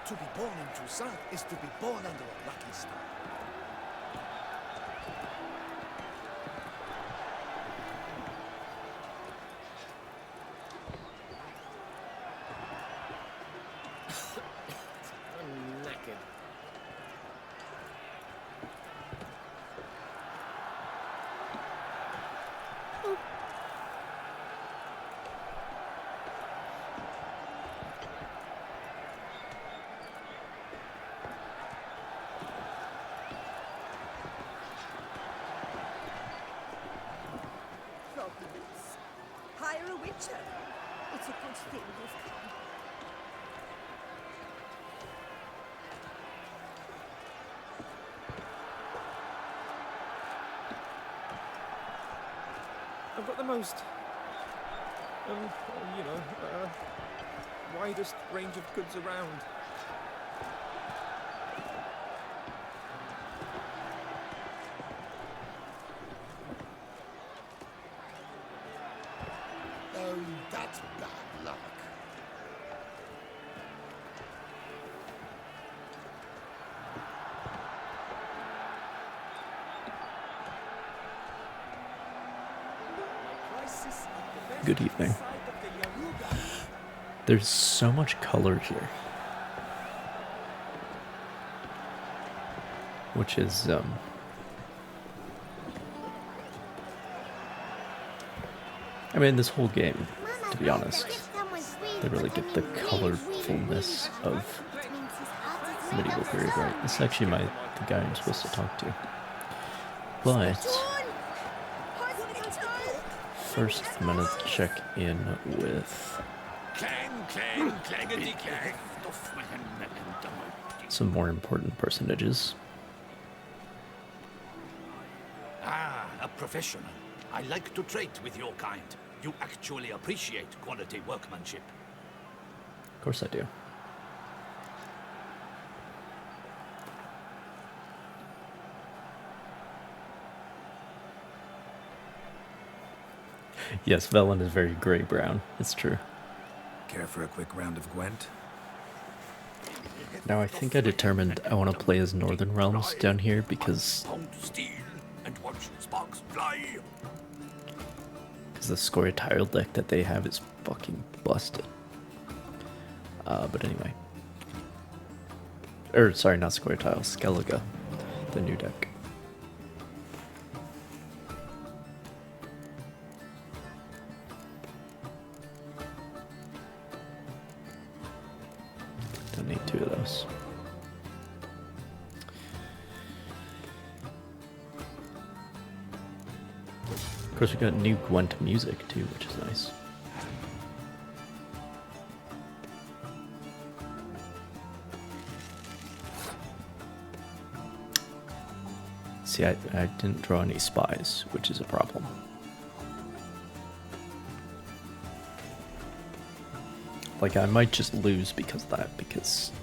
To be born in Toussaint is to be born under a lucky star. I'm knackered. Providence. Hire a witcher. It's a good thing you've come. I've got the most, widest range of goods around. Oh, that's bad luck. Good evening. There's so much color here. Which is, I mean, this whole game, to be honest, they really get the colorfulness of medieval period right. This is actually the guy I'm supposed to talk to. But first, I'm gonna check in with some more important personages. Ah, a professional. I like to trade with your kind. You actually appreciate quality workmanship. Of course I do. Yes, Velen is very gray-brown. It's true. Care for a quick round of Gwent? Now I think I determined I want to play as Northern Realms down here because the Scoria tile deck that they have is fucking busted. But anyway. Sorry, not Scoria tile, Skellige, the new deck. Don't need two of those. Of course, we got new Gwent music too, which is nice. See, I didn't draw any spies, which is a problem. Like, I might just lose because of that, because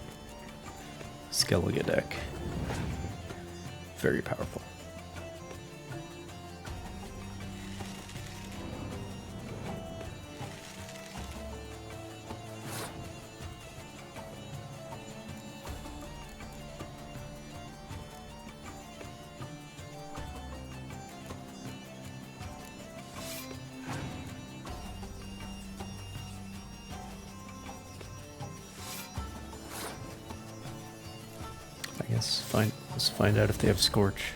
Skellige deck, very powerful. I guess let's find out if they have Scorch.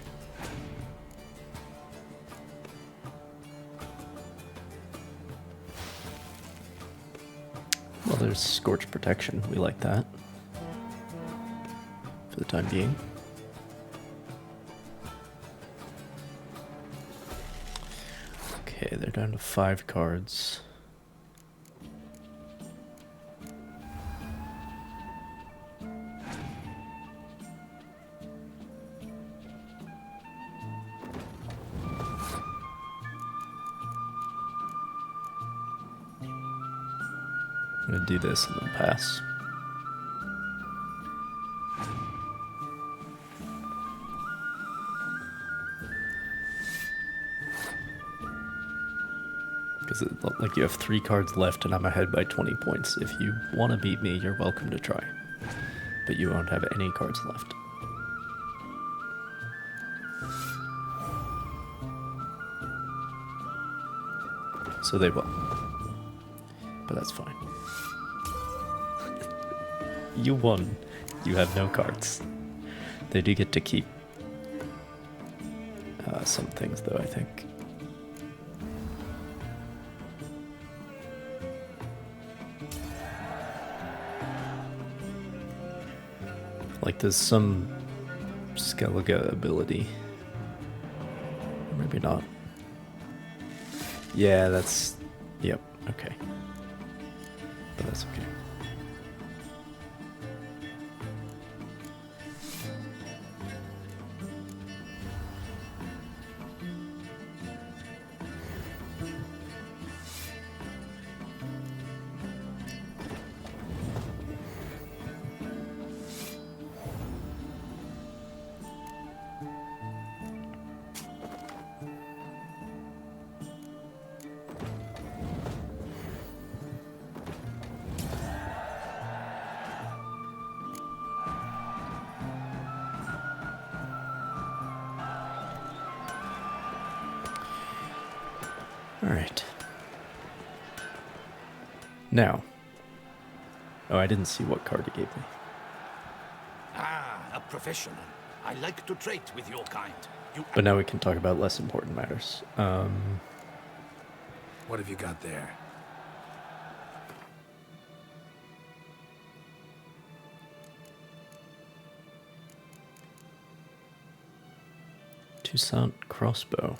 Well, there's Scorch protection. We like that. For the time being. Okay, they're down to 5 cards. I'm gonna do this and then pass. Because it looked like you have 3 cards left and I'm ahead by 20 points. If you want to beat me, you're welcome to try. but you won't have any cards left. So they will. But that's fine. You won. You have no cards. They do get to keep some things, though, I think. Like, there's some Skellige ability. Maybe not. Yeah, that's... Yep, okay. But that's okay. Alright. Now. Oh, I didn't see what card he gave me. Ah, a professional. I like to trade with your kind. You But now we can talk about less important matters. What have you got there? Toussaint crossbow.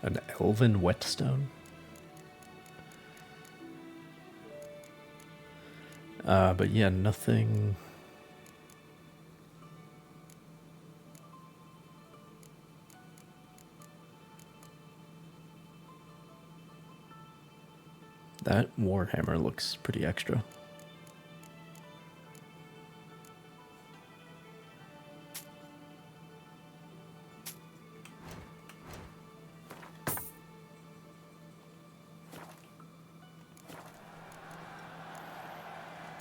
An elven whetstone? But yeah, nothing... That warhammer looks pretty extra.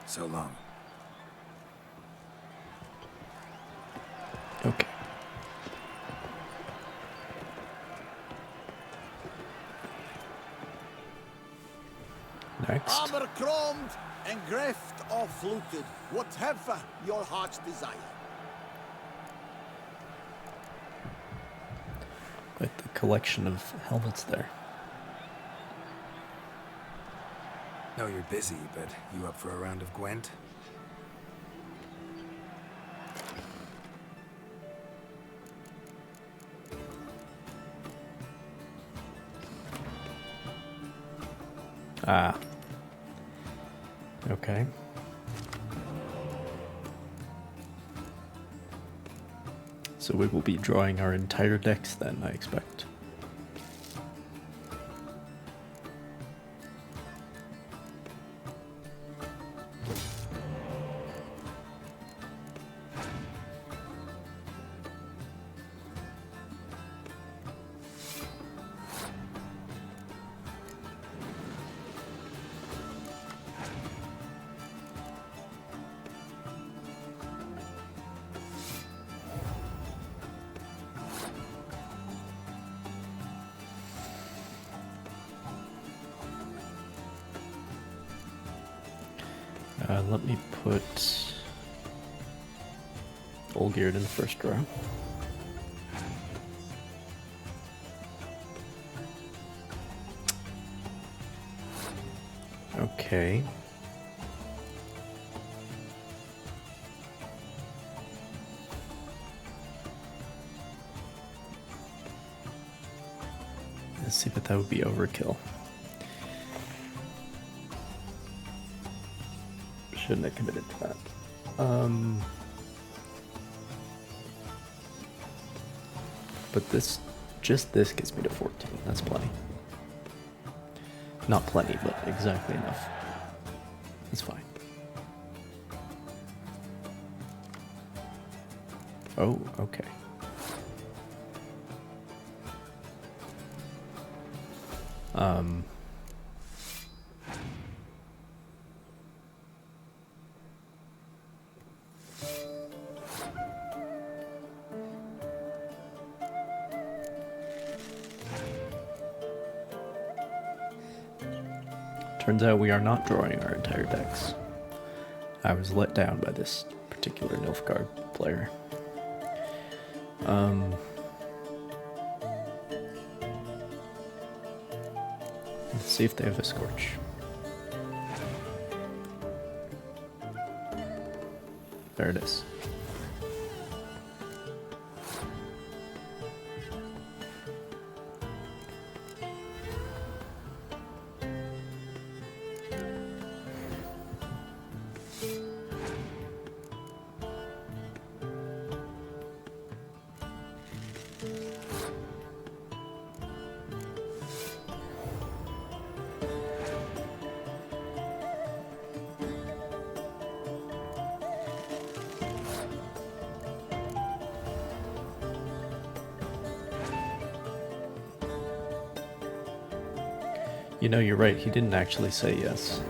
So long. Okay. Next. Armor chromed, engraved or fluted, whatever your heart's desire. Quite the collection of helmets there. Know you're busy, but you up for a round of Gwent? Ah. Okay. So we will be drawing our entire decks then, I expect. Let me put Olgierd in the first row. Okay. Let's see, but that would be overkill. Shouldn't have committed to that. But just this gets me to 14. That's plenty. Not plenty, but exactly enough. It's fine. Oh, okay. Turns out we are not drawing our entire decks. I was let down by this particular Nilfgaard player. Let's see if they have a Scorch. There it is. You know, you're right, he didn't actually say yes.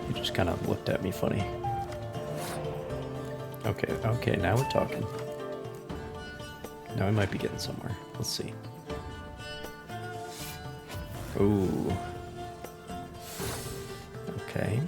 He just kind of looked at me funny. Okay, now we're talking. Now we might be getting somewhere. Let's see. Ooh. Okay.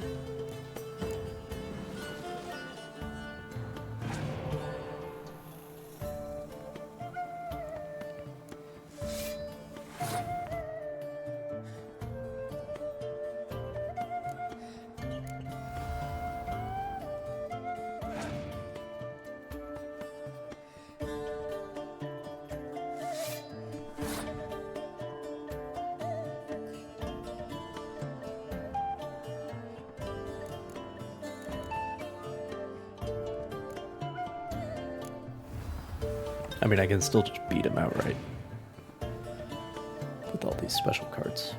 I mean, I can still just beat him outright with all these special cards.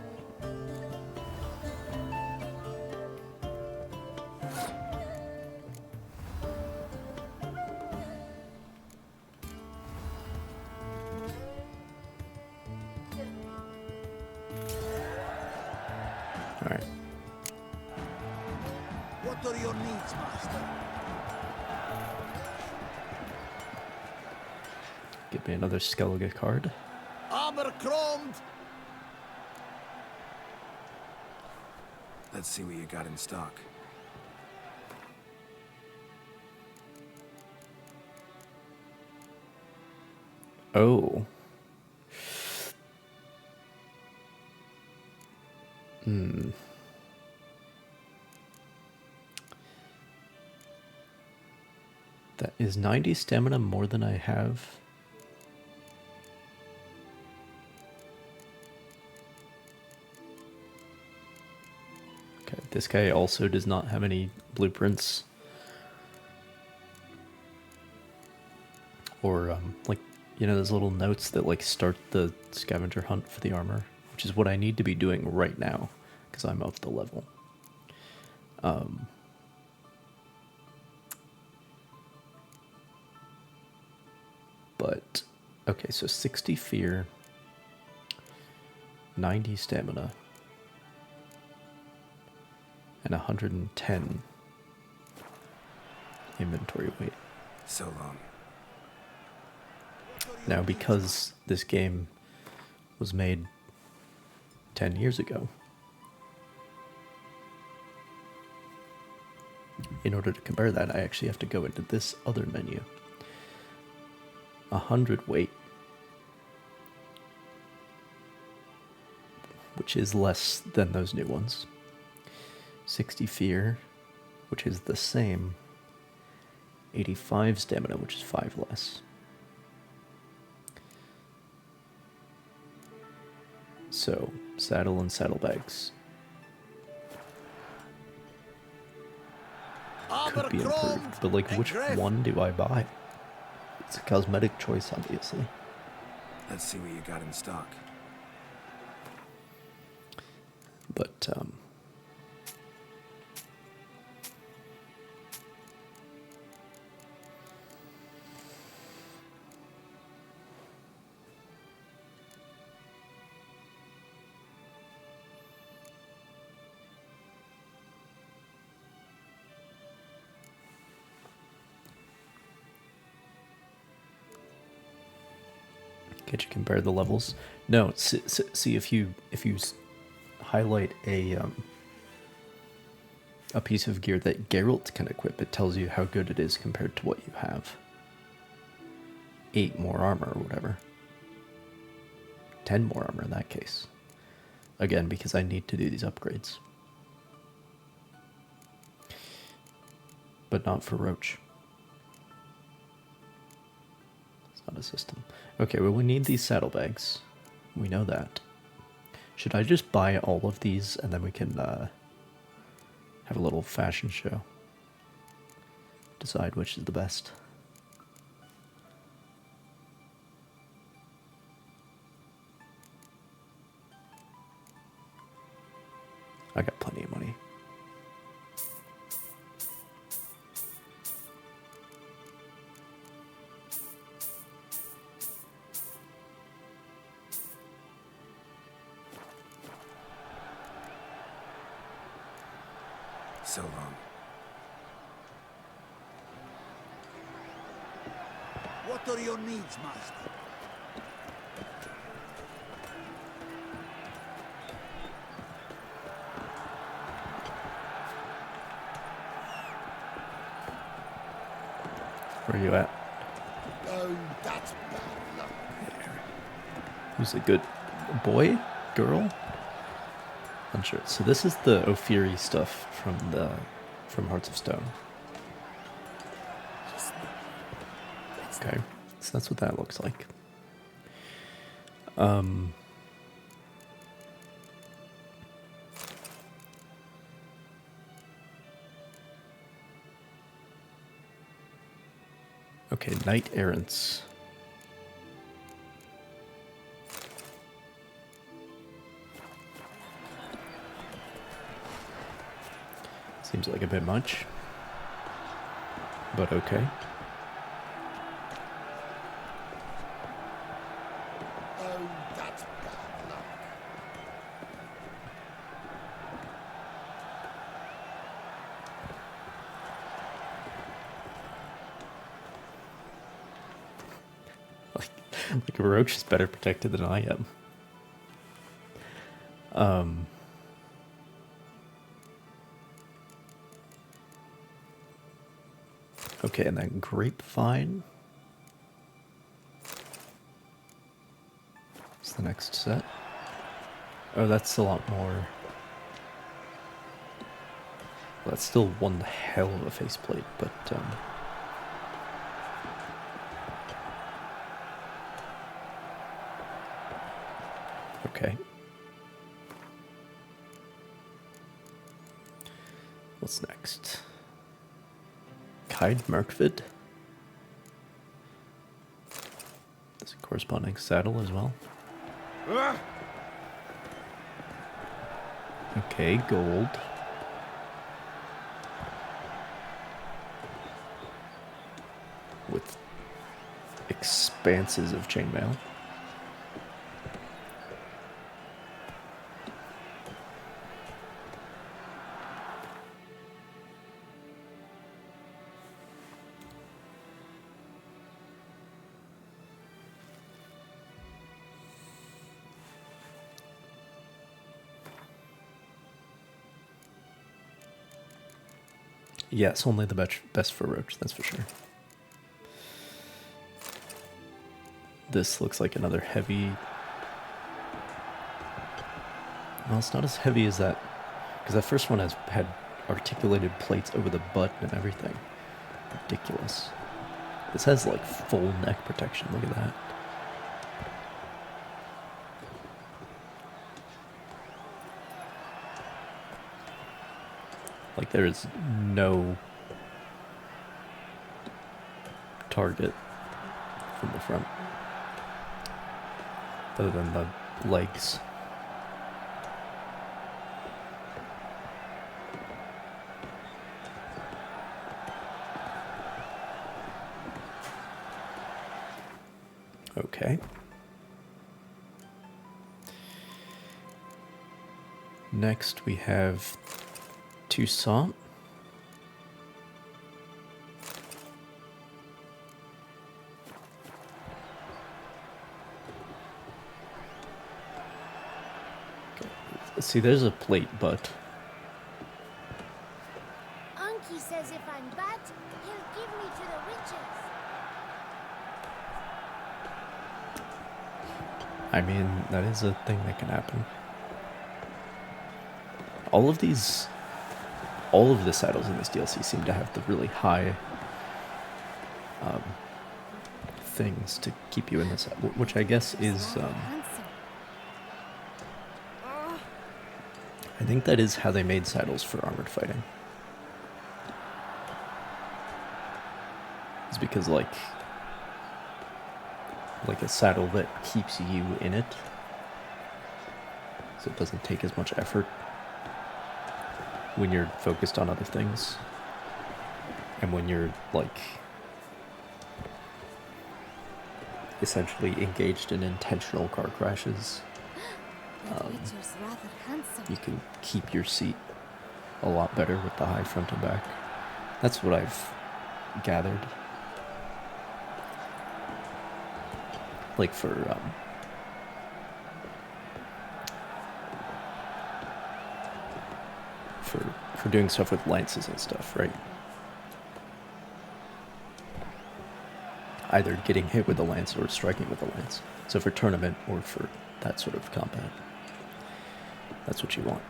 Alright. What are your needs, master? Give me another Skellige card. Armor chromed! Let's see what you got in stock. Oh. That is 90 stamina more than I have. Okay, this guy also does not have any blueprints. Or, like, you know, those little notes that, like, start the scavenger hunt for the armor, which is what I need to be doing right now, because I'm up the level. But, okay, so 60 fear, 90 stamina, and 110 inventory weight. So long. Now, because this game was made 10 years ago, in order to compare that, I actually have to go into this other menu. 100 weight, which is less than those new ones. 60 fear, which is the same. 85 stamina, which is 5 less. So, saddle and saddlebags could be improved, but like, which one do I buy? It's a cosmetic choice, obviously. Let's see what you got in stock. But, Can't you compare the levels? No. See if you highlight a piece of gear that Geralt can equip, it tells you how good it is compared to what you have. 8 more armor or whatever. 10 more armor in that case. Again, because I need to do these upgrades. But not for Roach. It's not a system. Okay, well we need these saddlebags. We know that. Should I just buy all of these and then we can have a little fashion show? Decide which is the best. I got plenty of money. So long. What are your needs, master? Where are you at? Oh, that's bad luck. Who's a good boy? Girl? Unsure. So this is the Ophiri stuff from Hearts of Stone. Okay, so that's what that looks like. Okay, Knight Errants. Seems like a bit much, but okay. Oh, that's bad luck. Like a roach is better protected than I am. Okay, and then grapevine. What's the next set? Oh, that's a lot more. Well, that's still one hell of a faceplate, but okay. What's next? Kaid Merkvid. There's a corresponding saddle as well. Okay, gold. With expanses of chainmail. Yes, only the best for Roach, that's for sure. This looks like another heavy... Well, it's not as heavy as that, because that first one had articulated plates over the butt and everything. Ridiculous. This has like full neck protection, look at that. Like there is no target from the front other than the legs. Okay. Next we have Toussaint. See, there's a plate, but Unky says if I'm bad, he'll give me to the witches. I mean, that is a thing that can happen. All of the saddles in this DLC seem to have the really high things to keep you in this, which I guess is, I think that is how they made saddles for armored fighting. It's because like a saddle that keeps you in it, so it doesn't take as much effort when you're focused on other things, and when you're like essentially engaged in intentional car crashes, you can keep your seat a lot better with the high front and back. That's what I've gathered. Like for doing stuff with lances and stuff, right? Either getting hit with a lance or striking with a lance. So for tournament or for that sort of combat, that's what you want.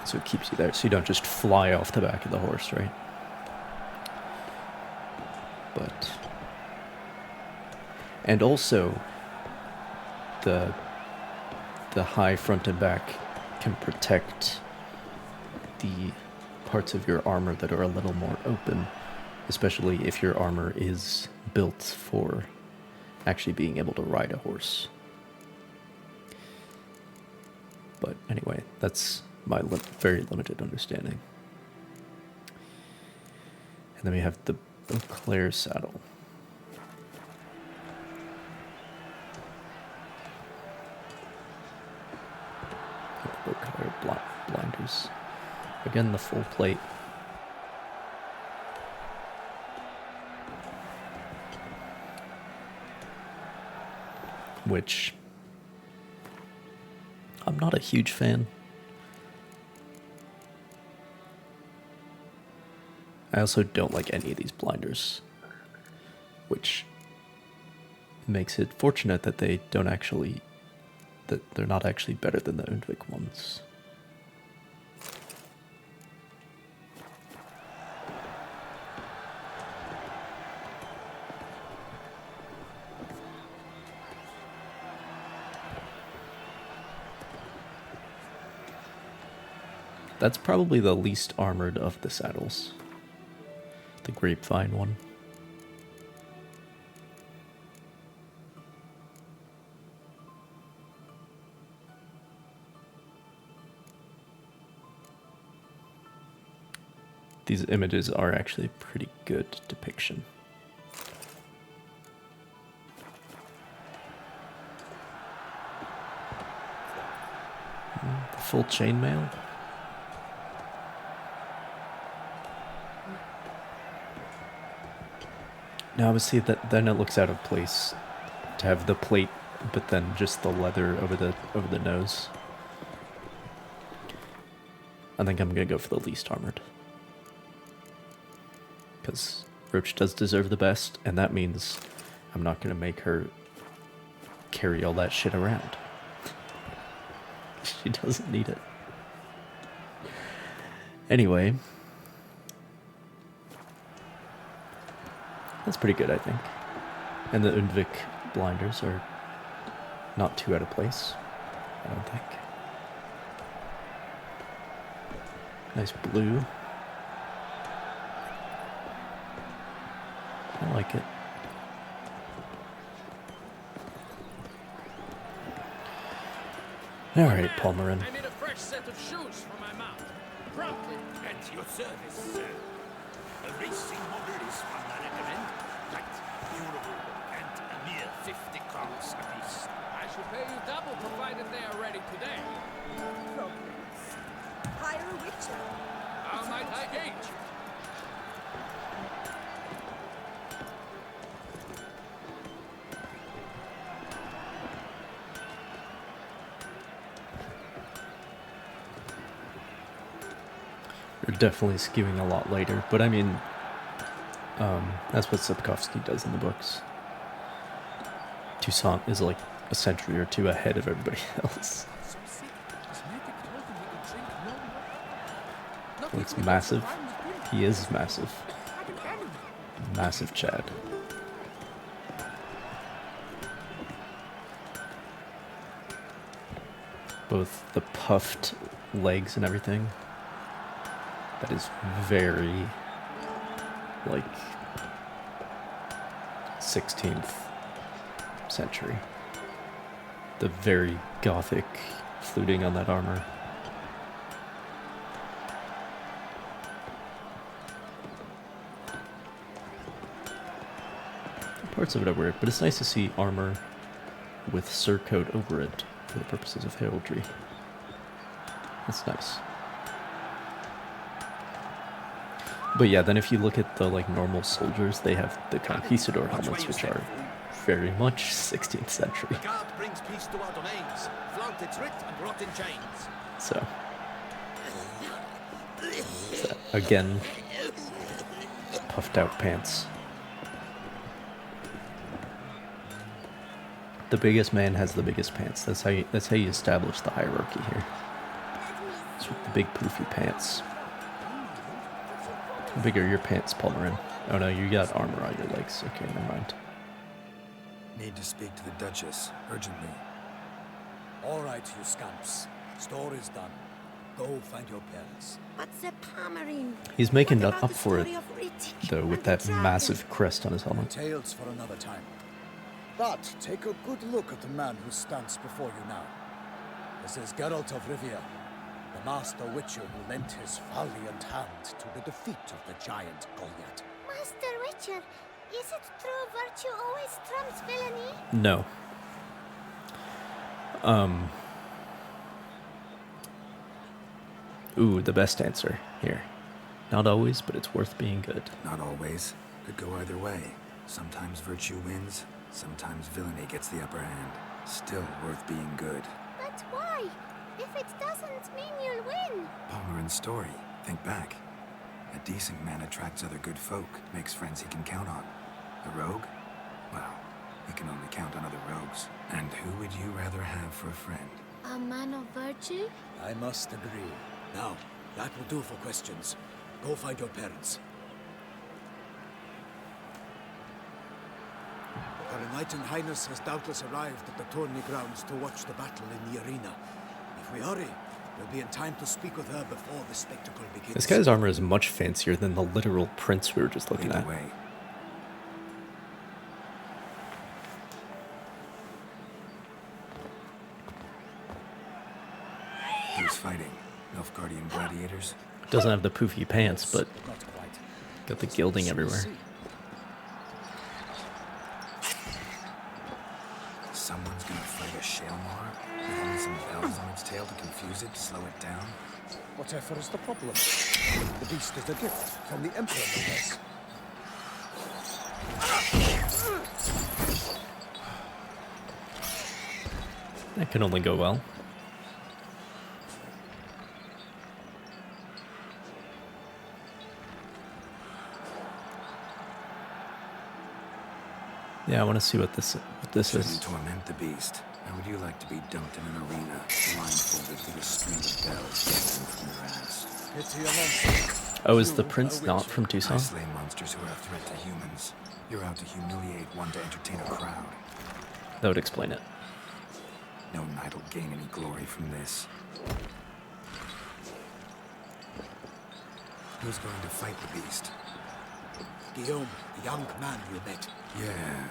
So it keeps you there, so you don't just fly off the back of the horse, right? But... and also, the high front and back can protect the parts of your armor that are a little more open, especially if your armor is built for actually being able to ride a horse. But anyway, that's my very limited understanding. And then we have the Beauclair saddle. Beauclair blinders. Again, the full plate. Which I'm not a huge fan. I also don't like any of these blinders, which makes it fortunate that they don't actually, that they're not actually better than the Undvik ones. That's probably the least armored of the saddles. The grapevine one. These images are actually a pretty good depiction. The full chainmail. Now, obviously, then it looks out of place to have the plate, but then just the leather over the nose. I think I'm gonna go for the least armored, because Roach does deserve the best, and that means I'm not gonna make her carry all that shit around. She doesn't need it. Anyway. That's pretty good, I think. And the Undvik blinders are not too out of place, I don't think. Nice blue. I like it. Alright, Palmerin. I need a fresh set of shoes for my mount. Promptly. At your service, sir. A racing model is one I recommend. Light, durable, and a mere 50 crowns apiece. I should pay you double provided they are ready today. Problems. Hire a witcher. How might I aid you? They're definitely skewing a lot later, but I mean, that's what Sapkowski does in the books. Toussaint is like a century or two ahead of everybody else. Looks massive. He is massive. Massive Chad. Both the puffed legs and everything. That is very, like, 16th century. The very gothic fluting on that armor. Parts of it are weird, but it's nice to see armor with surcoat over it for the purposes of heraldry. That's nice. But yeah, then if you look at the like normal soldiers, they have the conquistador helmets, which are very much 16th century. The guard brings peace to our domains, flaunt its writ and rot in chains. So again, puffed out pants. The biggest man has the biggest pants. That's how you establish the hierarchy here. It's with the big poofy pants. How big are your pants, Palmerin? Oh no, you got armor on your legs. Okay, never mind. Need to speak to the Duchess, urgently. All right, you scamps. Story's done. Go find your parents. What's the Palmerin? He's making What up about the for it, story of Riddick though, with and the that dragon? massive crest on his helmet. Tales for another time. But take a good look at the man who stands before you now. This is Geralt of Rivia, the master witcher who lent his valiant hand to the defeat of the giant Goliath. Master Witcher, is it true virtue always trumps villainy? No. Ooh, the best answer here. Not always, but it's worth being good. Not always. Could go either way. Sometimes virtue wins, sometimes villainy gets the upper hand. Still worth being good. But why? If it doesn't mean you'll win. Palmerin's story. Think back. A decent man attracts other good folk, makes friends he can count on. A rogue? Well, he can only count on other rogues. And who would you rather have for a friend? A man of virtue? I must agree. Now, that will do for questions. Go find your parents. Her Knight and Highness has doubtless arrived at the tourney grounds to watch the battle in the arena. If we hurry, we'll be in time to speak with her before the spectacle begins. This guy's armor is much fancier than the literal prince we were just looking Either at. way. Who's fighting? Nilfgaardian gladiators? Doesn't have the poofy pants, but Not quite. got the gilding everywhere. Someone's gonna fight a Shaelmar with only some bells on its tail to confuse it, slow it down? Whatever is the problem? The beast is a gift from the Emperor, no less. That can only go well. Yeah, I want to see what this Shouldn't is. torment the beast. How would you like to be dumped in an arena, blindfolded with a string of bells dangling from your ass? Pity a monster. Oh, is the You, prince a not witcher. from I Toussaint? slay monsters who are a threat to humans. You're out to humiliate one to entertain a crowd. That would explain it. No knight will gain any glory from this. Who's going to fight the beast? Guillaume, the young man you met. Yeah.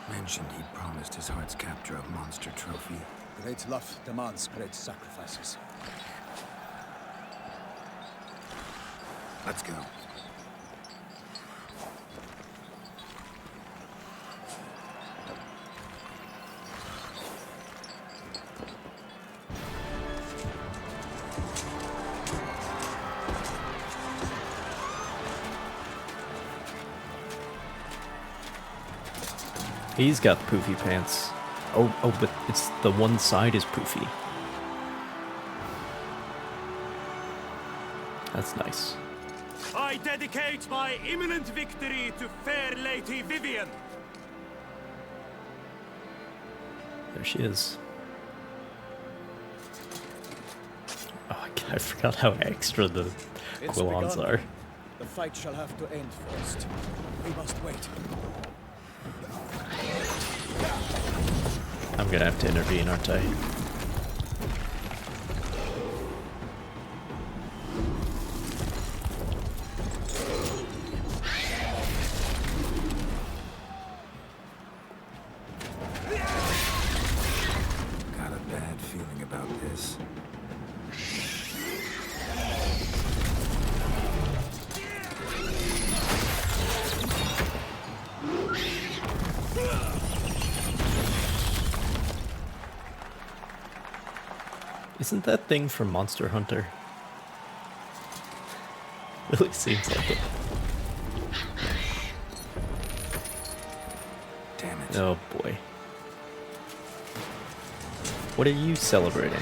Mentioned he'd promised his heart's capture a monster trophy. Great love demands great sacrifices. Let's go. He's got poofy pants. Oh, but it's the one side is poofy. That's nice. I dedicate my imminent victory to fair Lady Vivian. There she is. Oh, I forgot how extra the It's Quillons begun. are. The fight shall have to end first. We must wait. I'm gonna have to intervene, aren't I? Got a bad feeling about this. Isn't that thing from Monster Hunter? Really seems like it. Damn it. Oh boy. What are you celebrating?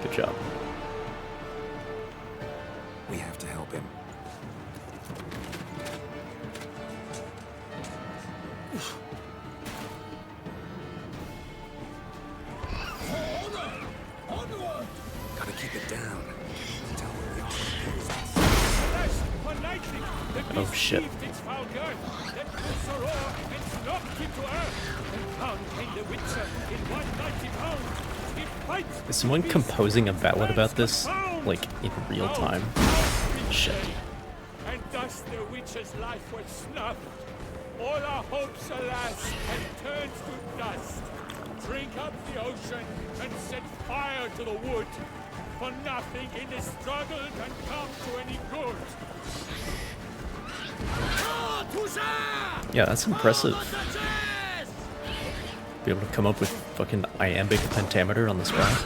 Good job. We have to help him. Gotta keep it down. Tell where we are. Oh shit. Is someone composing a ballad about this, like, in real time? Shit. And thus the witch's life was snuffed. All our hopes, alas, had turned to dust. Drink up the ocean and set fire to the wood. For nothing in this struggle can come to any good. Yeah, that's impressive. Be able to come up with fucking iambic pentameter on the spot.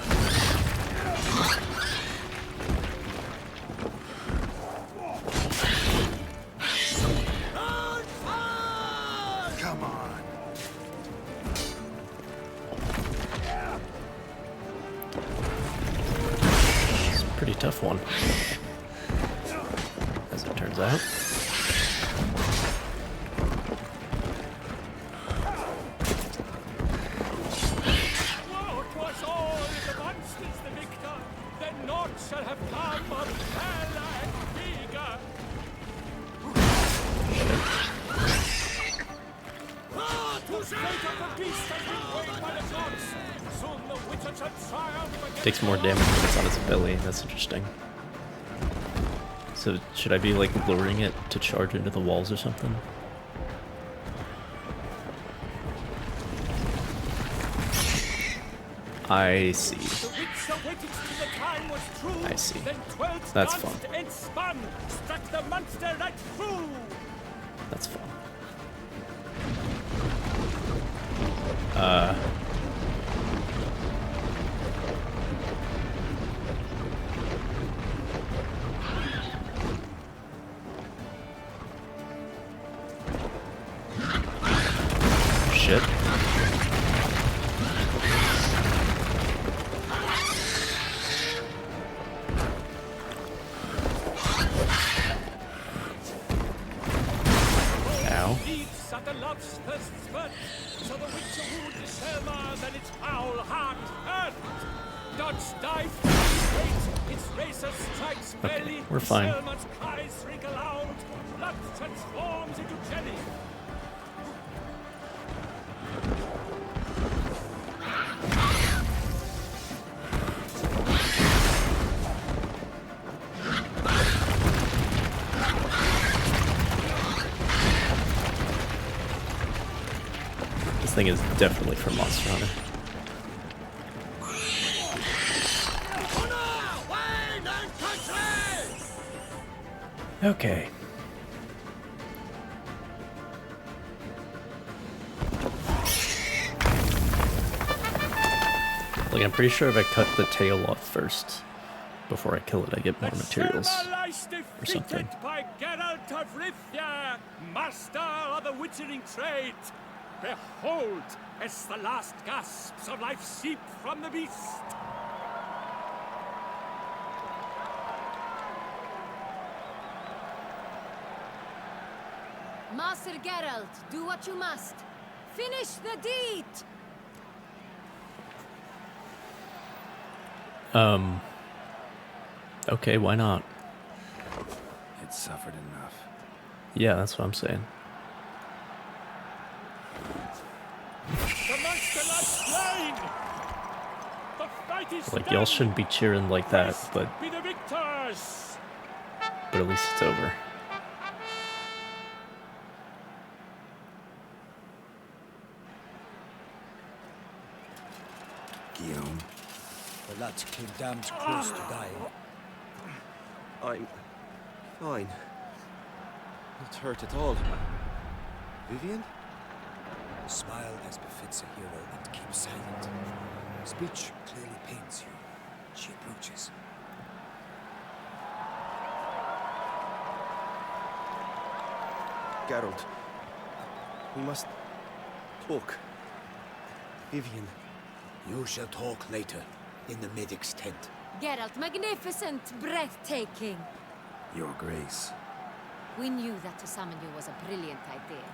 Come on. It's a pretty tough one, as it turns out. Shall have come of valor and vigor. The fate of the beast has been weighed by the gods. Soon the witcher shall triumph against Takes more damage when it's on its belly. That's interesting. So should I be like luring it to charge into the walls or something? I see. I see. That's fun. That's fun. Shit. Love's first spurt, so the witcher wooed the Selma, then its foul heart hurt. Dodge dive, straight, its racer strikes belly. We're fine. Selma's cries ring aloud, blood transforms into jelly. This thing is definitely from Monster Hunter. Okay. Like, I'm pretty sure if I cut the tail off first before I kill it, I get more materials or something. By Geralt of Rivia, master of the witchering trade. Behold, as the last gasps of life seep from the beast. Master Geralt, do what you must. Finish the deed! Okay, why not? It suffered enough. Yeah, that's what I'm saying. The monster lies slain. The fight is Like, done. y'all shouldn't be cheering like that, Christ but be the victors. at least it's over. Guillaume, The lad came damned close to dying. I'm fine. Not hurt at all. Vivian? Smile as befits a hero and keep silent. Speech clearly pains you. She approaches. Geralt. We must talk. Vivian. You shall talk later, in the medic's tent. Geralt, magnificent, breathtaking. Your Grace. We knew that to summon you was a brilliant idea.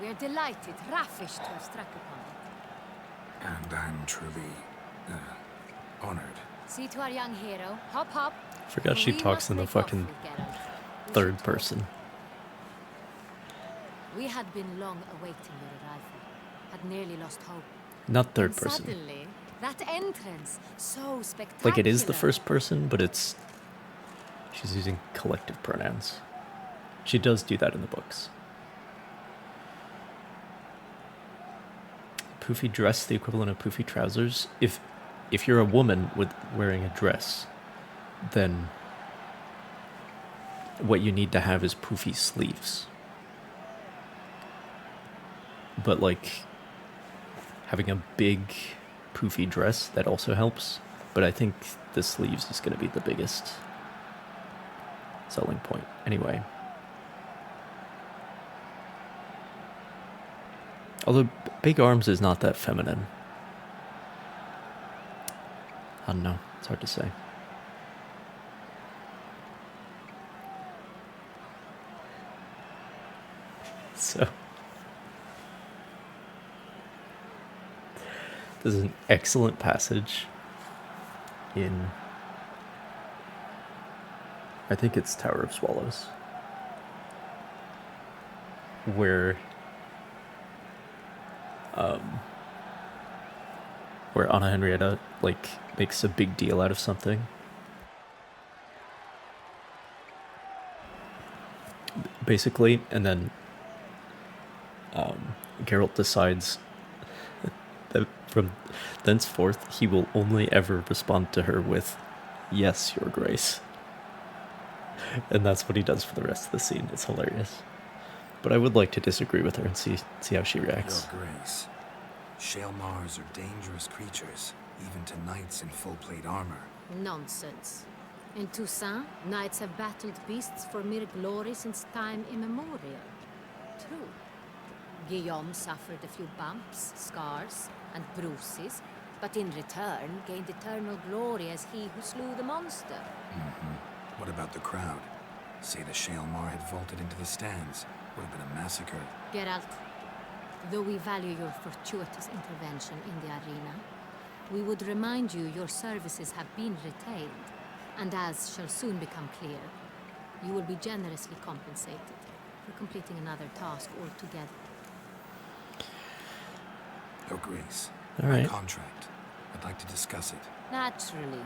We are delighted, ravished to have struck upon it. And I'm truly, honored. See to our young hero. Hop, hop. Forgot she We talks must in the make fucking off with Geralt. We third should talk. person. We had been long awaiting your arrival. Had nearly lost hope. Not third And person. suddenly, that entrance, so spectacular. Like, it is the first person, but it's... She's using collective pronouns. She does do that in the books. Poofy dress, the equivalent of poofy trousers. If you're a woman with wearing a dress, then what you need to have is poofy sleeves. But like having a big poofy dress, that also helps. But I think the sleeves is going to be the biggest selling point. Anyway. Although big arms is not that feminine. I don't know. It's hard to say. So, this is an excellent passage in, I think it's Tower of Swallows, where Anna Henrietta like makes a big deal out of something. Basically, and then Geralt decides that from thenceforth he will only ever respond to her with, "Yes, Your Grace." And that's what he does for the rest of the scene. It's hilarious. But I would like to disagree with her and see how she reacts. Your Grace. Shaelmars are dangerous creatures, even to knights in full plate armor. Nonsense. In Toussaint, knights have battled beasts for mere glory since time immemorial. True. Guillaume suffered a few bumps, scars, and bruises, but in return gained eternal glory as he who slew the monster. What about the crowd? Say the Shaelmar had vaulted into the stands. Would have been a massacre. Geralt, though we value your fortuitous intervention in the arena, we would remind you your services have been retained, and as shall soon become clear, you will be generously compensated for completing another task altogether. Your Grace. All right. My contract. I'd like to discuss it. Naturally,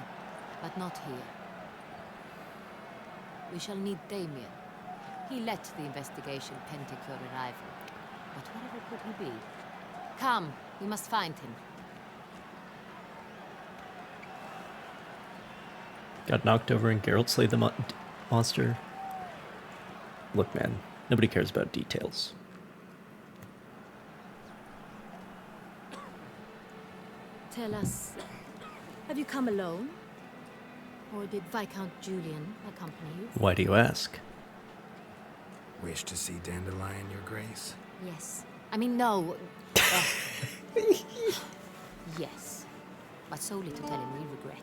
but not here. We shall need Damien. He let the investigation pending your arrival. But wherever could he be? Come, we must find him. Got knocked over and Geralt slayed the monster. Look, man, nobody cares about details. Tell us, have you come alone? Or did Viscount Julian accompany you? Why do you ask? Wish to see Dandelion, Your Grace? Yes, I mean, no. Yes. But solely to tell him we regret.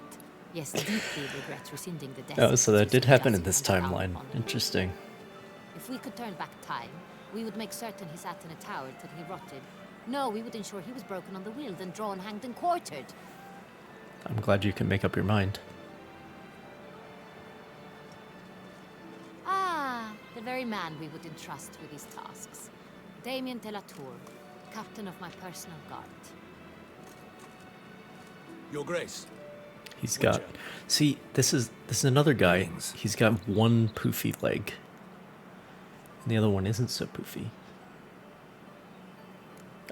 Yes, deeply regret rescinding the death Oh, so that sentence did we happen in justly this handed down timeline. upon him. Interesting. If we could turn back time, we would make certain he sat in a tower till he rotted. No, we would ensure he was broken on the wheel, then drawn, hanged, and quartered. I'm glad you can make up your mind. Ah, the very man we would entrust with these tasks. Damien de la Tour, captain of my personal guard. Your Grace. He's got... See, this is another guy. Greetings. He's got one poofy leg. And the other one isn't so poofy.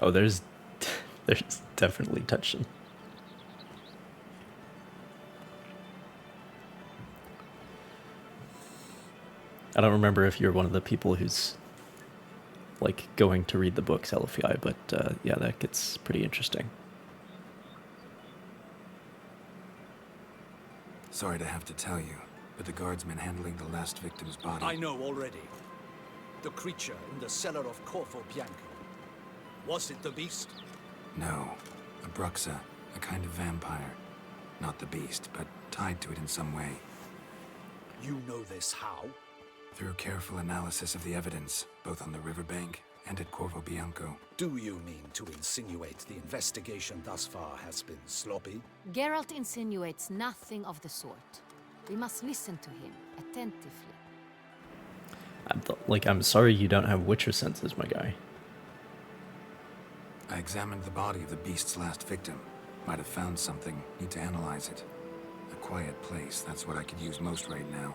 Oh, there's definitely touching. I don't remember if you're one of the people who's like going to read the books LFI, but yeah, that gets pretty interesting. Sorry to have to tell you, but the guardsman handling the last victim's body... I know already. The creature in the cellar of Corvo Bianco. Was it the beast? No. A bruxa, a kind of vampire. Not the beast, but tied to it in some way. You know this how? Through careful analysis of the evidence, both on the riverbank and at Corvo Bianco. Do you mean to insinuate the investigation thus far has been sloppy? Geralt insinuates nothing of the sort. We must listen to him attentively. I'm sorry you don't have Witcher senses, my guy. I examined the body of the beast's last victim. Might have found something. Need to analyze it. A quiet place, that's what I could use most right now.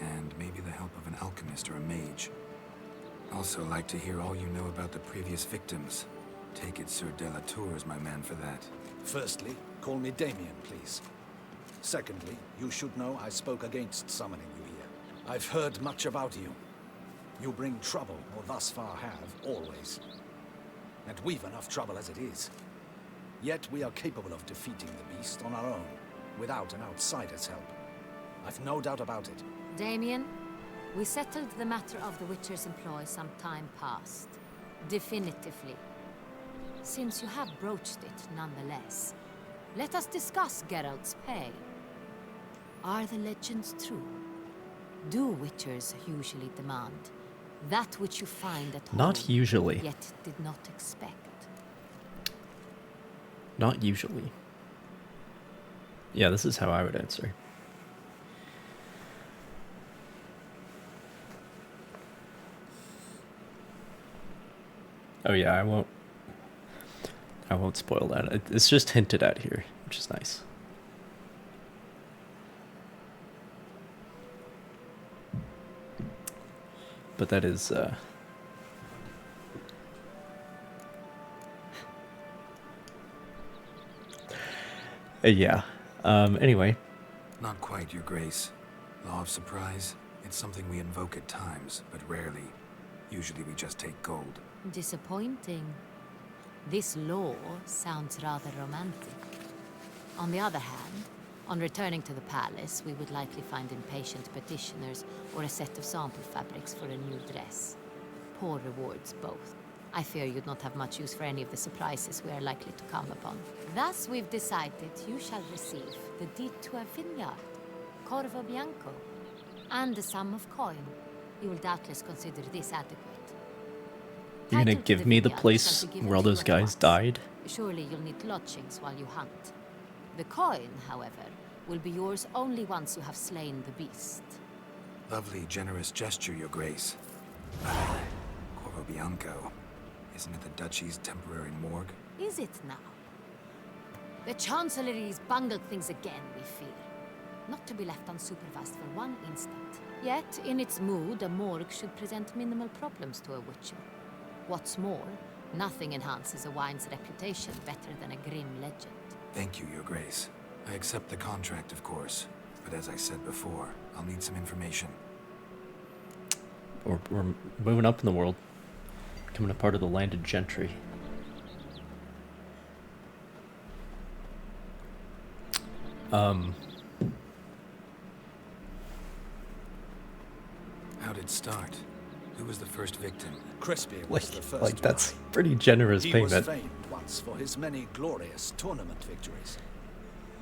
And maybe the help of an alchemist or a mage. Also like to hear all you know about the previous victims. Take it Sir de la Tour is my man for that. Firstly, call me Damien, please. Secondly, you should know I spoke against summoning you here. I've heard much about you. You bring trouble, or thus far have, always. And we've enough trouble as it is. Yet we are capable of defeating the beast on our own, without an outsider's help. I've no doubt about it. Damien, we settled the matter of the Witcher's employ some time past. Definitively. Since you have broached it nonetheless, let us discuss Geralt's pay. Are the legends true? Do Witchers usually demand that which you find at home, Not usually. yet did not expect? Not usually. Yeah, this is how I would answer. Oh yeah, I won't spoil that. It's just hinted at here, which is nice. But that is yeah. Anyway. Not quite, Your Grace. Law of surprise, it's something we invoke at times, but rarely. Usually we just take gold. Disappointing. This law sounds rather romantic. On the other hand, on returning to the palace, we would likely find impatient petitioners or a set of sample fabrics for a new dress. Poor rewards both. I fear you'd not have much use for any of the surprises we are likely to come upon. Thus, we've decided you shall receive the deed to a vineyard, Corvo Bianco, and a sum of coin. You will doubtless consider this adequate. You're gonna Title to give me the vineyard place shall be given where all to you those at guys once. died? Surely you'll need lodgings while you hunt. The coin, however, will be yours only once you have slain the beast. Lovely, generous gesture, Your Grace. Corvo Bianco. Isn't it the Duchy's temporary morgue? Is it now? The Chancellery's bungled things again, we fear. Not to be left unsupervised for one instant. Yet, in its mood, a morgue should present minimal problems to a Witcher. What's more, nothing enhances a wine's reputation better than a grim legend. Thank you, Your Grace. I accept the contract, of course. But as I said before, I'll need some information. We're moving up in the world. Becoming a part of the landed gentry. How'd it start? Who was the first victim? Crispy was the first Like to that's die. pretty generous He was payment. famed once for his many glorious tournament victories.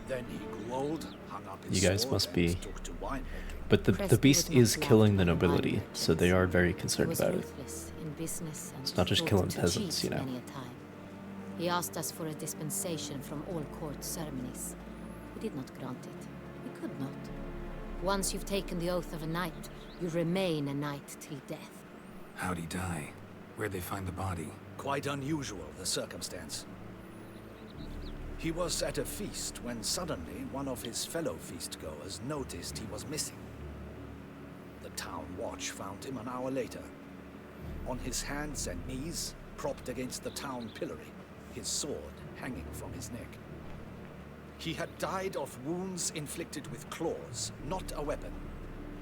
Then he grew old, hung up his You guys sword, must and be. took to winemaking. But the Crespi beast was not is killing the loved by nobility, wine so they are very He concerned was about it. ruthless in business and It's not just thought killing to peasants, cheat you know. many a time. He asked us for a dispensation from all court ceremonies. We did not grant it. We could not. Once you've taken the oath of a knight, you remain a knight till death. How'd he die? Where'd they find the body? Quite unusual, the circumstance. He was at a feast when suddenly one of his fellow feastgoers noticed he was missing. The town watch found him an hour later. On his hands and knees, propped against the town pillory, his sword hanging from his neck. He had died of wounds inflicted with claws, not a weapon.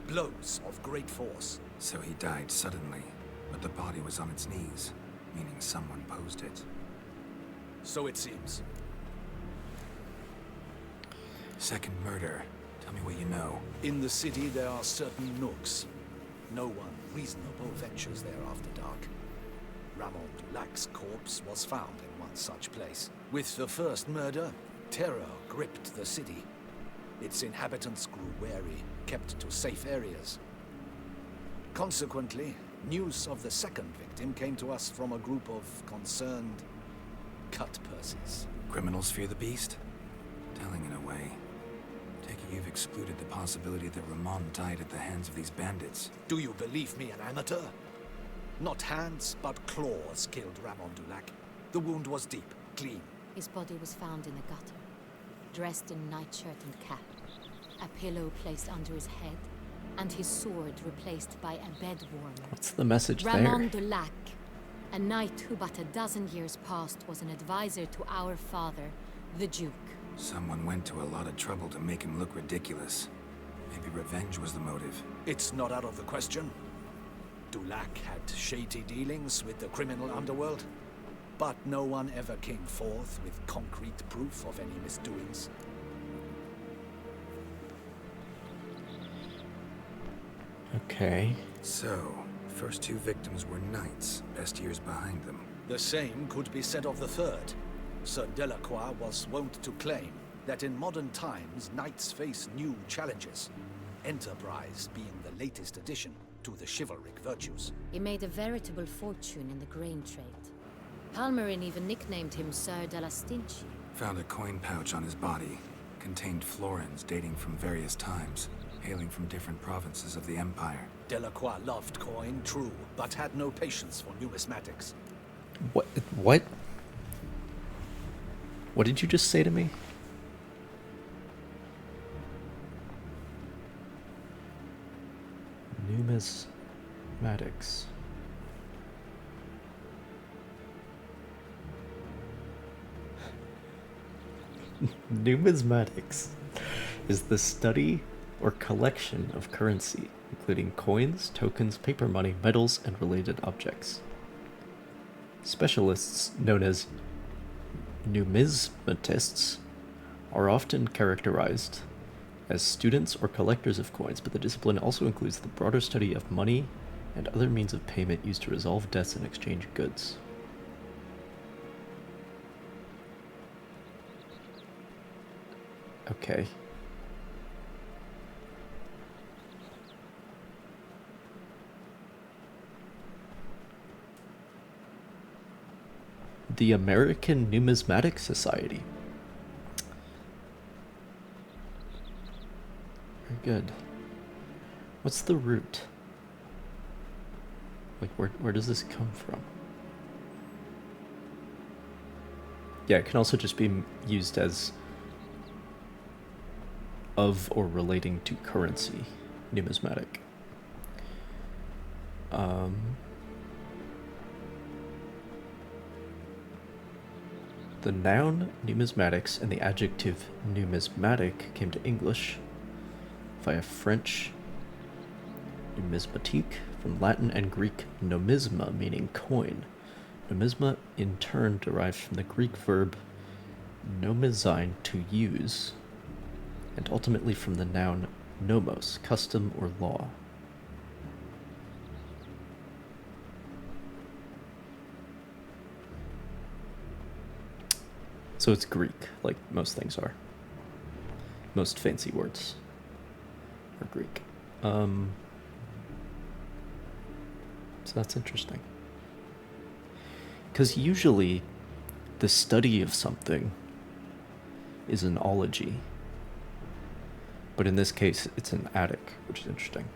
Blows of great force. So he died suddenly, but the body was on its knees, meaning someone posed it. So it seems. Second murder. Tell me what you know. In the city there are certain nooks. No one reasonable ventures there after dark. Ramon Dulac's corpse was found in one such place. With the first murder, terror gripped the city. Its inhabitants grew wary, kept to safe areas. Consequently, news of the second victim came to us from a group of concerned cut-purses. Criminals fear the beast? Telling in a way. Take it you've excluded the possibility that Ramon died at the hands of these bandits. Do you believe me an amateur? Not hands, but claws killed Ramon Dulac. The wound was deep, clean. His body was found in a gutter, dressed in nightshirt and cap, a pillow placed under his head, and his sword replaced by a bed warmer. What's the message Ramon there? Dulac, a knight who but a dozen years past was an advisor to our father, the Duke. Someone went to a lot of trouble to make him look ridiculous. Maybe revenge was the motive. It's not out of the question. Dulac had shady dealings with the criminal underworld, but no one ever came forth with concrete proof of any misdoings. Okay. So, first two victims were knights, best years behind them. The same could be said of the third. Sir Delacroix was wont to claim that in modern times knights face new challenges, enterprise being the latest addition to the chivalric virtues. He made a veritable fortune in the grain trade. Palmerin even nicknamed him Sir de la Stinchi. Found a coin pouch on his body. Contained florins dating from various times, hailing from different provinces of the Empire. Delacroix loved coin, true, but had no patience for numismatics. What? What? What did you just say to me? Numismatics. Numismatics is the study or collection of currency, including coins, tokens, paper money, metals, and related objects. Specialists, known as numismatists, are often characterized as students or collectors of coins, but the discipline also includes the broader study of money and other means of payment used to resolve debts and exchange goods. Okay. The American Numismatic Society. Very good. What's the root? Like, where does this come from? Yeah, it can also just be used as of or relating to currency, numismatic. The noun numismatics and the adjective numismatic came to English via French numismatique, from Latin and Greek nomisma, meaning coin. Nomisma in turn derived from the Greek verb nomizine, to use, and ultimately from the noun nomos, custom or law. So it's Greek, like most things are. Most fancy words are Greek. So that's interesting. Because usually the study of something is an ology. But in this case, it's an attic, which is interesting.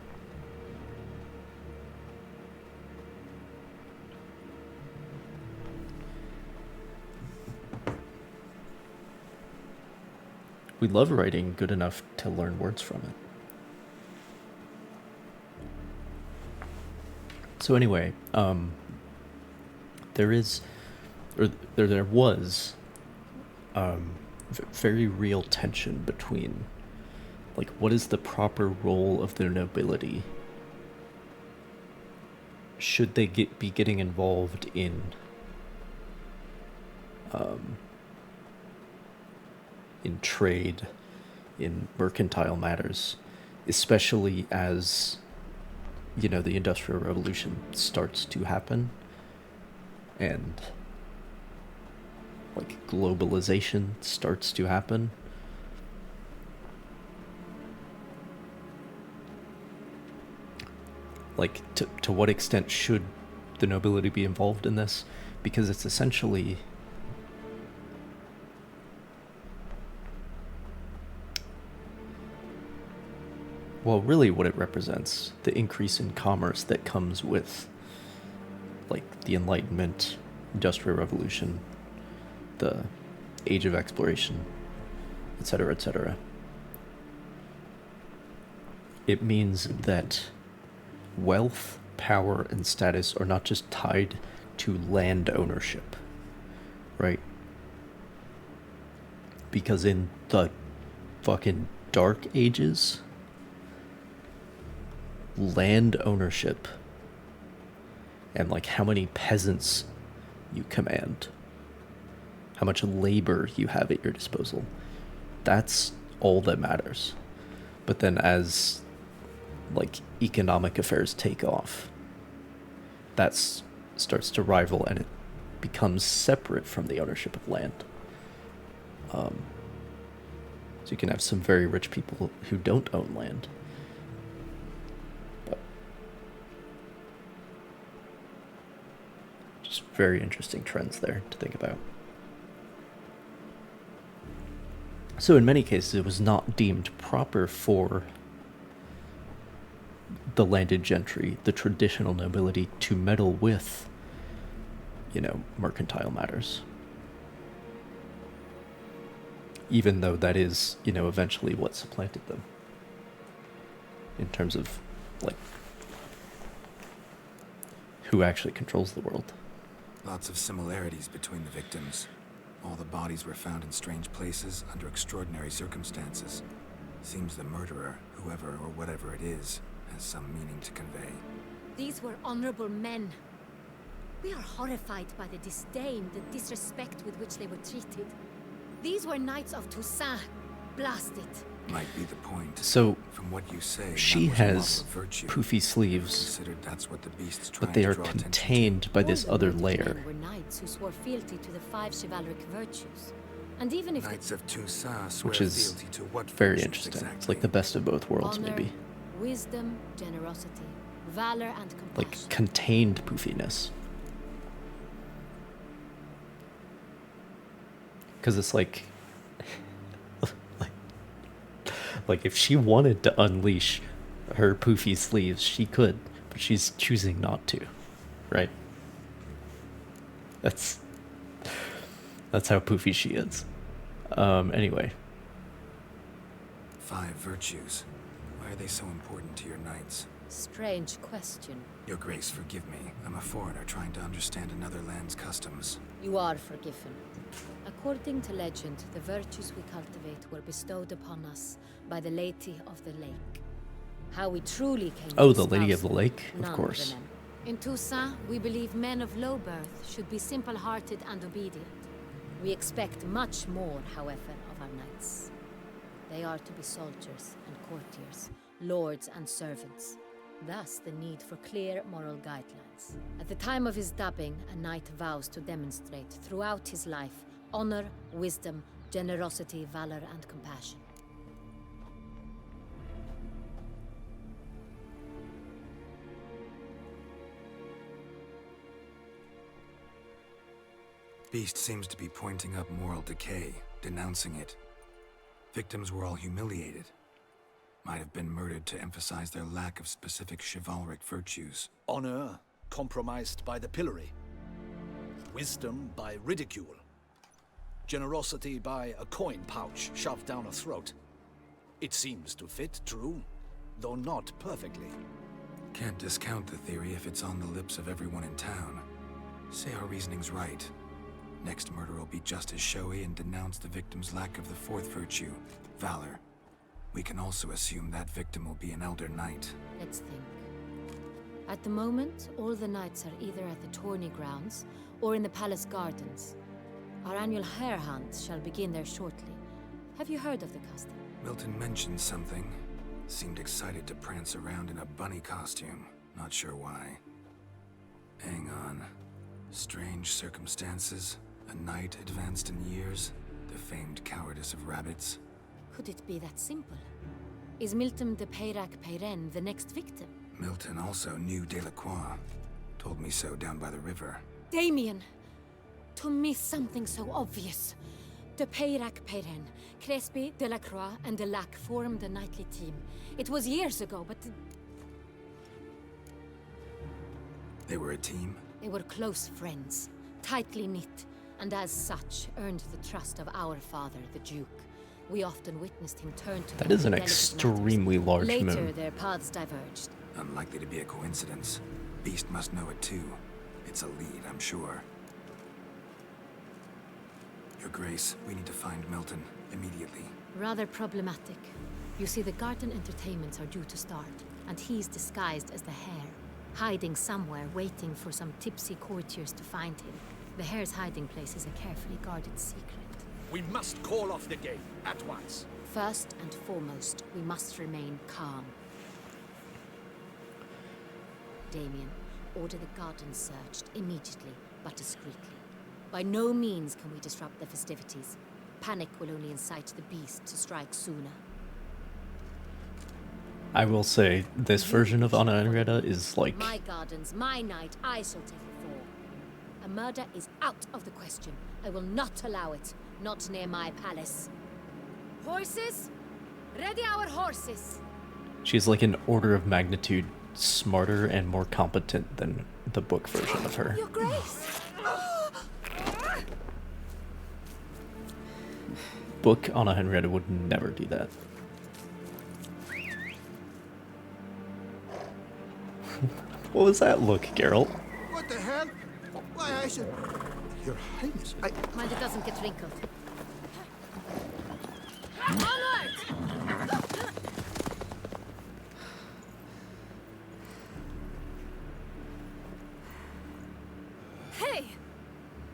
We love writing good enough to learn words from it. So anyway, there was very real tension between, like, what is the proper role of the nobility? Should they be getting involved in trade, in mercantile matters, especially as, you know, the Industrial Revolution starts to happen and like globalization starts to happen. Like, to what extent should the nobility be involved in this? Because it's essentially, well, really what it represents, the increase in commerce that comes with, like, the Enlightenment, Industrial Revolution, the Age of Exploration, etc., etc. It means that wealth, power, and status are not just tied to land ownership, right? Because in the fucking Dark Ages, land ownership and like how many peasants you command, how much labor you have at your disposal, that's all that matters. But then as like economic affairs take off, that starts to rival and it becomes separate from the ownership of land. So you can have some very rich people who don't own land. But just very interesting trends there to think about. So in many cases, it was not deemed proper for the landed gentry, the traditional nobility, to meddle with, you know, mercantile matters. Even though that is, you know, eventually what supplanted them. In terms of, like, who actually controls the world. Lots of similarities between the victims. All the bodies were found in strange places under extraordinary circumstances. Seems the murderer, whoever or whatever it is, has some meaning to convey. These were honorable men. We are horrified by the disdain, the disrespect with which they were treated. These were knights of Toussaint. Blast it. Might be the point. So, from what you say, she has poofy sleeves, that's what the beast's but they are contained by this other layer. Were knights who swore fealty to the 5 chivalric virtues. And even if Knights of Toussaint swear which is fealty to what very interesting. Exactly? It's like the best of both worlds, honor, maybe. Wisdom, generosity, valor, and compassion. Like contained poofiness. Because it's like if she wanted to unleash her poofy sleeves, she could, but she's choosing not to, right? That's how poofy she is. Anyway. 5 virtues. Why are they so important to your knights? Strange question. Your Grace, forgive me. I'm a foreigner trying to understand another land's customs. You are forgiven. According to legend, the virtues we cultivate were bestowed upon us by the Lady of the Lake. How we truly came Oh, to the Lady of the espouse Lake? none Of course. remember. In Toussaint, we believe men of low birth should be simple-hearted and obedient. We expect much more, however, of our knights. They are to be soldiers and courtiers, lords and servants. Thus, the need for clear moral guidelines. At the time of his dubbing, a knight vows to demonstrate throughout his life Honor, wisdom, generosity, valor, and compassion. Beast seems to be pointing up moral decay, denouncing it. Victims were all humiliated. Might have been murdered to emphasize their lack of specific chivalric virtues. Honor compromised by the pillory. Wisdom by ridicule. Generosity by a coin pouch shoved down a throat. It seems to fit, true, though not perfectly. Can't discount the theory if it's on the lips of everyone in town. Say our reasoning's right. Next murder will be just as showy and denounce the victim's lack of the fourth virtue, valor. We can also assume that victim will be an elder knight. Let's think. At the moment, all the knights are either at the tourney grounds or in the palace gardens. Our annual hare hunt shall begin there shortly. Have you heard of the custom? Milton mentioned something. Seemed excited to prance around in a bunny costume. Not sure why. Hang on. Strange circumstances. A knight advanced in years. The famed cowardice of rabbits. Could it be that simple? Is Milton de Peyrac-Peyren the next victim? Milton also knew Delacroix. Told me so down by the river. Damien! To miss something so obvious. De Peyrac-Peyren, Crespi, Delacroix, and Delac formed a knightly team. It was years ago, but They were a team? they were close friends, tightly knit, and as such earned the trust of our father, the Duke. We often witnessed him turn to That them is an in delicate extremely matters. large Later, moon. their paths diverged. Unlikely to be a coincidence. Beast must know it too. It's a lead, I'm sure. Your Grace, we need to find Milton immediately. Rather problematic. You see, the garden entertainments are due to start, and he's disguised as the hare, hiding somewhere, waiting for some tipsy courtiers to find him. The hare's hiding place is a carefully guarded secret. We must call off the game at once. First and foremost, we must remain calm. Damien, order the garden searched immediately, but discreetly. By no means can we disrupt the festivities. Panic will only incite the beast to strike sooner. I will say, this version of Anna Henrietta is like... My gardens, my night, I shall take the fall. A murder is out of the question. I will not allow it. Not near my palace. Horses? Ready our horses! She's like an order of magnitude smarter and more competent than the book version of her. Your Grace! Book Anna Henrietta would never do that. What was that look, Geralt? What the hell? Why, I should... Your Highness, I... Mind it doesn't get wrinkled. Onward! Hey!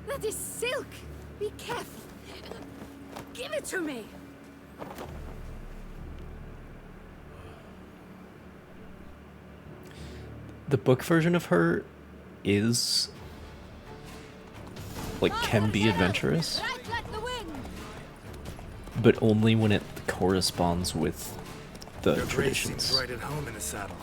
That is silk! Be careful! Give it to me! The book version of her is... like, can be adventurous, Right like the wind! but only when it corresponds with the Your Grace traditions. seems right at home in the saddle.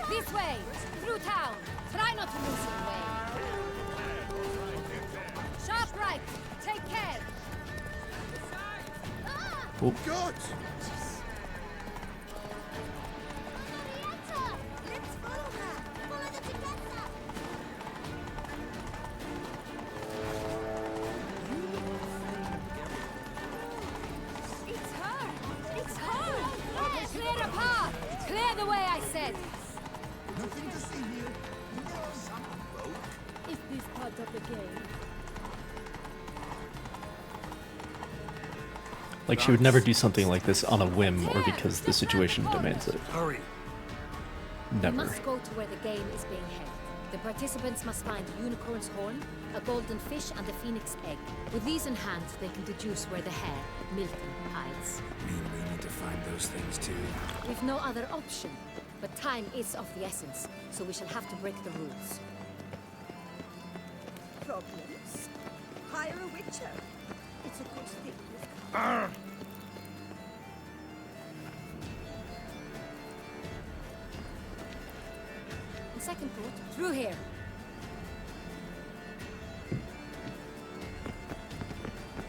This way! Through town! Try not to lose your way! Sharp right! Take care! Oh, God! Let's follow her! Follow the together! It's her! It's her! Clear a path! Clear the way, I said! Nothing to see here. Some rogue. Is this part of the game? like she would never do something like this on a whim or because the situation demands it. Hurry! We Never. must go to where the game is being held. The participants must find a unicorn's horn, a golden fish, and a phoenix egg. With these in hand, they can deduce where the hare, Milton, hides. Mean we need to find those things too. With no other option. But time is of the essence, so we shall have to break the rules. Problems? Hire a witcher. It's a good thing you've come. And second thought, through here.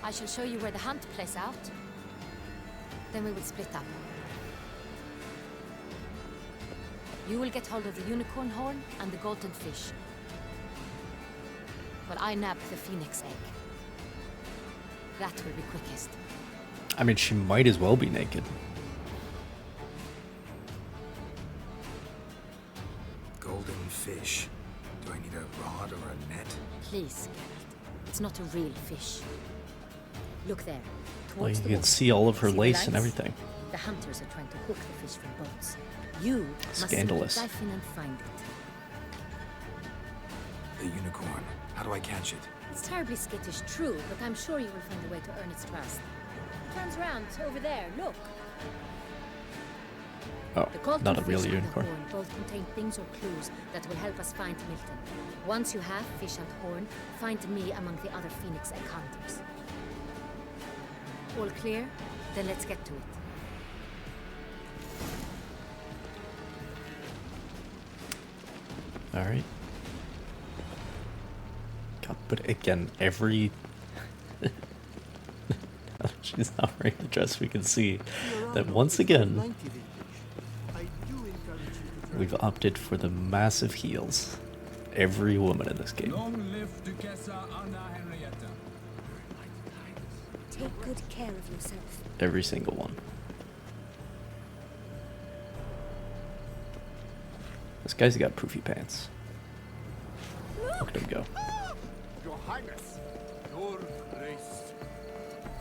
I shall show you where the hunt plays out. Then we will split up. You will get hold of the unicorn horn and the golden fish. While I nab the phoenix egg. That will be quickest. I mean, she might as well be naked. Golden fish. Do I need a rod or a net? Please, Geralt. It's not a real fish. Look there. Well, you Towards the can water. see all of her See the lace and lights? everything. The hunters are trying to hook the fish from boats. You must Scandalous. simply dive in and find it. The unicorn. How do I catch it? It's terribly skittish, true, but I'm sure you will find a way to earn its trust. It turns around over there, look. Oh, The golden not a fish real and the unicorn. horn both contain things or clues that will help us find Milton. Once you have fish and horn, find me among the other phoenix egg hunters. All clear? Then let's get to it. All right. God, but again, every she's not wearing the dress. We can see that once again we've opted for the massive heels. Every woman in this game. Long live Duchessa Anna Henrietta. Take good care of yourself. Every single one. This guy's got poofy pants. Look at him go. Your Highness, your grace.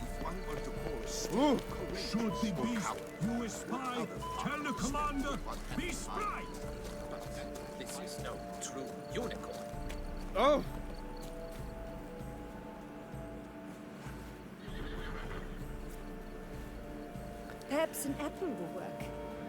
If one were to call smoke, should the beast you espy tell the commander, be spry. This is no true unicorn. Oh. Perhaps an apple will work.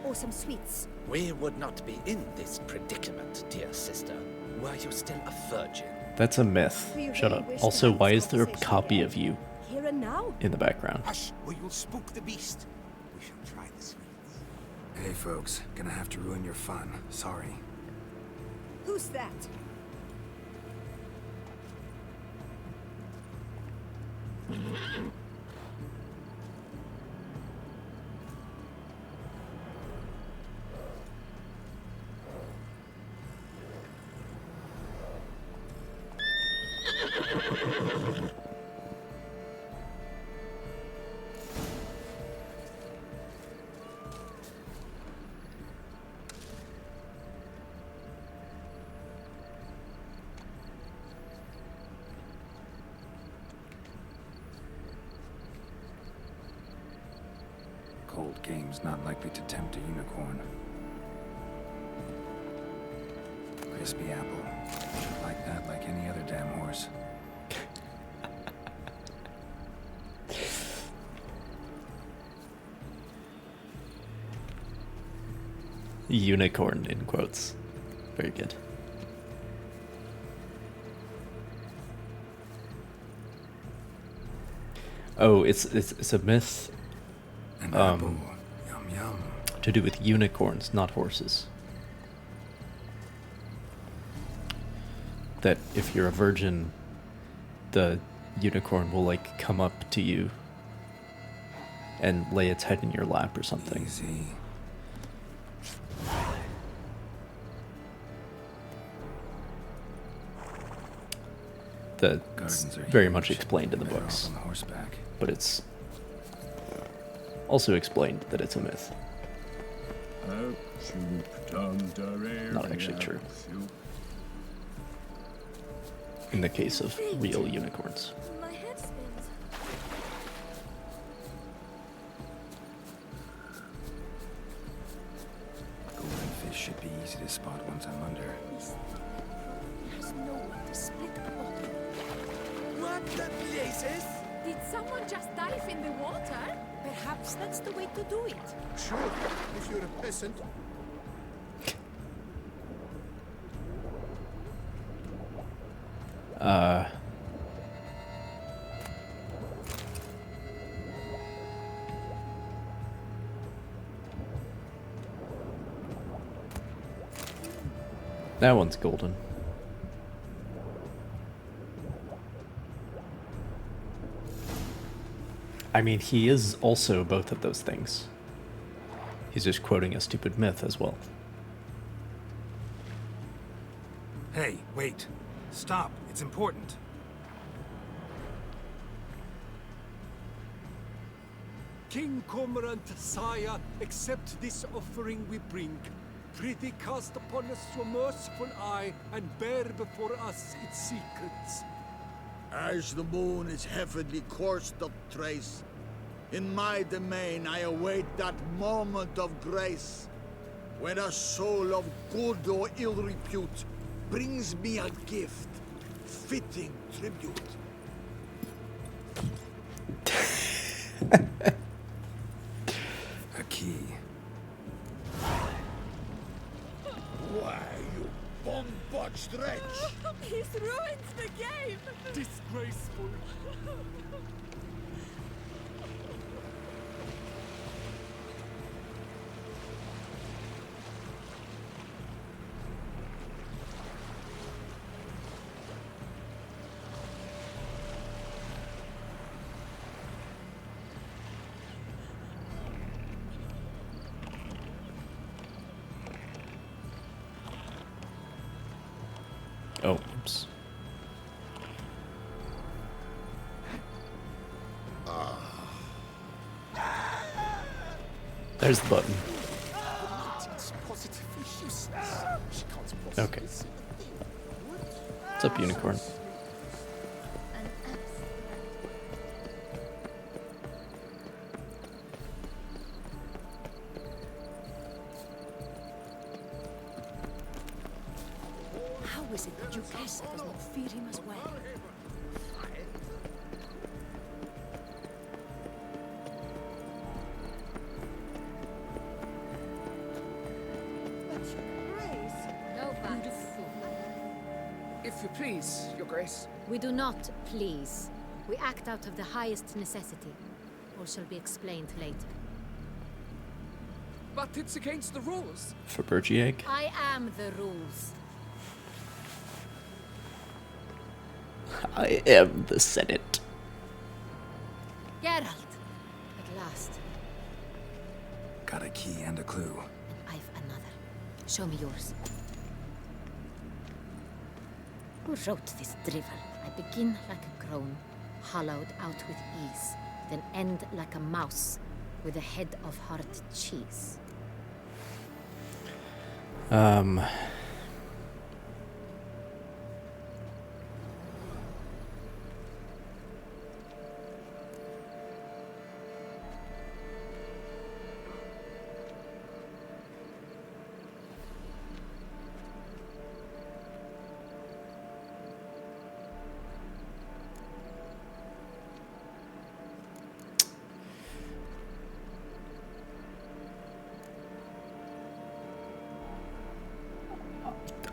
Or some sweets. We would not be in this predicament, dear sister, were you still a virgin. That's a myth. Do you Shut really up. wish to Also, have why this is there a conversation copy again? of you Here and now? in the background? Hush, or you'll spook the beast. We shall try the sweets. Hey folks, gonna have to ruin your fun. Sorry. Who's that? Cold game's not likely to tempt a unicorn. Crispy apple. Like that, like any other damn horse. Unicorn in quotes. Very good. Oh, it's a myth An apple. Yum yum. to do with unicorns, not horses. That if you're a virgin, the unicorn will like come up to you and lay its head in your lap or something. Easy. That's Gardens are very much huge. explained in the Better off books, on horseback. but it's also explained that it's a myth. Not actually true. In the case of real unicorns. My head spins. Golden fish should be easy to spot once I'm under. There's no one to split the bottle. What the blazes? Did someone just dive in the water? Perhaps that's the way to do it. Sure, if you're a peasant. That one's golden. I mean, he is also both of those things. He's just quoting a stupid myth as well. Hey, wait. Stop. It's important. King Cormorant, sire, accept this offering we bring. Prithee cast upon us your merciful eye, and bear before us its secrets. As the moon is heavenly course doth trace, in my domain I await that moment of grace, when a soul of good or ill repute brings me a gift, fitting tribute. A key. Why, you bomb-botched wretch! He's ruined the game! Disgraceful. Oh, oops. There's the button. Okay. What's up, unicorn? How is it that Duquesa does not fear him as well? But your grace... No buts. If you please, Your Grace. We do not please. We act out of the highest necessity. Or shall be explained later. But it's against the rules. Fabergé egg? I am the rules. I am the Senate. Geralt! At last. Got a key and a clue. And I've another. Show me yours. Who wrote this drivel? I begin like a crone, hollowed out with ease, then end like a mouse, with a head of hard cheese.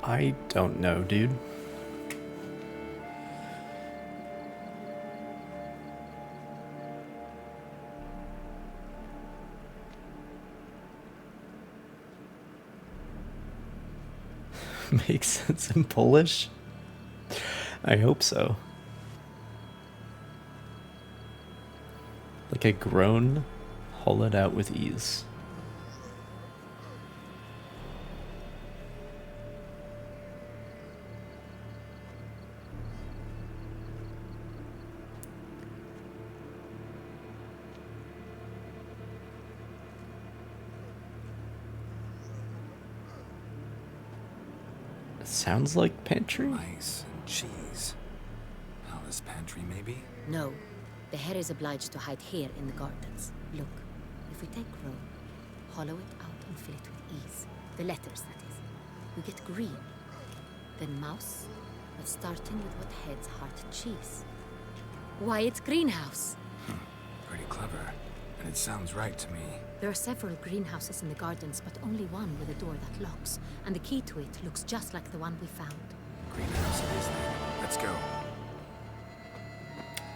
I don't know, dude. Makes sense in Polish? I hope so. Like a groan, hollowed out with ease. Sounds like pantry? Rice and cheese. Palace pantry, maybe? No, the hare is obliged to hide here in the gardens. Look, if we take Rome, hollow it out and fill it with ease. The letters, that is. We get green. Then mouse, but starting with what heads heart cheese. Why, it's greenhouse. Pretty clever. And it sounds right to me. There are several greenhouses in the gardens, but only one with a door that locks. And the key to it looks just like the one we found. Greenhouse it is then. Let's go.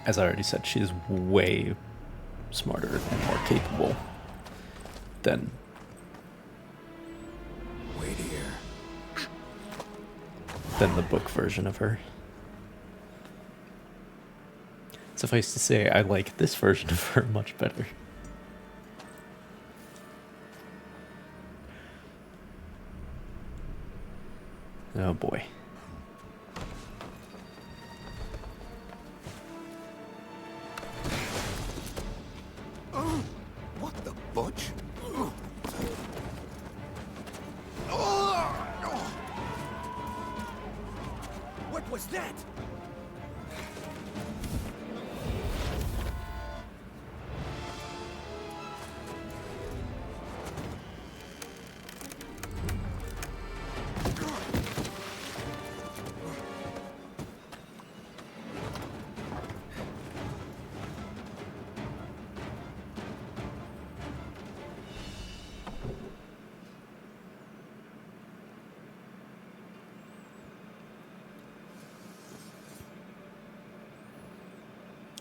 as I already said, she is way smarter and more capable than Wait here. than the book version of her. Suffice to say, I like this version of her much better. Oh boy. Oh, what the butch? What was that?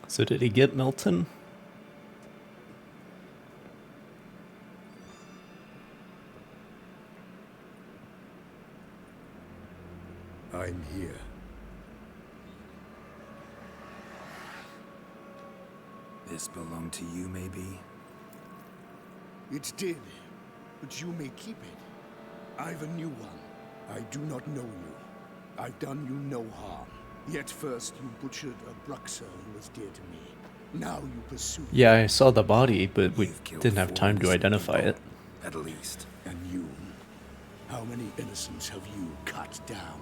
So did he get Milton? I'm here. This belonged to you, maybe? It did, but you may keep it. I've a new one. I do not know you. I've done you no harm. Yet first you butchered a Bruxer who was dear to me. Now you pursue. Yeah, I saw the body, but we You've killed didn't have 4 time to innocent identify people, it. At least. And you? How many innocents have you cut down?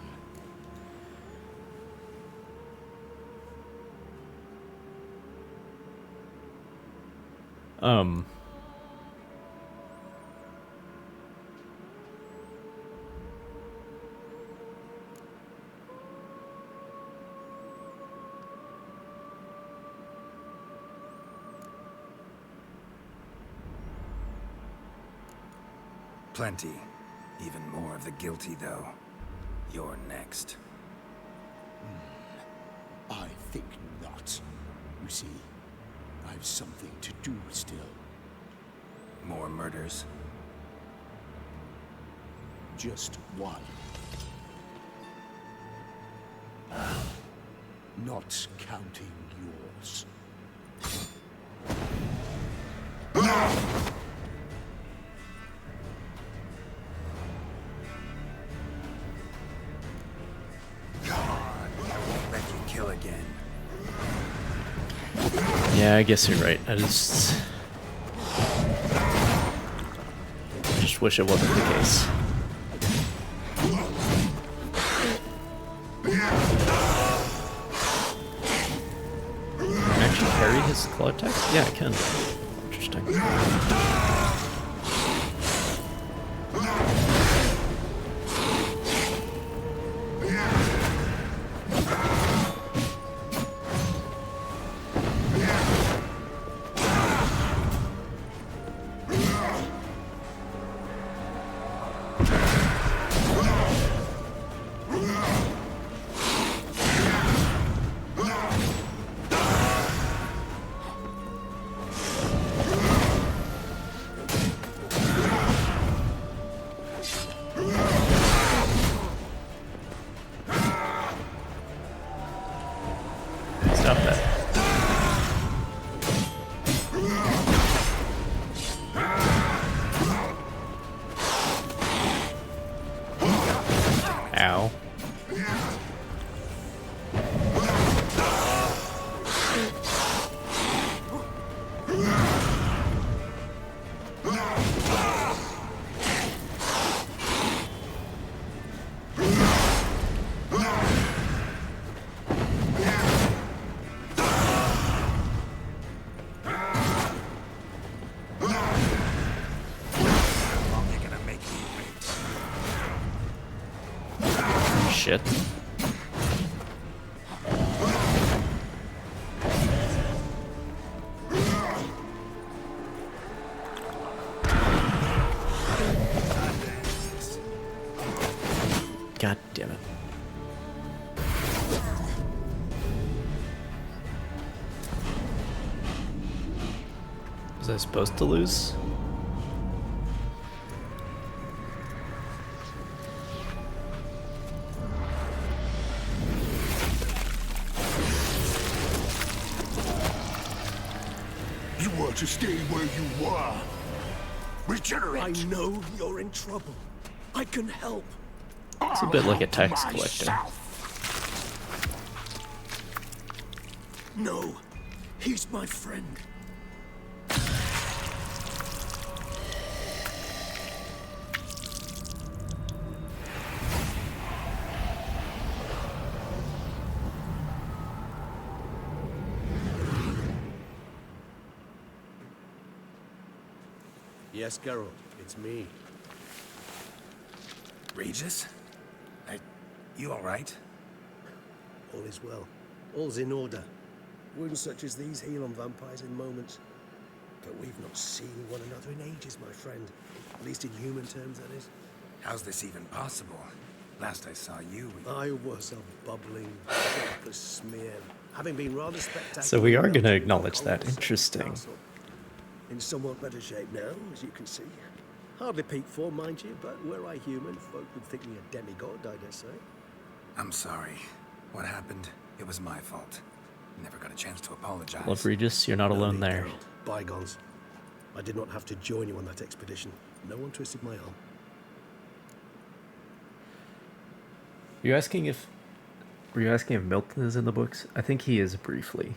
Plenty. Even more of the guilty, though. You're next. I think not. You see, I've something to do still. More murders? Just one. Not counting yours. Let you kill again. Yeah, I guess you're right. I just wish it wasn't the case. Can I actually parry his claw attacks? Yeah, I can. Interesting. Stop that. Ow. Shit. God damn it. Was I supposed to lose? You want to stay where you are. Regenerate. I know you're in trouble. I can help. It's a bit like a tax collector. No, he's my friend. Yes, Geralt, it's me. Regis? You all right? All is well. All's in order. Wounds such as these heal on vampires in moments. But we've not seen one another in ages, my friend. At least in human terms, that is. How's this even possible? Last I saw you, I was a bubbling, helpless smear, having been rather spectacular. So we are going to acknowledge that. Interesting. In somewhat better shape now, as you can see. Hardly peak form, mind you, but were I human, folk would think me a demigod, I dare say. I'm sorry. What happened? It was my fault. Never got a chance to apologize. Love Regis, you're not alone there. Geralt. Bygones. I did not have to join you on that expedition. No one twisted my arm. Were you asking if Milton is in the books? I think he is briefly.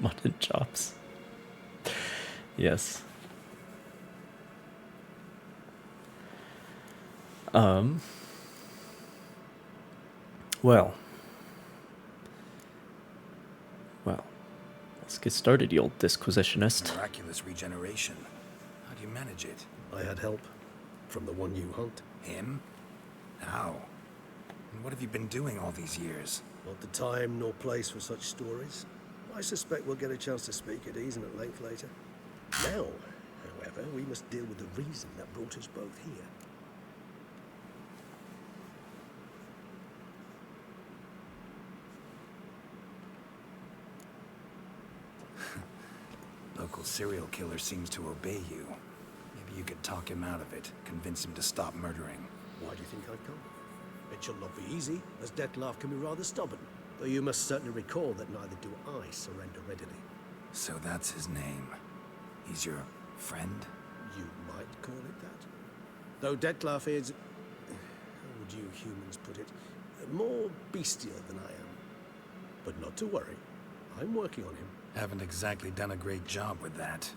Mutton chops. Yes. Well, let's get started, you old disquisitionist. Miraculous regeneration. How do you manage it? I had help from the one you hunt. Him? How? And what have you been doing all these years? Not the time nor place for such stories. I suspect we'll get a chance to speak at ease and at length later. Now, however, we must deal with the reason that brought us both here. Local serial killer seems to obey you. Maybe you could talk him out of it, convince him to stop murdering. Why do you think I'd come? It shall not be easy, as Dettlaff can be rather stubborn. Though you must certainly recall that neither do I surrender readily. So that's his name. He's your friend? You might call it that. Though Dettlaff is, how would you humans put it, more bestial than I am. But not to worry, I'm working on him. Haven't exactly done a great job with that.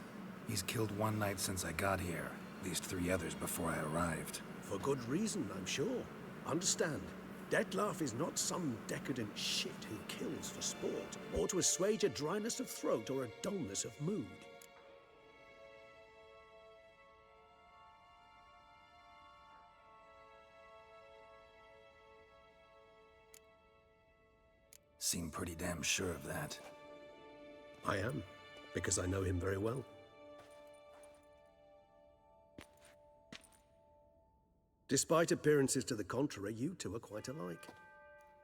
He's killed one knight since I got here, at least 3 others before I arrived. For good reason, I'm sure. Understand, Dettlaff is not some decadent shit who kills for sport, or to assuage a dryness of throat or a dullness of mood. Seem pretty damn sure of that. I am, because I know him very well. Despite appearances to the contrary, you two are quite alike.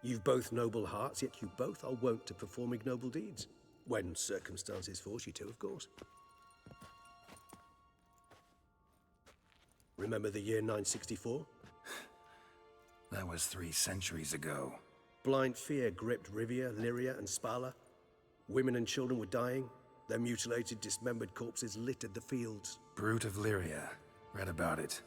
You've both noble hearts, yet you both are wont to perform ignoble deeds. When circumstances force you to, of course. Remember the year 964? That was 3 centuries ago. Blind fear gripped Rivia, Lyria, and Spala. Women and children were dying. Their mutilated, dismembered corpses littered the fields. Brute of Lyria. Read about it.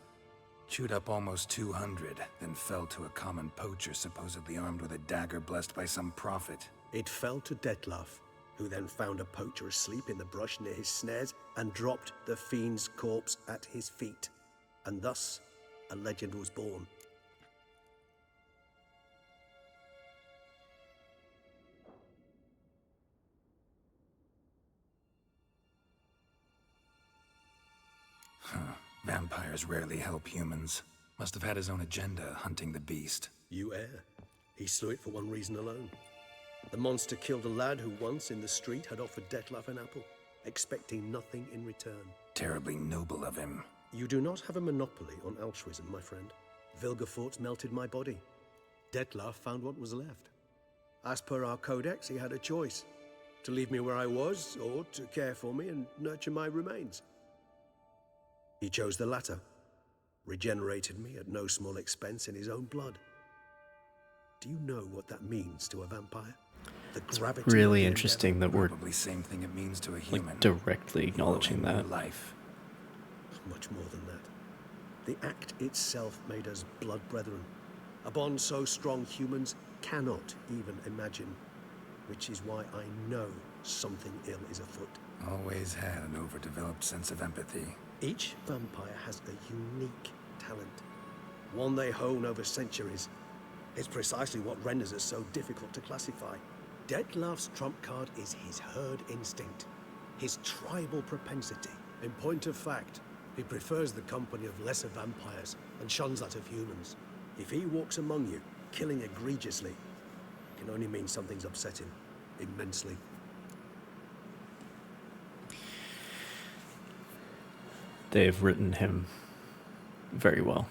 Chewed up almost 200, then fell to a common poacher supposedly armed with a dagger blessed by some prophet. It fell to Dettlaff, who then found a poacher asleep in the brush near his snares and dropped the fiend's corpse at his feet. And thus, a legend was born. Vampires rarely help humans. Must have had his own agenda, hunting the beast. You err. He slew it for one reason alone. The monster killed a lad who once, in the street, had offered Dettlaff an apple, expecting nothing in return. Terribly noble of him. You do not have a monopoly on altruism, my friend. Vilgefortz melted my body. Dettlaff found what was left. As per our codex, he had a choice. To leave me where I was, or to care for me and nurture my remains. He chose the latter. Regenerated me at no small expense in his own blood. Do you know what that means to a vampire? The gravity It's really of the interesting that we're Probably same thing it means to a human. like directly acknowledging You owe him that. your life. Much more than that. The act itself made us blood brethren. A bond so strong humans cannot even imagine. Which is why I know something ill is afoot. Always had an overdeveloped sense of empathy. Each vampire has a unique talent. One they hone over centuries. It's precisely what renders us so difficult to classify. Dettlaff's trump card is his herd instinct. His tribal propensity. In point of fact, he prefers the company of lesser vampires and shuns that of humans. If he walks among you, killing egregiously, it can only mean something's upset him immensely. They've written him very well.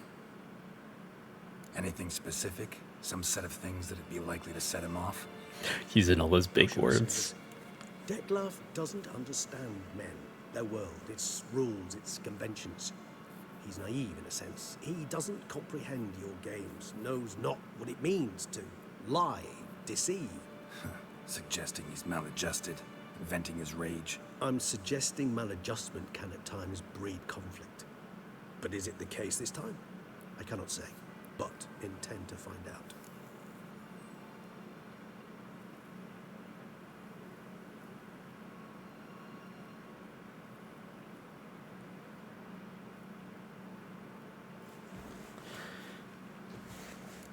Anything specific? Some set of things that'd be likely to set him off? Using all those big words. Dettlaff doesn't understand men, their world, its rules, its conventions. He's naive in a sense. He doesn't comprehend your games, knows not what it means to lie, deceive. Suggesting he's maladjusted, venting his rage. I'm suggesting maladjustment can at times breed conflict. But is it the case this time? I cannot say, but intend to find out.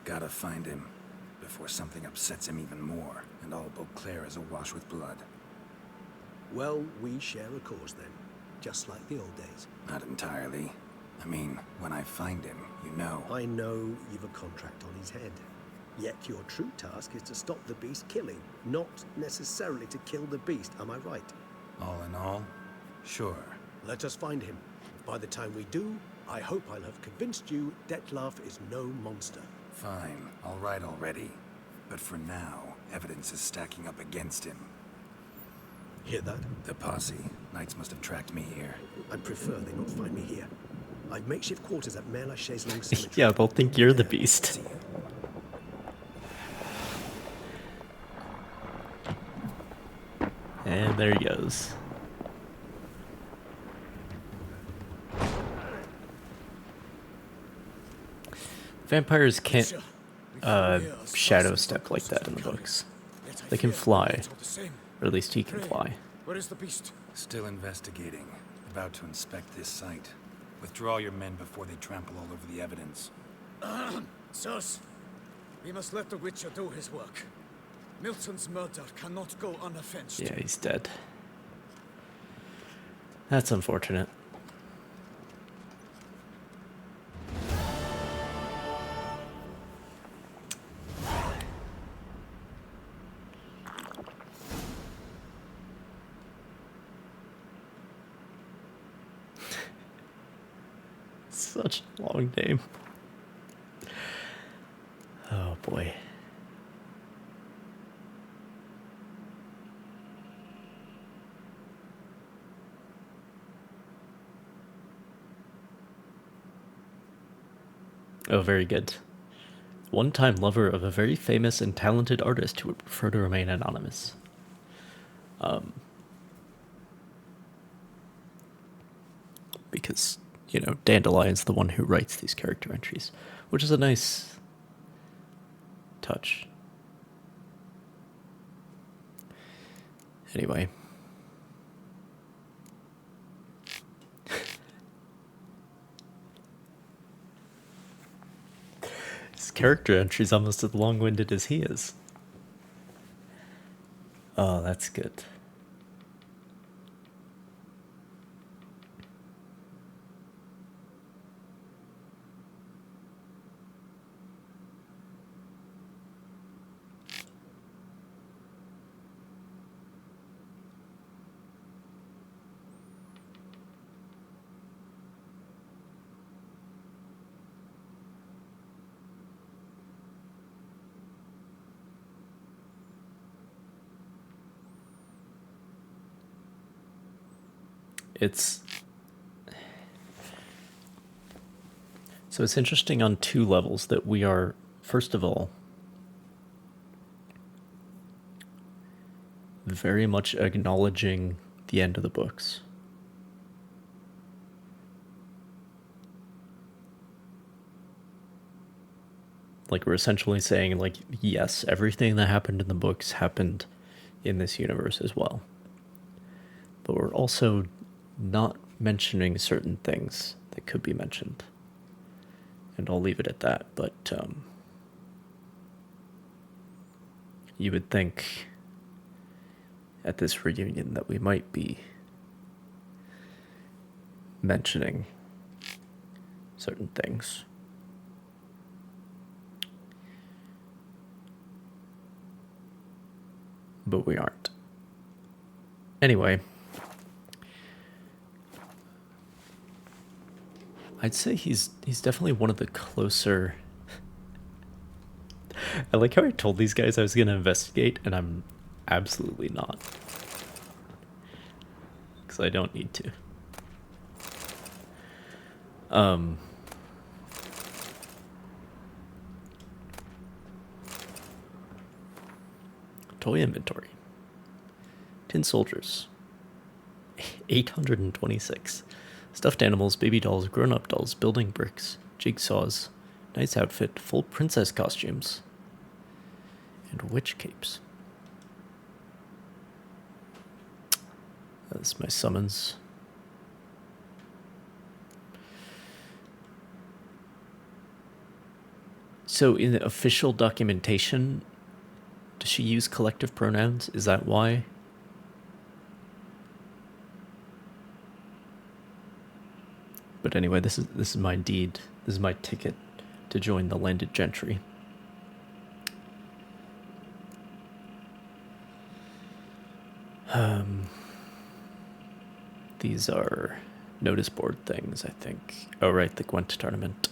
Gotta find him, before something upsets him even more, and all Beauclair is awash with blood. Well, we share a cause then, just like the old days. Not entirely. I mean, when I find him, you know. I know you've a contract on his head. Yet your true task is to stop the beast killing, not necessarily to kill the beast, am I right? All in all, sure. Let us find him. By the time we do, I hope I'll have convinced you Dettlaff is no monster. Fine, all right already. But for now, evidence is stacking up against him. Hear that? The posse. Knights must have tracked me here. I'd prefer they not find me here. I've makeshift quarters at Mère Lachaise Long Cemetery. Yeah, they'll think you're the beast. And there he goes. Vampires can't shadow step like that in the books. They can fly, or at least he can fly. Where is the beast? Still investigating. About to inspect this site. Withdraw your men before they trample all over the evidence. Sirs, we must let the Witcher do his work. Milton's murder cannot go unavenged. Yeah, he's dead. That's unfortunate. Such a long name. Oh boy. Oh, very good. One-time lover of a very famous and talented artist who would prefer to remain anonymous. Because, you know, Dandelion's the one who writes these character entries, which is a nice touch. Anyway. His character entry's almost as long-winded as he is. Oh, that's good. it's interesting on two levels that we are, first of all, very much acknowledging the end of the books. Like, we're essentially saying, like, yes, everything that happened in the books happened in this universe as well. But we're also not mentioning certain things that could be mentioned. And I'll leave it at that, but you would think at this reunion that we might be mentioning certain things. But we aren't. Anyway, I'd say he's definitely one of the closer. I like how I told these guys I was going to investigate, and I'm absolutely not. Because I don't need to. Toy inventory. Tin soldiers. 826. Stuffed animals, baby dolls, grown-up dolls, building bricks, jigsaws, knight's outfit, full princess costumes, and witch capes. That's my summons. So in the official documentation, does she use collective pronouns? Is that why? But anyway, this is my deed. This is my ticket to join the landed gentry. These are notice board things, I think. Oh, right, the Gwent tournament.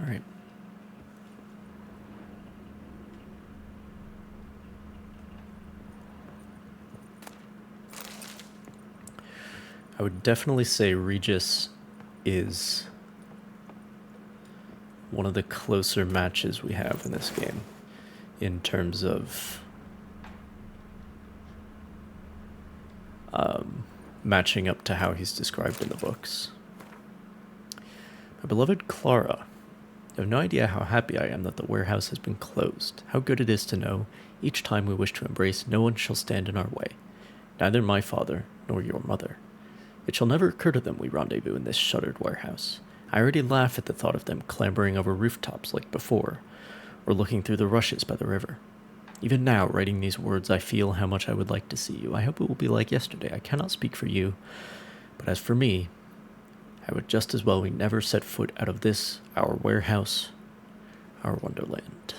All right. I would definitely say Regis is one of the closer matches we have in this game in terms of matching up to how he's described in the books. My beloved Clara, you have no idea how happy I am that the warehouse has been closed. How good it is to know each time we wish to embrace, no one shall stand in our way, neither my father nor your mother. It shall never occur to them we rendezvous in this shuttered warehouse. I already laugh at the thought of them clambering over rooftops like before, or looking through the rushes by the river. Even now, writing these words, I feel how much I would like to see you. I hope it will be like yesterday. I cannot speak for you, but as for me, I would just as well we never set foot out of this, our warehouse, our wonderland.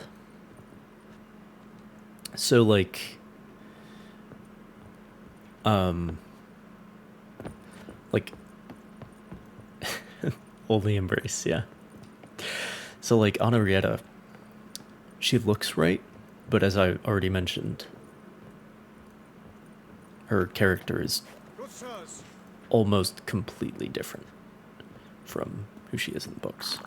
So, like, only embrace, yeah. So, like, Henrietta, she looks right, but as I already mentioned, her character is almost completely different from who she is in the books.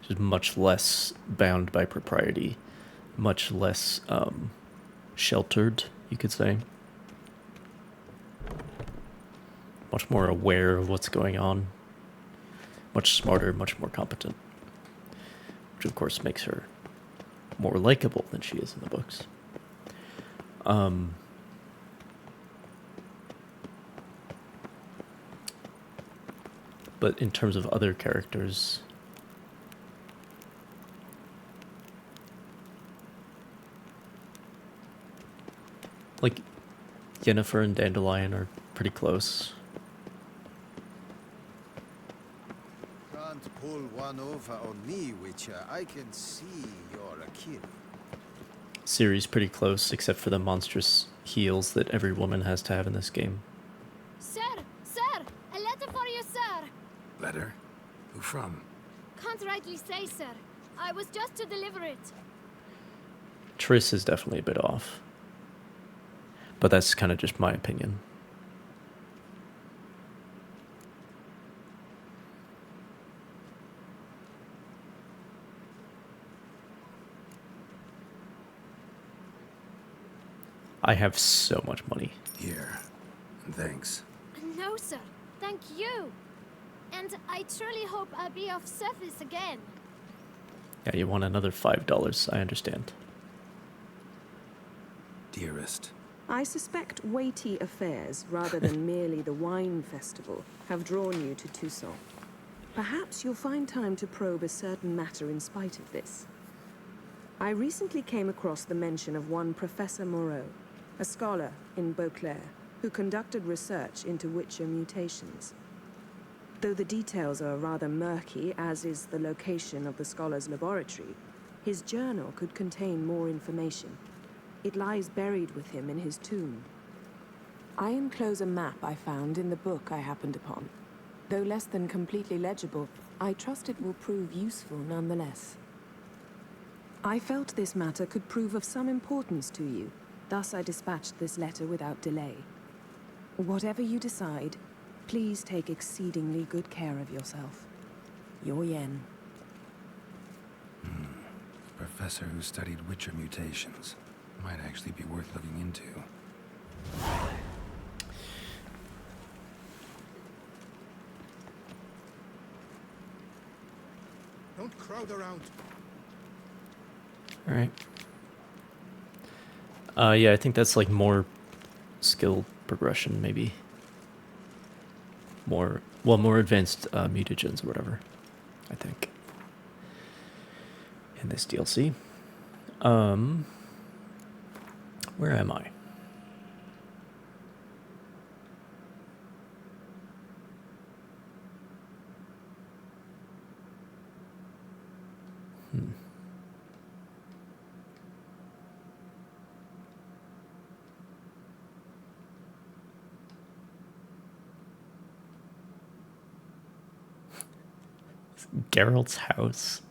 She's much less bound by propriety, much less sheltered, you could say. Much more aware of what's going on. Much smarter, much more competent. Which of course makes her more likable than she is in the books. But in terms of other characters, like Yennefer and Dandelion are pretty close. Can't pull one over on me, Witcher. I can see you're a kid. Ciri's pretty close, except for the monstrous heels that every woman has to have in this game. Sir! Sir! A letter for you, sir! Letter? Who from? Can't rightly say, sir. I was just to deliver it. Triss is definitely a bit off. But that's kind of just my opinion. I have so much money. Here. And thanks. No, sir. Thank you. And I truly hope I'll be of service again. Yeah, you want another $5, I understand. Dearest. I suspect weighty affairs, rather than merely the wine festival, have drawn you to Toussaint. Perhaps you'll find time to probe a certain matter in spite of this. I recently came across the mention of one Professor Moreau, a scholar in Beauclair, who conducted research into Witcher mutations. Though the details are rather murky, as is the location of the scholar's laboratory, his journal could contain more information. It lies buried with him in his tomb. I enclose a map I found in the book I happened upon. Though less than completely legible, I trust it will prove useful nonetheless. I felt this matter could prove of some importance to you, thus I dispatched this letter without delay. Whatever you decide, please take exceedingly good care of yourself. Your Yen. Professor who studied Witcher mutations. Might actually be worth looking into. Don't crowd around. Alright. Yeah, I think that's like more skill progression, maybe. More advanced mutagens or whatever, I think. In this DLC. Where am I? Geralt's house.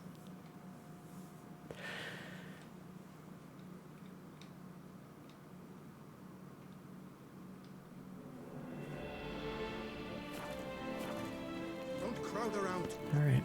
Don't crowd around. All right.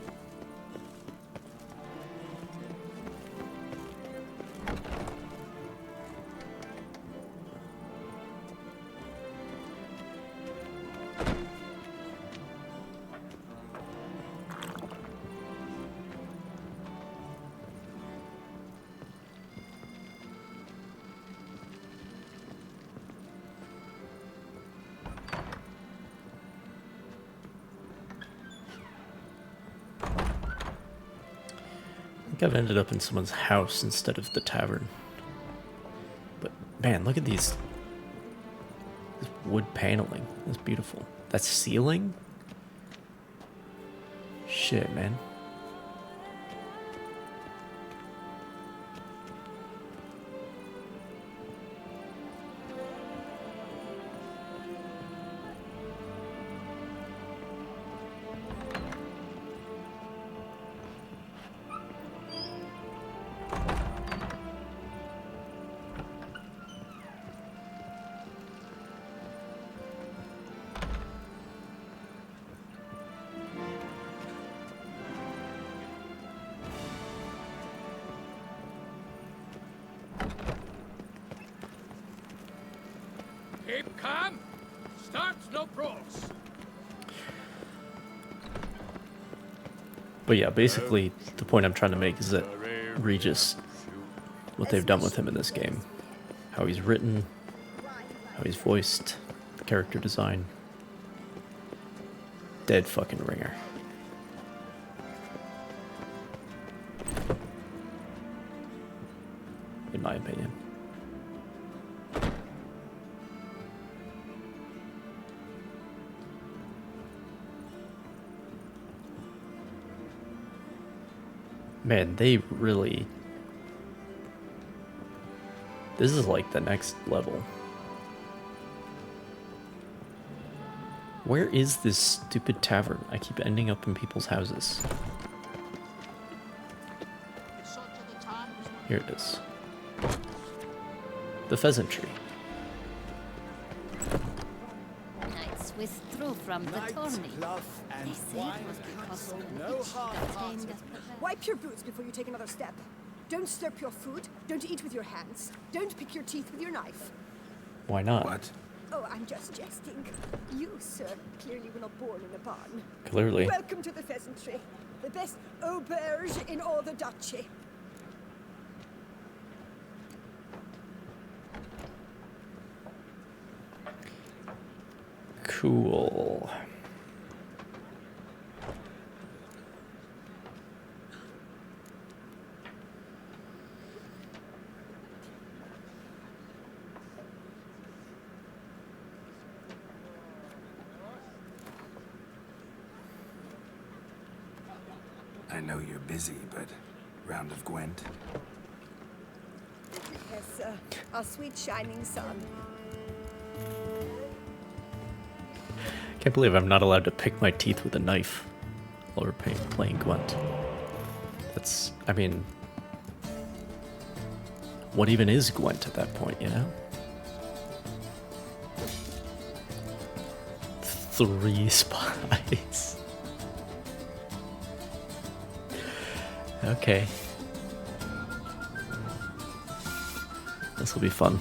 I've ended up in someone's house instead of the tavern. But man, look at these. This wood paneling. That's beautiful. That's ceiling? Shit, man. Keep calm. Start no brawls. But yeah, basically, the point I'm trying to make is that Regis, what they've done with him in this game, how he's written, how he's voiced, the character design, dead fucking ringer. In my opinion. Man, they really... This is like the next level. Where is this stupid tavern? I keep ending up in people's houses. Here it is. The pheasant tree. Knights withdrew from the tourney. They say it was because of an itch that came that prevailed. Wipe your boots before you take another step. Don't slurp your food. Don't eat with your hands. Don't pick your teeth with your knife. Why not? What? Oh, I'm just jesting. You, sir, clearly were not born in a barn. Clearly. Welcome to the pheasantry. The best auberge in all the duchy. Cool. I know you're busy, but round of Gwent? Yes, sir. Our sweet shining sun. Can't believe I'm not allowed to pick my teeth with a knife while we're playing Gwent. That's, I mean, what even is Gwent at that point, you know? 3 spies. Okay. This will be fun.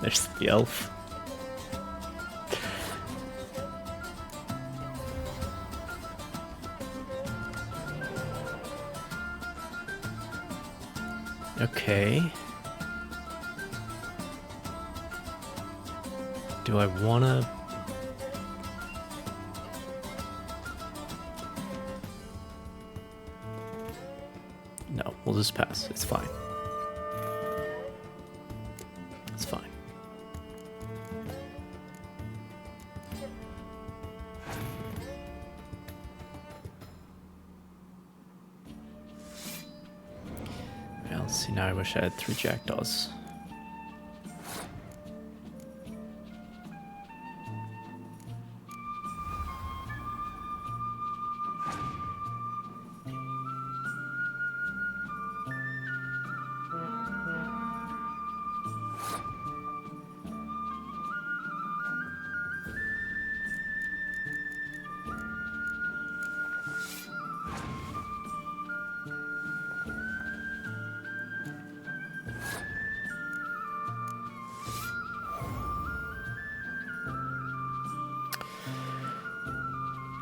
There's the elf. Okay. Do I wanna... No, we'll just pass. It's fine. It's fine. Well, let's see, now I wish I had 3 jackdaws.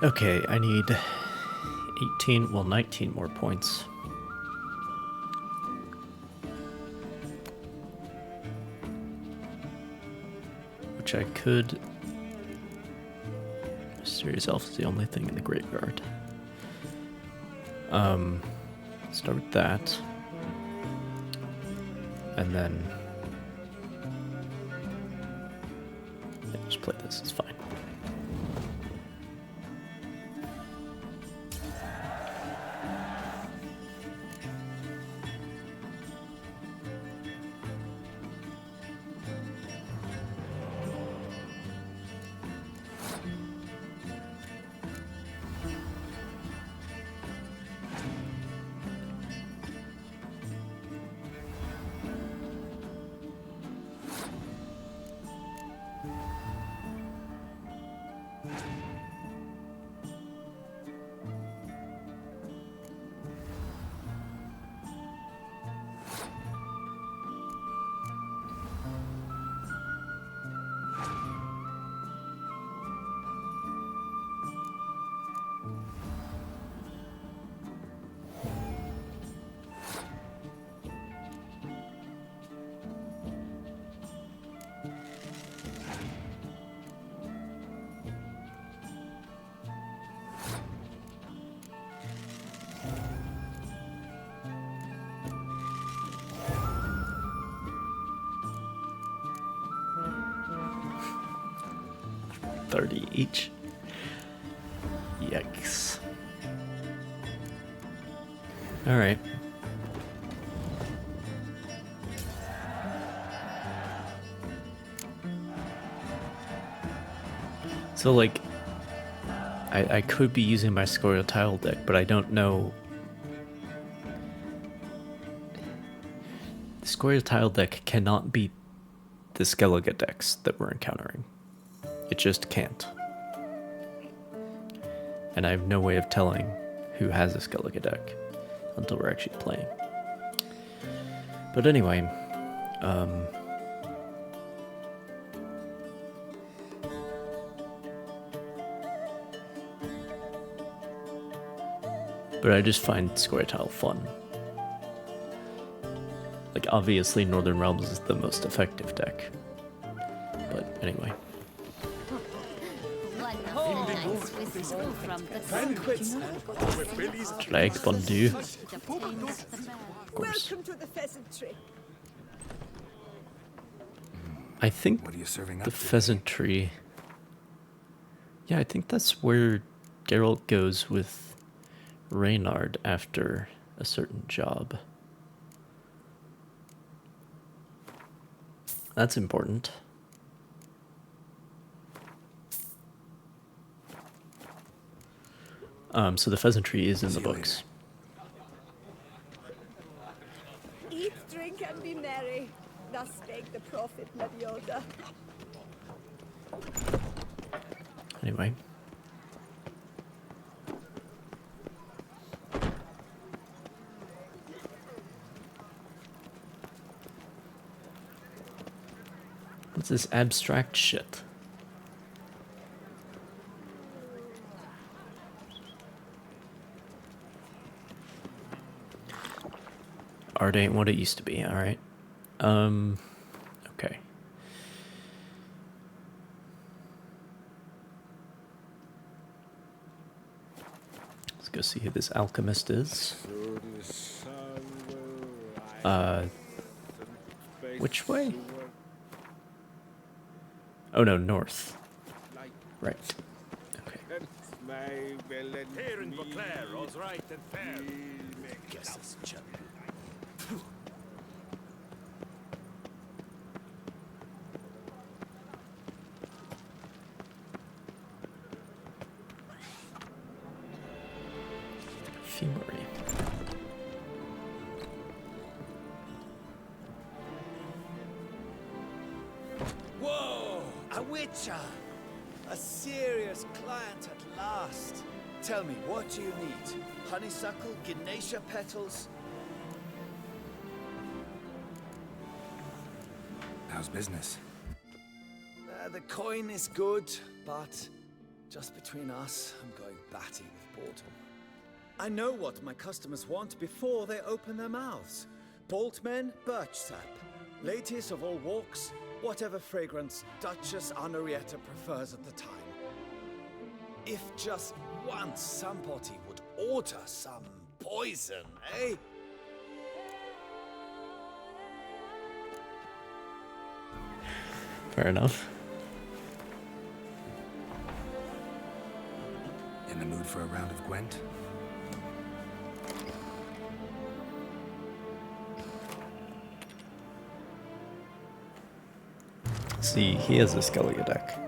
Okay, I need 18, well, 19 more points. Which I could... Mysterious Elf is the only thing in the graveyard. Start with that. And then... Yeah, just play this, it's fine. 30 each. Yikes. Alright. So, like, I could be using my Scoria tile deck, but I don't know. The Scoria tile deck cannot beat the Skellige decks that we're encountering. It just can't. And I have no way of telling who has a Skellige deck until we're actually playing. But anyway, but I just find Scoria tile fun. Like, obviously Northern Realms is the most effective deck. But anyway. Drag Bondu. Of course. Welcome to the pheasantry. I think What are you serving the up pheasantry. Yeah, I think that's where Geralt goes with Reynard after a certain job. That's important. So the pheasantry is in the books. Eat, drink, and be merry. Thus spake the prophet Melioda. Anyway. What's this abstract shit? Art ain't what it used to be, alright. Okay. Let's go see who this alchemist is. Which way? Oh no, north. Right. Okay. Here in Beauclair, all's right and fair. Guess it's chump. Fumery. Whoa! A witcher! A serious client at last. Tell me, what do you need? Honeysuckle? Gymnasia petals? How's business? The coin is good, but just between us, I'm going batty with boredom. I know what my customers want before they open their mouths. Boltmen, birch sap. Ladies of all walks, whatever fragrance Duchess Anarietta prefers at the time. If just once somebody would order some poison, eh? Fair enough. In the mood for a round of Gwent? See, he has a Skellige deck.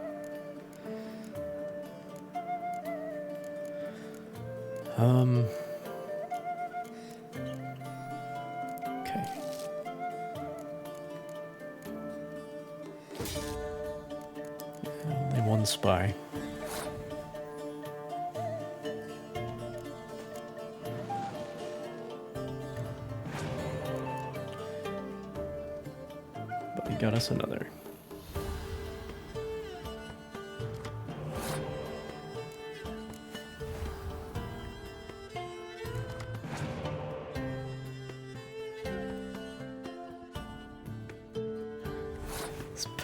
Okay. Only one spy. But he got us another.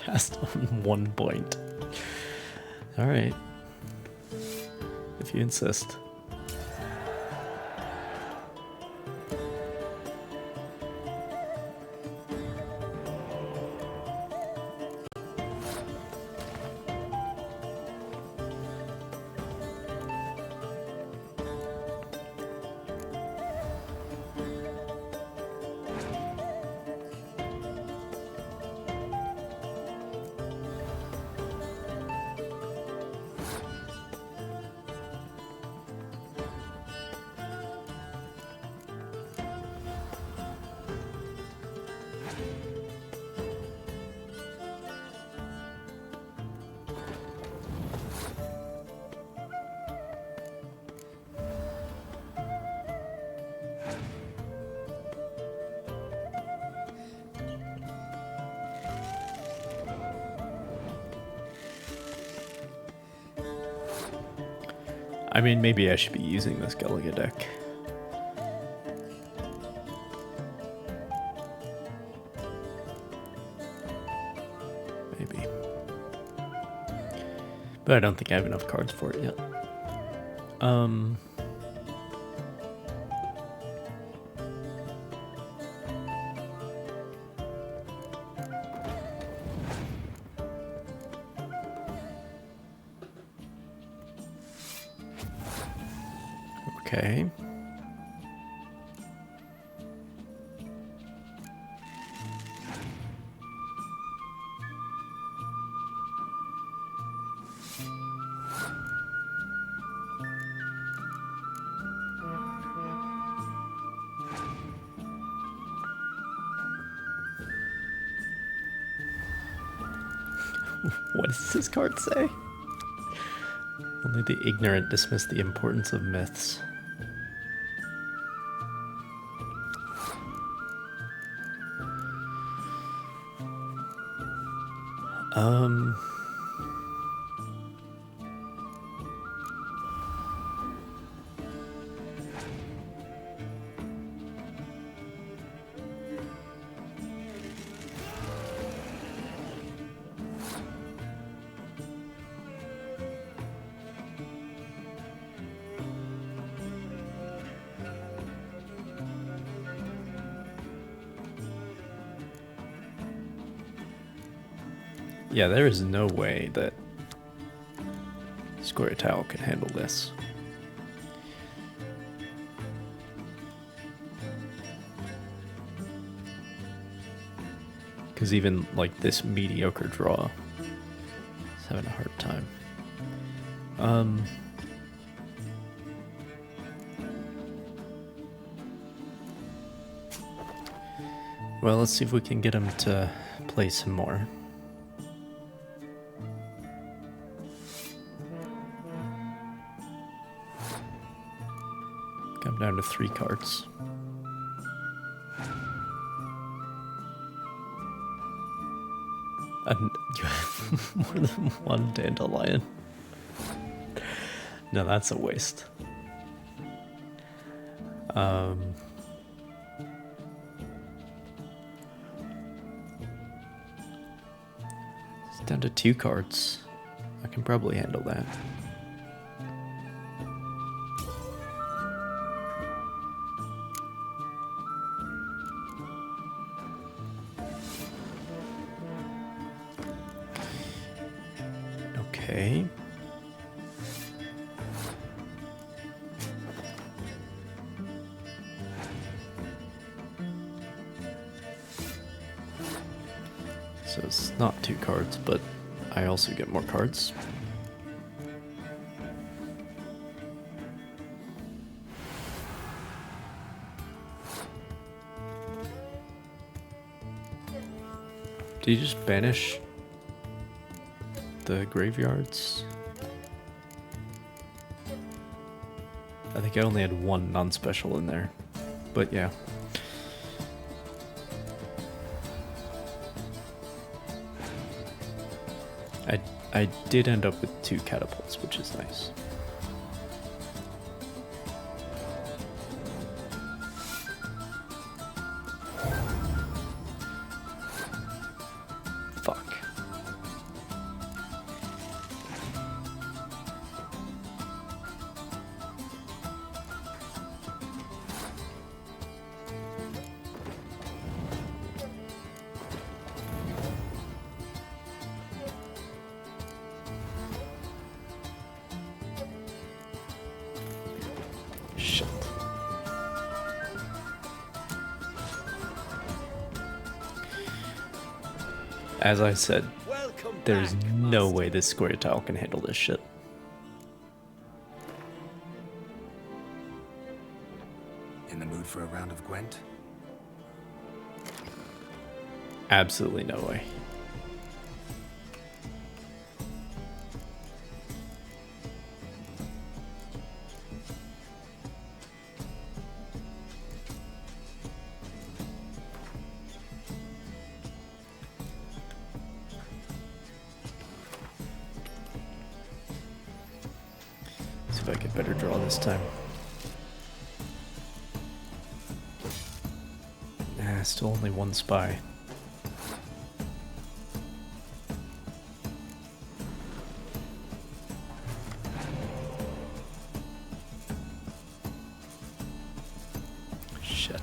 Passed on 1 point. Alright. If you insist. I mean, maybe I should be using this Galaga deck. Maybe. But I don't think I have enough cards for it yet. Okay. What does this card say? Only the ignorant dismiss the importance of myths. Yeah, there is no way that Squirtle can handle this. Because even like this mediocre draw is having a hard time. Well, let's see if we can get him to play some more. Come down to 3 cards. And you have more than one dandelion. No, that's a waste. It's down to 2 cards. I can probably handle that. Okay. So it's not 2 cards, but I also get more cards. Do you just banish the graveyards? I think I only had 1 non-special in there, but yeah. I did end up with 2 catapults, which is nice. Fuck. Shit. As I said, there's no way this square tile can handle this shit. In the mood for a round of Gwent? Absolutely no way. if I get better draw this time. Nah, still only one spy. Shit.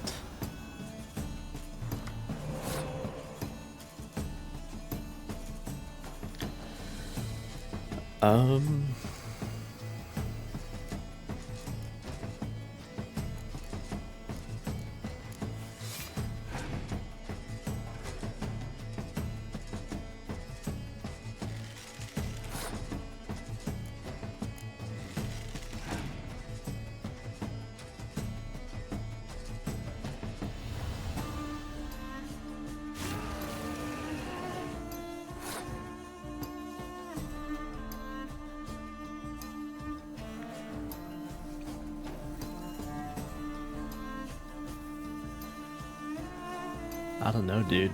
I don't know, dude.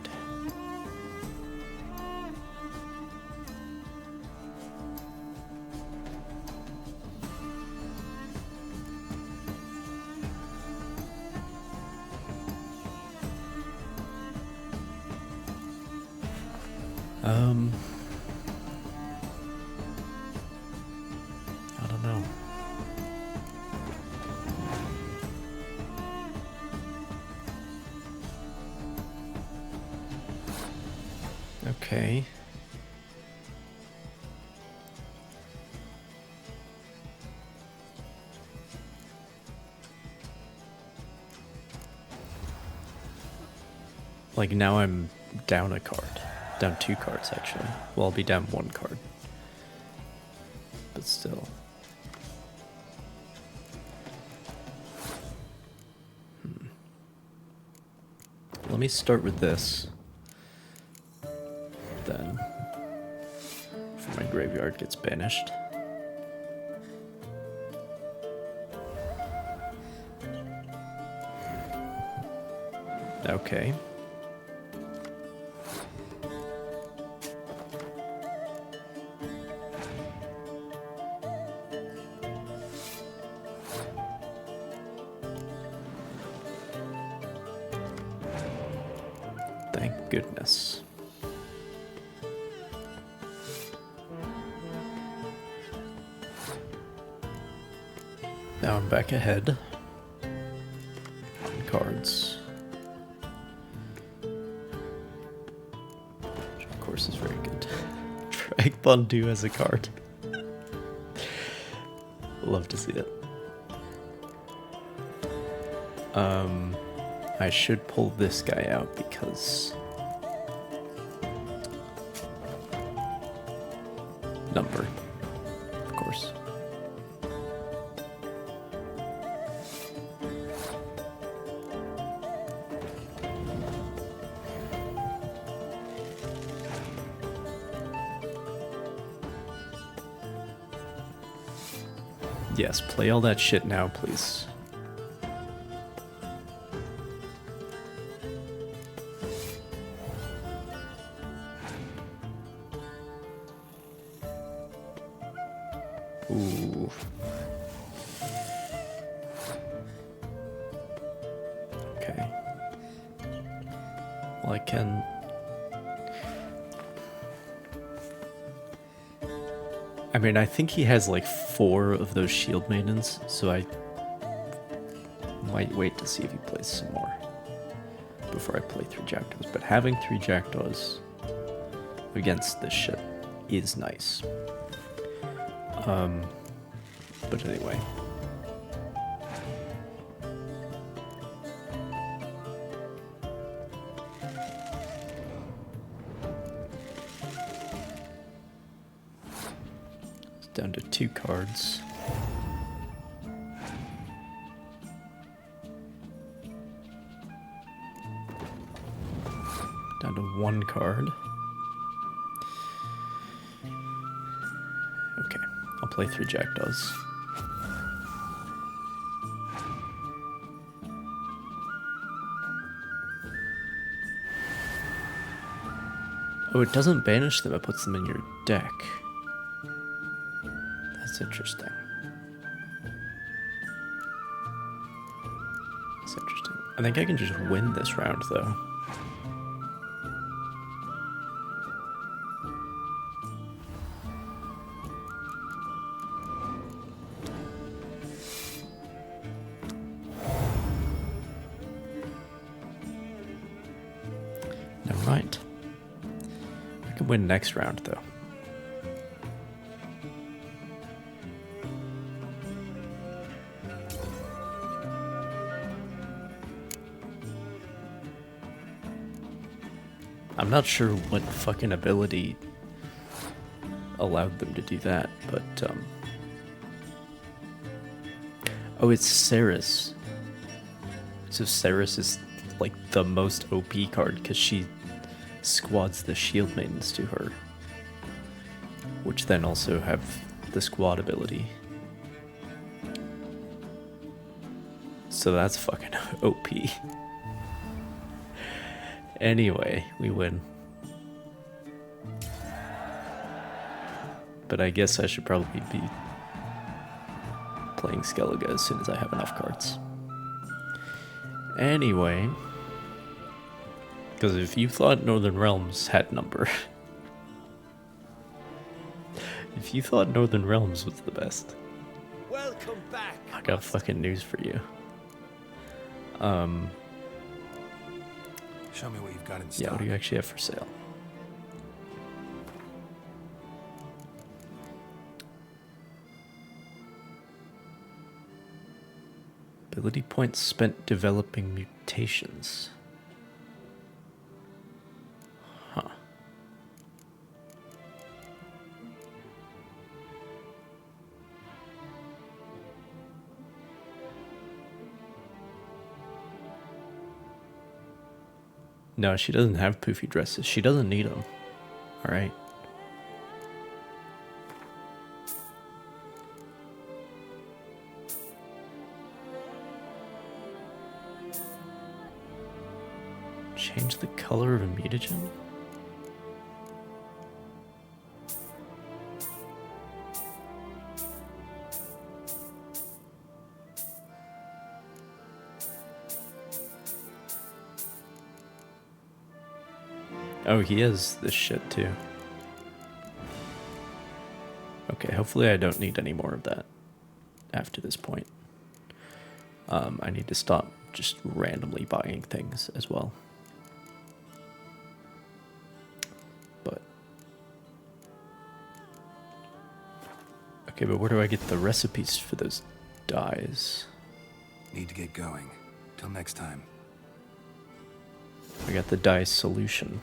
I don't know. Okay. Like now I'm down a card. Down 2 cards actually. Well, I'll be down 1 card. But still. Let me start with this. Then, before my graveyard gets banished. Okay. Thank goodness. Now I'm back ahead on cards. Which of course is very good. Drag Bondu as a card. Love to see it. I should pull this guy out because number, of course. Yes, play all that shit now, please. Ooh. Okay. Well, I can... I mean, I think he has like 4 of those shield maidens, so I might wait to see if he plays some more before I play 3 jackdaws. But having 3 jackdaws against this shit is nice. But anyway. It's down to 2 cards. Down to 1 card. Okay, I'll play 3 jackdaws. Oh, it doesn't banish them, it puts them in your deck. That's interesting. I think I can just win this round, though. Never mind. I can win next round, though. I'm not sure what fucking ability allowed them to do that, but, oh, it's Ceres. So Ceres is, like, the most OP card, because she squads the shield maidens to her. Which then also have the squad ability. So that's fucking OP. Anyway, we win. But I guess I should probably be playing Skellige as soon as I have enough cards. Anyway, because if you thought Northern Realms had number, if you thought Northern Realms was the best, Welcome back. I got fucking news for you. Show me what you've got in stock. Yeah, what do you actually have for sale? Ability points spent developing mutations. Huh. No, she doesn't have poofy dresses. She doesn't need them. Alright. Change the color of a mutagen? Oh, he has this shit too. Okay, hopefully I don't need any more of that after this point. I need to stop just randomly buying things as well. But okay, but where do I get the recipes for those dyes? Need to get going. Till next time. I got the dye solution.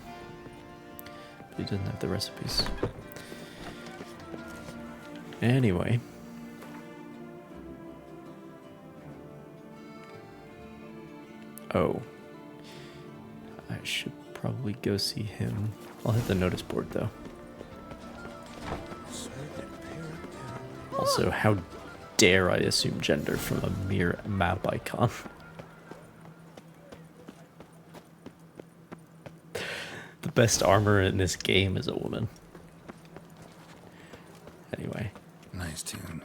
But he doesn't have the recipes. Anyway. Oh. I should probably go see him. I'll hit the notice board though. Also, how dare I assume gender from a mere map icon? The best armor in this game is a woman. Anyway. Nice tune.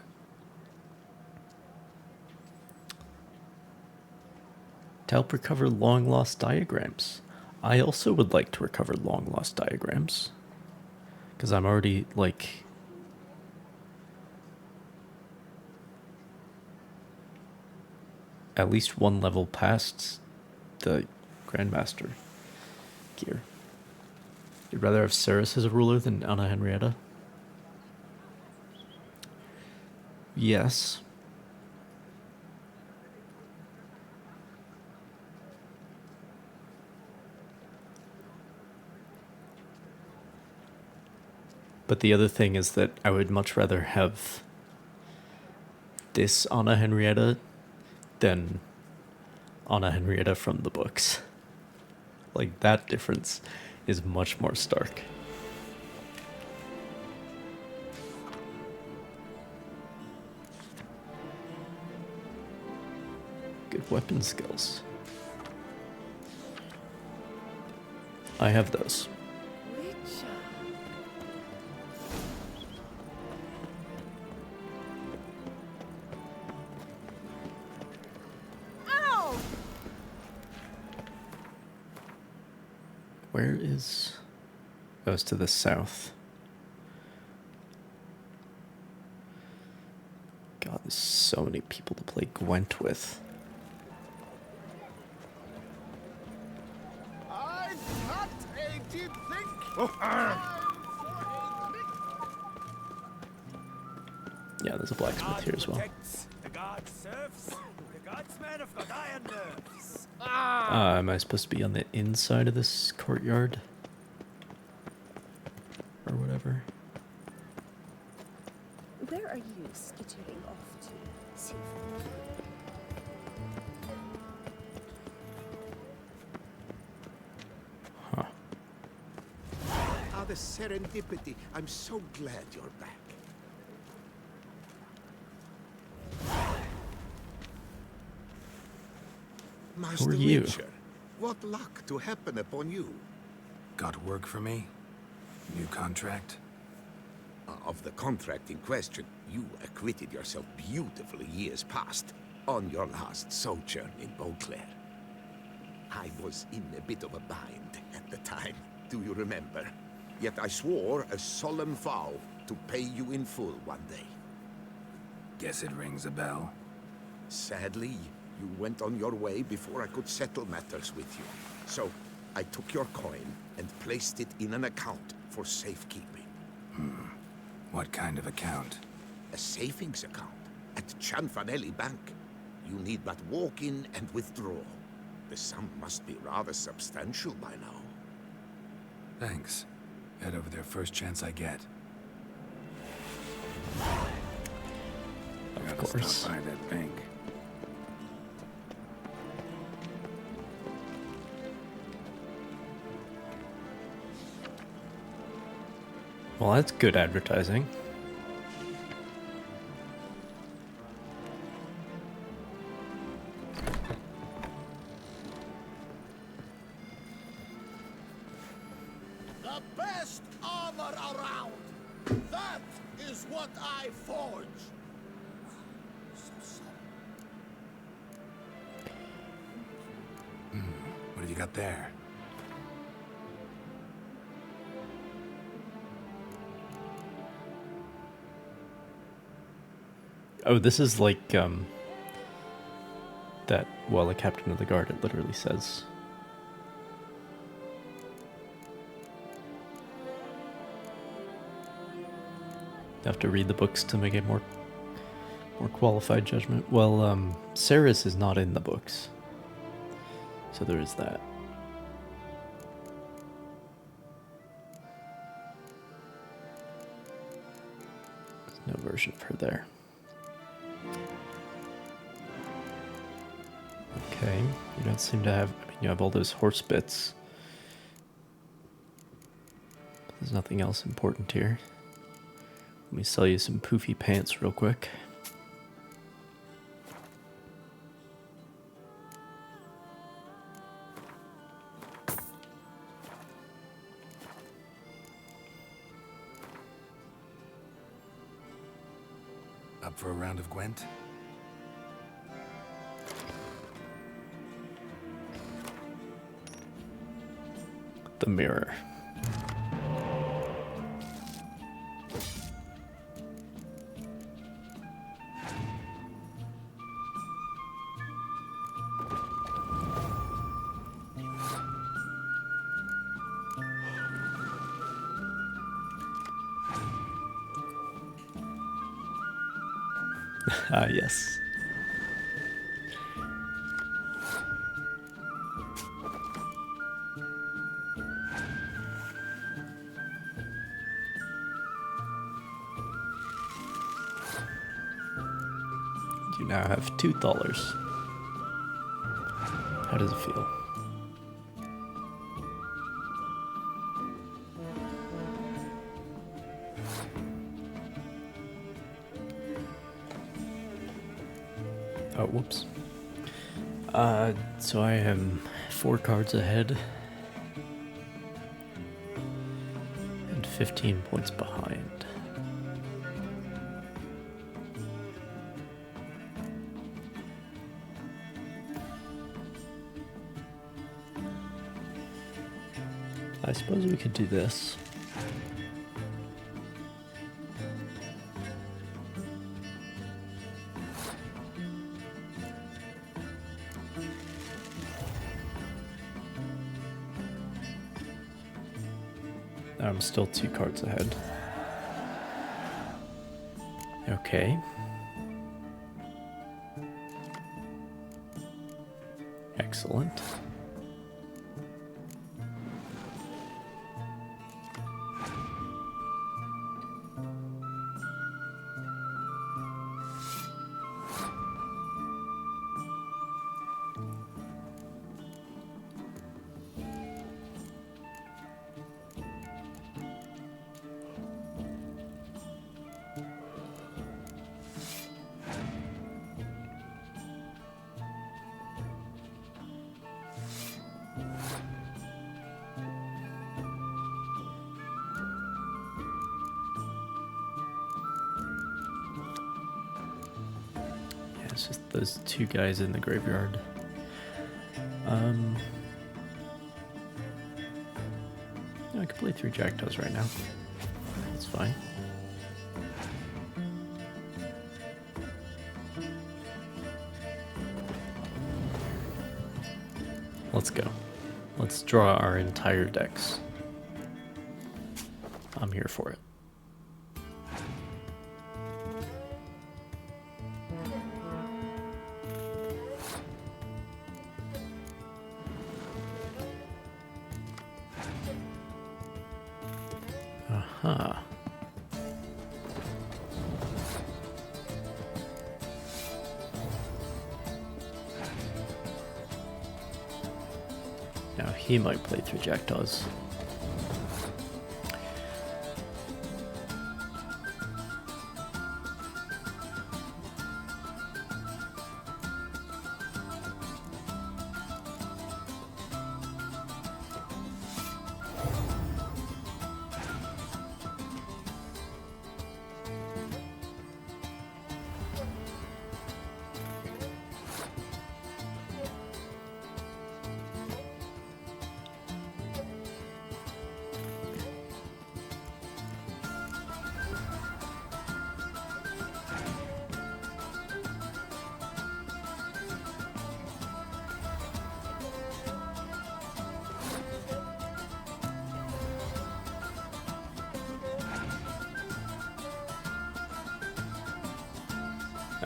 To help recover long-lost diagrams. I also would like to recover long-lost diagrams. Because I'm already, like... at least one level past the Grandmaster gear. You'd rather have Ceres as a ruler than Anna Henrietta? Yes. But the other thing is that I would much rather have this Anna Henrietta than Anna Henrietta from the books. Like, that difference is much more stark. Good weapon skills. I have those. Where is... Goes to the south. God, there's so many people to play Gwent with. I'm not a deep think. Yeah, there's a blacksmith here as well. The god serves. The godsmen have got iron nerves. Am I supposed to be on the inside of this courtyard? Or whatever. Where are you skittering off to, Sylvan? Huh. Ah, the serendipity. I'm so glad you're back. Who are you? Witcher, what luck to happen upon you? Got work for me? New contract? Of the contract in question, you acquitted yourself beautifully years past on your last sojourn in Beauclair. I was in a bit of a bind at the time, do you remember? Yet I swore a solemn vow to pay you in full one day. Guess it rings a bell. Sadly, you went on your way before I could settle matters with you. So, I took your coin and placed it in an account for safekeeping. What kind of account? A savings account at Cianfanelli Bank. You need but walk in and withdraw. The sum must be rather substantial by now. Thanks. Head over there first chance I get. Of Gotta course. stop by that bank. Well, that's good advertising. The best armor around. That is what I forge. What have you got there? Oh, this is like, that, well, the captain of the guard, it literally says. You have to read the books to make a more qualified judgment. Well, Ceres is not in the books. So there is that. There's no version of her there. Okay, you don't seem to have, I mean, you have all those horse bits. There's nothing else important here. Let me sell you some poofy pants real quick. Up for a round of Gwent? The mirror. Ah, yes. You now have $2. How does it feel? Oh, whoops. So I am 4 cards ahead and 15 points behind. I suppose we could do this. I'm still 2 cards ahead. Okay. Excellent. It's just those 2 guys in the graveyard. I could play 3 Jackdaws right now. That's fine. Let's go. Let's draw our entire decks. I'm here for it. Aha. Now he might play 3 Jackdaws.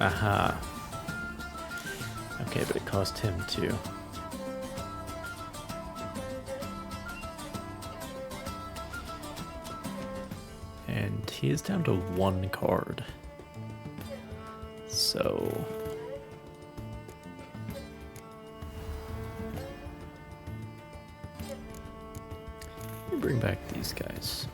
Aha. Okay, but it cost him 2. And he is down to 1 card. So... let me bring back these guys.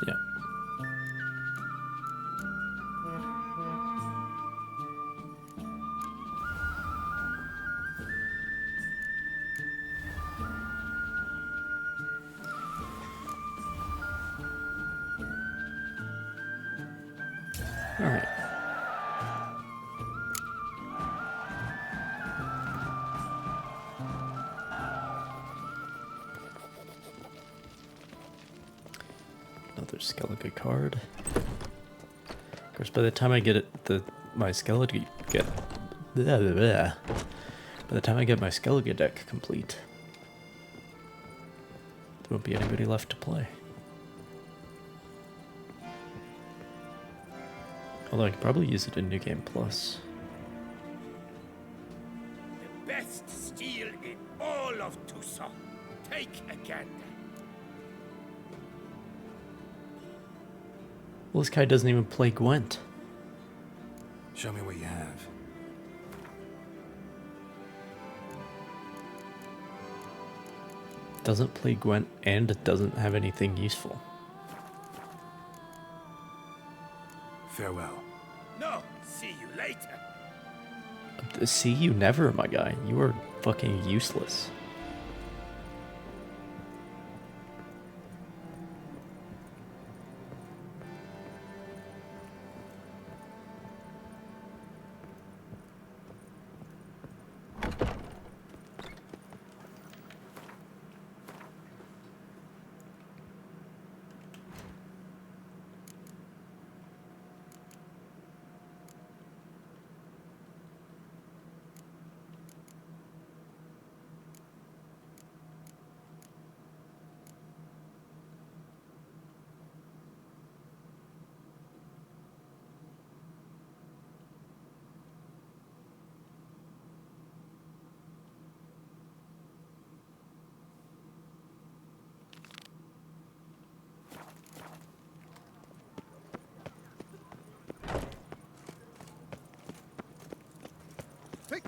Yeah. All right. Another Skellige card. Of course, by the time I get my Skellige by the time I get my Skellige deck complete, there won't be anybody left to play. Although I could probably use it in New Game Plus. The best steel in all of Toussaint. Take a gander. Well, this guy doesn't even play Gwent. Show me what you have. Doesn't play Gwent and doesn't have anything useful. Farewell. No, see you later. See you never, my guy. You are fucking useless.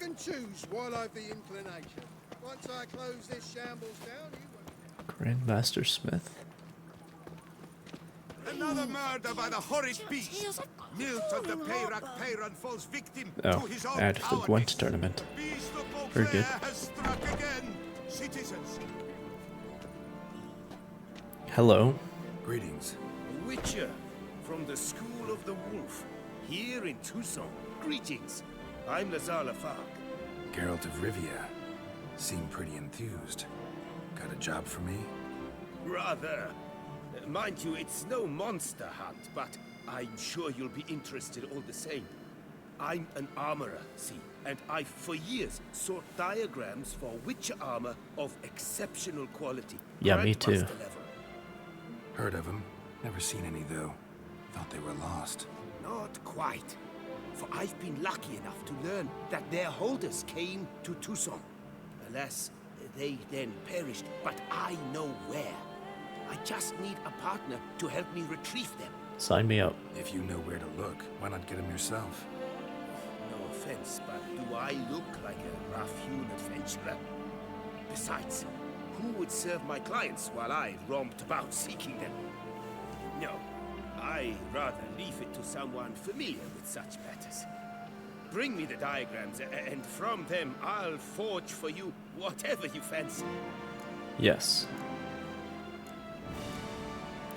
pick and choose while I've the inclination. Once I close this shambles down, you won't... Grandmaster Smith. Another murder by the horrid beast. Milt of the Peyrak Peyran falls victim to Oh, his own add to the cowardice. Gwent tournament. Beast of Very Beauclair good. has struck again. Citizens. Hello. Greetings. A witcher from the School of the Wolf, here in Tucson. Greetings. I'm Lazar Lafargue. Geralt of Rivia. Seem pretty enthused. Got a job for me? Rather. Mind you, it's no monster hunt, but I'm sure you'll be interested all the same. I'm an armorer, see, and I've for years sought diagrams for witcher armor of exceptional quality. Yeah, me too. Grandmaster level. Heard of them. Never seen any, though. Thought they were lost. Not quite. For I've been lucky enough to learn that their holders came to Tucson. Alas, they then perished, but I know where. I just need a partner to help me retrieve them. Sign me up. If you know where to look, why not get them yourself? No offense, but do I look like a rough-hewn adventurer? Besides, who would serve my clients while I romped about seeking them? No, I rather leave it to someone familiar with such matters. Bring me the diagrams, and from them I'll forge for you whatever you fancy. Yes.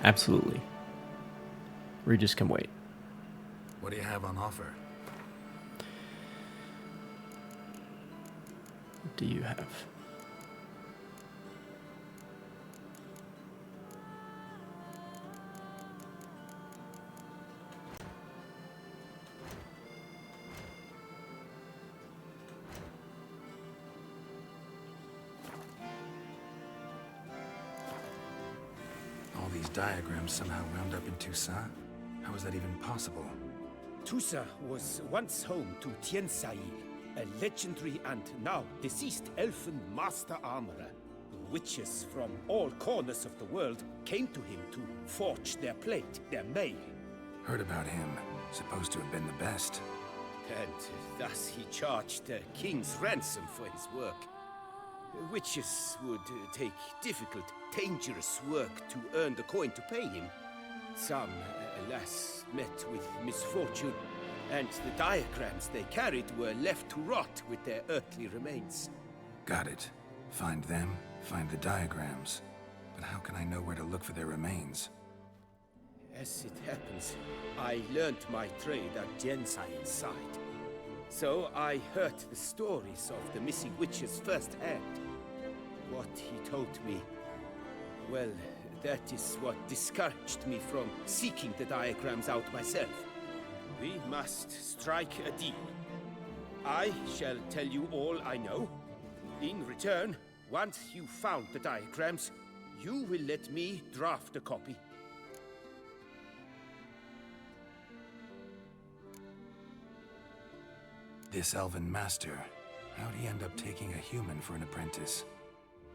Absolutely. Regis can wait. What do you have on offer? What do you have? All these diagrams somehow wound up in Toussaint? How is that even possible? Toussaint was once home to Tiensail, a legendary and now deceased elfin master armorer. Witches from all corners of the world came to him to forge their plate, their mail. Heard about him. Supposed to have been the best. And thus he charged a king's ransom for his work. Witches would take difficult, dangerous work to earn the coin to pay him. Some, alas, met with misfortune, and the diagrams they carried were left to rot with their earthly remains. Got it. Find them, find the diagrams. But how can I know where to look for their remains? As it happens, I learned my trade at Tiensail's side. So I heard the stories of the missing witches firsthand. What he told me, well, that is what discouraged me from seeking the diagrams out myself. We must strike a deal. I shall tell you all I know. In return, once you've found the diagrams, you will let me draft a copy. This elven master, how'd he end up taking a human for an apprentice?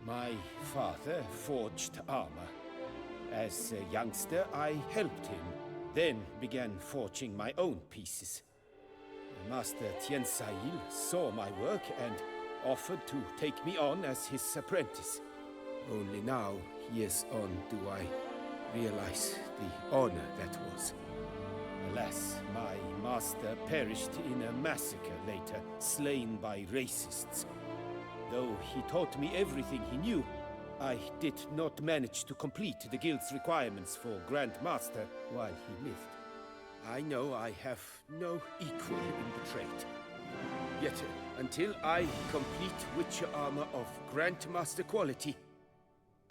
My father forged armor. As a youngster, I helped him, then began forging my own pieces. Master Tiensail saw my work and offered to take me on as his apprentice. Only now, years on, do I realize the honor that was. Alas, my master perished in a massacre later, slain by racists. Though he taught me everything he knew, I did not manage to complete the guild's requirements for Grand Master while he lived. I know I have no equal in the trade. Yet, until I complete Witcher armor of Grandmaster quality,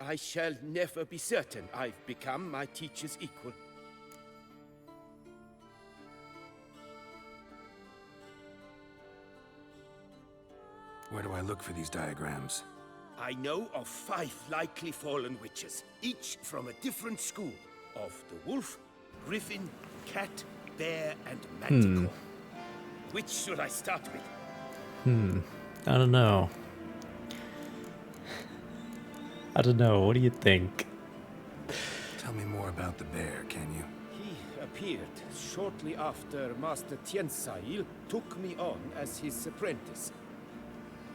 I shall never be certain I've become my teacher's equal. Where do I look for these diagrams? I know of 5 likely fallen witches, each from a different school of the wolf, griffin, cat, bear, and manticore. Which should I start with? I don't know. I don't know. What do you think? Tell me more about the bear, can you? He appeared shortly after Master Tiensail took me on as his apprentice.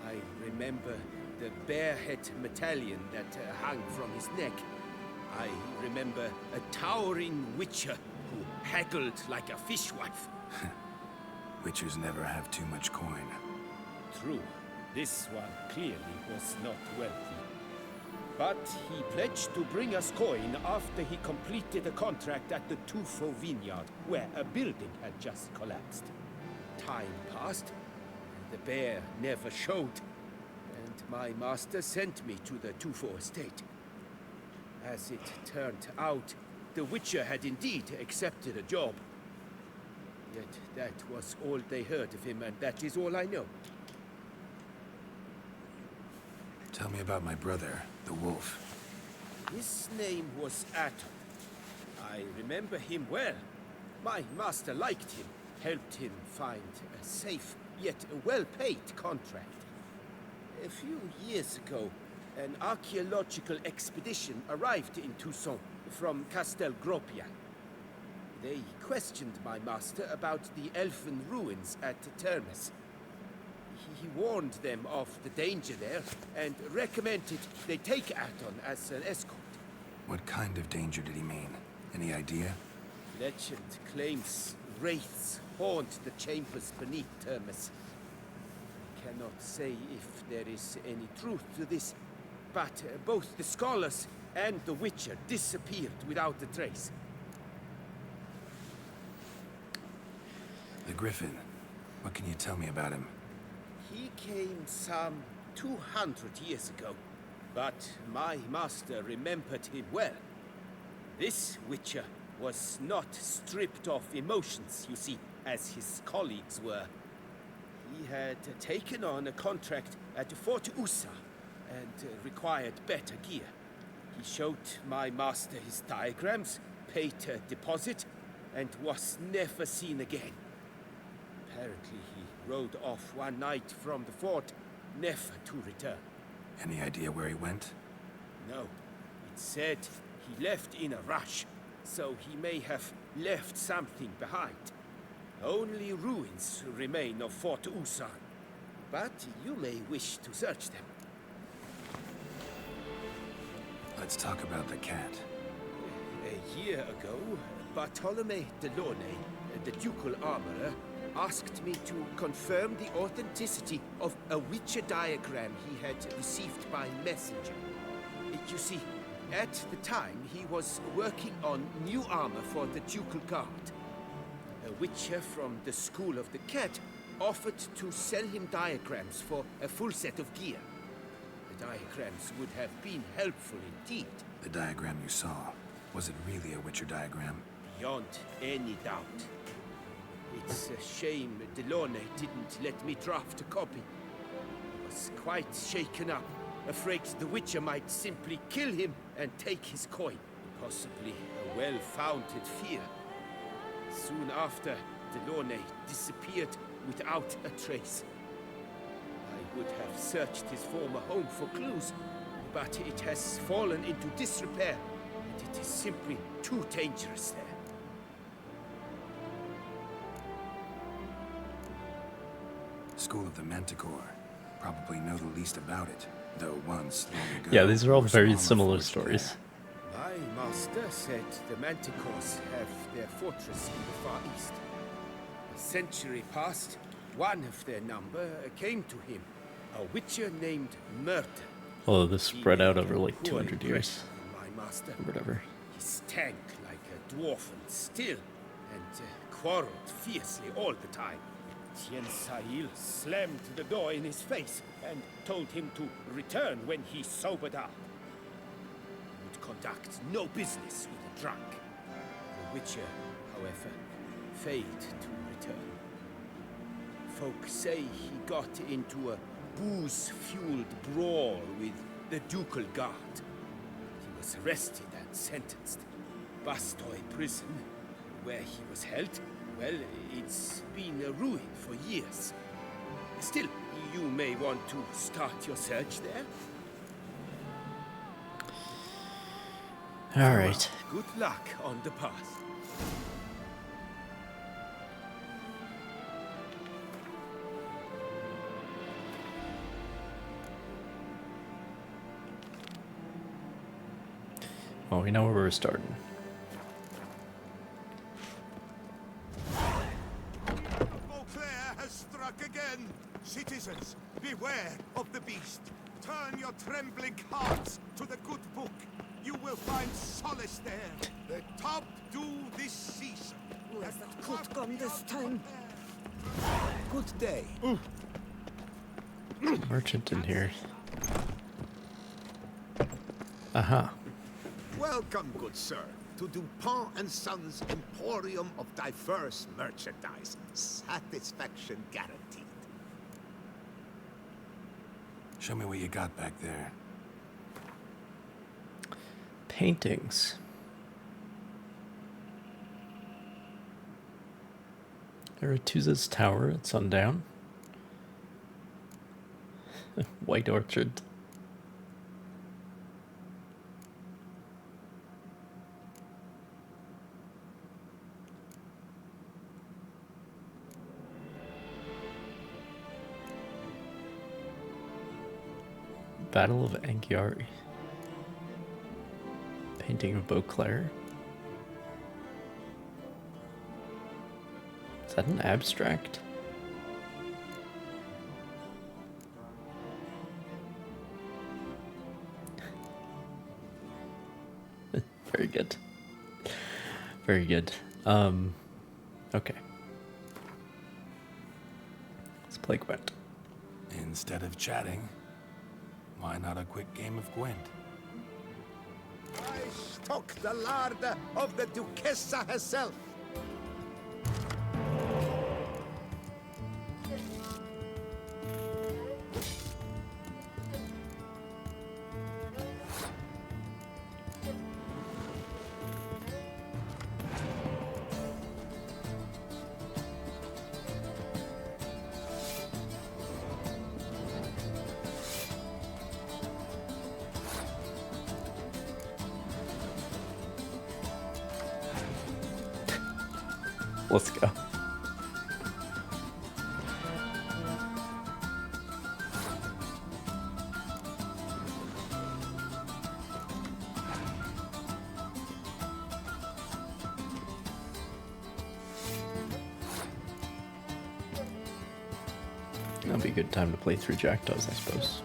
I remember the bear-head medallion that hung from his neck. I remember a towering witcher who haggled like a fishwife. Witchers never have too much coin. True, this one clearly was not wealthy. But he pledged to bring us coin after he completed a contract at the Tufo vineyard, where a building had just collapsed. Time passed, the bear never showed, and my master sent me to the Tufo estate. As it turned out, the Witcher had indeed accepted a job. Yet that was all they heard of him, and that is all I know. Tell me about my brother, the wolf. His name was Atom. I remember him well. My master liked him, helped him find a safe, yet well-paid contract. A few years ago, an archaeological expedition arrived in Toussaint from Castel Gropia. They questioned my master about the elfin ruins at Termes. He warned them of the danger there and recommended they take Aton as an escort. What kind of danger did he mean? Any idea? Legend claims wraiths haunt the chambers beneath Termes. I cannot say if there is any truth to this, but both the scholars and the Witcher disappeared without a trace. The Griffin. What can you tell me about him? He came some 200 years ago, but my master remembered him well. This Witcher was not stripped of emotions, you see, as his colleagues were. He had taken on a contract at Fort Usa and required better gear. He showed my master his diagrams, paid a deposit, and was never seen again. Apparently he rode off one night from the fort, never to return. Any idea where he went? No. It said he left in a rush, so he may have left something behind. Only ruins remain of Fort Usan, but you may wish to search them. Let's talk about the cat. A year ago, Bartolome Delaunay, the ducal armorer, asked me to confirm the authenticity of a Witcher diagram he had received by messenger. You see, at the time he was working on new armor for the ducal guard. A Witcher from the School of the Cat offered to sell him diagrams for a full set of gear. The diagrams would have been helpful indeed. The diagram you saw, was it really a Witcher diagram? Beyond any doubt. It's a shame Delaunay didn't let me draft a copy. I was quite shaken up, afraid the Witcher might simply kill him and take his coin. Possibly a well-founded fear. Soon after, Delaunay disappeared without a trace. I would have searched his former home for clues, but it has fallen into disrepair, and it is simply too dangerous there. School of the Manticore. Probably know the least about it, though once, long ago... Yeah, these are all there was some very armor similar forged stories. My master said the Manticores have their fortress in the Far East. A century past, one of their number came to him, a Witcher named Merton. Although this spread out over like 200 years. My master. Or whatever. He stank like a dwarf and still, and quarreled fiercely all the time. Tien Sahil slammed the door in his face and told him to return when he sobered up. He would conduct no business with a drunk. The Witcher, however, failed to return. Folk say he got into a booze-fueled brawl with the ducal guard. He was arrested and sentenced. Bastoy prison, where he was held, well, it's been a ruin for years. Still, you may want to start your search there. All right. Good luck on the path. Well, we know where we're starting. Beauclair has struck again. Citizens, beware of the beast. Turn your trembling hearts to the good book. You will find solace there. The top do this season. Where's that coat gone this time? Good day. Merchant in here. Aha. Welcome, good sir, to Dupont and Sons Emporium of diverse merchandise. Satisfaction guaranteed. Show me what you got back there. Paintings. Aretusa's Tower at sundown. White Orchard. Battle of Anghiari. Painting of Beauclair. Is that an abstract? Very good. Very good. Okay. Let's play Gwent. Instead of chatting, why not a quick game of Gwent? I stock the larder of the Duchessa herself. Let's go. That'll be a good time to play through Jackdaws, I suppose.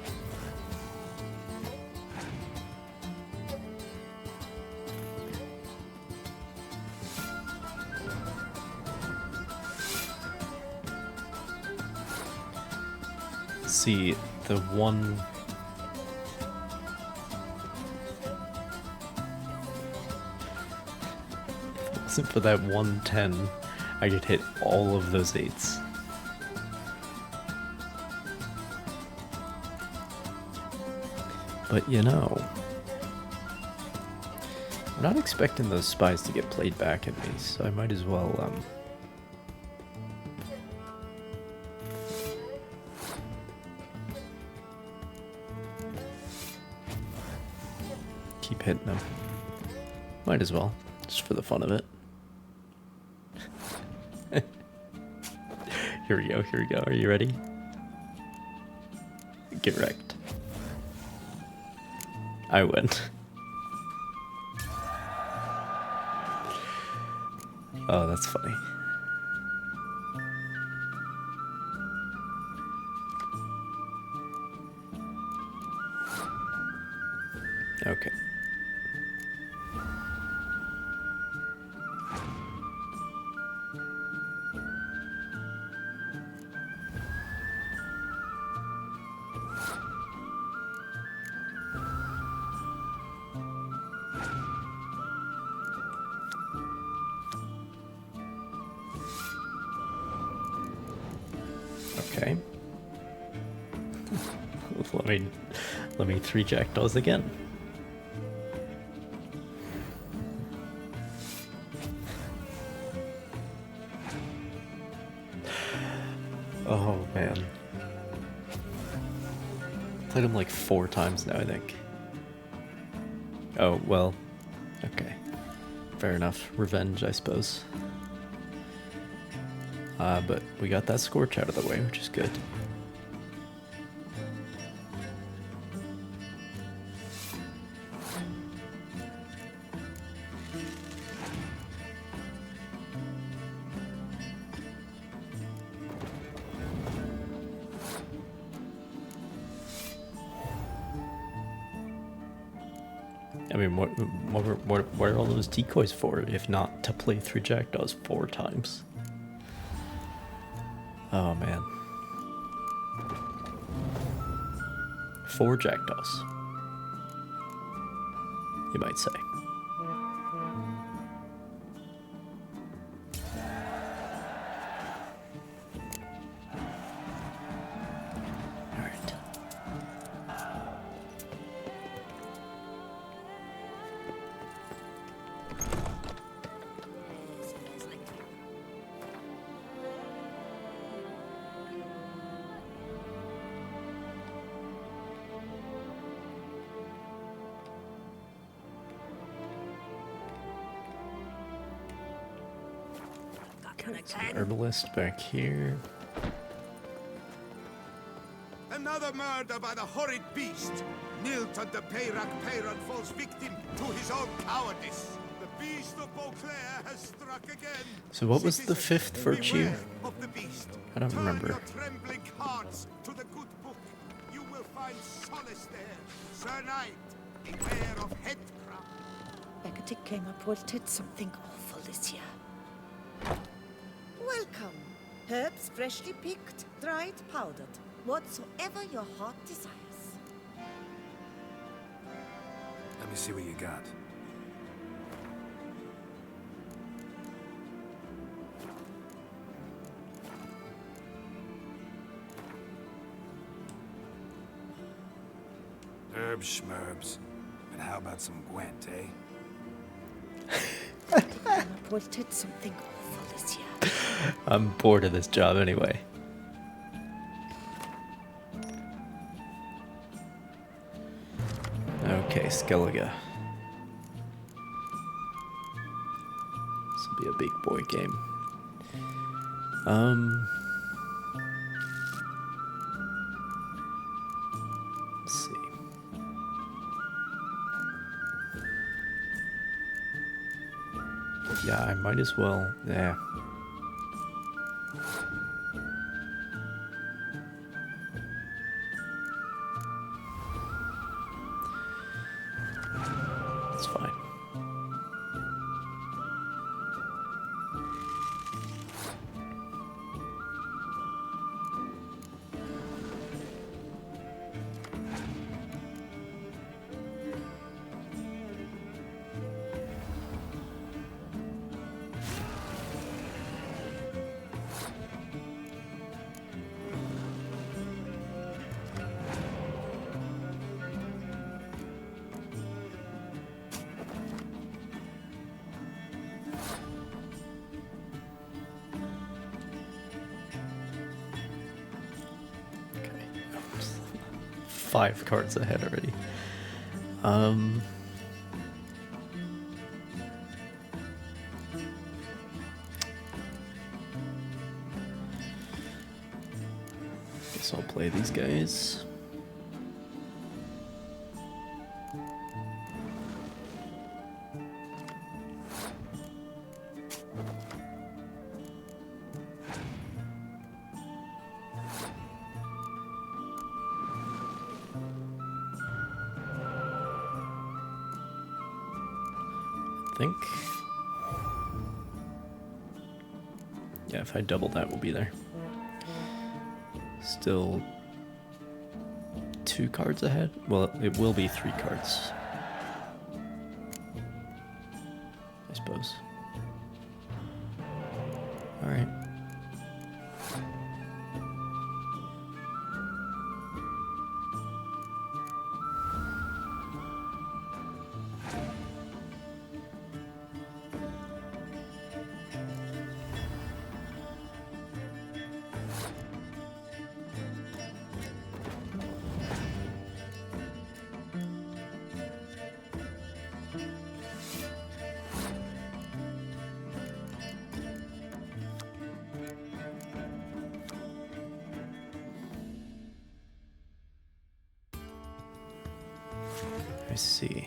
See, the one... If it wasn't for that 110, I could hit all of those 8s. But you know, I'm not expecting those spies to get played back at me, so I might as well, keep hitting them. Might as well, just for the fun of it. Here we go, here we go. Are you ready? Get wrecked. I win. Oh, that's funny. Okay. Okay. let me 3 jackdaws again. Oh man. Played him like 4 times now, I think. Oh, well. Okay. Fair enough. Revenge, I suppose. But we got that Scorch out of the way, which is good. I mean, what are all those decoys for, if not to play through Jackdaws 4 times? Oh man. 4 Jackdaws, you might say. Herbalist back here. Another murder by the horrid beast. Nilton de Peyran falls victim to his own cowardice. The beast of Beauclair has struck again. So what was the 5th virtue? Of the beast. I don't remember. Turn your trembling hearts to the good book. You will find solace there. Sir Knight, beware of headcraft. Hecate came reported something awful this year. Welcome. Herbs freshly picked, dried, powdered. Whatsoever your heart desires. Let me see what you got. Herbs, schmerbs. But how about some Gwent, eh? Reported something awful this year. I'm bored of this job anyway. Okay, Skellige. This will be a big boy game. Let's see. Yeah, I might as well. Yeah. That's fine. Okay. 5 cards ahead already. Guess I'll play these guys. Think. Yeah, if I double that, we'll be there. Still 2 cards ahead? Well, it will be 3 cards, I suppose. Alright. I see.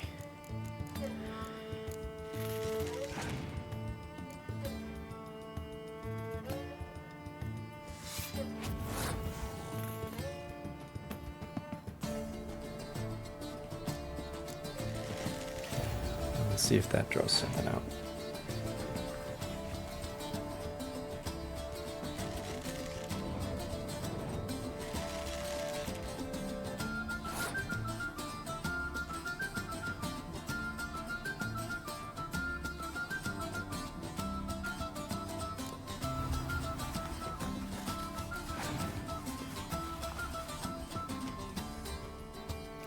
Let's see if that draws something out.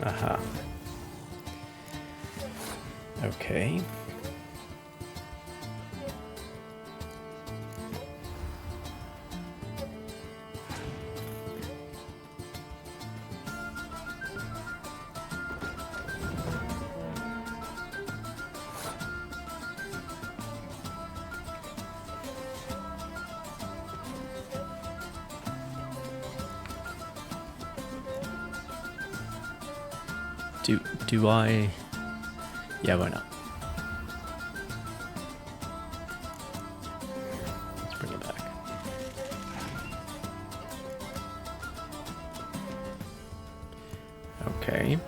Aha. Okay. Do I? Yeah, why not? Let's bring it back. Okay.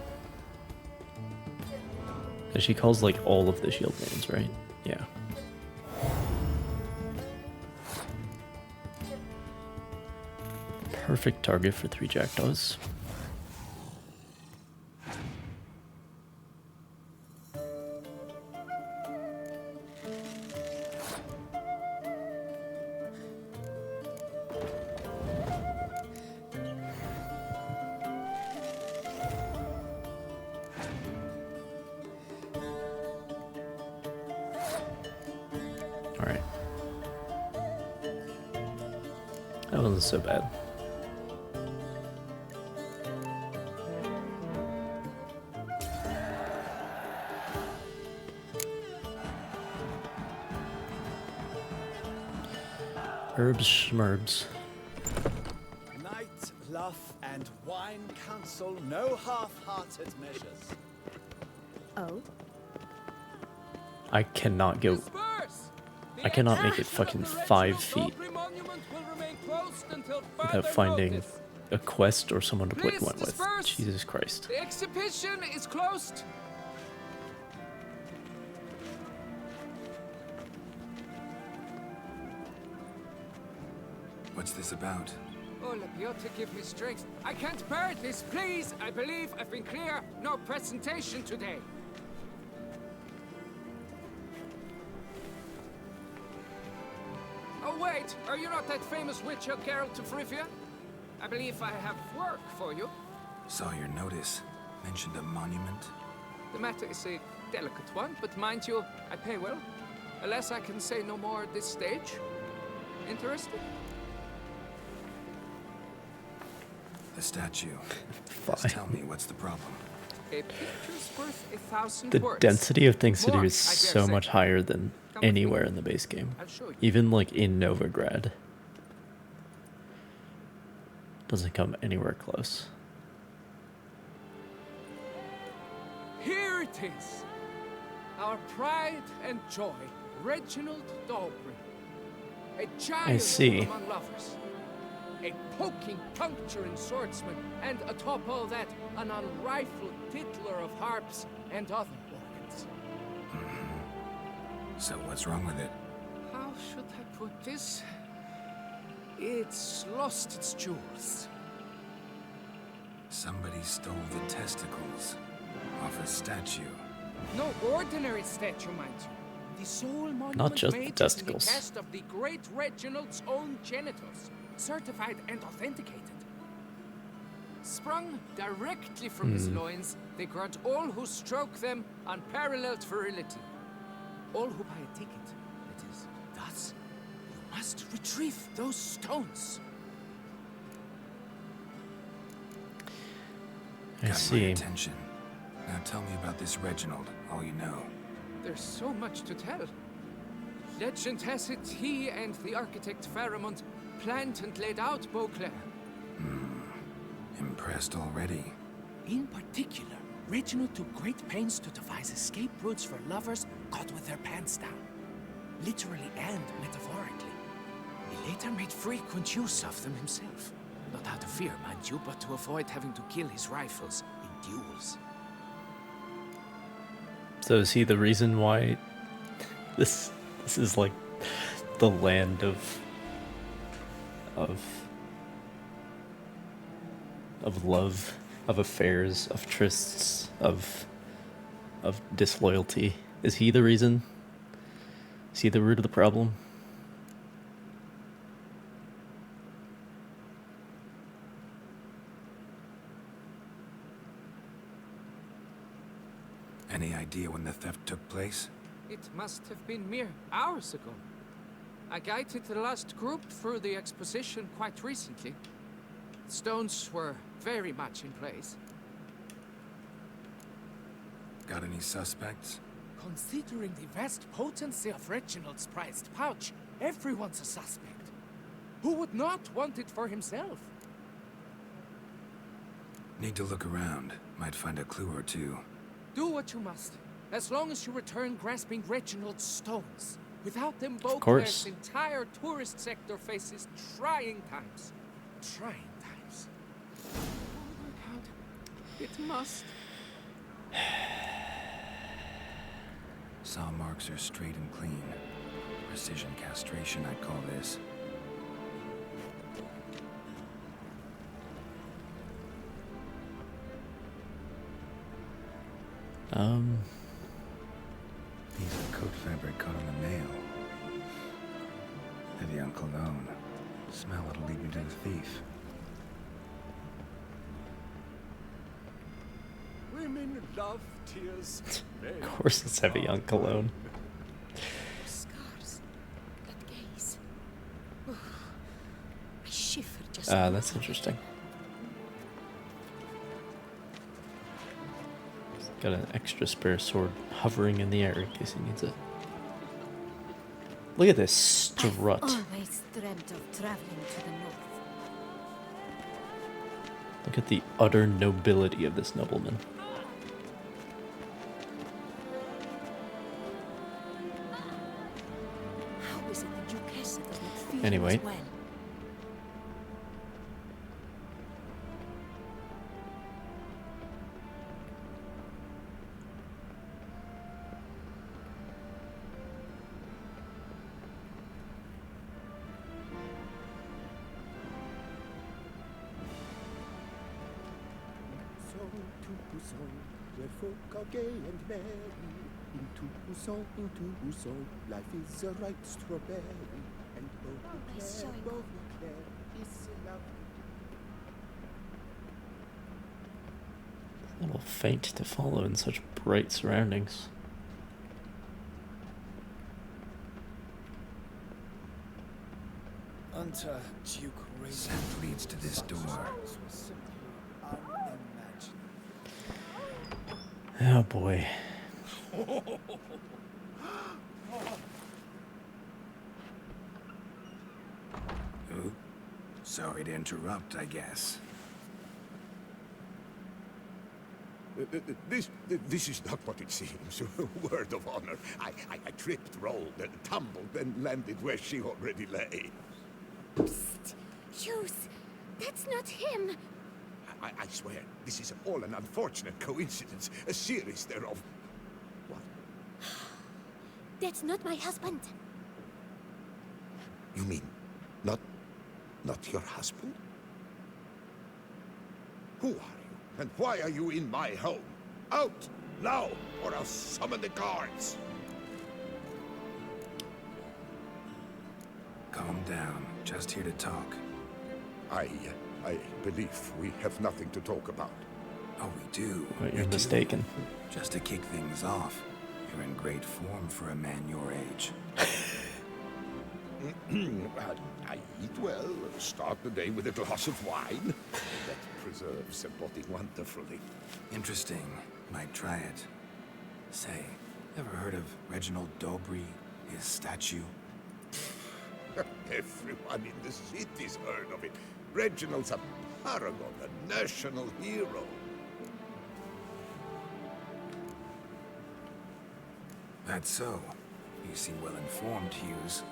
And she calls like all of the shield names, right? Yeah. Perfect target for 3 jackdaws. Alright. That wasn't so bad. Herbs schmerbs. Night, laugh, and wine counsel no half-hearted measures. Oh? I cannot go. I cannot make it fucking 5 feet without finding a quest or someone to play one with. Jesus Christ. The exhibition is closed. What's this about? Oh, Labiota, give me strength. I can't bear this, please. I believe I've been clear. No presentation today. Oh, wait. Are you not that famous witcher, Geralt of Rivia? I believe I have work for you. Saw your notice. Mentioned a monument. The matter is a delicate one, but mind you, I pay well. Alas, I can say no more at this stage. Interested? The statue. Just tell me what's the problem. A picture's worth 1,000 The words. density of things to do More, is I dare so say. much higher than Come with anywhere me. in the base game. I'll show you. Even like in Novigrad. Doesn't come anywhere close. Here it is. Our pride and joy, Reginald Dalbury. A giant see. among lovers. A poking, puncturing swordsman, and atop all that, an unrifled tittler of harps and other organs. So what's wrong with it? How should I put this? It's lost its jewels. Somebody stole the testicles off a statue. No ordinary statue, mind you. The sole monument Not just the made testicles. in the cast of the great Reginald's own genitals, certified and authenticated. Sprung directly from his loins, they grant all who stroke them unparalleled virility. All who buy a ticket, it is. Thus, you must retrieve those stones. I Got my see. attention. Now tell me about this Reginald, all you know. There's so much to tell. Legend has it he and the architect Pharamond planned and laid out Beauclair. Impressed already. In particular, Reginald took great pains to devise escape routes for lovers caught with their pants down. Literally and metaphorically. He later made frequent use of them himself. Not out of fear, mind you, but to avoid having to kill his rifles in duels. So is he the reason why this is like the land of love, of affairs, of trysts, of disloyalty? Is he the reason? Is he the root of the problem? Any idea when the theft took place? It must have been mere hours ago. I guided the last group through the exposition quite recently. The stones were very much in place. Got any suspects? Considering the vast potency of Reginald's prized pouch, everyone's a suspect. Who would not want it for himself? Need to look around. Might find a clue or two. Do what you must, as long as you return grasping Reginald's stones. Without them, Of course. Beauclair's entire tourist sector faces trying times. Trying times. Oh my God. It must. Saw marks are straight and clean. Precision castration, I'd call this. Piece of coat fabric caught on the nail. Heavy on cologne. Smell it'll lead you to the thief. Women love tears. Of course it's heavy on cologne. Scars. That gaze. I shiver just That's interesting. Got an extra spare sword hovering in the air in case he needs it. Look at this strut. always dreamt of traveling to the north. Look at the utter nobility of this nobleman. How is it that Duchessa does not feel Anyway. as well? Where folk are gay and merry. Into Busan, life is a ripe strawberry. And Beauclair is lovely. A little faint to follow in such bright surroundings. Unter Duke Scent leads to this door. Oh boy. Ooh. Sorry to interrupt, I guess. This is not what it seems. Word of honor. I tripped, rolled, tumbled, and landed where she already lay. Psst! Hughes! That's not him! I swear, this is all an unfortunate coincidence. A series thereof. What? That's not my husband. You mean, not your husband? Who are you, and why are you in my home? Out, now, or I'll summon the guards. Calm down. Just here to talk. I believe we have nothing to talk about. Oh, we do. But you're We do. mistaken. Just to kick things off, you're in great form for a man your age. I eat well, start the day with a glass of wine. That preserves the body wonderfully. Interesting. Might try it. Say, ever heard of Reginald Dobry, his statue? Everyone in the city's heard of it. Reginald's a paragon, a national hero. That's so. You seem well informed, Hughes.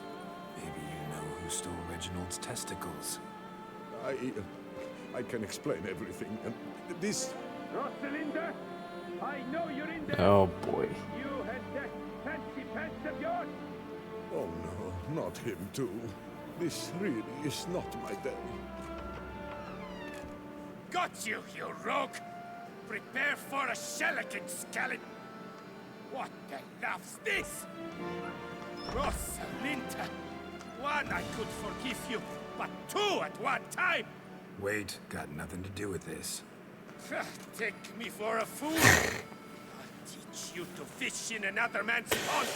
Maybe you know who stole Reginald's testicles. I can explain everything. This... Rosalinda, I know you're in there. Oh boy. You Oh no, not him too. This really is not my day. Got you, you rogue! Prepare for a shellacking, scallop! What the laugh's this? Rosalinda! One I could forgive you, but two at one time! Wait, got nothing to do with this. Take me for a fool! I'll teach you to fish in another man's pond!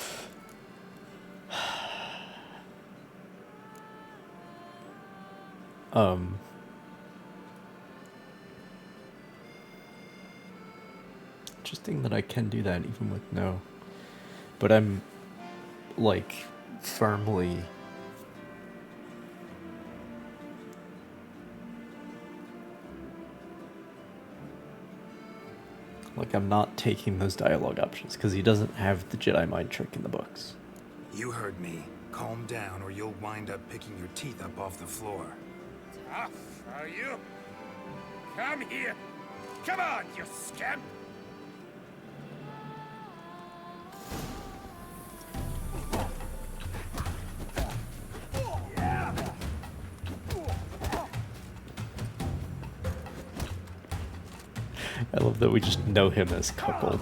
Interesting that I can do that even with no. But I'm, like, firmly... Like, I'm not taking those dialogue options, because he doesn't have the Jedi mind trick in the books. You heard me. Calm down, or you'll wind up picking your teeth up off the floor. Tough, are you? Come here! Come on, you scamp! I love that we just know him as Cuckold.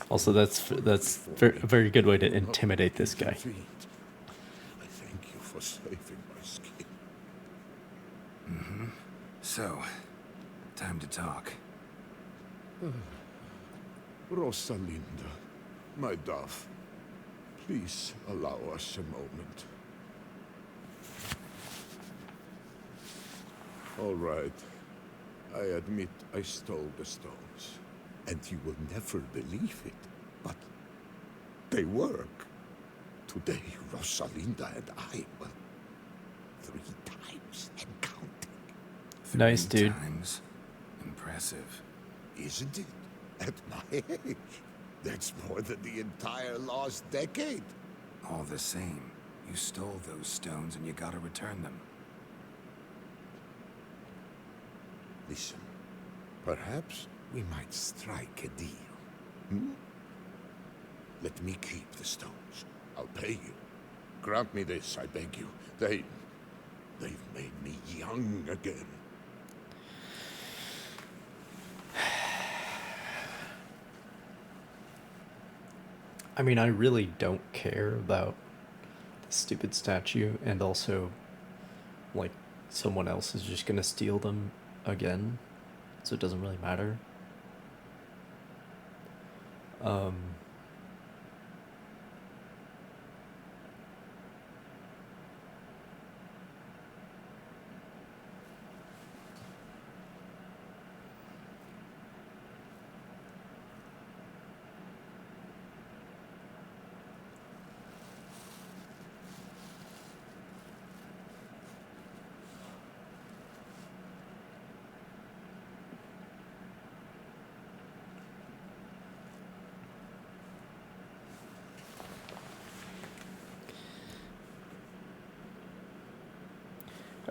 Also, that's a very good way to intimidate this guy. I thank you for saving my skin. Mm-hmm. So, time to talk. Rosalinda, my dove, please allow us a moment. All right. I admit I stole the stones. And you will never believe it, but they work. Today, Rosalinda and I, well, 3 times and counting. Nice, dude. 3 times? Impressive. Isn't it? At my age. That's more than the entire last decade. All the same, you stole those stones and you gotta return them. Listen, perhaps we might strike a deal. Hmm? Let me keep the stones. I'll pay you. Grant me this, I beg you. They've made me young again. I mean, I really don't care about the stupid statue, and also, like, someone else is just gonna steal them again, so it doesn't really matter.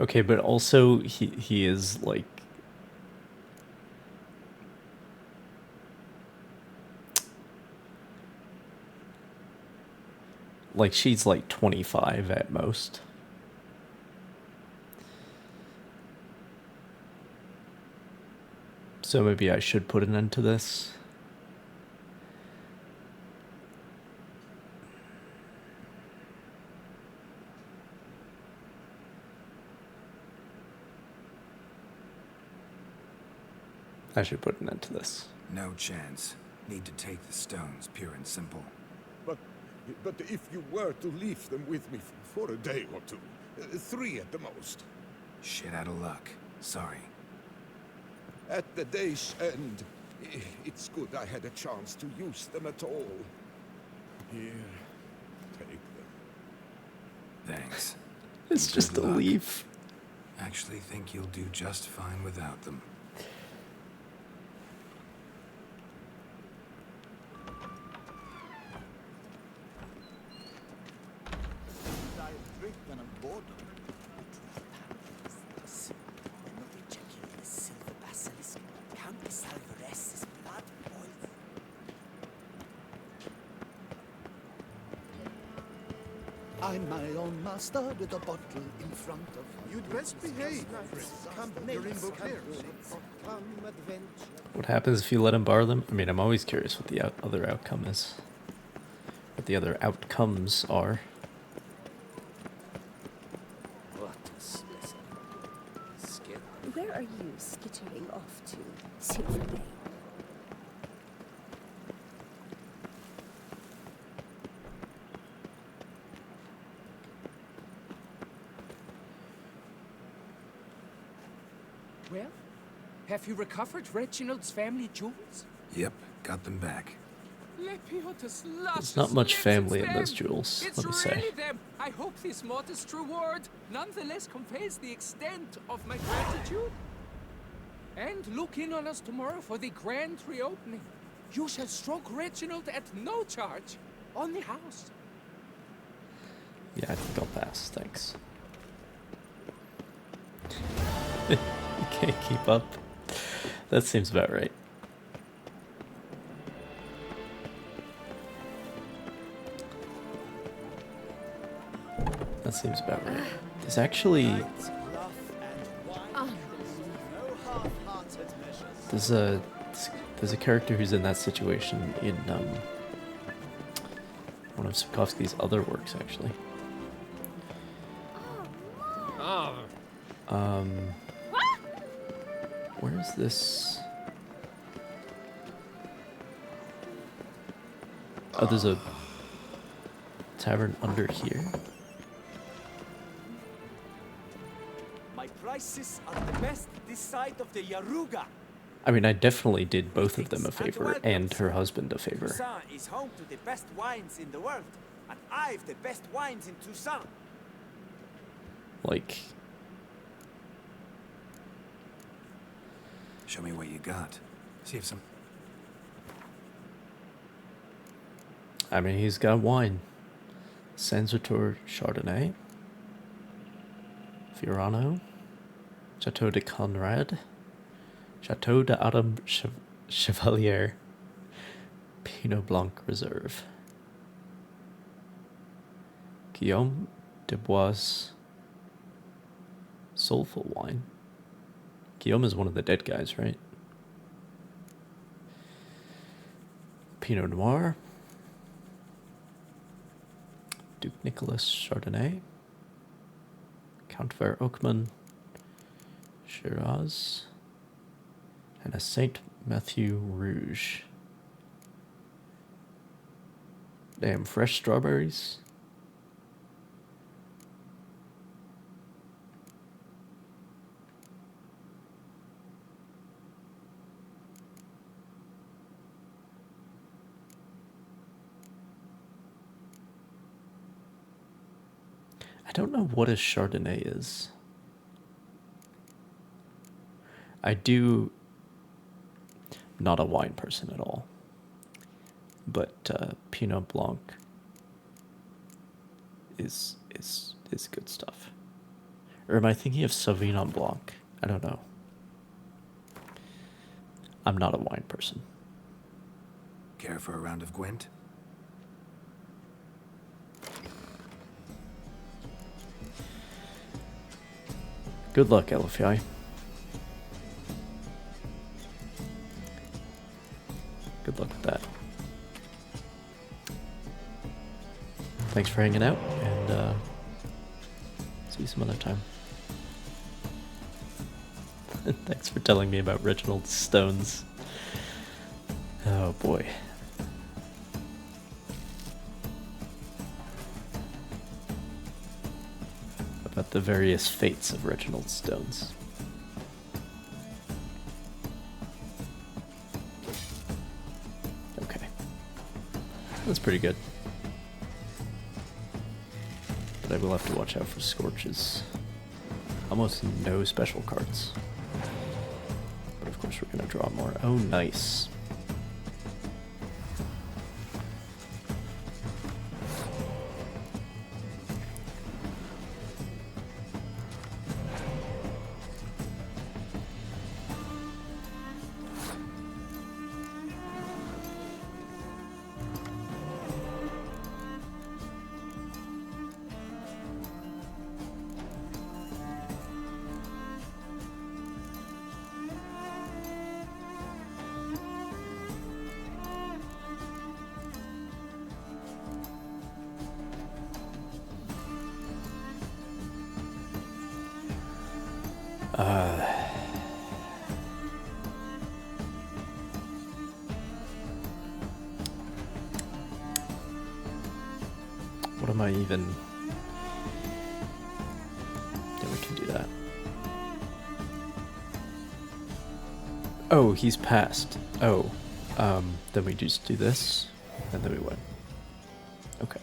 Okay, but also he is like she's like 25 at most. So maybe I should put an end to this. I should put an end to this. No chance. Need to take the stones, pure and simple. But if you were to leave them with me for a day or two, 3 at the most. Shit out of luck. Sorry. At the day's end, it's good I had a chance to use them at all. Here, take them. Thanks. It's just a leaf. Actually think you'll do just fine without them. I'm my own master with a bottle in front of me. You'd best behave, Fritz. Come, you're in Beauclair. What happens if you let him borrow them? I mean, I'm always curious what the other outcome is. What the other outcomes are. Where are you skittering off to, Silvermane? Well, have you recovered Reginald's family jewels? Yep, got them back. There's not much family in those jewels, let me say. Them. I hope this modest reward nonetheless conveys the extent of my gratitude. And look in on us tomorrow for the grand reopening. You shall stroke Reginald at no charge on the house. Yeah, I think I'll pass, thanks. You can't keep up. That seems about right. That seems about right. There's actually... There's a character who's in that situation in one of Sapkowski's other works, actually. Where is this? Oh, there's a tavern under here. My prices are the best this side of the Yaruga. I mean, I definitely did both of them a favor, and her husband a favor. Toussaint is home to the best wines in the world, and I've the best wines in Toussaint. Like... Show me what you got. See if some... I mean, he's got wine. Sansator Chardonnay. Fiorano. Chateau de Conrad. Chateau de Adam Chevalier. Pinot Blanc Reserve. Guillaume de Bois. Soulful wine. Guillaume is one of the dead guys, right? Pinot Noir. Duke Nicholas Chardonnay. Count Ver Oakman. Shiraz. And a Saint Matthew Rouge. Damn, fresh strawberries. I don't know what a Chardonnay is. I do... Not a wine person at all. But Pinot Blanc is good stuff. Or am I thinking of Sauvignon Blanc? I don't know. I'm not a wine person. Care for a round of Gwent? Good luck, LFI. Good luck with that. Thanks for hanging out, and see you some other time. Thanks for telling me about Reginald Stones. Oh boy. About the various fates of Reginald Stones. Okay. That's pretty good. But I will have to watch out for Scorches. Almost no special cards. But of course we're gonna draw more. Oh, nice. What am I even... Yeah, we can do that. Oh, he's passed. Oh, then we just do this, and then we win. Okay.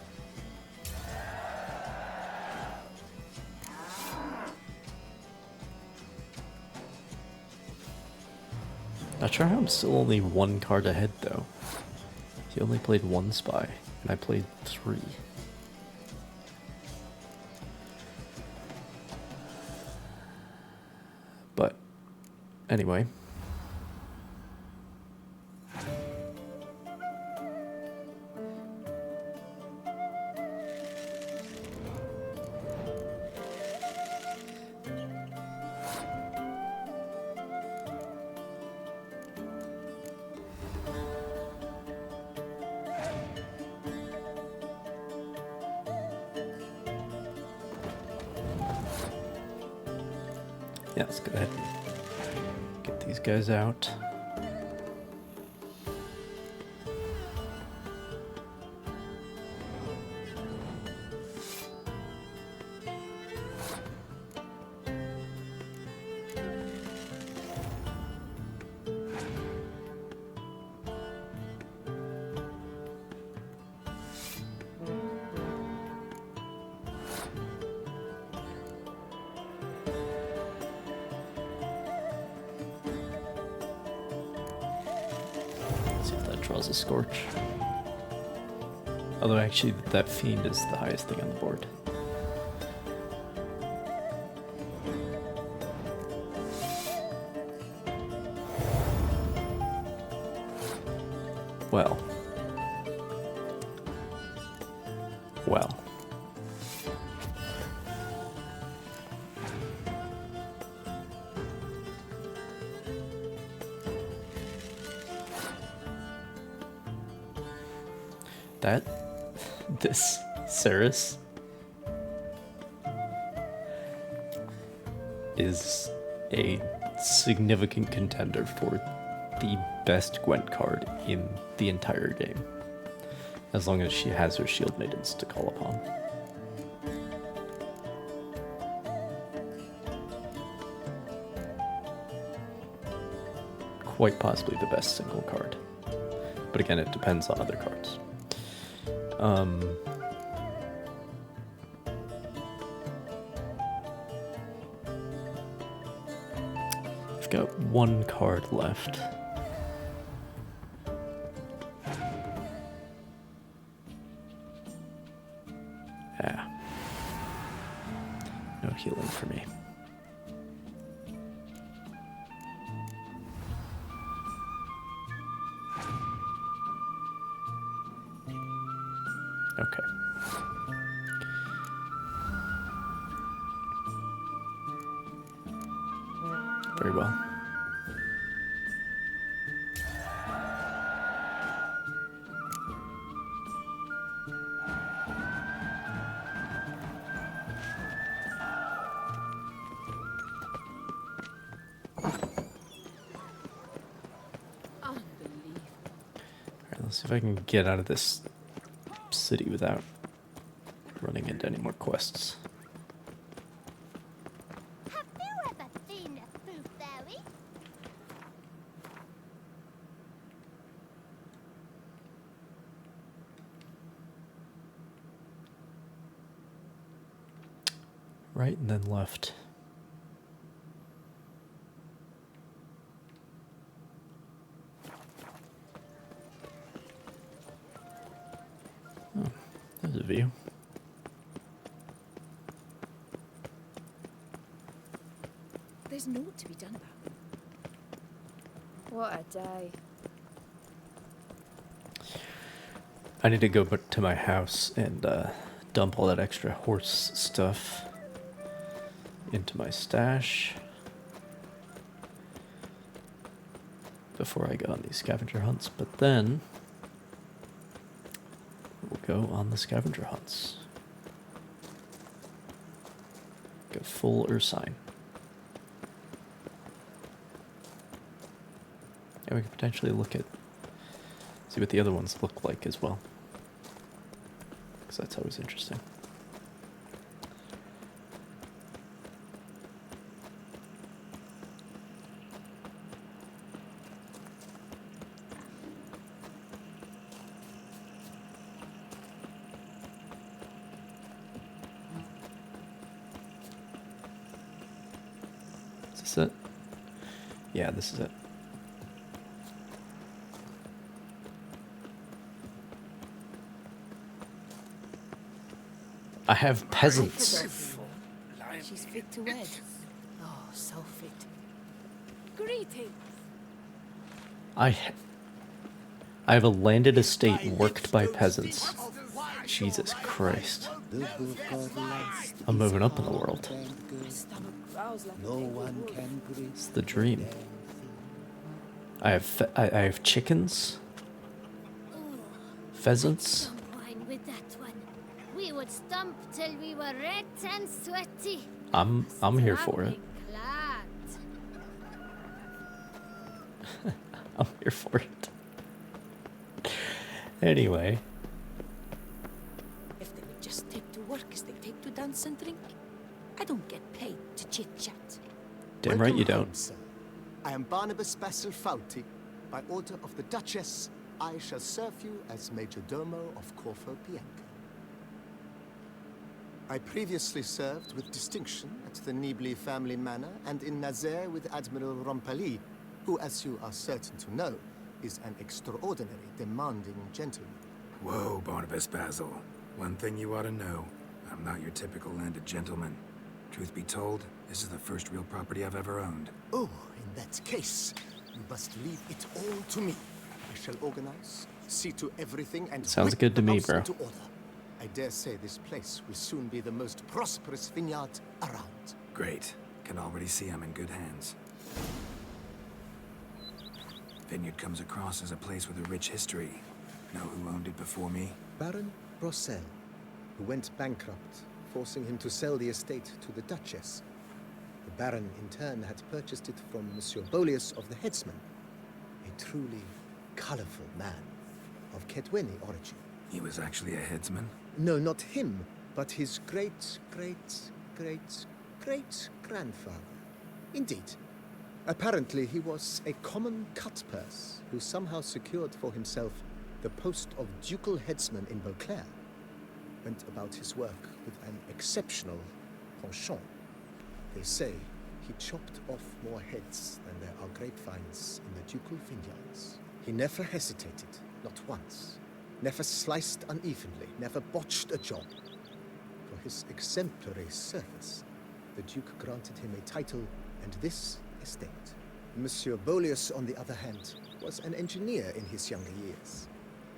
Not sure how I'm still only one card ahead, though. He only played one spy, and I played 3. But, anyway. Yeah, let's go ahead and get these guys out. See if that draws a Scorch. Although actually that Fiend is the highest thing on the board. Well. Well. This Ceres is a significant contender for the best Gwent card in the entire game, as long as she has her Shield Maidens to call upon. Quite possibly the best single card, but again, it depends on other cards. I've got one card left. Yeah. No healing for me. Okay. Very well. Alright, let's see if I can get out of this city without running into any more quests. Have you ever seen a fruit fairy? Right and then left. Oh, there's a view. There's naught to be done about it. What a day. I need to go to my house and dump all that extra horse stuff into my stash before I go on these scavenger hunts, but then we'll go on the scavenger hunts. Go full Ursine. And we could potentially see what the other ones look like as well. Because that's always interesting. Is this it? Yeah, this is it. I have peasants. She's fit to wed. Oh, so fit. Greetings. I have a landed estate worked by peasants. Jesus Christ. I'm moving up in the world. No one can breathe. It's the dream. I have chickens, pheasants. Wine with that one. We would stomp till we were red and sweaty. I'm here for it. I'm here for it. Anyway. If they would just take to work as they take to dance and drink, I don't get paid to chit-chat. Damn right you don't. Home, sir. I am Barnabas Basil Fouty. By order of the Duchess, I shall serve you as Major Domo of Corfo Bianco. I previously served with distinction at the Nibli family manor and in Nazaire with Admiral Rompali, who, as you are certain to know, is an extraordinary, demanding gentleman. Whoa, Barnabas Basil. One thing you ought to know. I'm not your typical landed gentleman. Truth be told, this is the first real property I've ever owned. Oh, in that case, you must leave it all to me. I shall organize, see to everything, and Sounds whip good to the me, house bro. into order. I dare say this place will soon be the most prosperous vineyard around. Great. Can already see I'm in good hands. Vineyard comes across as a place with a rich history. Know who owned it before me? Baron Rossel, who went bankrupt, forcing him to sell the estate to the Duchess. The Baron, in turn, had purchased it from Monsieur Bolius of the Headsman, a truly colorful man of Ketweni origin. He was actually a headsman? No, not him, but his great-grandfather. Indeed. Apparently, he was a common cut-purse who somehow secured for himself the post of ducal headsman in Beauclair. Went about his work with an exceptional penchant. They say he chopped off more heads than there are grapevines in the ducal vineyards. He never hesitated, not once. Never sliced unevenly, never botched a job. For his exemplary service, the Duke granted him a title and this estate. Monsieur Bolius, on the other hand, was an engineer in his younger years.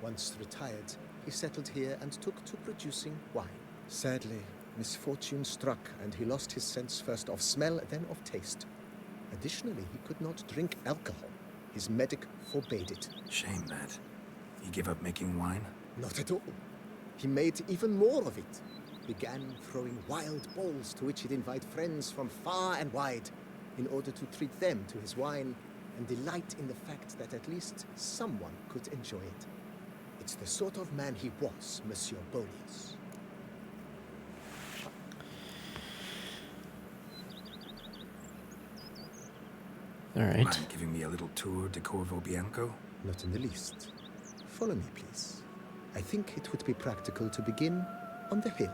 Once retired, he settled here and took to producing wine. Sadly, misfortune struck and he lost his sense first of smell, then of taste. Additionally, he could not drink alcohol. His medic forbade it. Shame that. He gave up making wine? Not at all. He made even more of it. Began throwing wild balls to which he'd invite friends from far and wide in order to treat them to his wine and delight in the fact that at least someone could enjoy it. It's the sort of man he was, Monsieur Bolius. All right. Mind giving me a little tour de Corvo Bianco? Not in the least. Follow me, please. I think it would be practical to begin on the hill.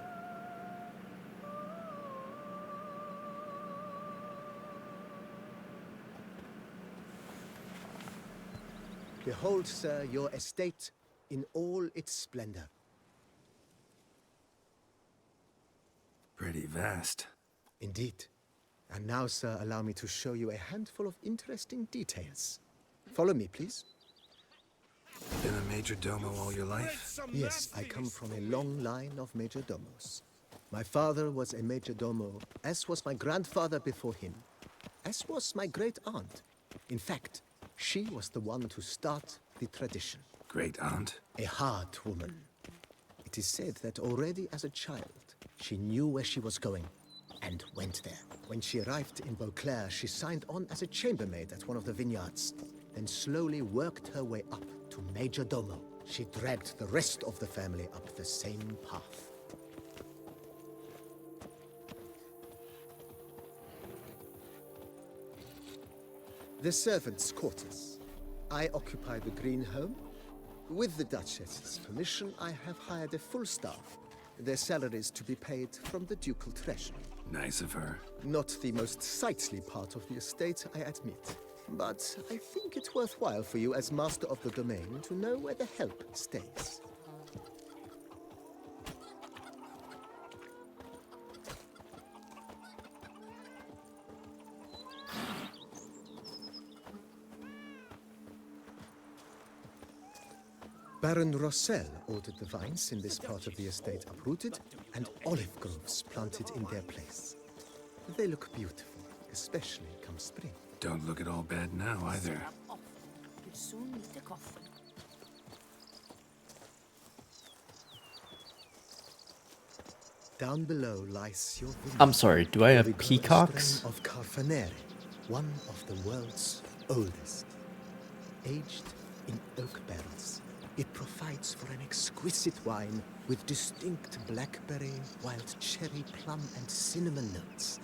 Behold, sir, your estate in all its splendor. Pretty vast. Indeed. And now, sir, allow me to show you a handful of interesting details. Follow me, please. Been a major domo all your life? Yes, I come from a long line of major domos. My father was a major domo, as was my grandfather before him, as was my great aunt. In fact, she was the one to start the tradition. Great aunt? A hard woman. It is said that already as a child, she knew where she was going and went there. When she arrived in Beauclair, she signed on as a chambermaid at one of the vineyards. and slowly worked her way up to Major Domo. She dragged the rest of the family up the same path. The servants' quarters. I occupy the green home. With the Duchess's permission, I have hired a full staff. Their salaries to be paid from the ducal treasury. Nice of her. Not the most sightly part of the estate, I admit. But I think it's worthwhile for you as master of the domain to know where the help stays. Baron Rossel ordered the vines in this part of the estate uprooted and olive groves planted in their place. They look beautiful, especially come spring. Don't look at all bad now, either. Down below lies your village. I'm sorry, do I have peacocks? Of Carfanere, one of the world's oldest. Aged in oak barrels, it provides for an exquisite wine with distinct blackberry, wild cherry, plum, and cinnamon notes.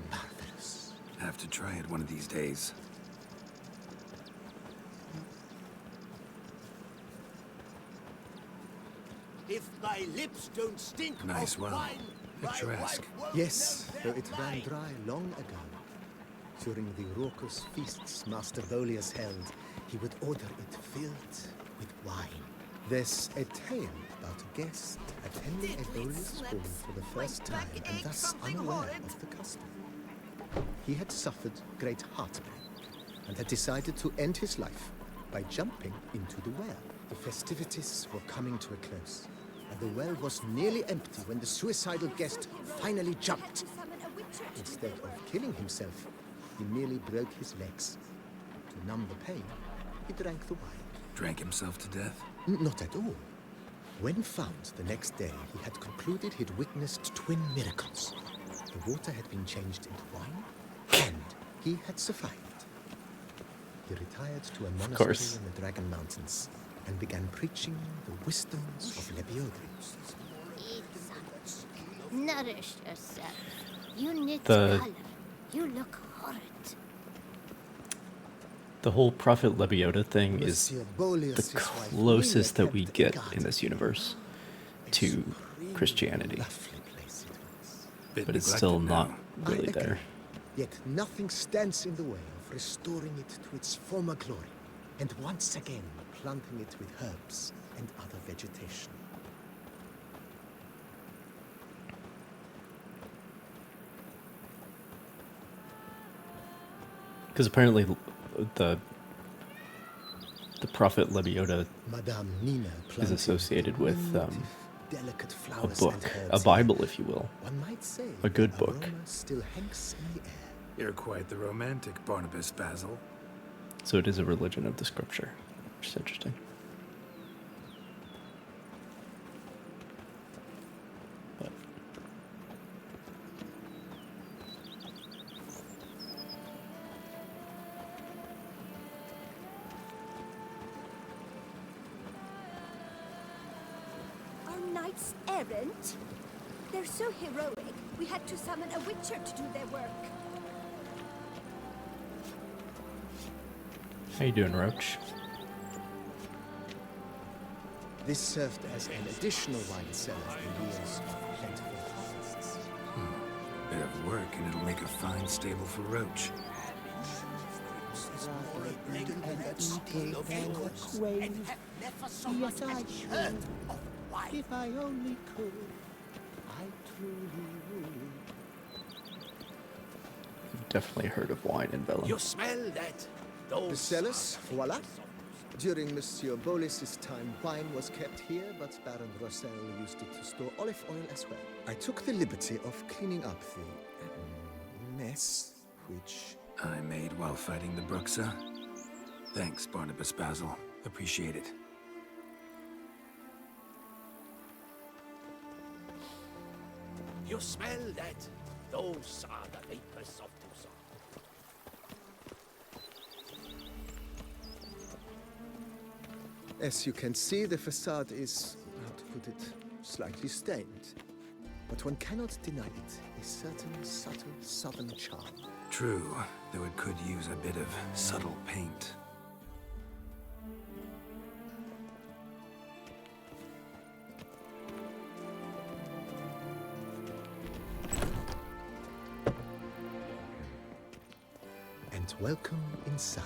Marvelous. Have to try it one of these days. If my lips don't stink Nice of well. wine, Picturesque. Yes, though it ran dry long ago. During the raucous feasts Master Bolius held, he would order it filled with wine. There's a tale about a guest attending a Bolius ball for the first time and thus unaware of the custom. He had suffered great heartbreak and had decided to end his life by jumping into the well. The festivities were coming to a close, and the well was nearly empty when the suicidal guest finally jumped. Instead of killing himself, he merely broke his legs. To numb the pain, he drank the wine. Drank himself to death? Not at all. When found the next day, he had concluded he'd witnessed twin miracles. The water had been changed into wine, and he had survived. He retired to a monastery in the Dragon Mountains and began preaching the wisdoms of Lebiodri. Nourish yourself. You need The- color. You look horrid. The whole Prophet Lebiota thing is the closest that we get in this universe to Christianity. But it's still not really there. Yet nothing stands in the way of restoring it to its former glory, and once again planting it with herbs and other vegetation. Because apparently the Prophet Lebiota Madame Nina is associated with delicate a flowers book, and a herbs. Bible, if you will. One might say A good the book. aroma still hangs in the air. You're quite the romantic, Barnabas Basil. So it is a religion of the scripture, which is interesting. But Our knights errant? They're so heroic, we had to summon a witcher to do their work. how you doing, Roach? This served as an additional wine cellar in years of plentiful harvests. Bit of work, and it'll make a fine stable for Roach. Yes, I should. If I only could, I truly would. Definitely heard of wine in Vellum. You smell that? The cellars, voila. During Monsieur Bolis's time, wine was kept here, but Baron Rossel used it to store olive oil as well. I took the liberty of cleaning up the mess, which I made while fighting the Bruxa. Thanks, Barnabas Basil. Appreciate it. You smell that? Those are the vapors of Tucson. As you can see, the facade is, how to put it, slightly stained. But one cannot deny it, a certain subtle southern charm. True, though it could use a bit of subtle paint. And welcome inside.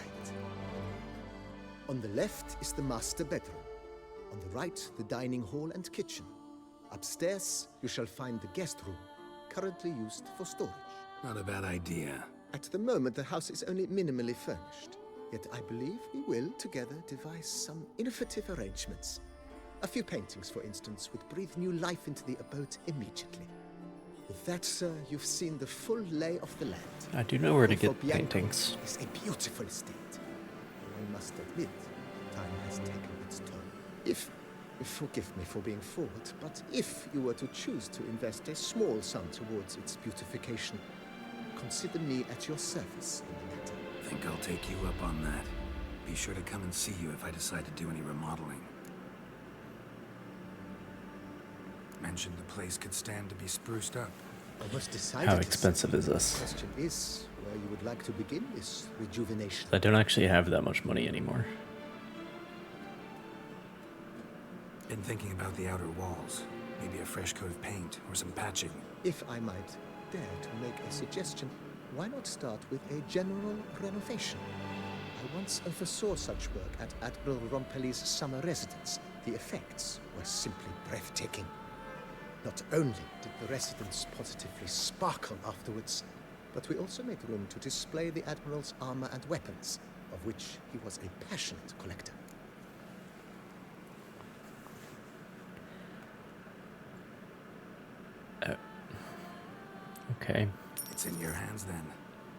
On the left is the master bedroom. On the right, the dining hall and kitchen. Upstairs, you shall find the guest room, currently used for storage. Not a bad idea. At the moment, the house is only minimally furnished. Yet I believe we will, together, devise some innovative arrangements. A few paintings, for instance, would breathe new life into the abode immediately. With that, sir, you've seen the full lay of the land. I do know where to get Bianco paintings. is a beautiful estate. I must admit, time has taken its toll. Forgive me for being forward, but if you were to choose to invest a small sum towards its beautification, consider me at your service in the matter. Think I'll take you up on that. Be sure to come and see you if I decide to do any remodeling. Mentioned the place could stand to be spruced up. Almost decided. How expensive is The this? question is where you would like to begin this rejuvenation. I don't actually have that much money anymore. Been thinking about the outer walls. Maybe a fresh coat of paint or some patching. If I might dare to make a suggestion, why not start with a general renovation? I once oversaw such work at Admiral Rompelli's summer residence. The effects were simply breathtaking. Not only did the residence positively sparkle afterwards, but we also made room to display the Admiral's armor and weapons, of which he was a passionate collector. Okay. It's in your hands then.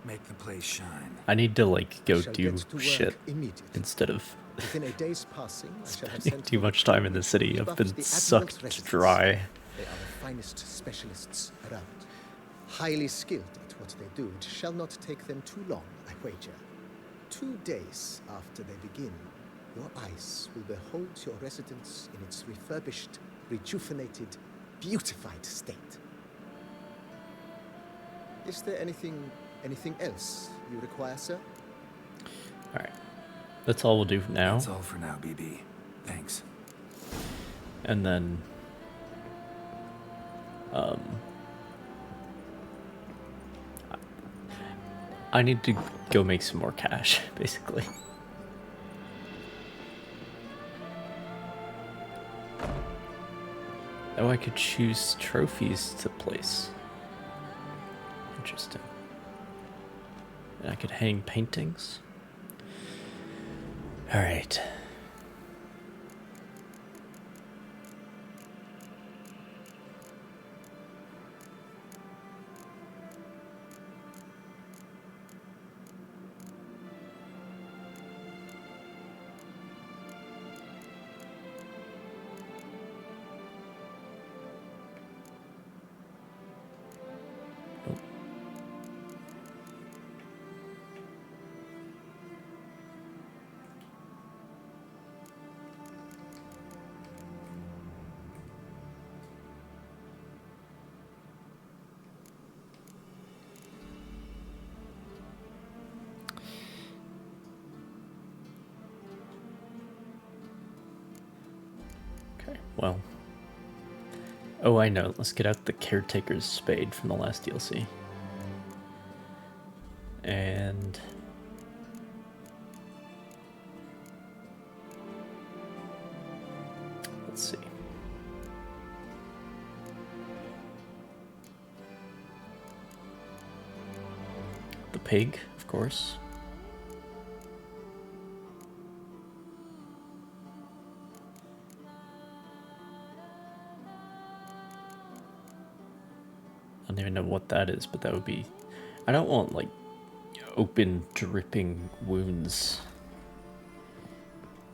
Make the place shine. I need to like go Shall do get to work shit immediately. instead of Within a day's passing, I shall have spending sent too much time in the city. I've rebuff been the Admiral's sucked residence. dry. They are the finest specialists around. Highly skilled at what they do. It shall not take them too long, I wager. 2 days after they begin, your eyes will behold your residence in its refurbished, rejuvenated, beautified state. Is there anything else you require, sir? Alright. That's all we'll do for now. That's all for now, BB. Thanks. And then I need to go make some more cash, basically. Oh, I could choose trophies to place. Interesting. And I could hang paintings. Alright. Well. Oh, I know. Let's get out the Caretaker's Spade from the last DLC. And... let's see. The pig, of course. I don't even know what that is, but that would be... I don't want, like, open, dripping wounds.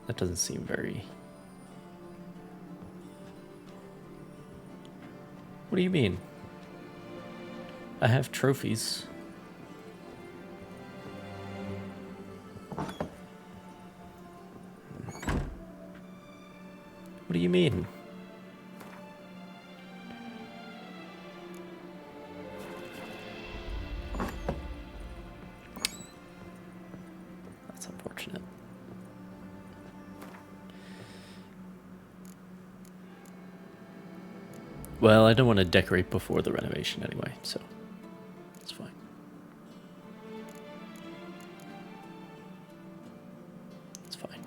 That doesn't seem very... What do you mean? I have trophies. What do you mean? That's unfortunate. Well, I don't want to decorate before the renovation anyway, so it's fine. It's fine.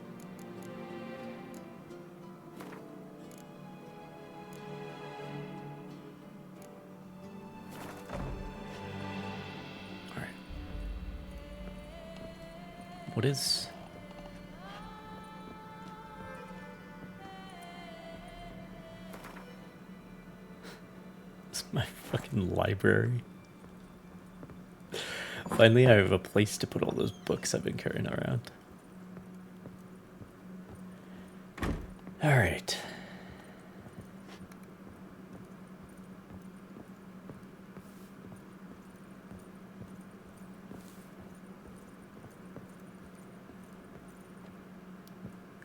All right. What is... my fucking library. Finally, I have a place to put all those books I've been carrying around. All right.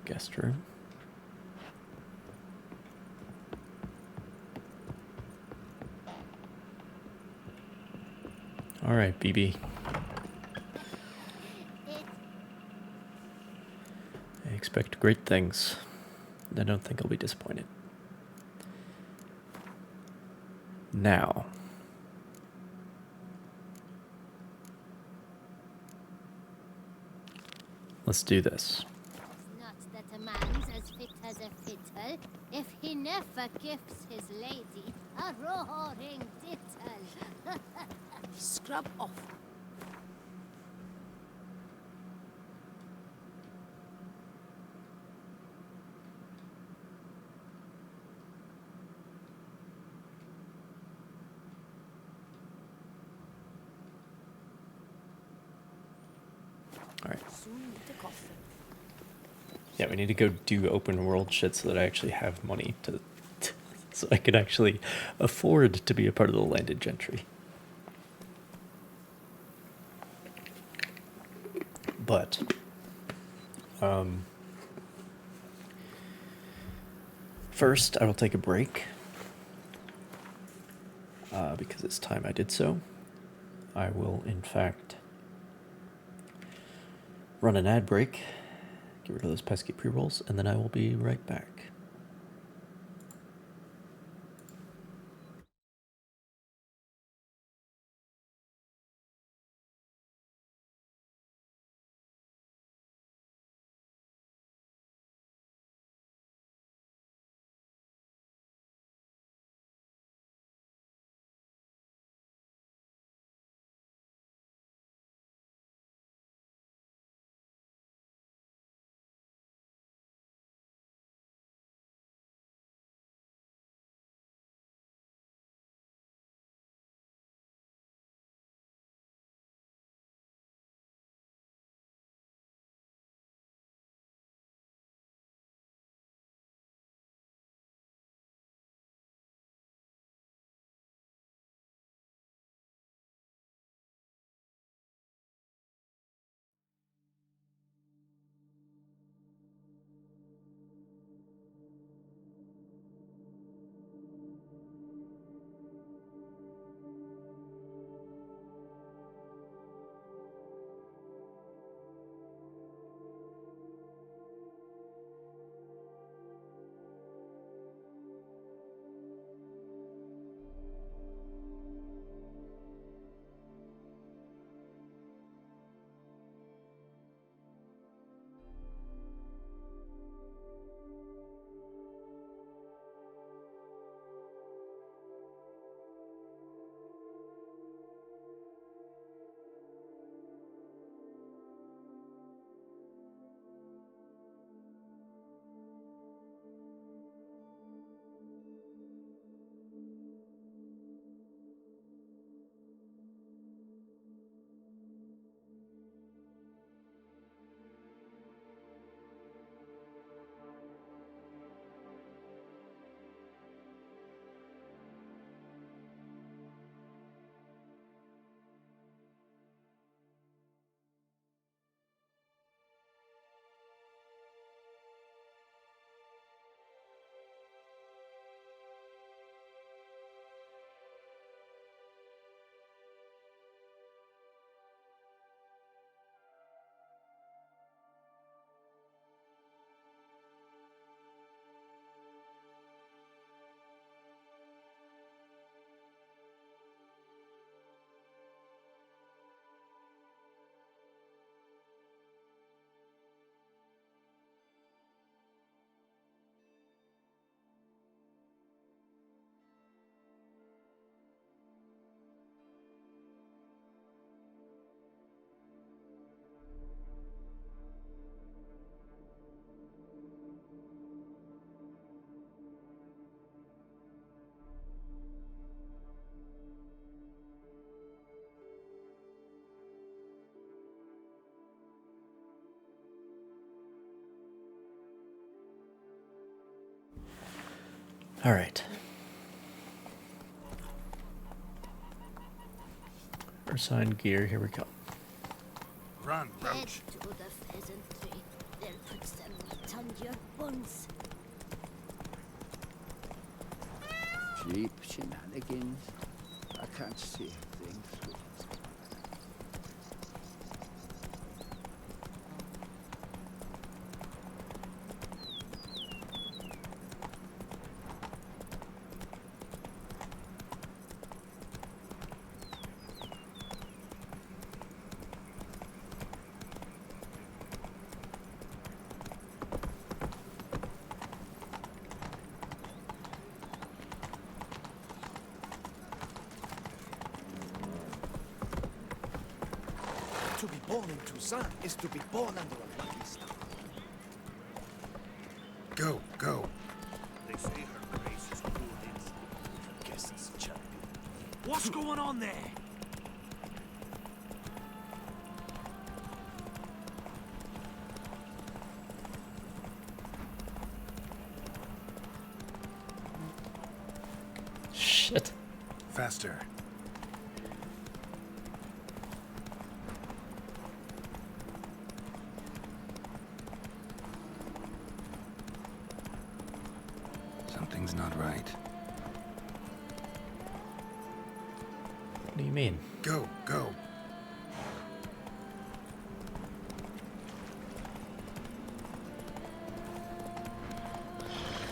Guest room. All right, BB. I expect great things. I don't think I'll be disappointed. Now. Let's do this. Not that a man's as fit as a fiddle, if he never gives his lady a roaring dittle. Scrub off. All right. Soon to coffee. Yeah, we need to go do open world shit so that I actually have money to so I can actually afford to be a part of the landed gentry. But first, I will take a break because it's time I did so. I will, in fact, run an ad break, get rid of those pesky pre-rolls, and then I will be right back. All right. Ursine gear, here we go. Run, Head roach. to the pheasantry. They'll put some meat on your bones. Cheap shenanigans. I can't see a thing through it. To be born in Toussaint is to be born under a lucky star. Go, go. They say her grace is cool inside. Guests champion. What's going on there? Shit. Faster. Something's not right. What do you mean? Go, go.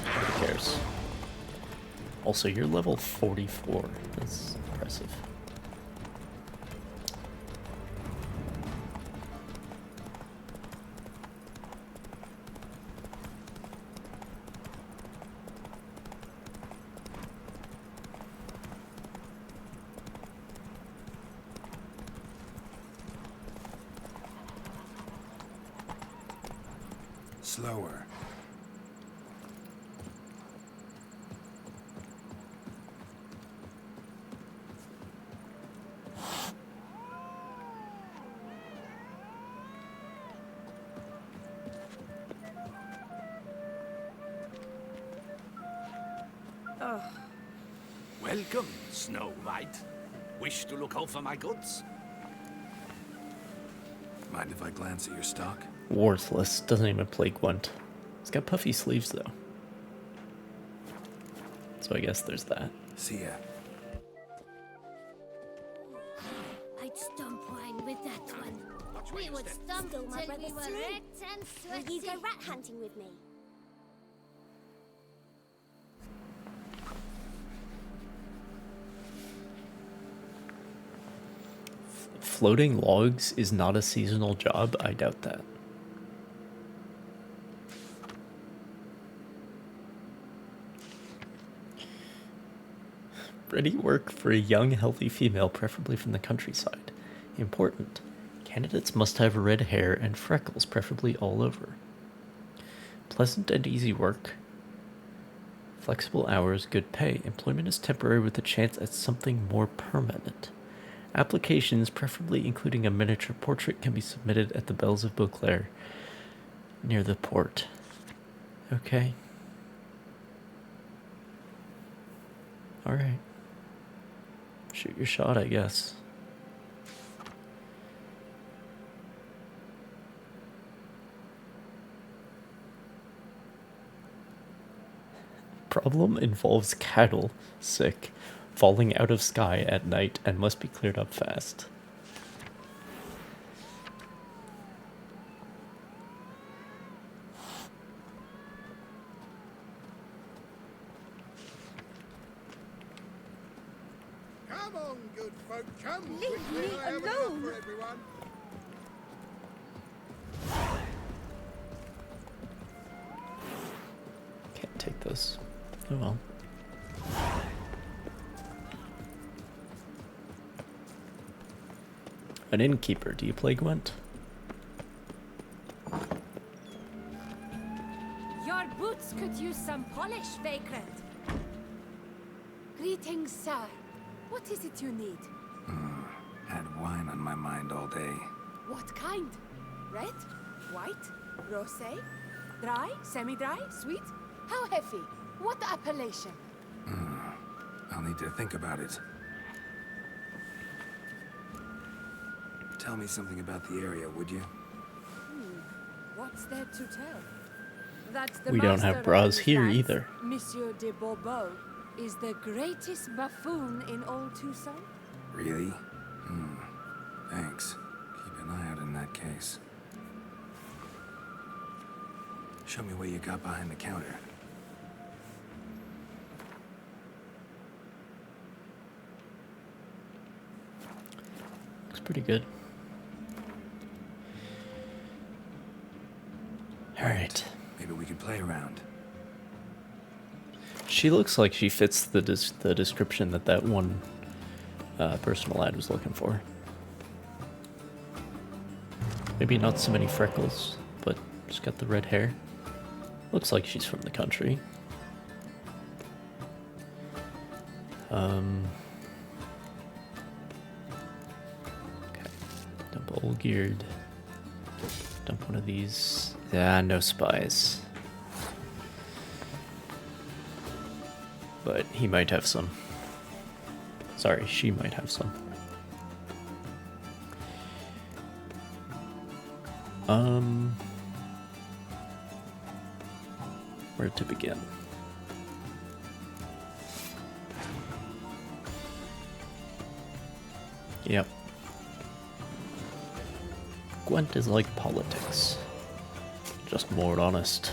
Who cares? Also, you're level 44. That's impressive. Slower. Welcome, Snow White. Wish to look over my goods? Mind if I glance at your stock? Worthless. Doesn't even play Gwent. It's got puffy sleeves, though. So I guess there's that. See ya. I'd stomp wine with that one. We would stomp till we were wrecked and sweaty. Will you go rat hunting with me? Floating logs is not a seasonal job? I doubt that. Ready work for a young, healthy female, preferably from the countryside. Important. Candidates must have red hair and freckles, preferably all over. Pleasant and easy work. Flexible hours, good pay. Employment is temporary with a chance at something more permanent. Applications, preferably including a miniature portrait, can be submitted at the Bells of Beauclair near the port. Okay. Alright. Shoot your shot, I guess. Problem involves cattle, sick, falling out of sky at night and must be cleared up fast. Come on, good folk, come. Leave Quickly, me I have enough alone. for everyone. Can't take this. Oh well. An innkeeper. Do you play Gwent? Your boots could use some polish, vagrant. Greetings, sir. What is it you need? Had wine on my mind all day. What kind? Red? White? Rosé? Dry? Semi-dry? Sweet? How heavy? What appellation? I'll need to think about it. Tell me something about the area, would you? What's there to tell? That the We don't have master bras of here lands, either. Monsieur de Bourbeau is the greatest buffoon in all Toussaint. Really? Thanks. Keep an eye out in that case. Show me what you got behind the counter. Looks pretty good. Alright. Maybe we can play around. She looks like she fits the description that one personal ad was looking for. Maybe not so many freckles, but she's got the red hair. Looks like she's from the country. Okay. Dump old geared. Dump one of these. Yeah, no spies. But he might have some. Sorry, she might have some. Where to begin? Yep. Gwent is like politics. Just more honest.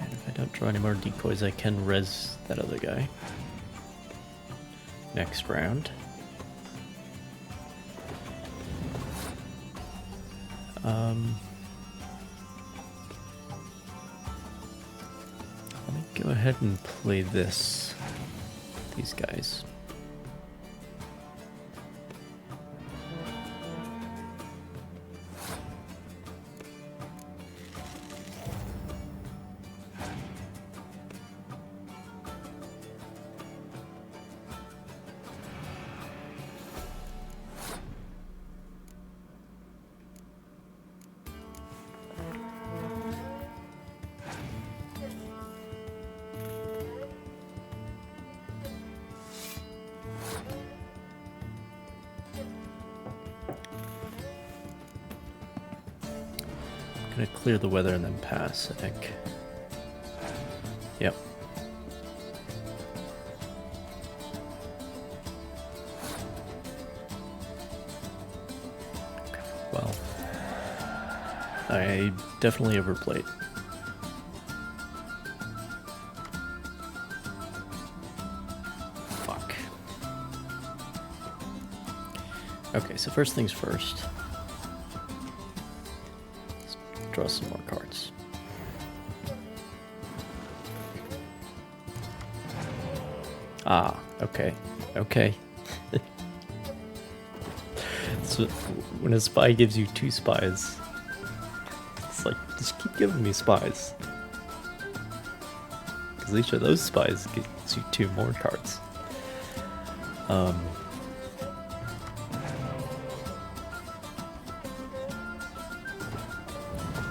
And if I don't draw any more decoys, I can res that other guy. Next round. Let me go ahead and play these guys. Gonna clear the weather and then pass, I think. Yep. Well, I definitely overplayed. Fuck. Okay, so first things first. Draw some more cards. Ah, okay. Okay. So when a spy gives you 2 spies, it's like, just keep giving me spies. Because each of those spies gives you 2 more cards.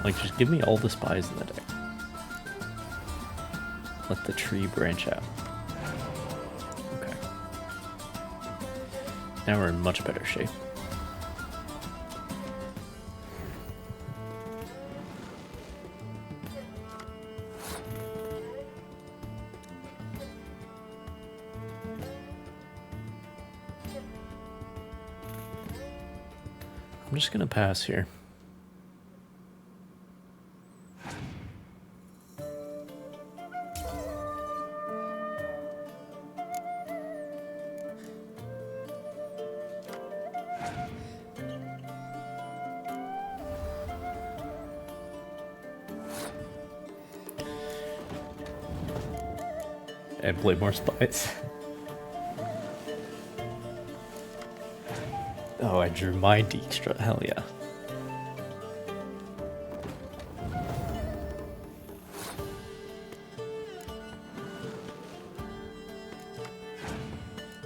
Like, just give me all the spies in the deck. Let the tree branch out. Okay. Now we're in much better shape. I'm just gonna pass here. And play more spies. Oh, I drew my Dijkstra. Hell yeah.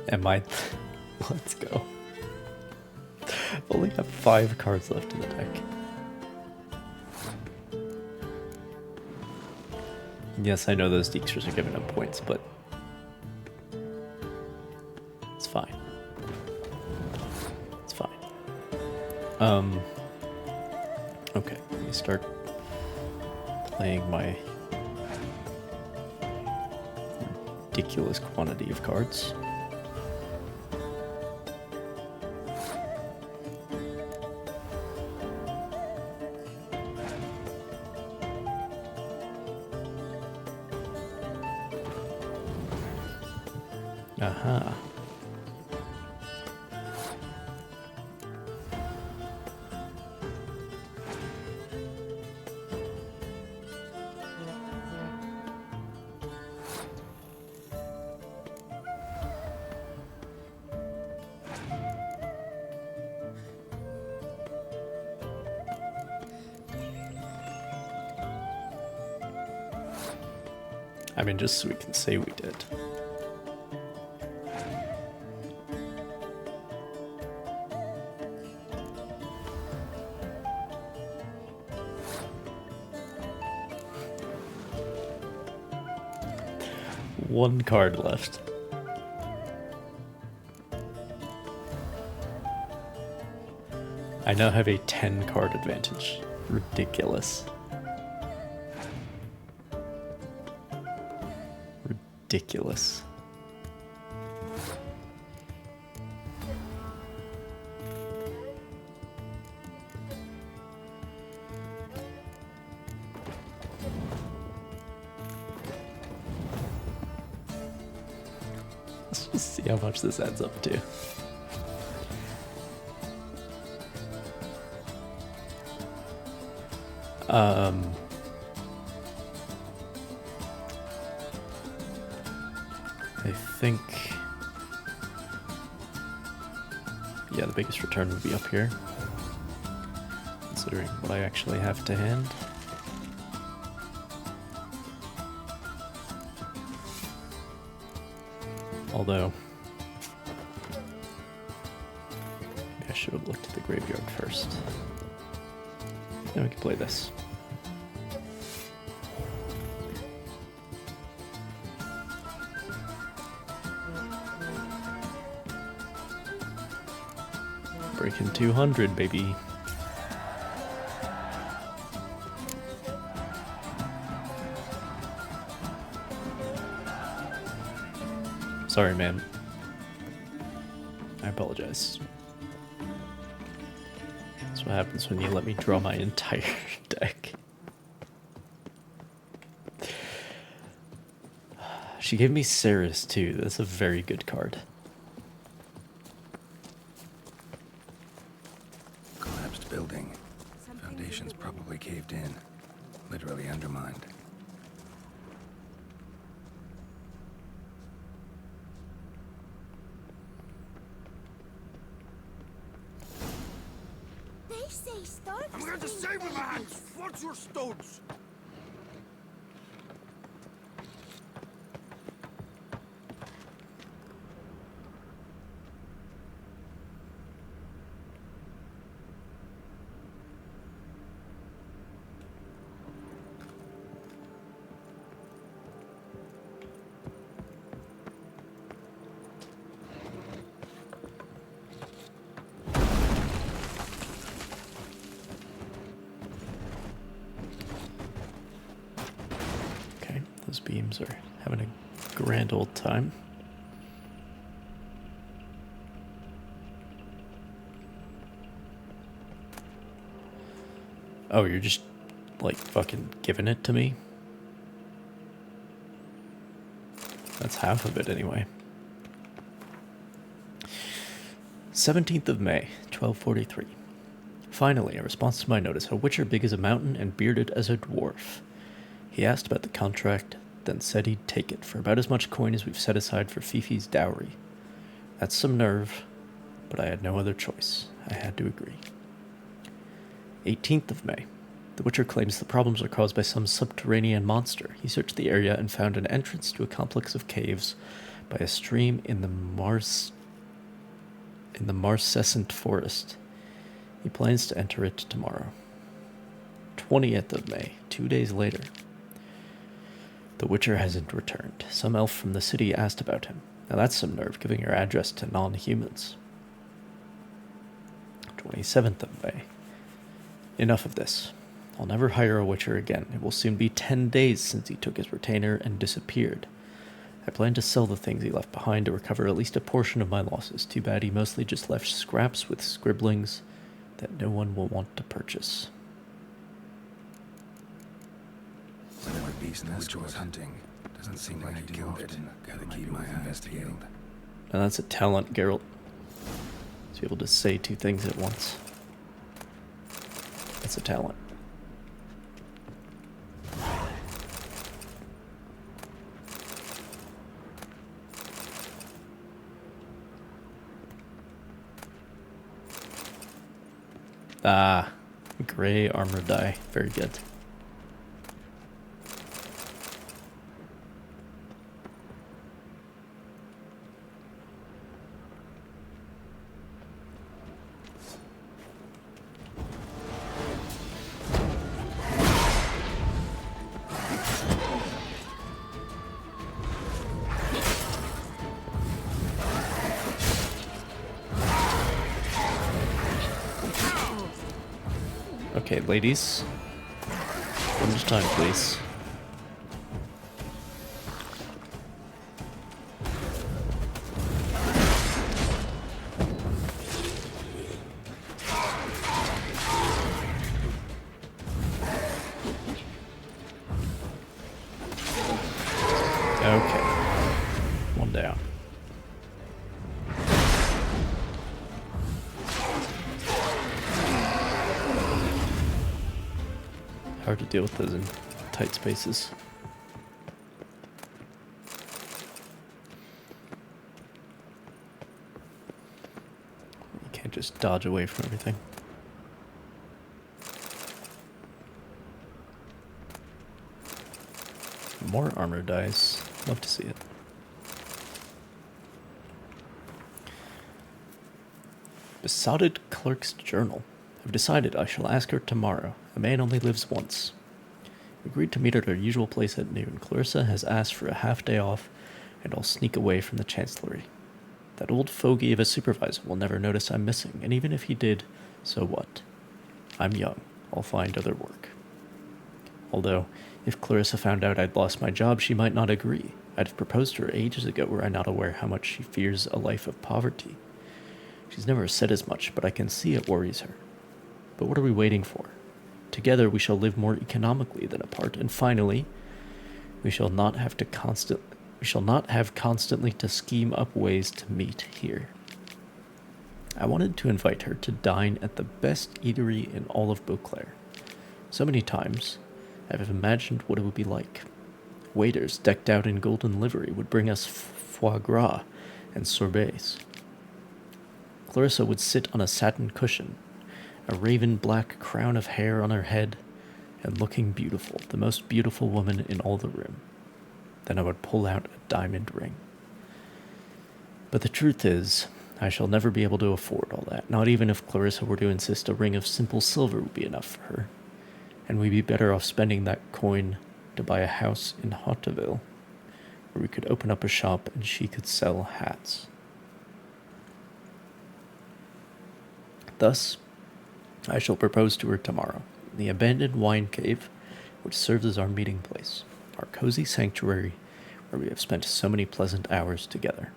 Am I? Let's go. Only have 5 cards left in the deck. Yes, I know those Deeksters are giving up points, but it's fine. It's fine. Okay, let me start playing my ridiculous quantity of cards. Aha. I mean, just so we can say we did. One card left. I now have a 10 card advantage. Ridiculous. Ridiculous. Let's just see how much this adds up to. I think, yeah, the biggest return would be up here, considering what I actually have to hand. Although, maybe I should have looked at the graveyard first. Then we can play this. Breaking 200, baby. Sorry, man. I apologize. That's what happens when you let me draw my entire deck. She gave me Ceres too. That's a very good card. Collapsed building. Foundations probably caved in. Literally undermined. I'm going to save with my hands. What's your stones? Those beams are having a grand old time. Oh, you're just, like, fucking giving it to me? That's half of it, anyway. 17th of May, 1243. Finally, in response to my notice, a witcher big as a mountain and bearded as a dwarf. He asked about the contract, then said he'd take it for about as much coin as we've set aside for Fifi's dowry. That's some nerve, but I had no other choice. I had to agree. 18th of May. The Witcher claims the problems are caused by some subterranean monster. He searched the area and found an entrance to a complex of caves by a stream in the Marcescent forest. He plans to enter it tomorrow. 20th of May, 2 days later. The Witcher hasn't returned. Some elf from the city asked about him. Now that's some nerve, giving your address to non-humans. 27th of May. Enough of this. I'll never hire a Witcher again. It will soon be 10 days since he took his retainer and disappeared. I plan to sell the things he left behind to recover at least a portion of my losses. Too bad he mostly just left scraps with scribblings that no one will want to purchase. Whatever beast Nestor was hunting, doesn't seem like he killed it. Gotta keep my eyes peeled. Now that's a talent, Geralt. To be able to say two things at once. That's a talent. Ah, gray armor die. Very good. Okay, ladies. One more time, please. Okay. One down. Hard to deal with those in tight spaces. You can't just dodge away from everything. More armor dice. Love to see it. Besotted Clerk's Journal. I've decided I shall ask her tomorrow. A man only lives once. We agreed to meet at our usual place at noon. Clarissa has asked for a half-day off, and I'll sneak away from the Chancellery. That old fogey of a supervisor will never notice I'm missing, and even if he did, so what? I'm young. I'll find other work. Although, if Clarissa found out I'd lost my job, she might not agree. I'd have proposed to her ages ago were I not aware how much she fears a life of poverty. She's never said as much, but I can see it worries her. But what are we waiting for? Together we shall live more economically than apart, and finally, we shall not have constantly to scheme up ways to meet here. I wanted to invite her to dine at the best eatery in all of Beauclair. So many times, I've imagined what it would be like. Waiters decked out in golden livery would bring us foie gras and sorbets. Clarissa would sit on a satin cushion, a raven black crown of hair on her head, and looking beautiful, the most beautiful woman in all the room. Then I would pull out a diamond ring. But the truth is, I shall never be able to afford all that, not even if Clarissa were to insist a ring of simple silver would be enough for her, and we'd be better off spending that coin to buy a house in Hauteville, where we could open up a shop and she could sell hats. Thus, I shall propose to her tomorrow, in the abandoned wine cave, which serves as our meeting place, our cozy sanctuary where we have spent so many pleasant hours together.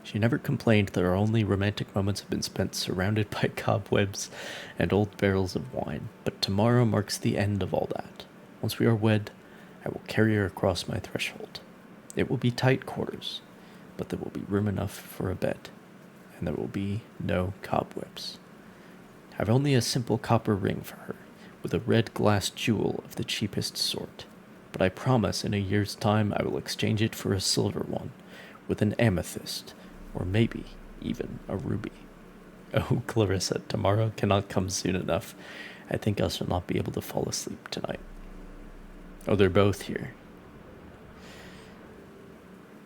She never complained that our only romantic moments have been spent surrounded by cobwebs and old barrels of wine, but tomorrow marks the end of all that. Once we are wed, I will carry her across my threshold. It will be tight quarters, but there will be room enough for a bed, and there will be no cobwebs. I've only a simple copper ring for her, with a red glass jewel of the cheapest sort, but I promise in a year's time I will exchange it for a silver one, with an amethyst, or maybe even a ruby. Oh, Clarissa, tomorrow cannot come soon enough. I think I shall not be able to fall asleep tonight. Oh, they're both here.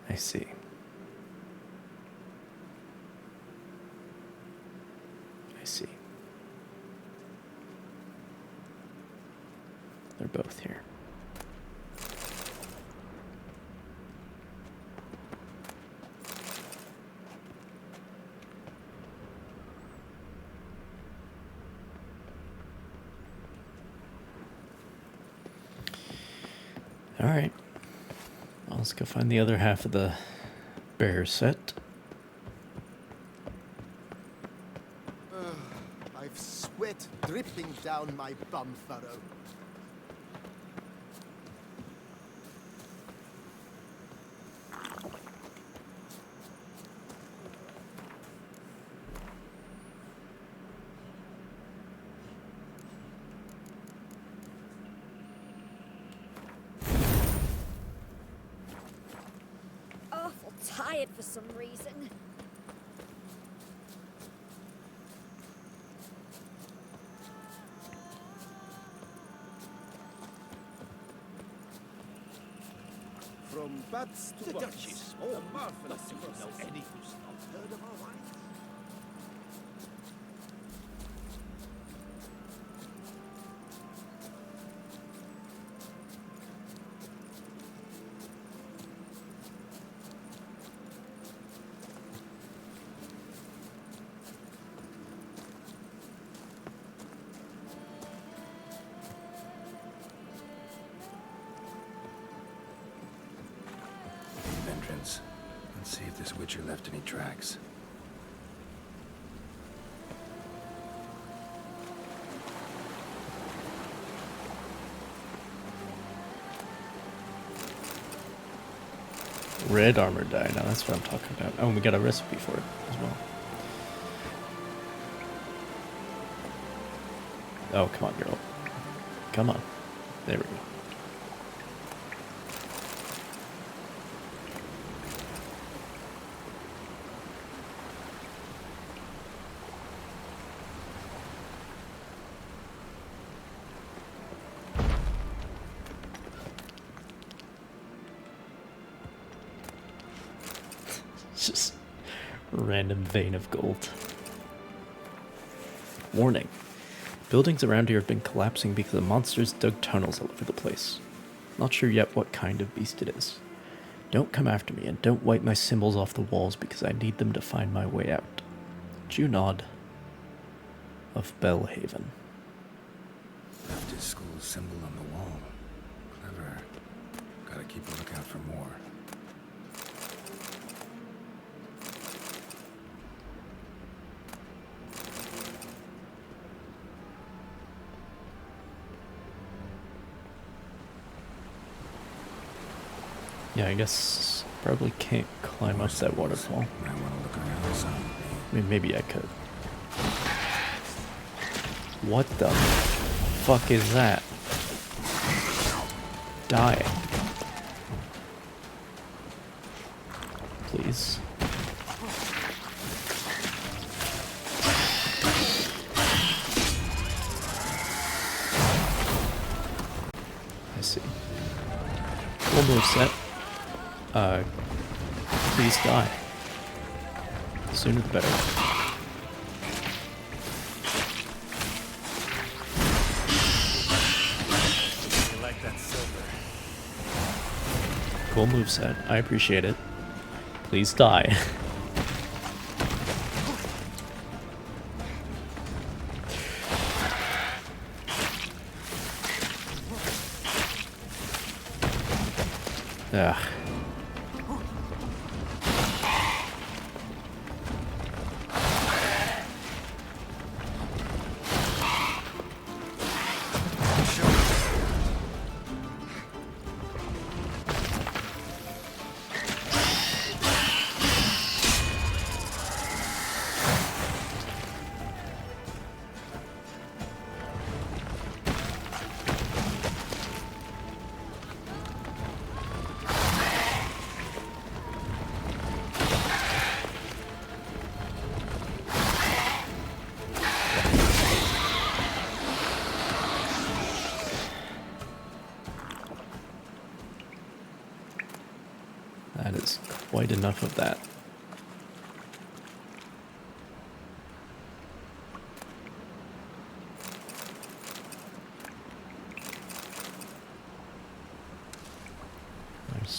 I see. I see. they're both here. Alright. Well, let's go find the other half of the bear set. I've sweat dripping down my bum furrow. Awful tired for some reason. From bats to The buts. Duchess. Oh, A marvelous nothing to know process. any who's not heard of our wines. Entrance. Let's see if this Witcher left any tracks. Red armor dye. Now that's what I'm talking about. Oh, and we got a recipe for it as well. Oh, come on, girl. Come on. There we go. Just random vein of gold. Warning. Buildings around here have been collapsing because the monsters dug tunnels all over the place. Not sure yet what kind of beast it is. Don't come after me, and don't wipe my symbols off the walls because I need them to find my way out. Junod of Bellhaven. Left his school symbol on the wall. Clever. Gotta keep a lookout for more. Yeah, I guess probably can't climb up that waterfall. Might want to look around some. I mean, maybe I could. What the fuck is that? Die. Please. I see. Full move set. Please die. The sooner the better. You like that silver? Cool moveset. I appreciate it. Please die. Ugh. That is quite enough of that.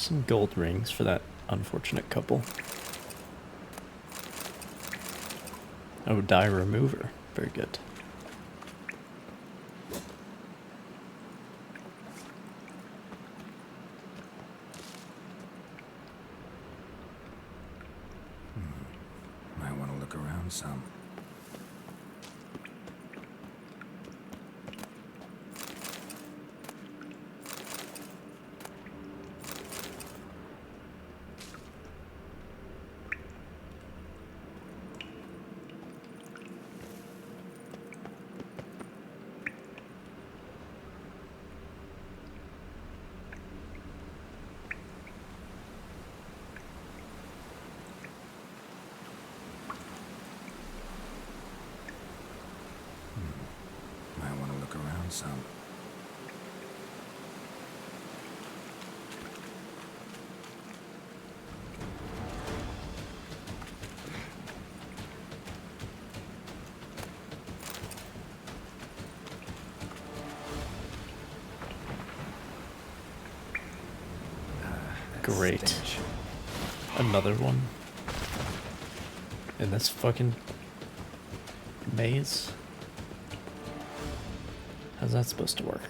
Some gold rings for that unfortunate couple. Oh, dye remover. Very good. Might want to look around some. Might want to look around some. Great. Another one. In this fucking maze? How's that supposed to work?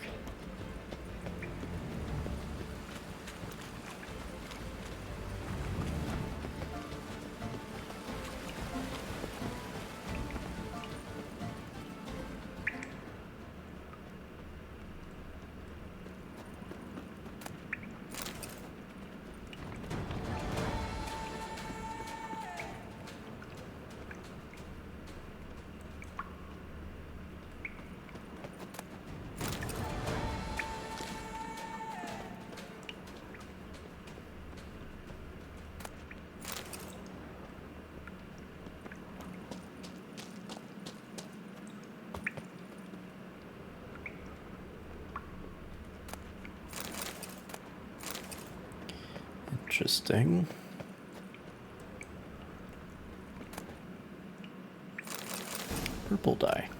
Interesting. Purple dye.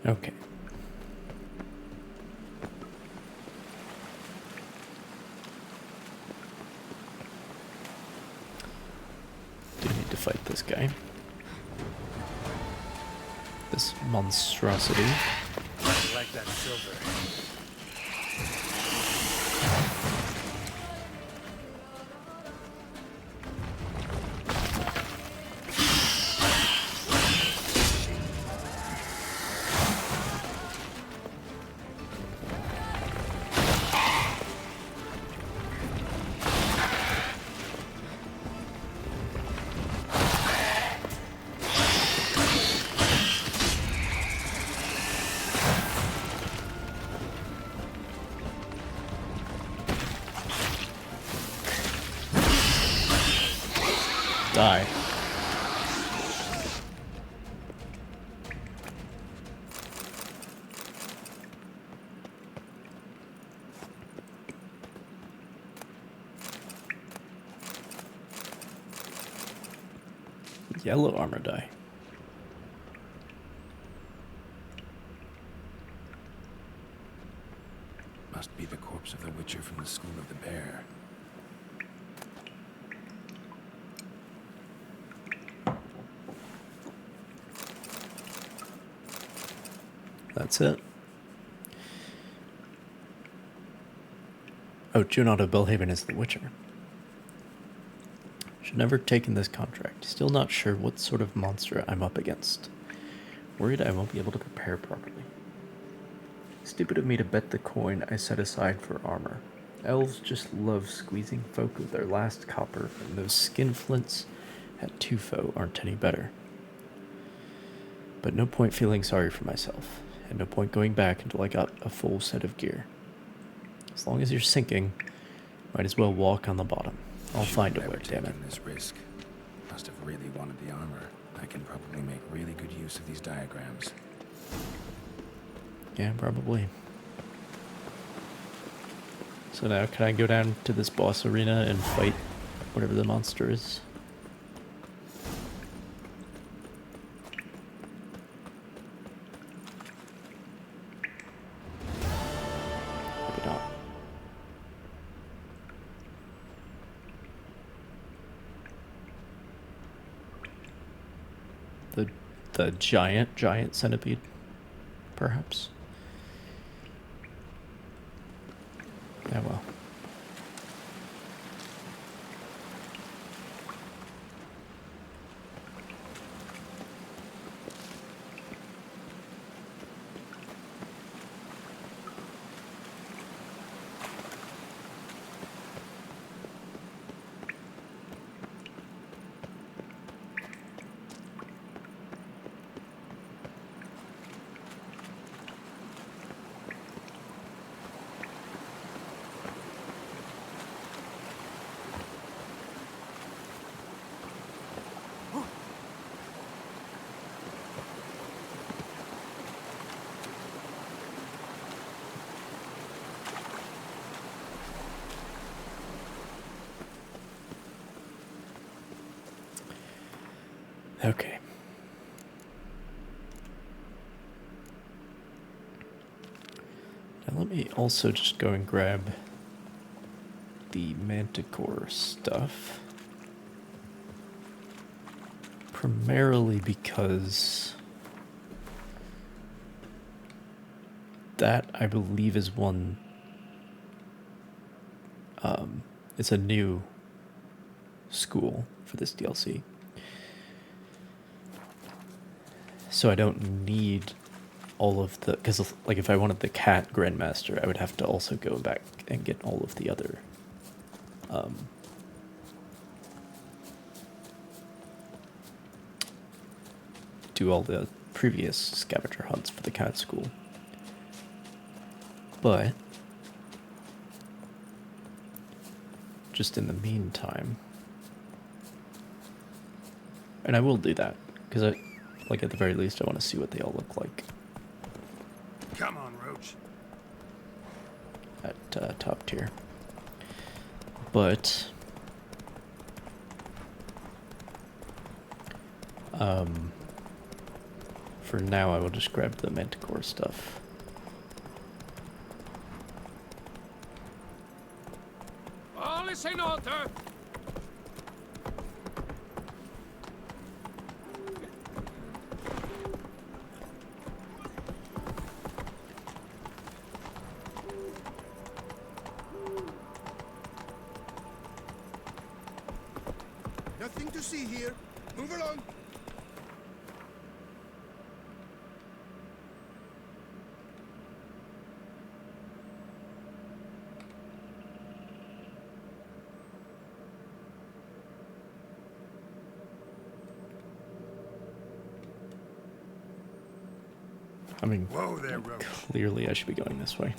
Okay. Do need to fight this guy. This monstrosity. I like that silver. Die. Yellow armor die. Must be the corpse of the Witcher from the School of the Bear. That's it. Oh, Junot of Belhaven is the Witcher. Should never have taken this contract. Still not sure what sort of monster I'm up against. Worried I won't be able to prepare properly. Stupid of me to bet the coin I set aside for armor. Elves just love squeezing folk with their last copper, and those skinflints at Tufo aren't any better. But no point feeling sorry for myself. and no point going back until I got a full set of gear. As long as you're sinking, might as well walk on the bottom. I'll find a way, damn it. This risk. Must have really wanted the armor. I can probably make really good use of these diagrams. Yeah, probably. So now, can I go down to this boss arena and fight whatever the monster is? Maybe not. The giant centipede, perhaps? Yeah, well. Okay. Now let me also just go and grab the Manticore stuff. Primarily because that, I believe, is one... it's a new school for this DLC. So I don't need all of the... Because, like, if I wanted the cat Grandmaster, I would have to also go back and get all of the other... do all the previous scavenger hunts for the cat school. But... just in the meantime... And I will do that, because I... like, at the very least, I want to see what they all look like. Come on, Roach. At top tier. But... for now, I will just grab the Manticore stuff. All is in order. Nothing to see here. Move along. I mean, Whoa there, Roach. Clearly I should be going this way.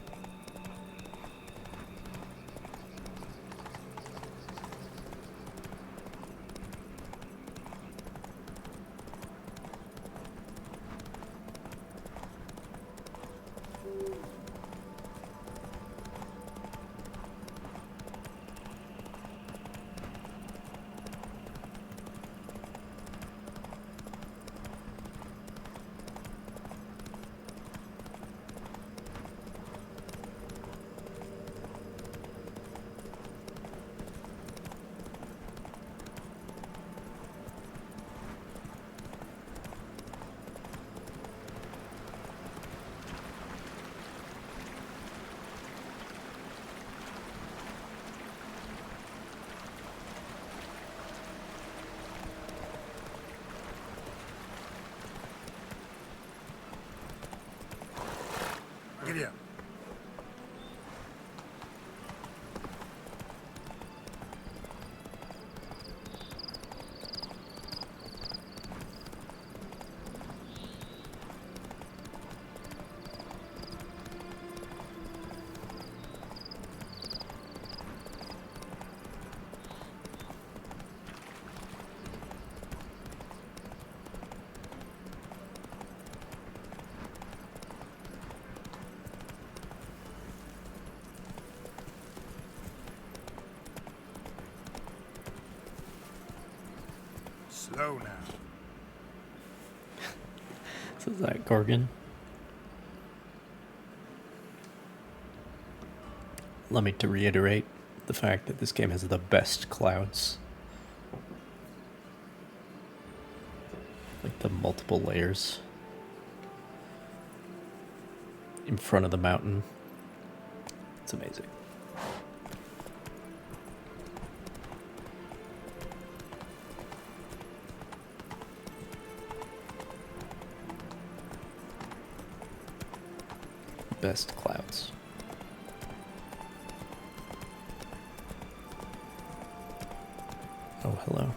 Slow now. So is that Gorgon? Allow me to reiterate the fact that this game has the best clouds. Like the multiple layers in front of the mountain. It's amazing. Best clouds. Oh, hello.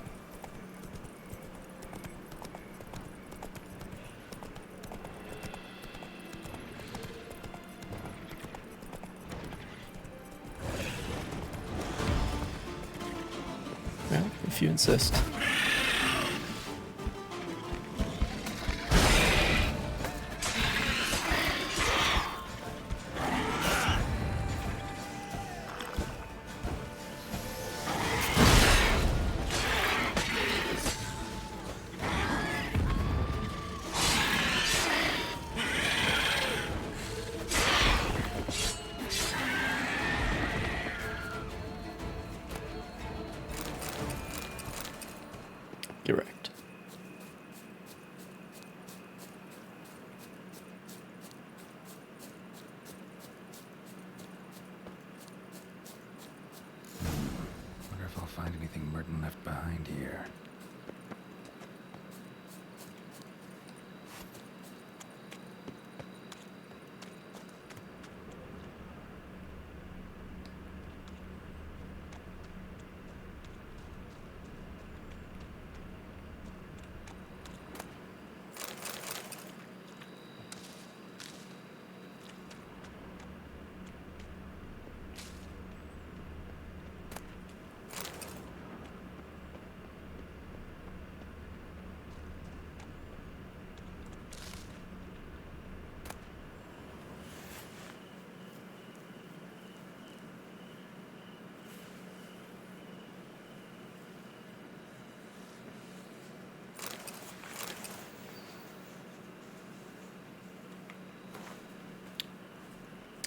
Well, if you insist. Correct. Wonder if I'll find anything Merton left behind here.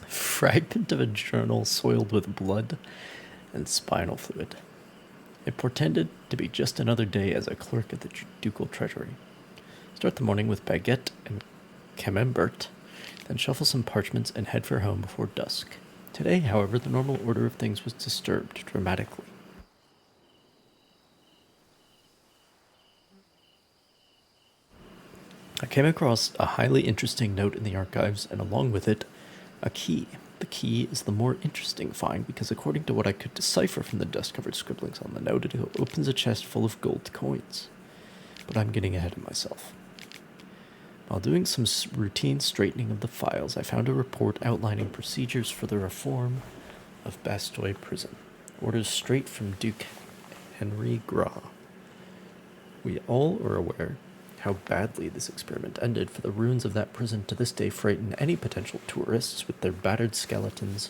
Fragment of a journal soiled with blood and spinal fluid. It portended to be just another day as a clerk at the ducal treasury. Start the morning with baguette and camembert, then shuffle some parchments and head for home before dusk. Today, however, the normal order of things was disturbed dramatically. I came across a highly interesting note in the archives, and along with it, a key. The key is the more interesting find because according to what I could decipher from the dust-covered scribblings on the note, it opens a chest full of gold coins. But I'm getting ahead of myself. While doing some routine straightening of the files, I found a report outlining procedures for the reform of Bastogne Prison. Orders straight from Duke Henry Gras. We all are aware how badly this experiment ended, for the ruins of that prison to this day frighten any potential tourists with their battered skeletons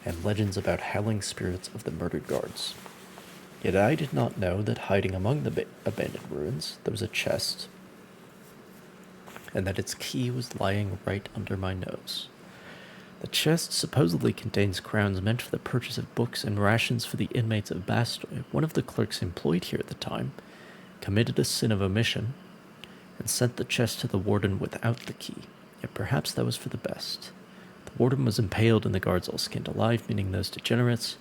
and legends about howling spirits of the murdered guards. Yet I did not know that hiding among the abandoned ruins there was a chest, and that its key was lying right under my nose. The chest supposedly contains crowns meant for the purchase of books and rations for the inmates of Bastogne. One of the clerks employed here at the time committed a sin of omission and sent the chest to the warden without the key. Yet perhaps that was for the best. The warden was impaled and the guards all skinned alive, meaning those degenerates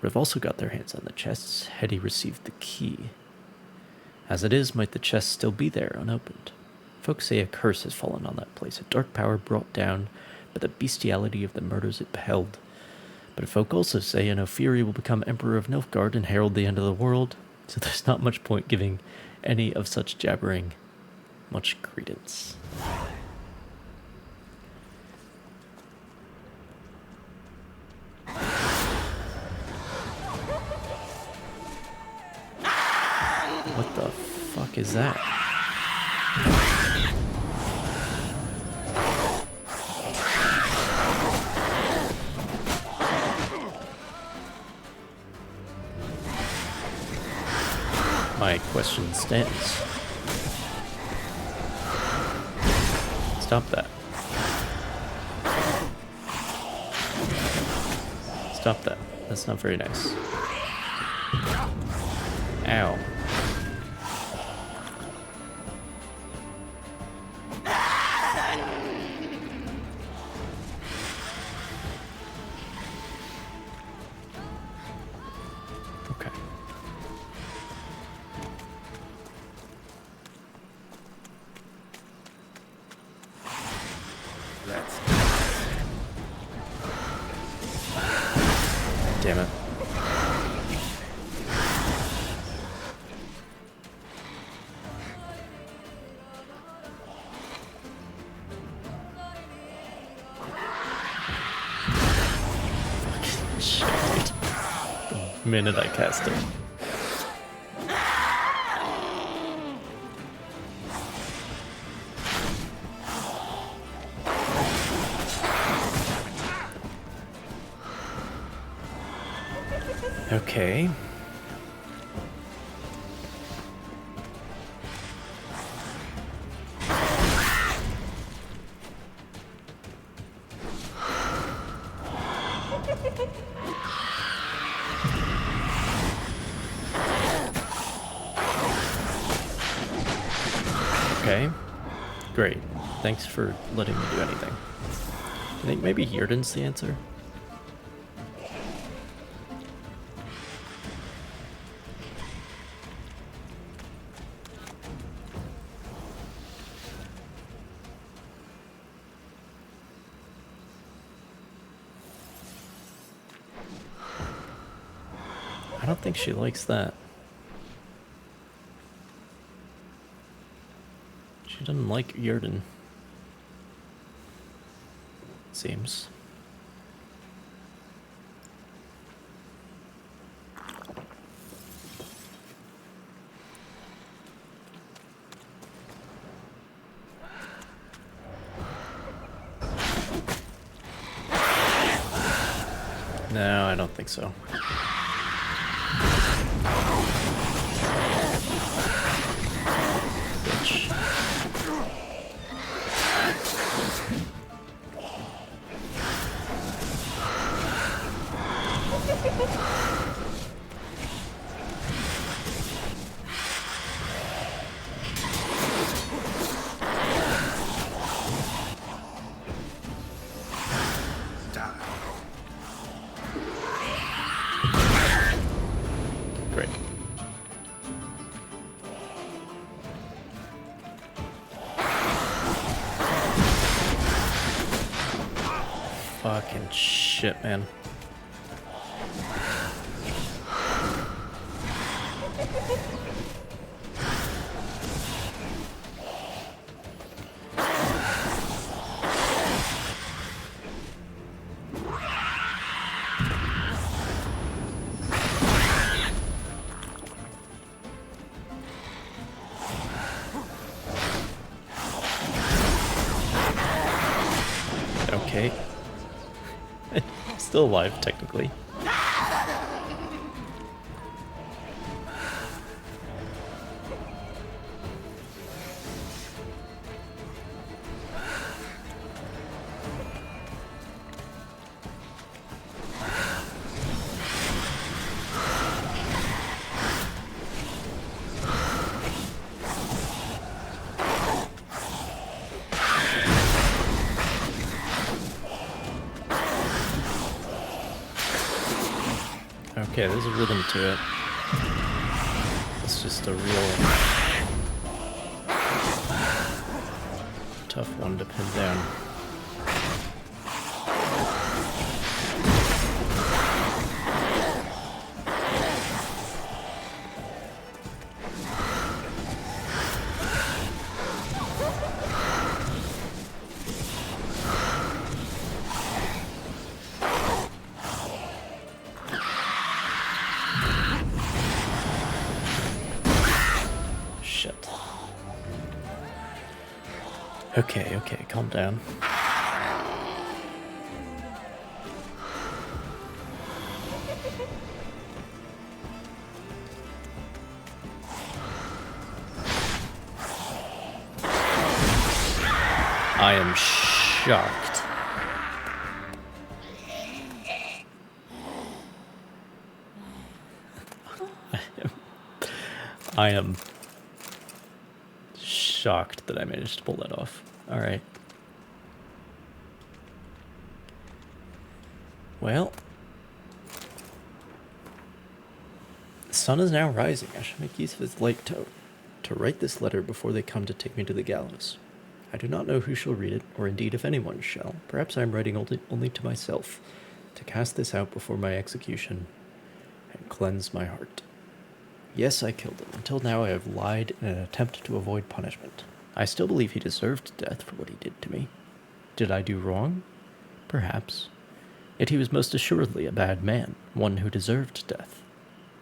would have also got their hands on the chests had he received the key. As it is, might the chest still be there, unopened? Folks say a curse has fallen on that place, a dark power brought down by the bestiality of the murders it beheld. But folk also say an O'Fury will become Emperor of Nilfgaard and herald the end of the world, so there's not much point giving any of such jabbering much credence. What the fuck is that? My question stands. Stop that. Stop that. That's not very nice. Ow. Okay. Damn it. Shit, dude. The minute I cast it. Okay. Okay. Great. Thanks for letting me do anything. I think maybe Yrden's the answer. I don't think she likes that. She doesn't like Yrden. Seems. No, I don't think so. Bitch. Great. Fucking shit, man. Okay. Still alive, technically. Okay, there's a rhythm to it. It's just a real tough one to pin down. Okay, okay, calm down. I am shocked. I am shocked that I managed to pull that off. Alright. Well. The sun is now rising. I should make use of its light to write this letter before they come to take me to the gallows. I do not know who shall read it, or indeed if anyone shall. Perhaps I am writing only to myself, to cast this out before my execution and cleanse my heart. Yes, I killed him. Until now I have lied in an attempt to avoid punishment. I still believe he deserved death for what he did to me. Did I do wrong? Perhaps. Yet he was most assuredly a bad man, one who deserved death.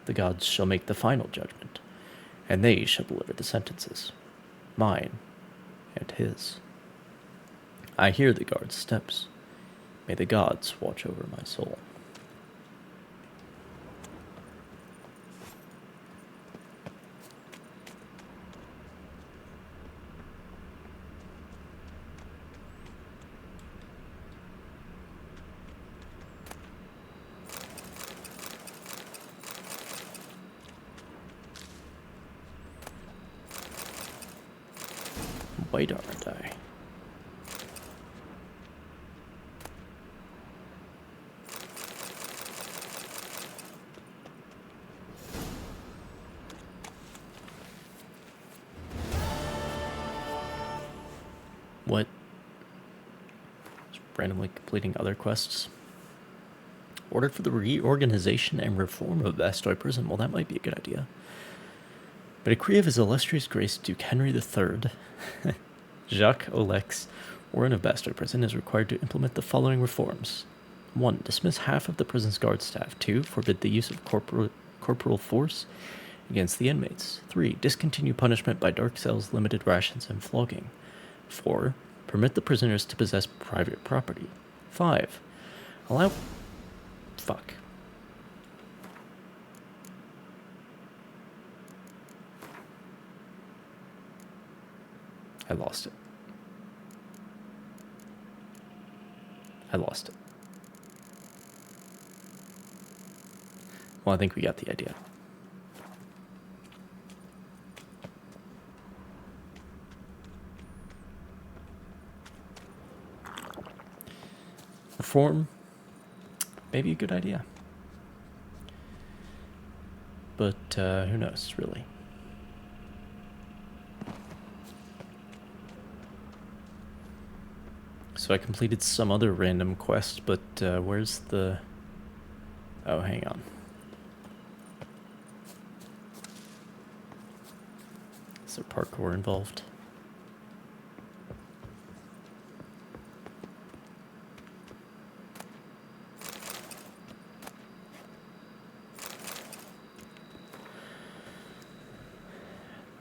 The gods shall make the final judgment, and they shall deliver the sentences. Mine and his. I hear the guard's steps. May the gods watch over my soul. White armor die. What? Just randomly completing other quests. Ordered for the reorganization and reform of Bastoy Prison. Well, that might be a good idea. By decree of His Illustrious Grace Duke Henry III, Jacques Olex, Warden of Bastoy Prison, is required to implement the following reforms. 1. Dismiss half of the prison's guard staff. 2. Forbid the use of corporal force against the inmates. 3. Discontinue punishment by dark cells, limited rations, and flogging. 4. Permit the prisoners to possess private property. 5. Allow... Fuck. I lost it. Well, I think we got the idea. Reform, maybe a good idea. But who knows, really. So I completed some other random quest, but where's the... Oh, hang on. Is there parkour involved?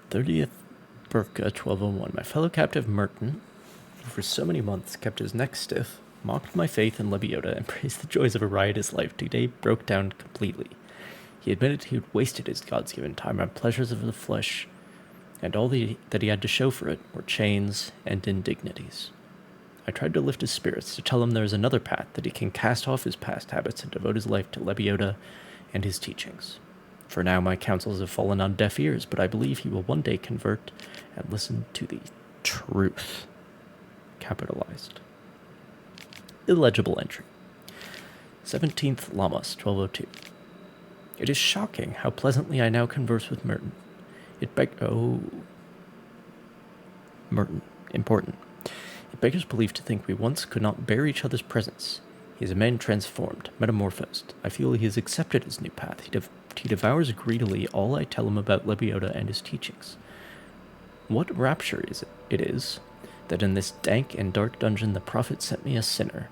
'30th Burka 1201. My fellow captive Merton, who for so many months kept his neck stiff, mocked my faith in Lebiota, and praised the joys of a riotous life, today broke down completely. He admitted he had wasted his gods-given time on pleasures of the flesh, and all that he had to show for it were chains and indignities. I tried to lift his spirits, to tell him there is another path, that he can cast off his past habits and devote his life to Lebiota and his teachings. For now my counsels have fallen on deaf ears, but I believe he will one day convert and listen to the truth. Capitalized. Illegible entry. 17th Lamas, 1202. It is shocking how pleasantly I now converse with Merton. Merton. Important. It beggars belief to think we once could not bear each other's presence. He is a man transformed, metamorphosed. I feel he has accepted his new path. He devours greedily all I tell him about Lebiota and his teachings. What rapture it is that in this dank and dark dungeon the prophet sent me a sinner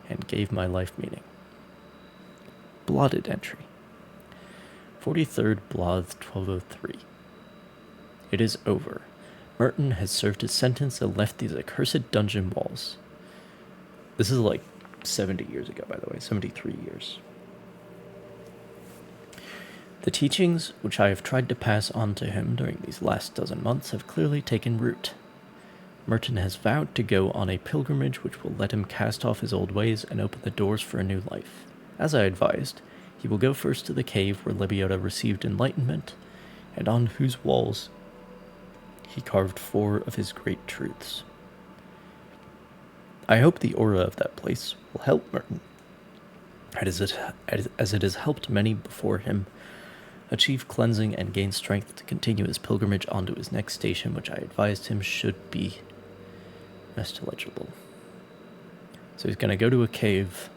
and gave my life meaning. Blotted entry. 43rd Bloth 1203. It is over. Merton has served his sentence and left these accursed dungeon walls. This is like 70 years ago, by the way, 73 years. The teachings which I have tried to pass on to him during these last dozen months have clearly taken root. Merton has vowed to go on a pilgrimage which will let him cast off his old ways and open the doors for a new life. As I advised, he will go first to the cave where Lebioda received enlightenment, and on whose walls he carved 4 of his great truths. I hope the aura of that place will help Merton, as it has helped many before him achieve cleansing and gain strength to continue his pilgrimage on to his next station, which I advised him should be most legible. So he's going to go to a cave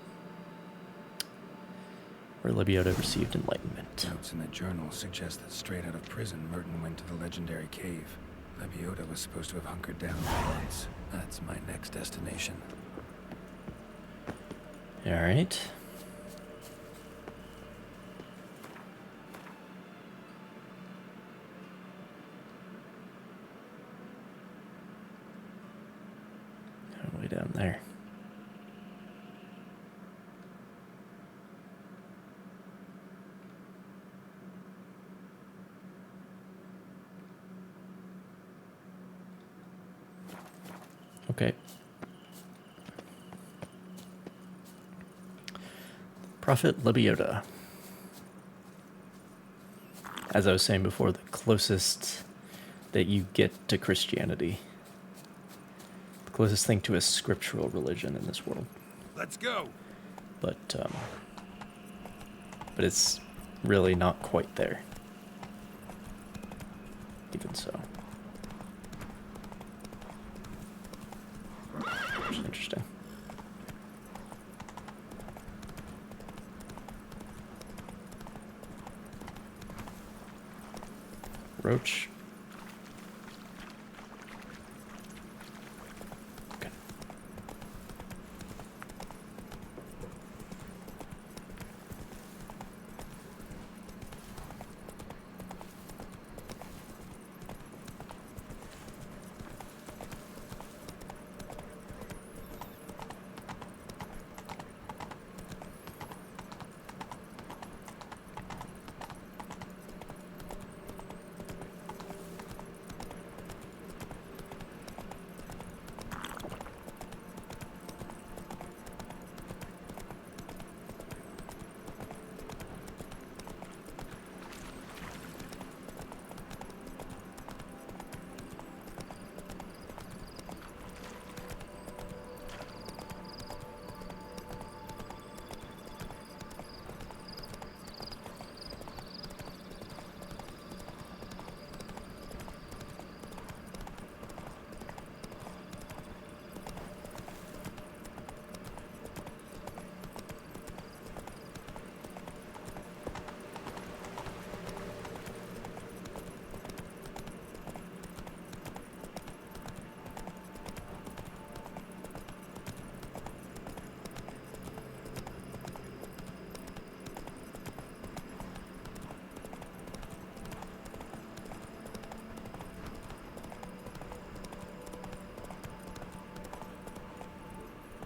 where Lebioda received enlightenment. Notes in the journal suggest that straight out of prison, Merton went to the legendary cave. Lebioda was supposed to have hunkered down for months. That's my next destination. Alright. Way down there. Okay. Prophet Lebioda. As I was saying before, the closest that you get to Christianity. The closest thing to a scriptural religion in this world. Let's go. But it's really not quite there. Even so. Which is interesting. Roach. Okay.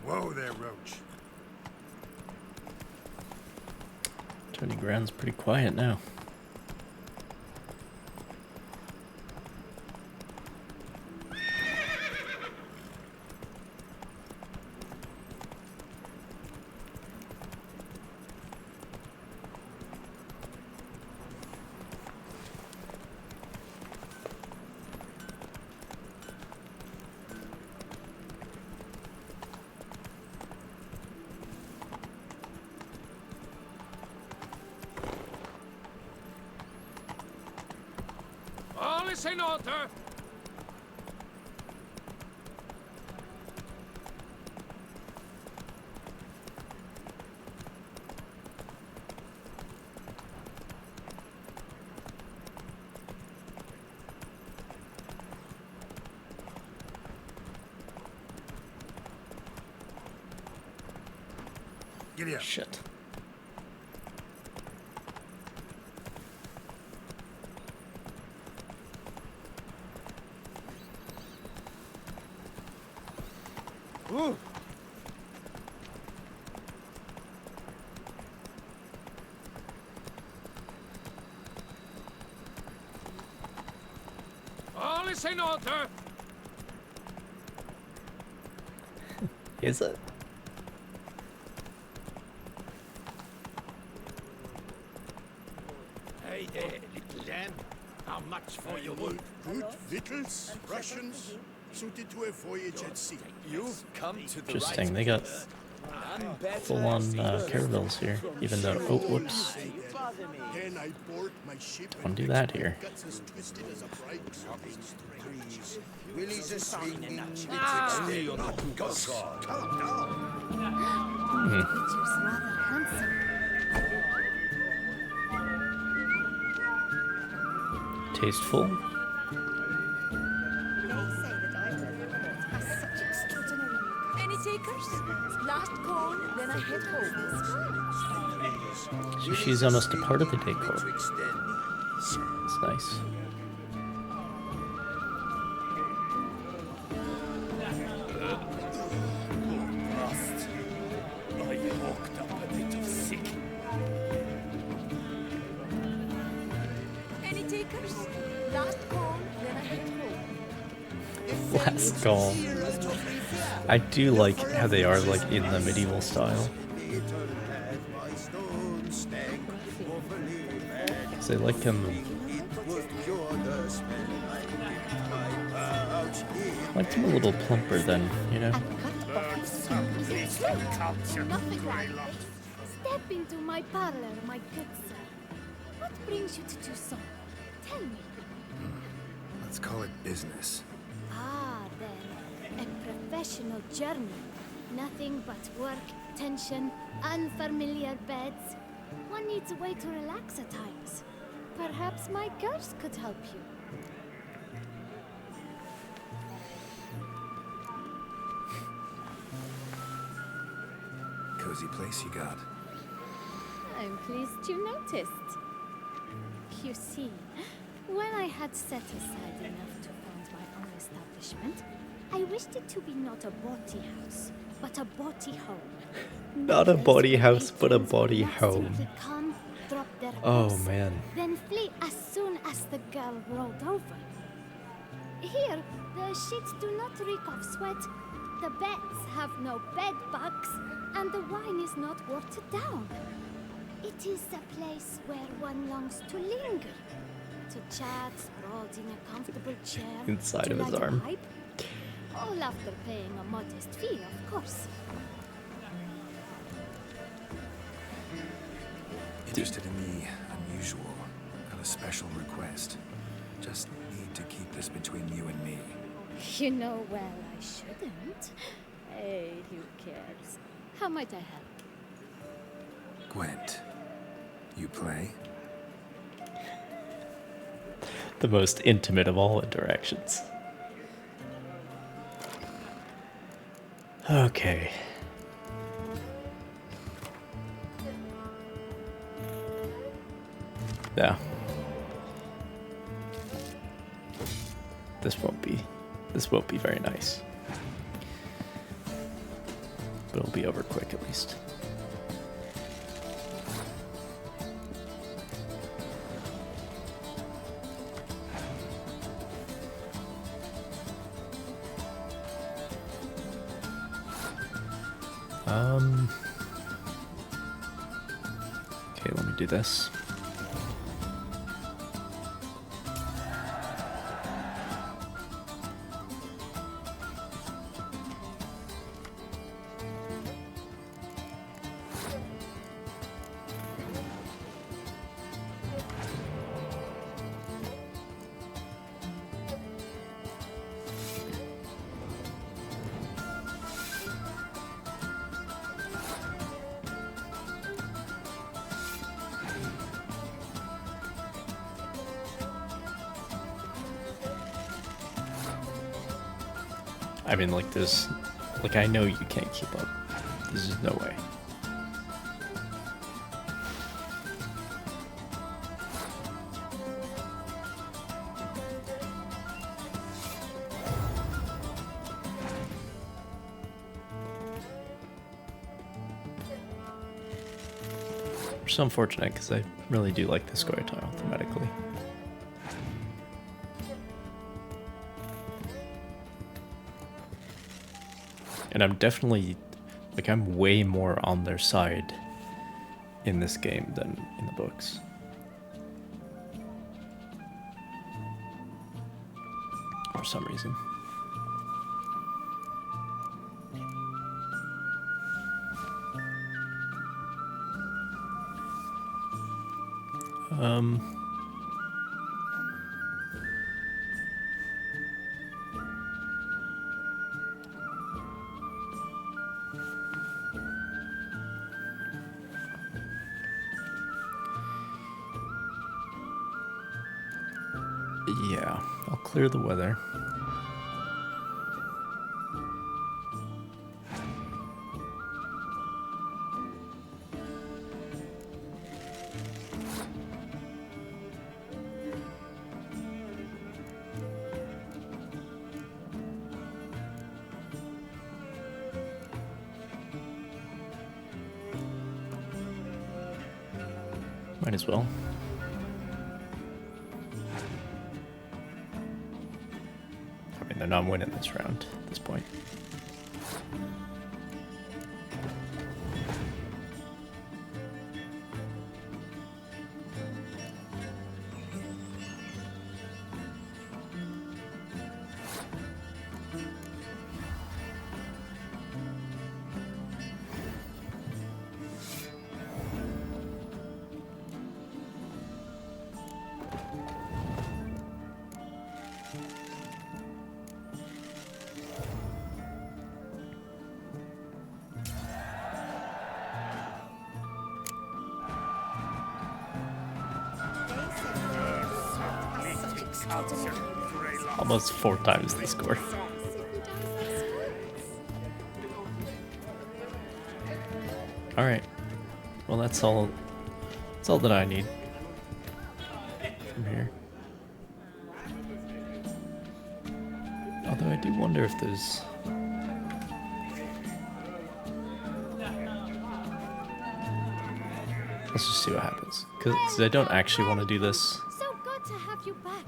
Whoa there, Roach. Tony Ground's pretty quiet now. All is in order. Giddy up. Shit. Ooh. All is in order. Is it? Hey there, little lamb. How much for your wool? Good victuals, rations, suited to a voyage at sea. You've come to the Interesting. They got full-on caravels here, even though. Oh, whoops. Then I board my ship Don't do that here. guts as twisted as a bright breeze. Willy's a swinging Calm down. Creature's rather handsome. Tasteful. Any takers? Last call, then I head home. So she's almost a part of the decor. It's nice. I walked up a bit of sick. Any takers? Last call, then I head home. Last call. I do like how they are like in the medieval style. Cause they like them a little plumper than, you know. Nothing like this. Step into my parlor, my good sir. What brings you to Toussaint? Tell me. Let's call it business. Ah, then. A professional journey. Nothing but work, tension, unfamiliar beds. One needs a way to relax at times. Perhaps my girls could help you. Cozy place you got. I'm pleased you noticed. You see, when I had set aside enough to fund my own establishment, I wished it to be not a bawdy house, but a bawdy home. Not a body house, but a body home. Come, drop their Oh horse, man. then flee as soon as the girl rolled over. Here, the sheets do not reek of sweat, the beds have no bed bugs, and the wine is not watered down. It is a place where one longs to linger, to chat sprawled in a comfortable chair, Inside to of his light a arm. pipe. All after paying a modest fee, of course. Interested in the unusual. Got a special request. Just need to keep this between you and me. You know well I shouldn't. Hey, who cares? How might I help? Gwent, you play? The most intimate of all interactions. Okay. Yeah. This won't be very nice. But it'll be over quick at least. Okay, let me do this. I mean, like, this, like, I know you can't keep up. This is no way. Which is unfortunate, because I really do like this square tile thematically. And I'm definitely, like, I'm way more on their side in this game than in the books. For some reason. Yeah, I'll clear the weather. Might as well. I mean, they're not winning this round at this point. Almost 4 times the score. Alright. Well, that's all that I need from here. Although I do wonder if there's... Let's just see what happens. Because I don't actually want to do this. So good to have you back.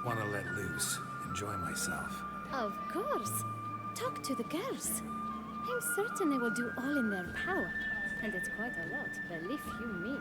Want to let loose, enjoy myself. Of course. Talk to the girls. I'm certain they will do all in their power. And it's quite a lot, believe you me.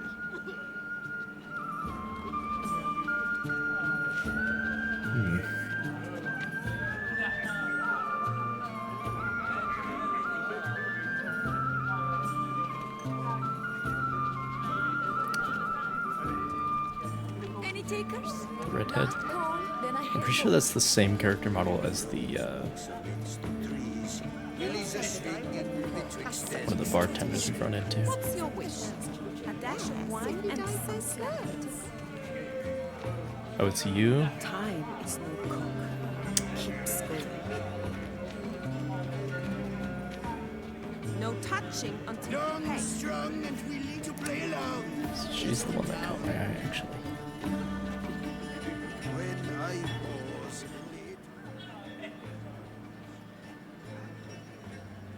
Any takers? The redhead. Cool, then I I'm pretty sure that's the same character model as the one of the bartenders we run into. What's your wish? A dash of wine and some slurs. Oh, it's you? Time is no cock. Keep score. No touching until you pay. Strong and willing to play along. She's the one that caught my eye, actually. When I was late.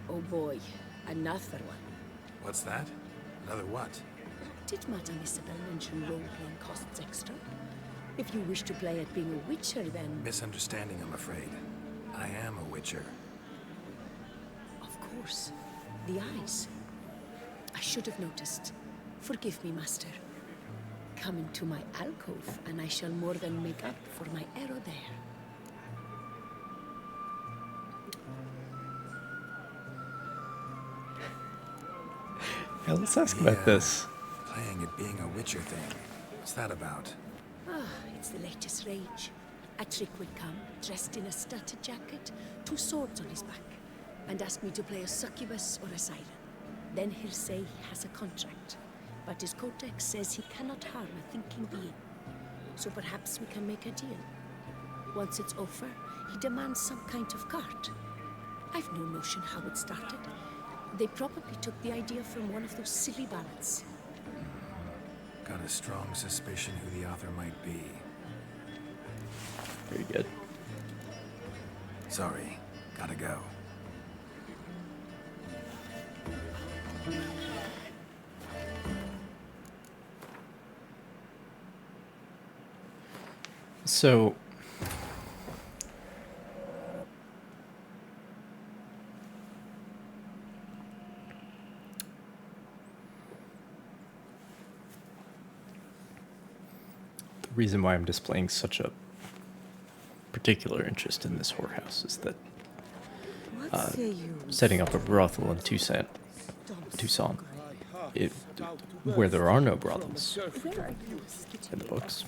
Oh boy, another one. What's that? Another what? Did Madame Isabel mention role-playing costs extra? If you wish to play at being a witcher, then... Misunderstanding, I'm afraid. I am a witcher. Of course. The eyes. I should have noticed. Forgive me, master. Come into my alcove, and I shall more than make up for my error there. Yeah, let's ask about this. Playing at being a witcher thing. What's that about? Ah, it's the latest rage. A trick would come, dressed in a studded jacket, 2 swords on his back, and ask me to play a succubus or a siren. Then he'll say he has a contract, but his codex says he cannot harm a thinking being. So perhaps we can make a deal. Once it's over, he demands some kind of cart. I've no notion how it started. They probably took the idea from one of those silly ballads. Got a strong suspicion who the author might be. Very good. Sorry, gotta go. So reason why I'm displaying such a particular interest in this whorehouse is that setting up a brothel in Tucson, where there are no brothels in the books,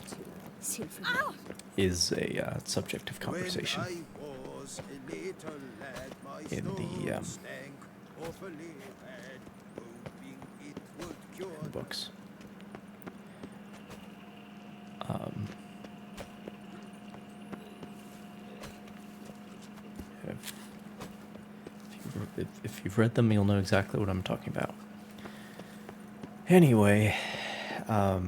is a subject of conversation in the books. If you've read them, you'll know exactly what I'm talking about. Anyway, well,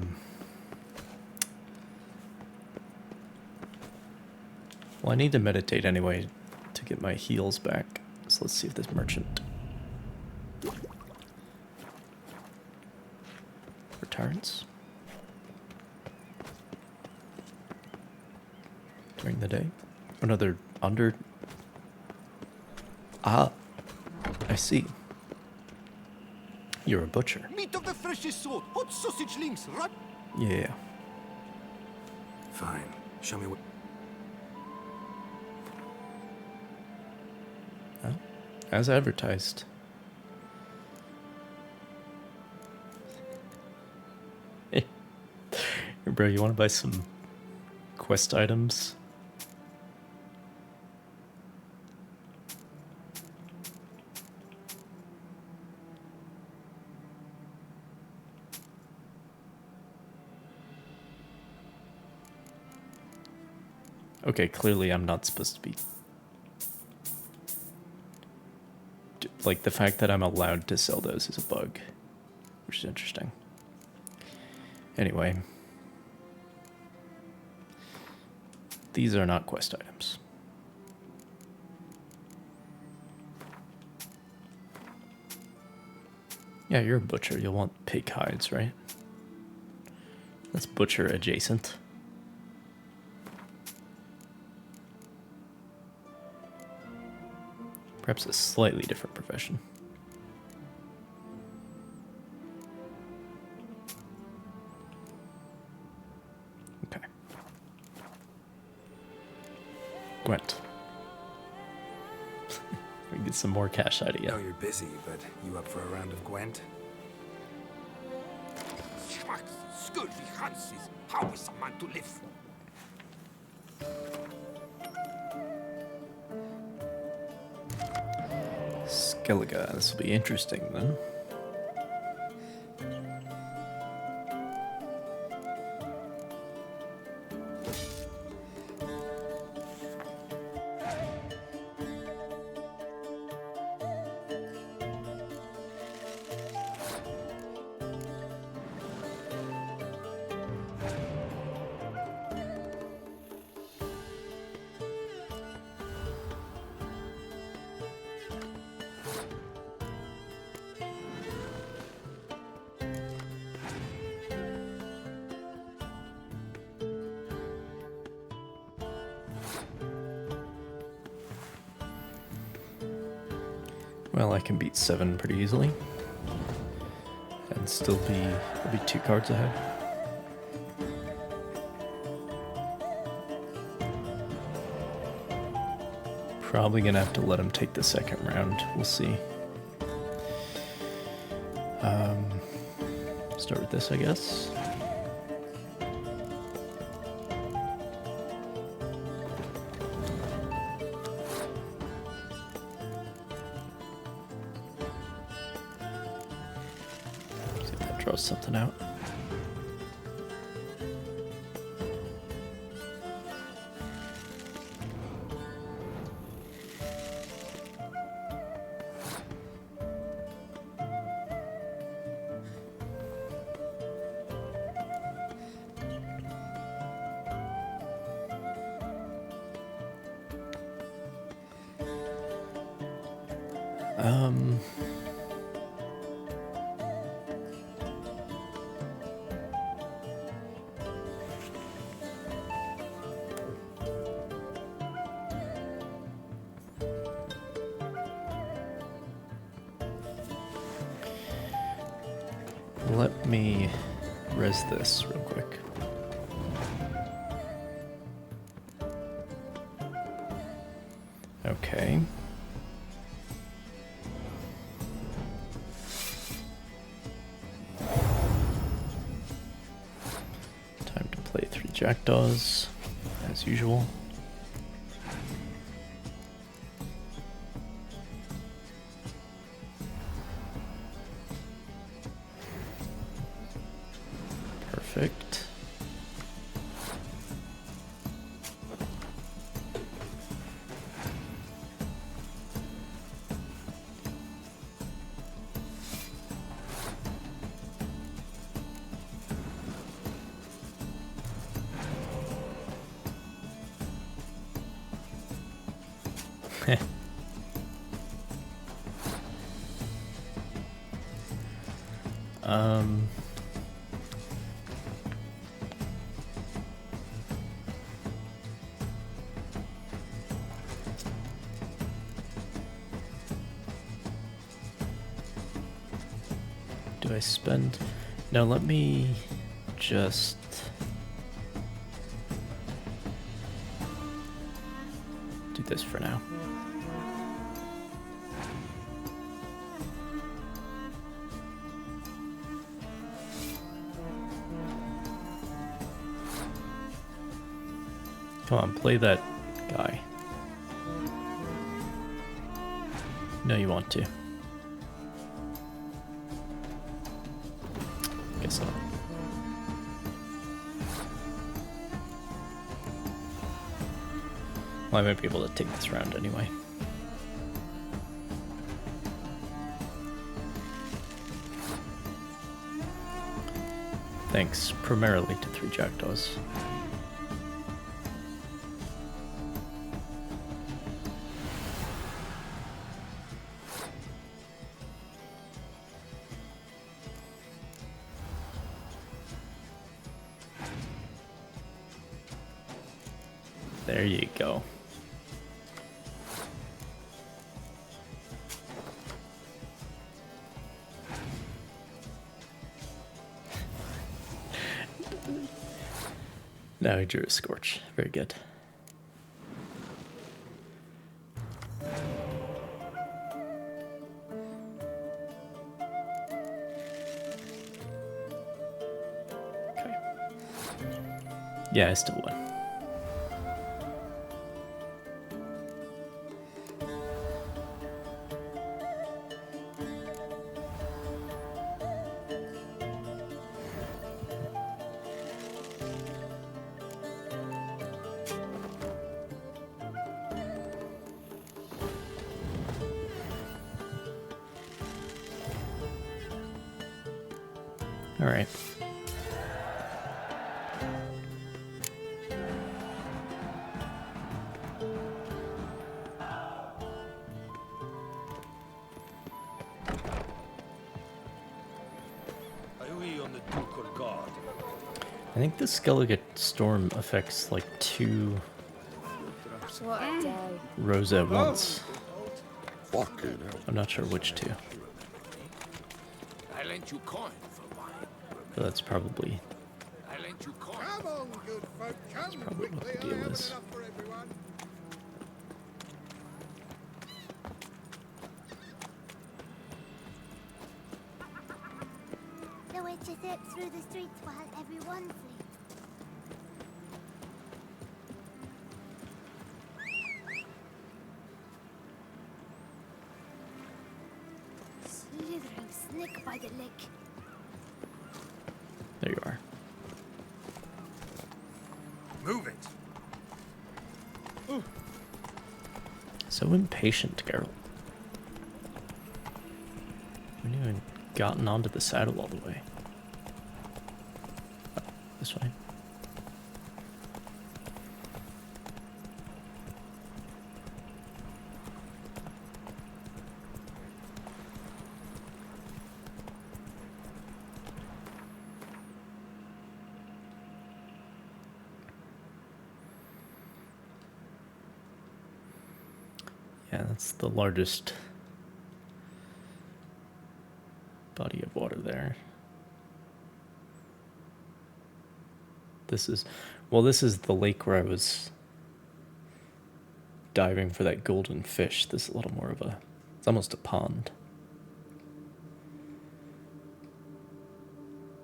I need to meditate anyway to get my heals back. So let's see if this merchant returns during the day. Another under. Ah, I see. You're a butcher. Meat of the freshest sort. Hot sausage links, right? Yeah. Fine. Show me what... Well, as advertised. Hey, bro, you want to buy some quest items? Okay, clearly I'm not supposed to be... Like, the fact that I'm allowed to sell those is a bug, which is interesting. Anyway. These are not quest items. Yeah, you're a butcher. You'll want pig hides, right? That's butcher adjacent. Perhaps a slightly different profession. Okay. Gwent. We can get some more cash out of you. I know you're busy, but you up for a round of Gwent? Scurvy Hanses, how is a man to live? Skellige, this will be interesting then. Well, I can beat 7 pretty easily. And still I'll be 2 cards ahead. Probably gonna have to let him take the second round. We'll see. Start with this, I guess. Draw something out. Let me res this real quick. Okay. Time to play 3 jackdaws, as usual. Perfect. um... Do I spend... No, let me just... do this for now. Come on, play that guy. No, you want to. Guess not. Well, I might be able to take this round anyway. Thanks primarily to 3 jackdaws. There you go. Now he drew a Scorch. Very good. Okay. Yeah, I still won. All right. I think the Skellige Storm affects like 2 rows at once. I'm not sure which 2. I lent you coin for wine. But that's probably I lent you coin. Come on, good folk, come probably what the quickly. I deal haven't is. enough for everyone. The witches zip through the streets while everyone sleeps. Slithering snick by the lick. There you are. Move it. So impatient, Geralt. We haven't even gotten onto the saddle all the way. Oh, this way. Yeah, that's the largest body of water there. This is, well, this is the lake where I was diving for that golden fish. This is a little more of a, it's almost a pond.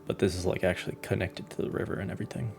But this is like actually connected to the river and everything.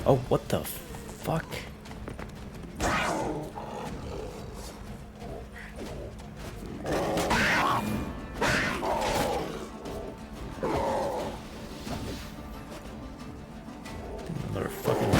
Oh, what the fuck? Another fucking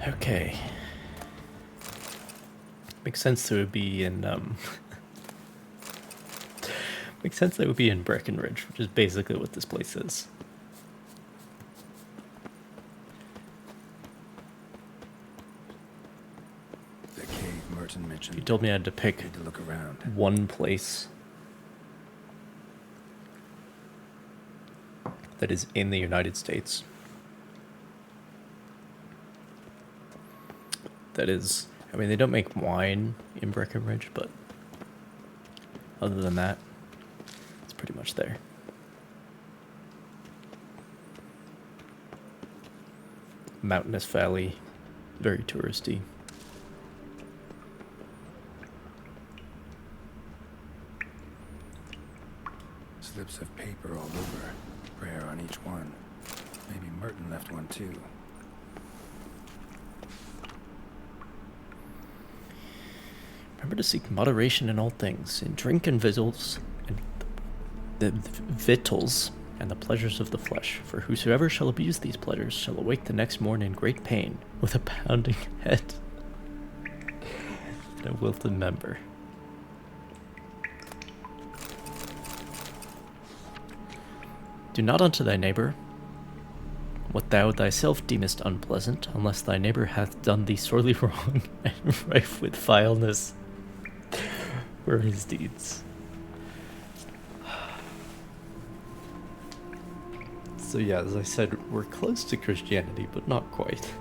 Okay. Makes sense that it would be in, makes sense that it would be in Breckenridge, which is basically what this place is. The cave Merton mentioned. You told me I had to pick look around. one place that is in the United States. That is, I mean, they don't make wine in Breckenridge, but other than that, it's pretty much there. Mountainous valley, very touristy. Slips of paper all over. Prayer on each one. Maybe Merton left one too. Remember to seek moderation in all things, in drink and victuals, and the victuals, and the pleasures of the flesh. For whosoever shall abuse these pleasures shall awake the next morn in great pain, with a pounding head and a wilted member. Do not unto thy neighbor what thou thyself deemest unpleasant, unless thy neighbor hath done thee sorely wrong and rife with vileness were his deeds. So yeah, as I said, we're close to Christianity, but not quite.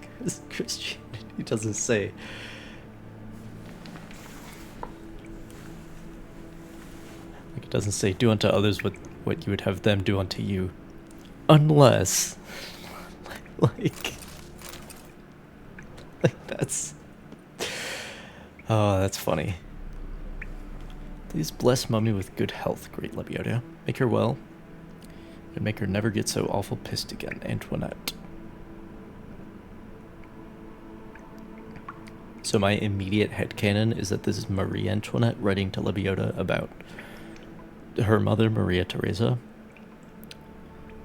Because Christianity doesn't say... Like, it doesn't say, do unto others what you would have them do unto you. Unless... like that's... Oh, that's funny. Please bless Mummy with good health, great Lebioda. Make her well, and make her never get so awful pissed again, Antoinette. So my immediate headcanon is that this is Marie Antoinette writing to Lebiota about her mother, Maria Theresa,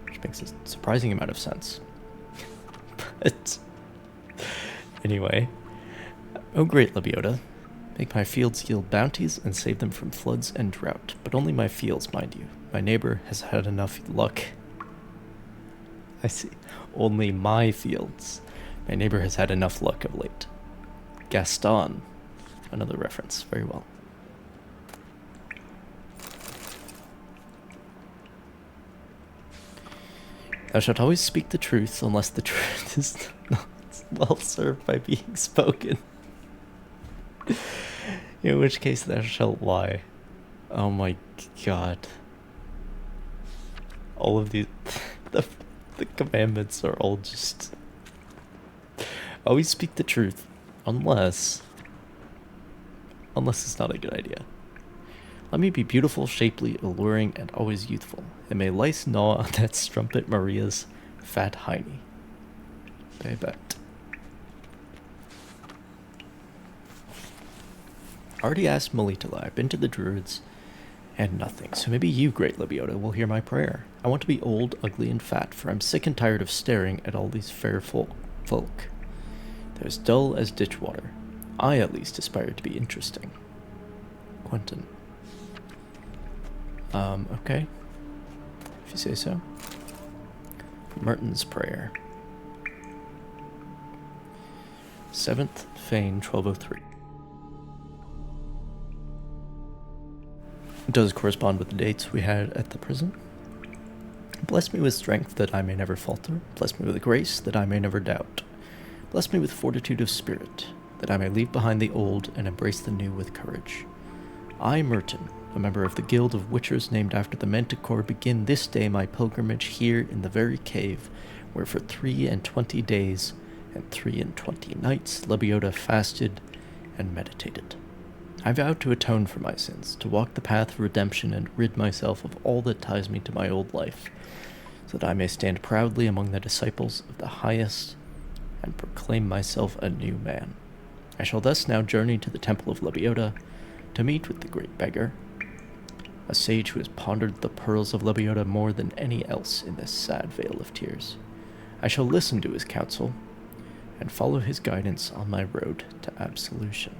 which makes a surprising amount of sense. But anyway, oh great Lebiota, make my fields yield bounties and save them from floods and drought, but only my fields, mind you. My neighbor has had enough luck. I see. Only my fields. My neighbor has had enough luck of late. Gaston. Another reference. Very well. Thou shalt always speak the truth unless the truth is not well served by being spoken. In which case thou shalt lie. Oh my god. All of these... the commandments are all just... Always speak the truth. Unless it's not a good idea. Let me be beautiful, shapely, alluring, and always youthful. And may lice gnaw on that strumpet Maria's fat hiney. I bet. Already asked Melitala. I've been to the druids and nothing. So maybe you, great Lebiota, will hear my prayer. I want to be old, ugly, and fat, for I'm sick and tired of staring at all these fair folk. They're as dull as ditch water. I, at least, aspire to be interesting. Quentin. Okay. If you say so. Merton's prayer. 7th Fane, 1203. It does correspond with the dates we had at the prison. Bless me with strength that I may never falter. Bless me with grace that I may never doubt. Bless me with fortitude of spirit, that I may leave behind the old and embrace the new with courage. I, Merton, a member of the guild of witchers named after the Manticore, begin this day my pilgrimage here in the very cave where for 23 days and 23 nights Lebiota fasted and meditated. I vow to atone for my sins, to walk the path of redemption and rid myself of all that ties me to my old life, so that I may stand proudly among the disciples of the highest and proclaim myself a new man. I shall thus now journey to the temple of Lebiota to meet with the great beggar, a sage who has pondered the pearls of Lebiota more than any else in this sad vale of tears. I shall listen to his counsel and follow his guidance on my road to absolution.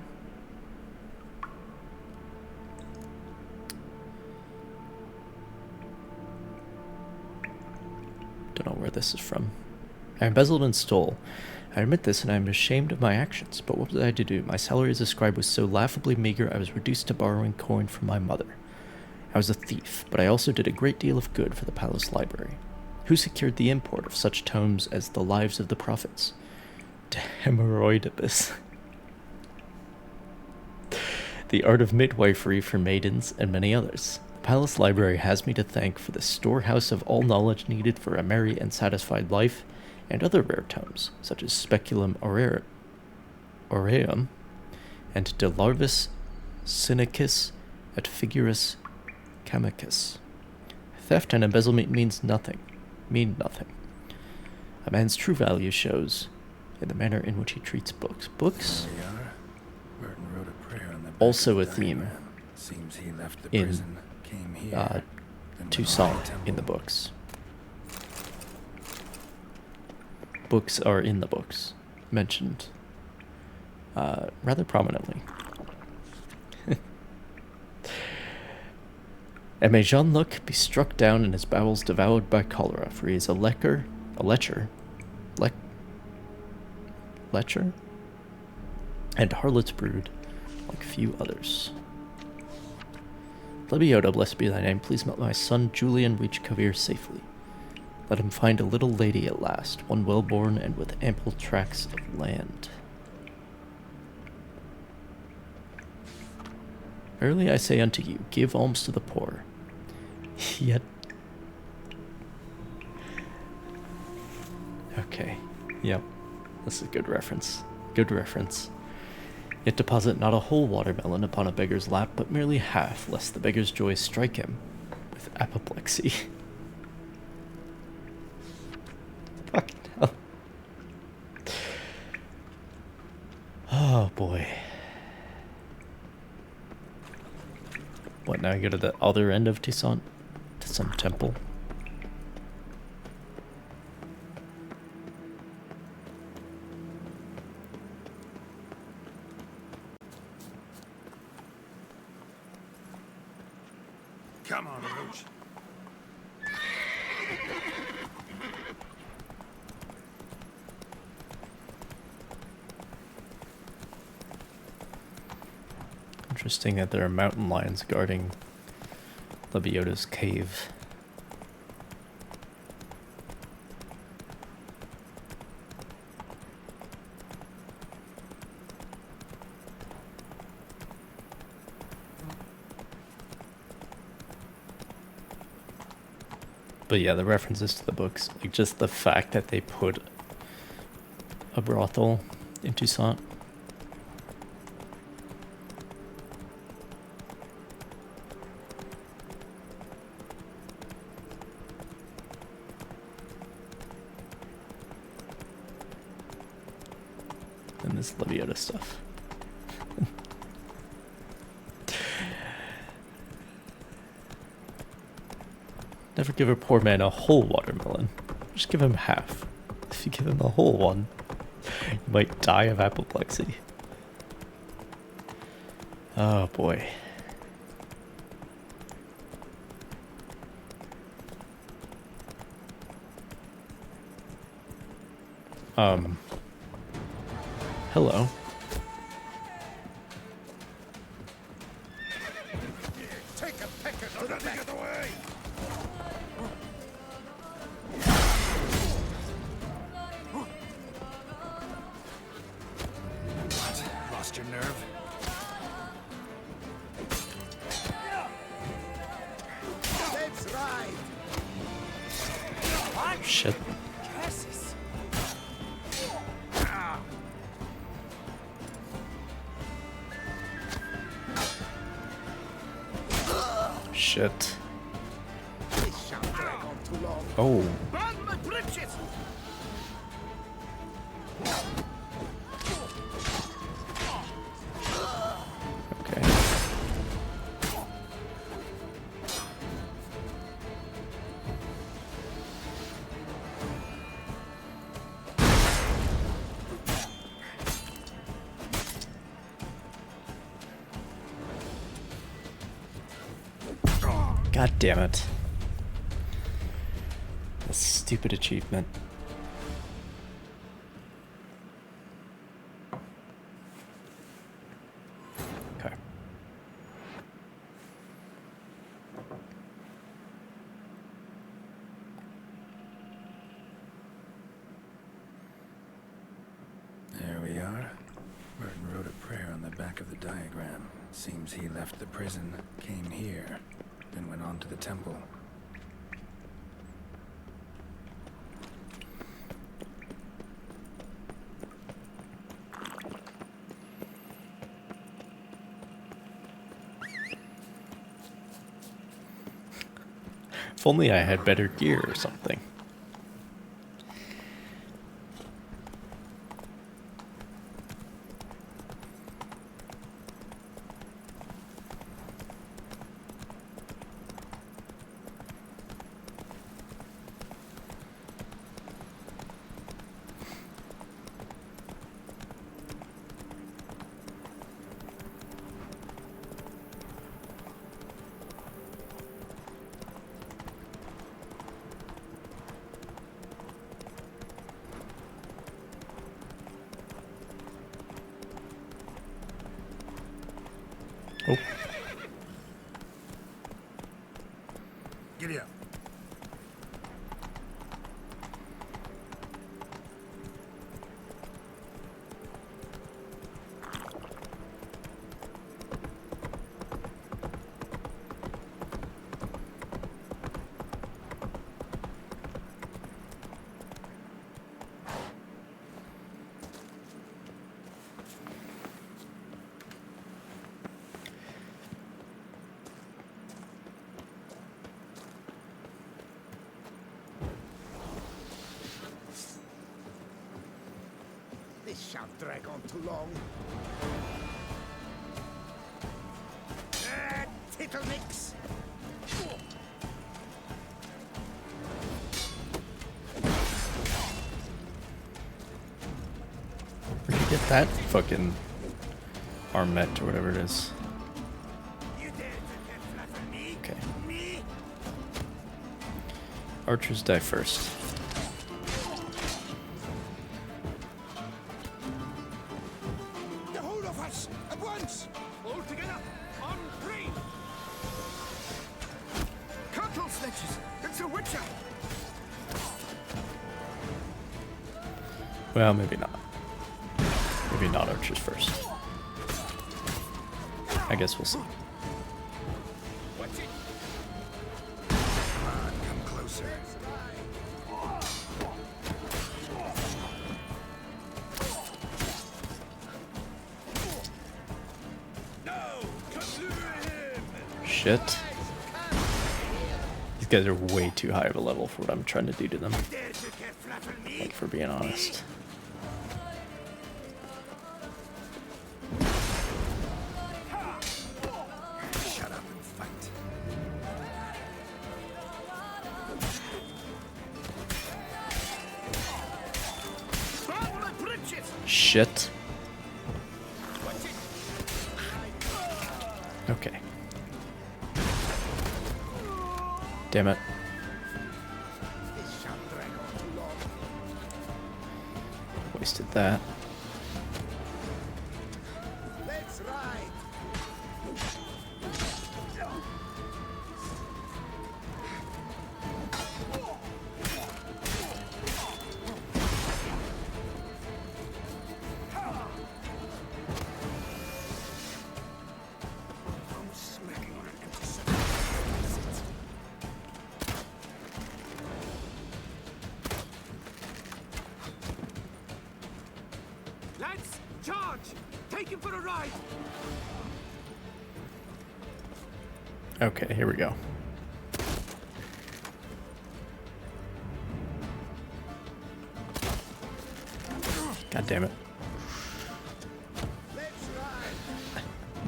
Don't know where this is from. I embezzled and stole. I admit this, and I am ashamed of my actions, but what was I to do? My salary as a scribe was so laughably meager I was reduced to borrowing coin from my mother. I was a thief, but I also did a great deal of good for the palace library. Who secured the import of such tomes as the Lives of the Prophets? To Hemorrhoidibus. The Art of Midwifery for Maidens, and many others. The palace library has me to thank for the storehouse of all knowledge needed for a merry and satisfied life, and other rare tomes, such as Speculum Aureum, and De Larvis Cynicus et Figuris Chemicus. Theft and embezzlement mean nothing. A man's true value shows in the manner in which he treats books. Books, also a theme in Toussaint in the books. Books are in the books, mentioned rather prominently. And may Jean-Luc be struck down and his bowels devoured by cholera, for he is a lecher, and harlot's brood, like few others. Lebiota, blessed be thy name, please let my son Julian reach Kavir safely. Let him find a little lady at last, one well-born and with ample tracts of land. Verily I say unto you, give alms to the poor. Yet... Okay. Yep. This is a good reference. Good reference. Yet deposit not a whole watermelon upon a beggar's lap, but merely half, lest the beggar's joy strike him with apoplexy. Fucking hell. Oh boy. What, now I go to the other end of Toussaint? To some temple? Come on, Rouge. Interesting that there are mountain lions guarding Lebioda's cave. But yeah, the references to the books, like just the fact that they put a brothel in Toussaint. And this Lebioda stuff. Never give a poor man a whole watermelon. Just give him half. If you give him the whole one, you might die of apoplexy. Oh boy. Hello. Take a pecker to the back of the way! What? Lost your nerve? That's right! Shit. Curses. Shit. This shan't drag on too long. Oh. Burn my britches! Okay. God damn it. This stupid achievement. Okay. There we are. Burton wrote a prayer on the back of the diagram. Seems he left the prison, came here, then went on to the temple. If only I had better gear or something. Oh. Giddy up. This shan't drag on too long. little mix. Where'd you get that fucking armet or whatever it is? Okay. Archers die first. The whole of us at once. All together on three. Cattle snatchers. It's a witcher. Well, maybe not. Maybe not archers first. I guess we'll see. Watch it. Come on, come closer. No, come him. Shit. These guys are way too high of a level for what I'm trying to do to them. Like, for being honest. Shut up and fight. Burn my bridges. Shit. Okay. Damn it. Wasted that. Let's ride. I'm smacking on an empty circle. Lads, charge! Take him for a ride! Okay, here we go. God damn it.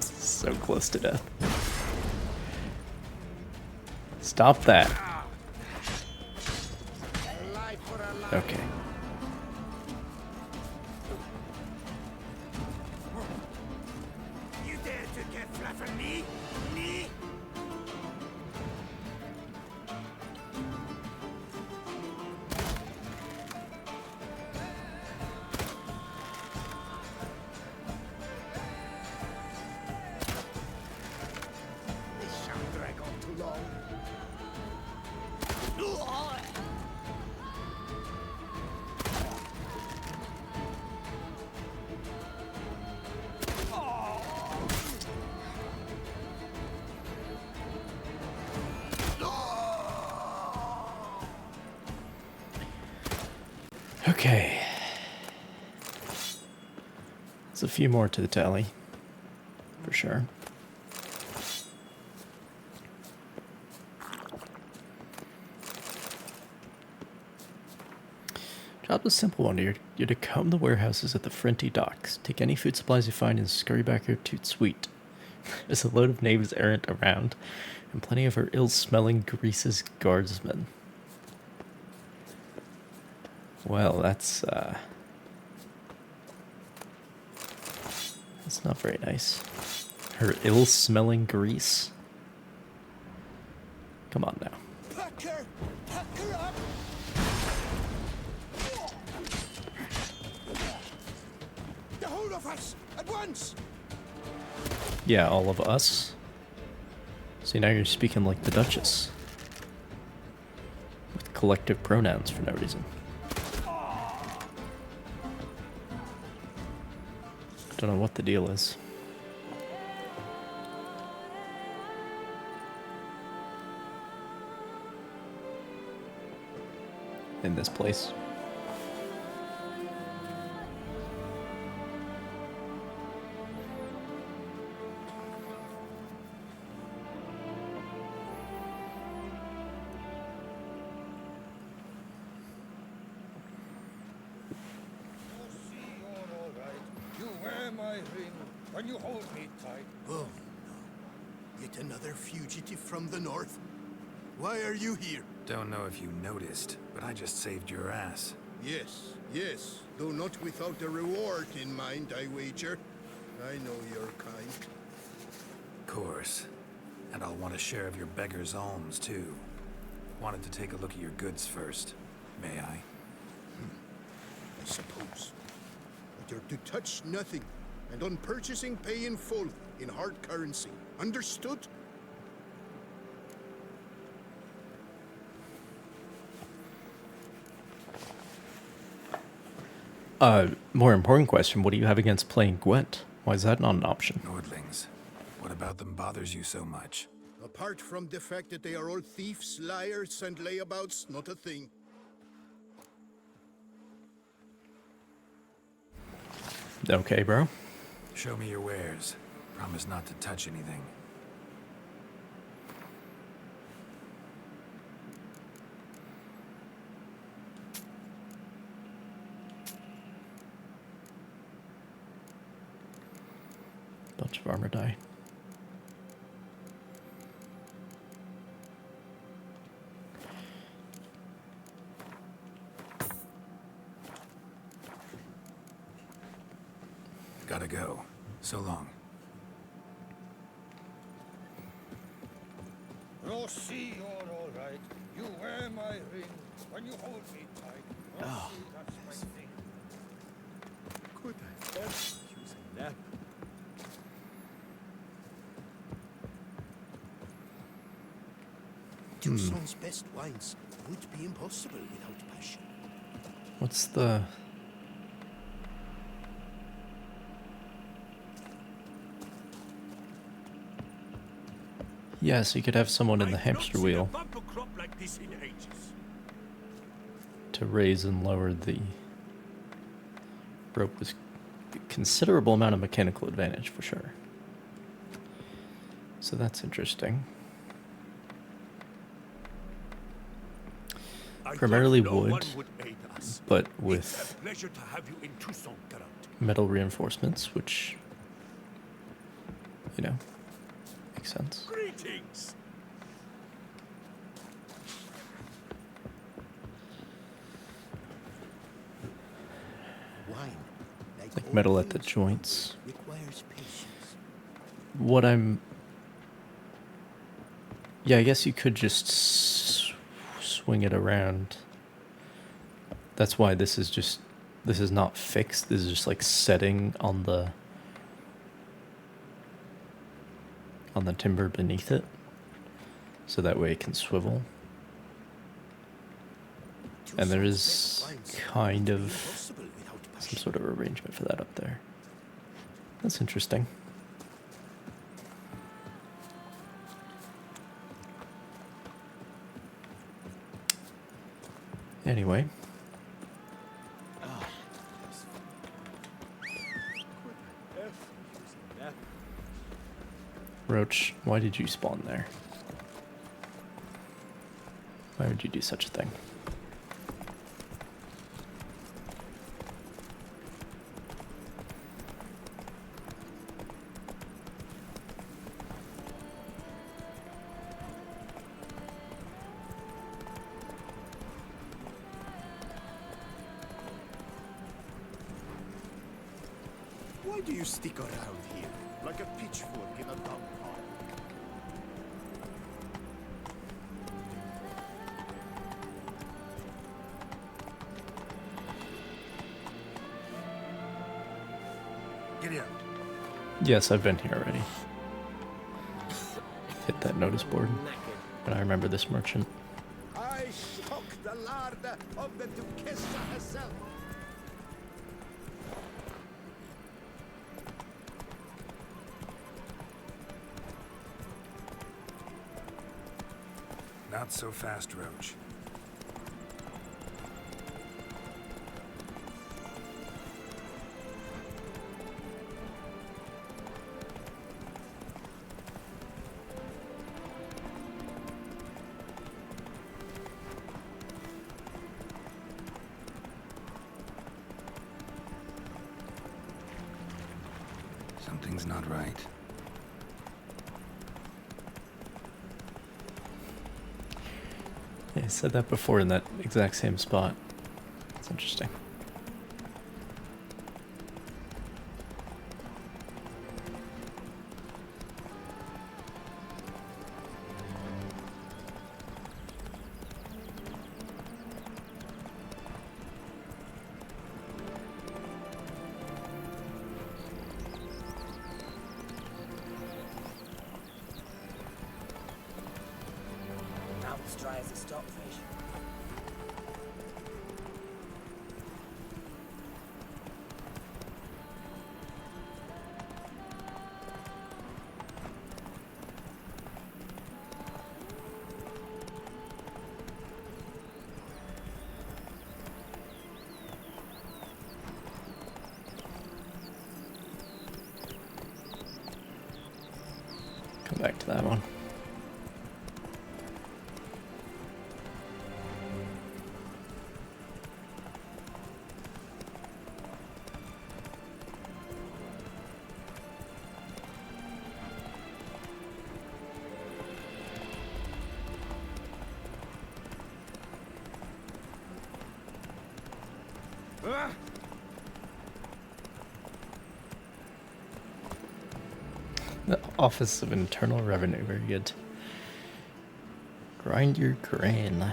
So close to death. Stop that. Okay. You dare to get flat on me? Me? This shan't drag on too long. Okay. There's a few more to the tally. For sure. Job is a simple one. You're to comb the warehouses at the Frenty docks. Take any food supplies you find and scurry back here to Sweet. There's a load of knaves errant around, and plenty of her ill-smelling Grease's guardsmen. Well, that's not very nice. Her ill-smelling grease. Come on now. Pack her up! The whole of us at once! Yeah, all of us. See, now you're speaking like the Duchess. With collective pronouns for no reason. Don't know what the deal is. In this place. You wear my ring and you hold me tight. Oh, no. Yet another fugitive from the north. Why are you here? Don't know if you noticed, but I just saved your ass. Yes, yes. Though not without a reward in mind, I wager. I know your kind. Of course. And I'll want a share of your beggar's alms, too. Wanted to take a look at your goods first. May I? I suppose. But you're to touch nothing, and on purchasing, pay in full, in hard currency. Understood? More important question, what do you have against playing Gwent? Why is that not an option? Nordlings. What about them bothers you so much? Apart from the fact that they are all thieves, liars, and layabouts, not a thing. Okay, bro. Show me your wares. Promise not to touch anything. Bunch of armor die. Gotta go. So long. Rossi, you're all right. You wear my ring when you hold me tight. Rossi, that's my thing. Could I ever use a nap? Toussaint's best wines would be impossible without passion. What's the... Yeah, so you could have someone in the hamster wheel to raise and lower the rope with a considerable amount of mechanical advantage for sure. So that's interesting. Primarily wood, but with metal reinforcements, which, you know, makes sense. Greetings. Wine, Like metal at the joints. requires patience. What I'm... Yeah, I guess you could just swing it around. That's why this is just... This is not fixed. This is just like setting on the timber beneath it. So that way it can swivel. And there is kind of some sort of arrangement for that up there. That's interesting. Anyway. Roach, why did you spawn there? Why would you do such a thing? Why do you stick around here like a pitchfork in a dump pile? Get out. Yes, I've been here already. Hit that notice board. And I remember this merchant. I shock the larder of the Duchessa herself. Not so fast, Roach. Something's not right. Yeah, I said that before in that exact same spot. It's interesting. Mouth's dry as a stockfish. Come back to that one. The Office of Internal Revenue, very good. Grind your grain.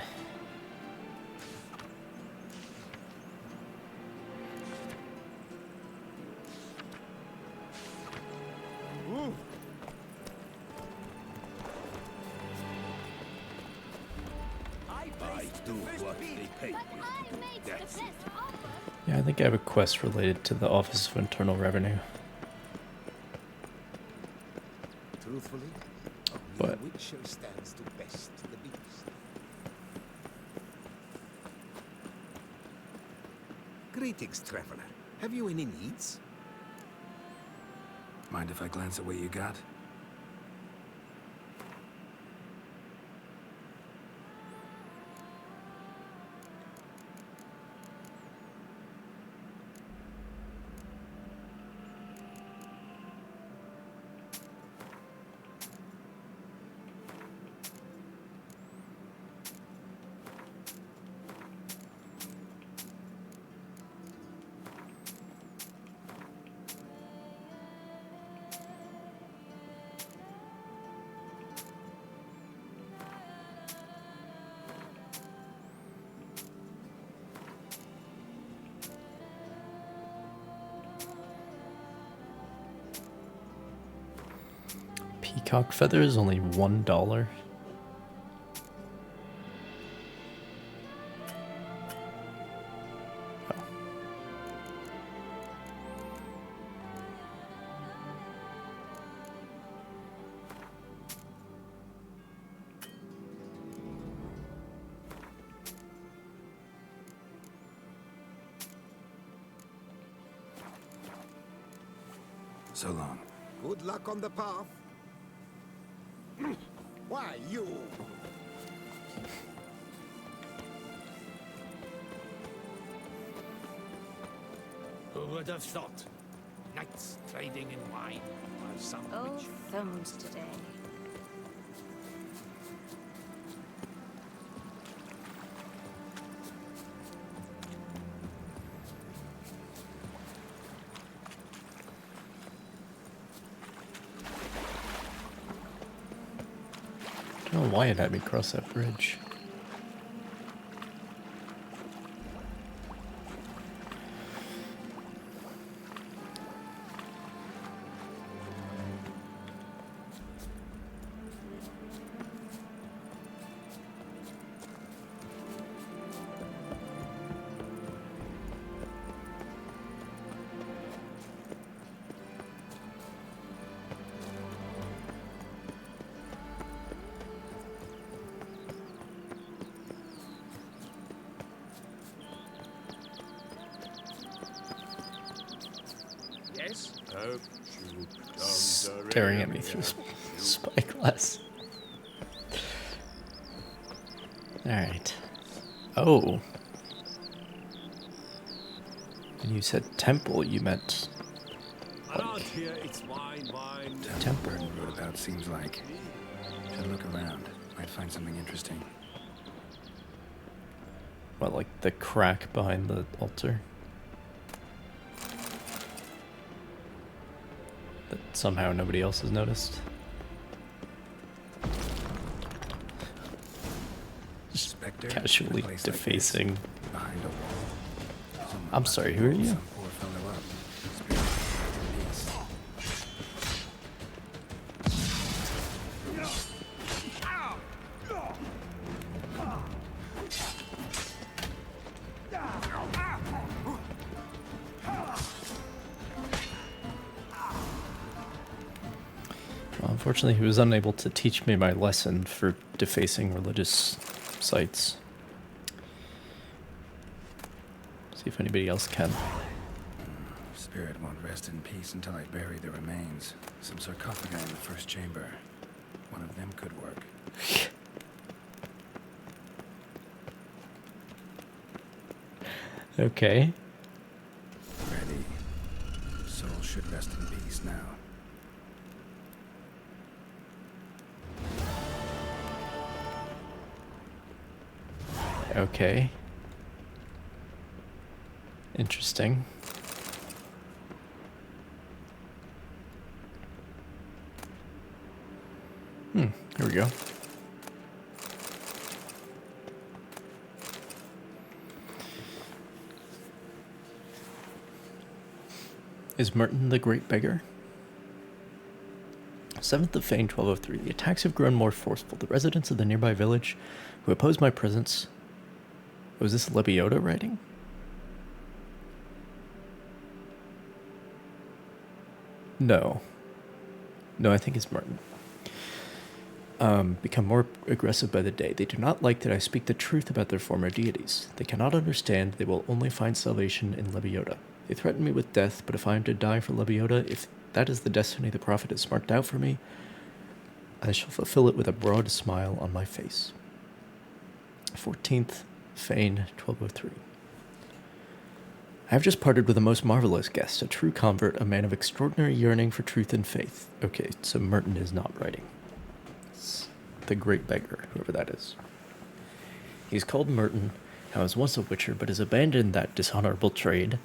Yeah, I think I have a quest related to the Office of Internal Revenue. Truthfully, But only Witcher stands to best the beast. Greetings, traveler. Have you any needs? Mind if I glance at what you got? peacock feather is only $1. So long. Good luck on the path. Why, you... Who would have thought? Knights trading in wine while some Oh, witch... thumbs today. I don't know why it had me cross that bridge. Yes? Staring at me through spyglass. Alright. Oh. When you said temple, you meant... Around here, it's wine. Temple. Burden wrote about seems like. Should look around. Might find something interesting. What, like the crack behind the altar? That somehow nobody else has noticed? Just Spectre, casually in a place defacing. Like this, behind a wall. Someone I'm must sorry, have who are woke you? some poor fellow up. Spirit of peace. Well, unfortunately, he was unable to teach me my lesson for defacing religious sites. See if anybody else can. Spirit won't rest in peace until I bury the remains. Some sarcophagi in the first chamber. One of them could work. Okay. Ready. Soul should rest in peace now. Okay. Interesting. Here we go. Is Merton the Great Beggar? 7th of Fane, 1203. The attacks have grown more forceful. The residents of the nearby village who oppose my presence... Was this Lebioda writing? No. No, I think it's Merton. Become more aggressive by the day. They do not like that I speak the truth about their former deities. They cannot understand they will only find salvation in Lebioda. They threaten me with death, but if I am to die for Lebioda, if that is the destiny the prophet has marked out for me, I shall fulfill it with a broad smile on my face. 14th Fane, 1203. I have just parted with a most marvelous guest, a true convert, a man of extraordinary yearning for truth and faith. Okay, so Merton is not writing. It's the Great Beggar, whoever that is. He is called Merton, and was once a witcher, but has abandoned that dishonorable trade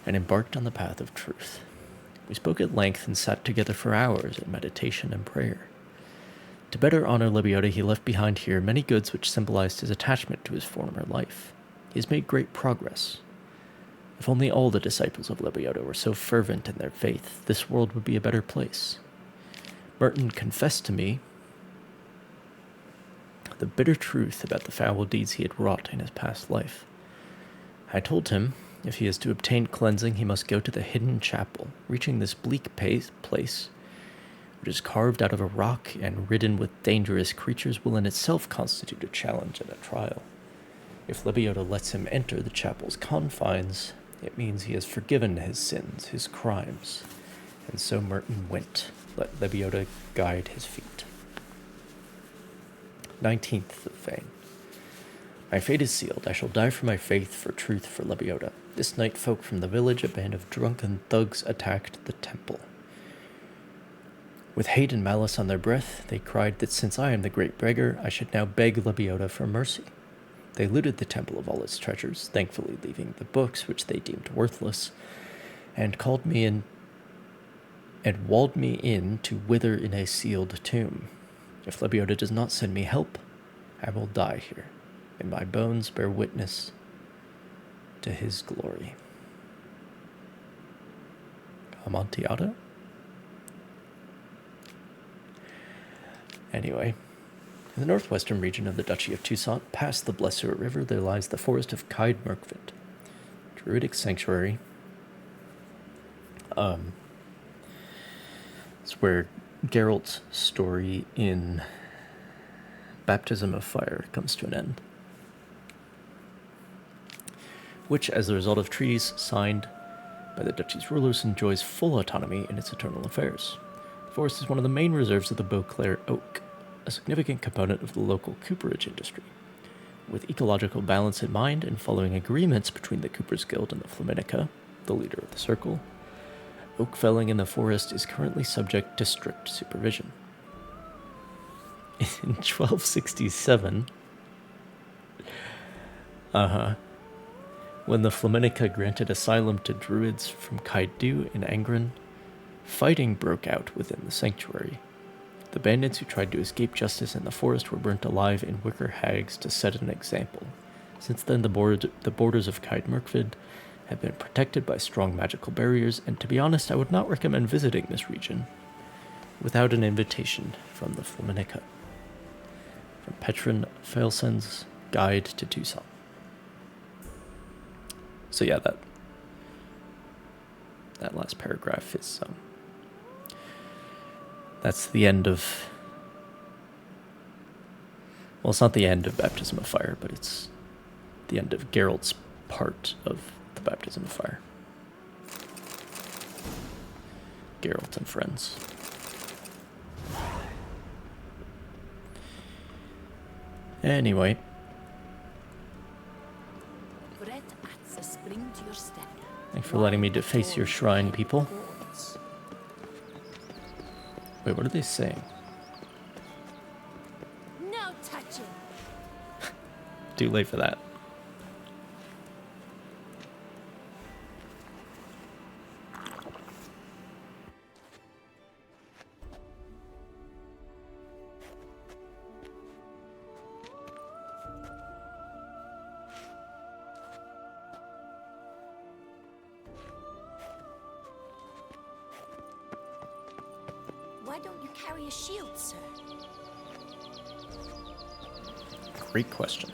and embarked on the path of truth. We spoke at length and sat together for hours in meditation and prayer. To better honor Lebioda, he left behind here many goods which symbolized his attachment to his former life. He has made great progress. If only all the disciples of Lebioda were so fervent in their faith, this world would be a better place. Merton confessed to me the bitter truth about the foul deeds he had wrought in his past life. I told him, if he is to obtain cleansing, he must go to the hidden chapel. Reaching this bleak place, which is carved out of a rock and ridden with dangerous creatures, will in itself constitute a challenge and a trial. If Lebioda lets him enter the chapel's confines, it means he has forgiven his sins, his crimes. And so Merton went. Let Lebioda guide his feet. 19th of Fane. My fate is sealed. I shall die for my faith, for truth, for Lebioda. This night folk from the village, a band of drunken thugs, attacked the temple. With hate and malice on their breath, they cried that since I am the great beggar, I should now beg Lebioda for mercy. They looted the temple of all its treasures, thankfully leaving the books which they deemed worthless, and called me in and walled me in to wither in a sealed tomb. If Lebioda does not send me help, I will die here, and my bones bear witness to his glory. Amontillado? Anyway, in the northwestern region of the Duchy of Toussaint, past the Blessure River, there lies the forest of Caid Merkvid, druidic sanctuary. It's where Geralt's story in Baptism of Fire comes to an end, which, as a result of treaties signed by the duchy's rulers, enjoys full autonomy in its internal affairs. The forest is one of the main reserves of the Beauclair oak, a significant component of the local cooperage industry. With ecological balance in mind and following agreements between the Coopers Guild and the Flaminica, the leader of the circle, oak felling in the forest is currently subject to strict supervision. In 1267, When the Flaminica granted asylum to druids from Kaidu in Angren, fighting broke out within the sanctuary. The bandits who tried to escape justice in the forest were burnt alive in wicker hags to set an example. Since then, the borders of Kaid Murkvid have been protected by strong magical barriers, and to be honest, I would not recommend visiting this region without an invitation from the Flaminica. From Petron Failsen's Guide to Tucson. So yeah, that last paragraph is that's the end of, well, it's not the end of Baptism of Fire, but it's the end of Geralt's part of the Baptism of Fire. Geralt and friends. Anyway. Thanks for letting me deface your shrine, people. Wait, what are they saying? No touching. Too late for that. Why don't you carry a shield, sir? Great question.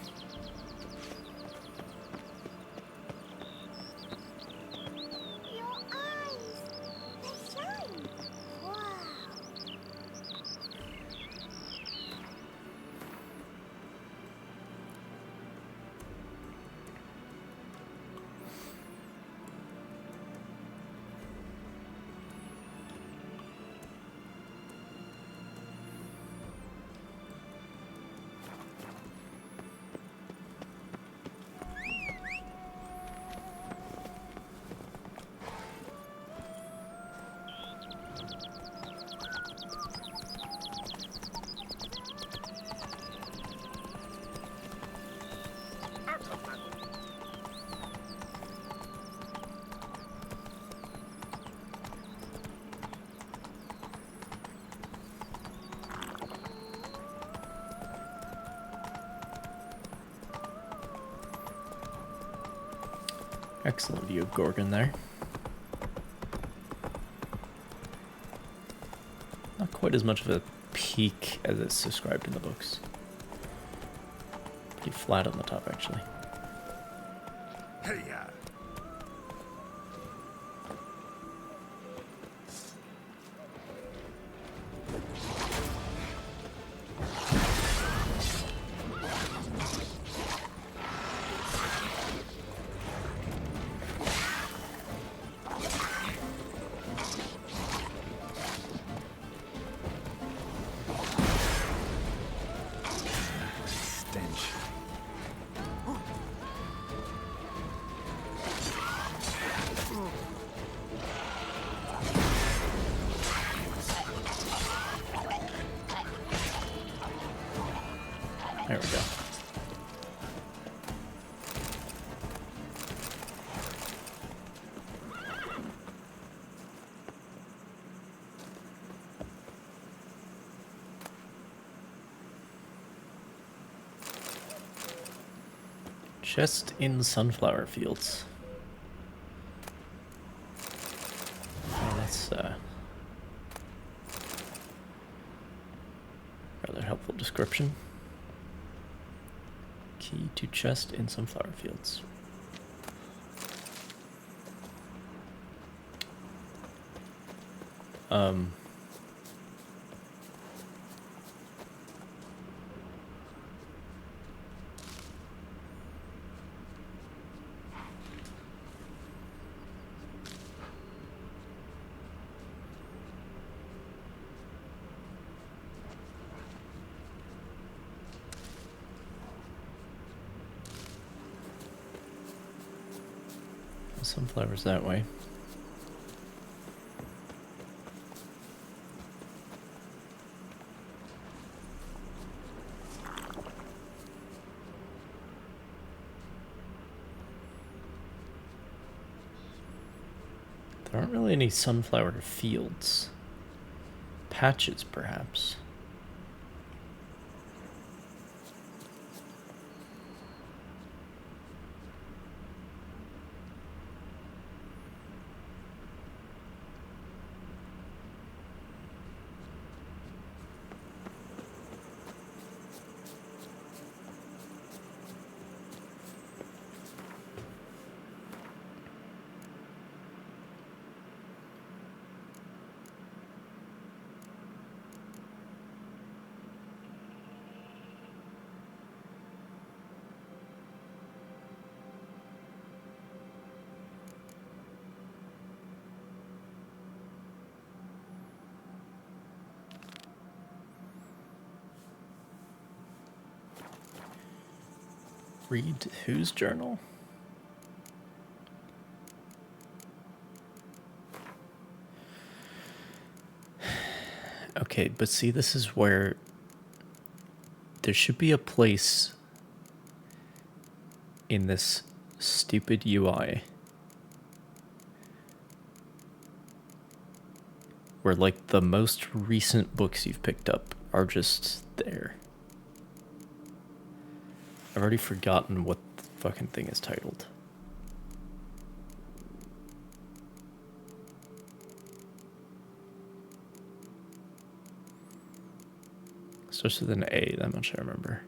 Excellent view of Gorgon there. Not quite as much of a peak as it's described in the books. Pretty flat on the top, actually. Hey, There we go. Chest in sunflower fields. Oh, that's rather helpful description. Key to chest in sunflower fields. Sunflowers that way. There aren't really any sunflower fields. Patches, perhaps. Read whose journal? Okay, but see, this is where there should be a place in this stupid UI where, like, the most recent books you've picked up are just there. I've already forgotten what the fucking thing is titled. Starts with an A, that much I remember.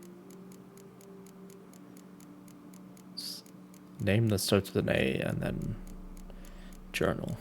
Name that starts with an A and then journal.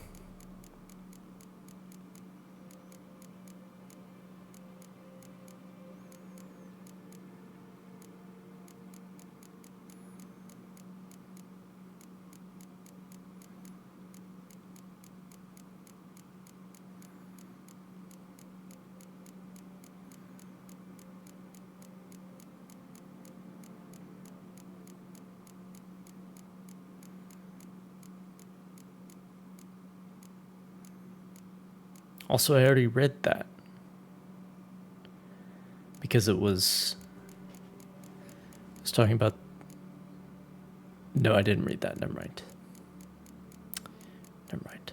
Also, I already read that. Because it was talking about... No, I didn't read that. Never mind. Never mind.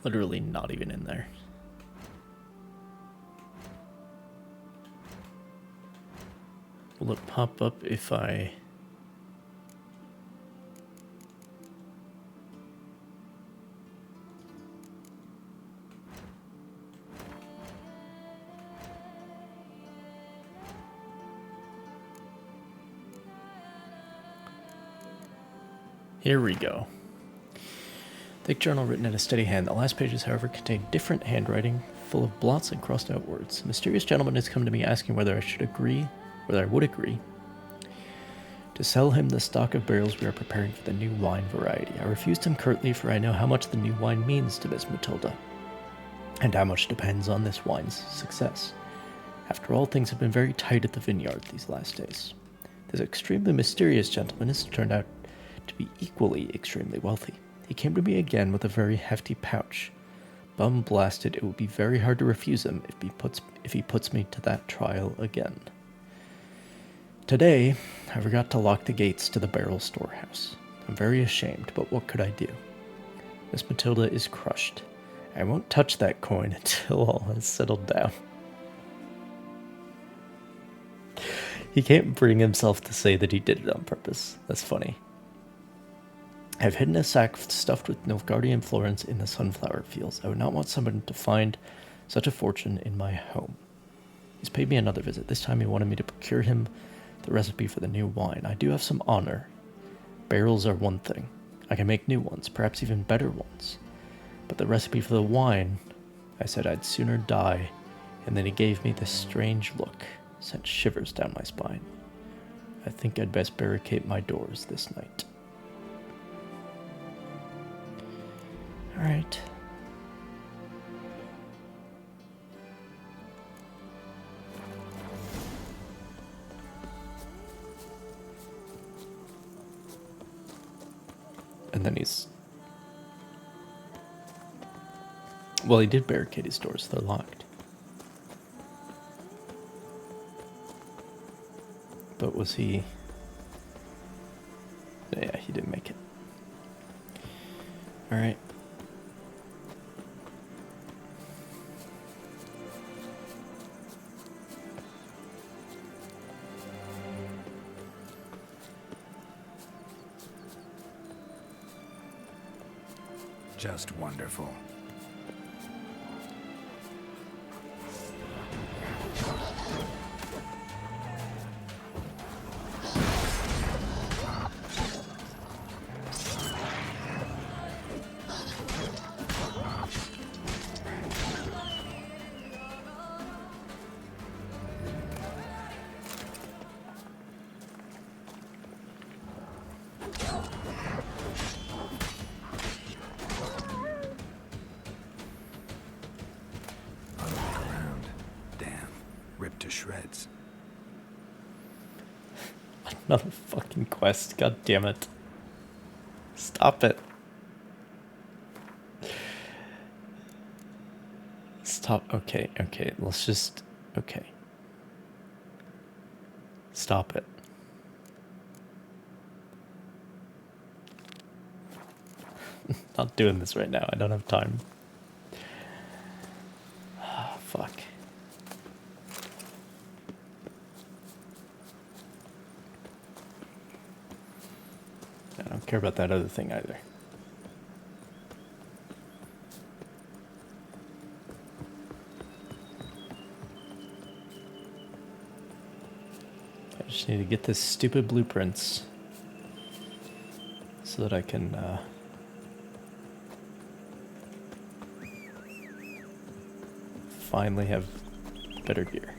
Literally not even in there. Will it pop up if I... Here we go. Thick journal written in a steady hand. The last pages, however, contain different handwriting, full of blots and crossed out words. A mysterious gentleman has come to me asking whether I would agree to sell him the stock of barrels we are preparing for the new wine variety. I refused him curtly, for I know how much the new wine means to Miss Matilda, and how much depends on this wine's success. After all, things have been very tight at the vineyard these last days. This extremely mysterious gentleman has turned out to be equally extremely wealthy. He came to me again with a very hefty pouch. Bum blasted, it will be very hard to refuse him if he puts me to that trial again. Today, I forgot to lock the gates to the barrel storehouse. I'm very ashamed, but what could I do? Miss Matilda is crushed. I won't touch that coin until all has settled down. He can't bring himself to say that he did it on purpose. That's funny. I've hidden a sack stuffed with Nilfgaardian florins in the sunflower fields. I would not want someone to find such a fortune in my home. He's paid me another visit. This time he wanted me to procure him the recipe for the new wine. I do have some honor. Barrels are one thing. I can make new ones, perhaps even better ones. But the recipe for the wine, I said I'd sooner die, and then he gave me this strange look, sent shivers down my spine. I think I'd best barricade my doors this night. All right. And then he's... Well, he did barricade his doors. They're locked. But was he... Yeah, he didn't make it. Alright. Just wonderful. To shreds. Another fucking quest, god damn it. Stop it. Stop. Okay, let's just... Okay. Stop it. Not doing this right now, I don't have time. Oh, fuck. I don't care about that other thing either. I just need to get this stupid blueprints so that I can finally have better gear.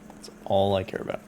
That's all I care about.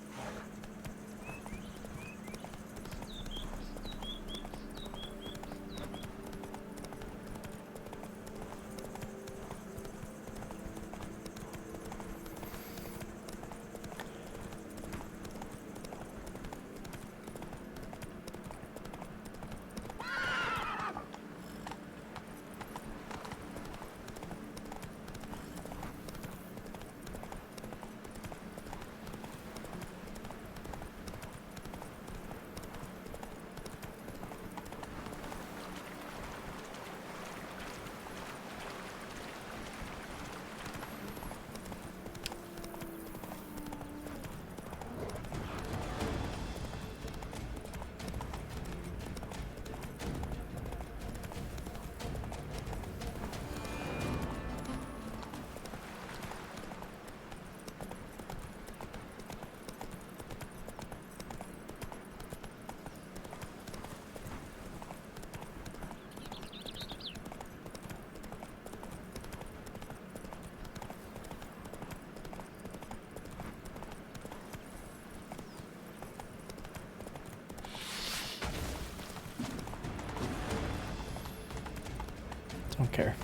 Don't care.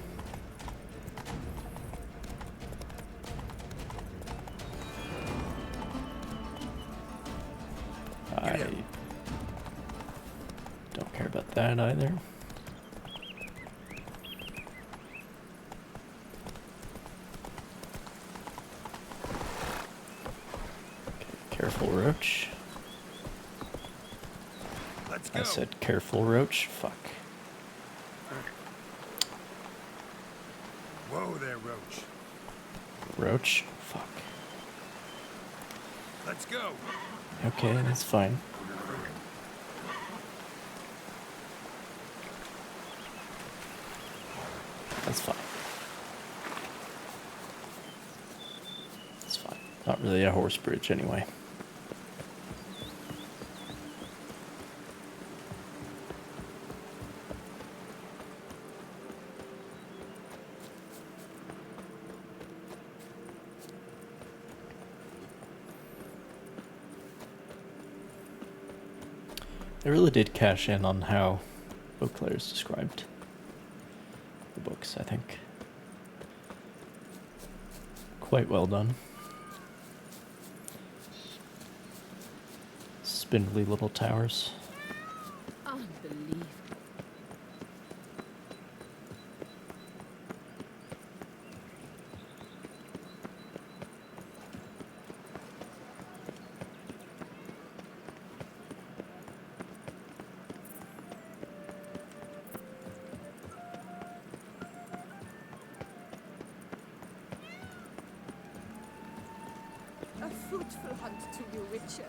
I don't care about that either. Okay, careful, Roach. Let's go. I said careful, Roach. Fuck. Whoa there, Roach. Roach? Fuck. Let's go. Okay, that's fine. That's fine. It's fine. Not really a horse bridge anyway. They really did cash in on how Beauclair's described the books, I think. Quite well done. Spindly little towers. Unbelievable. to you, Witcher.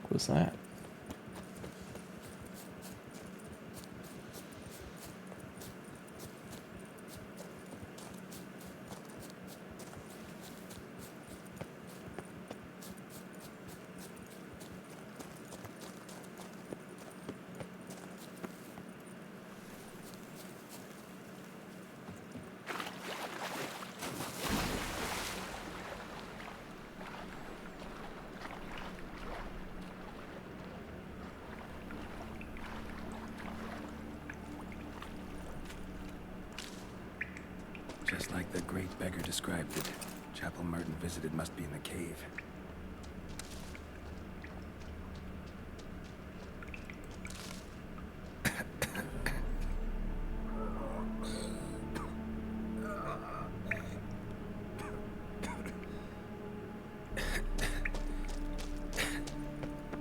What was that? Just like the great beggar described it, chapel Merton visited must be in the cave.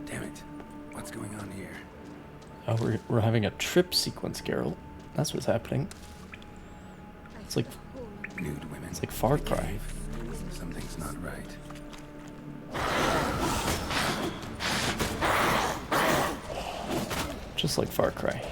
Damn it. What's going on here? Oh, we're having a trip sequence, Geralt. That's what's happening. It's like nude women. It's like Far Cry. Something's not right. Just like Far Cry.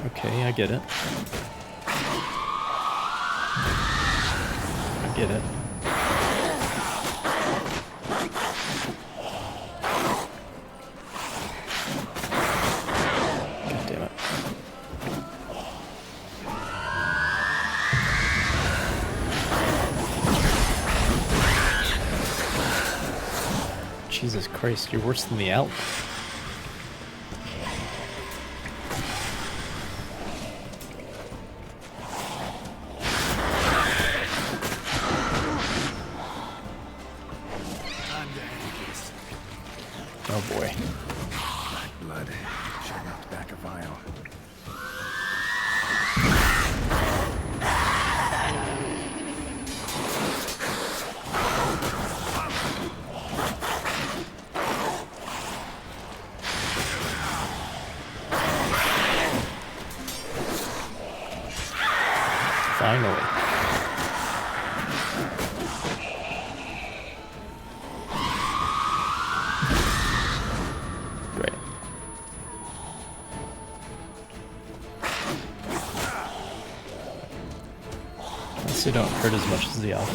Okay, I get it. I get it. God damn it. Jesus Christ, you're worse than the elk. Oh boy. Blood. Should knocked back a vial. Finally. Great. Unless they don't hurt as much as the elf.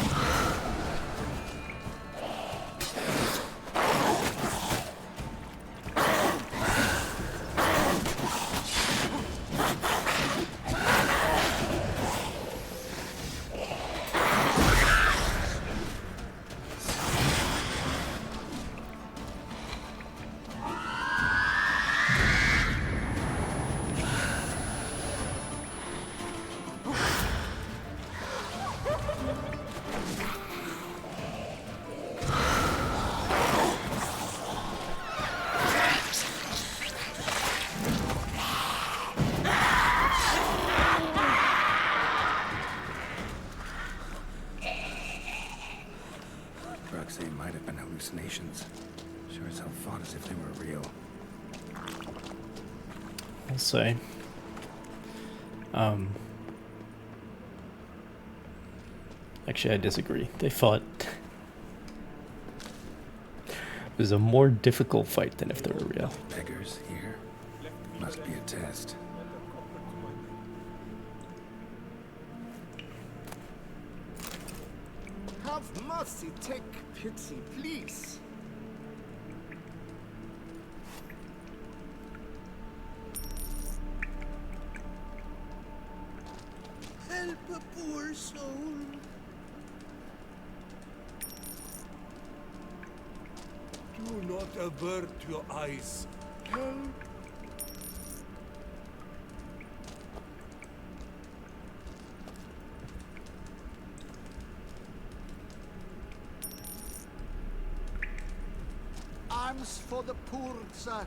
Drugs say might have been hallucinations. Sure as hell fought as if they were real. I'll say. Actually, I disagree. They fought. It was a more difficult fight than if they were real. Beggars here? Must be a test. Have mercy, take pity, please. Help a poor soul. Do not avert your eyes. Help. Apples for the poor, sir.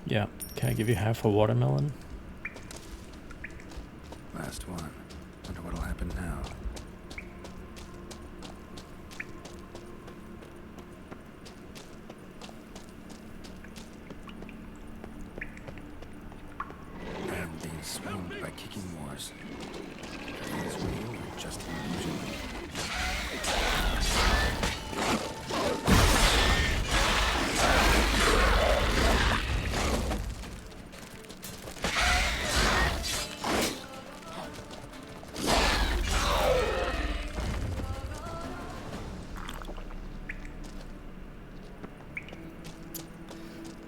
Yeah, can I give you half a watermelon? Last one. Wonder what'll happen now. And being swooned by kicking wars. Are these real or just an illusion?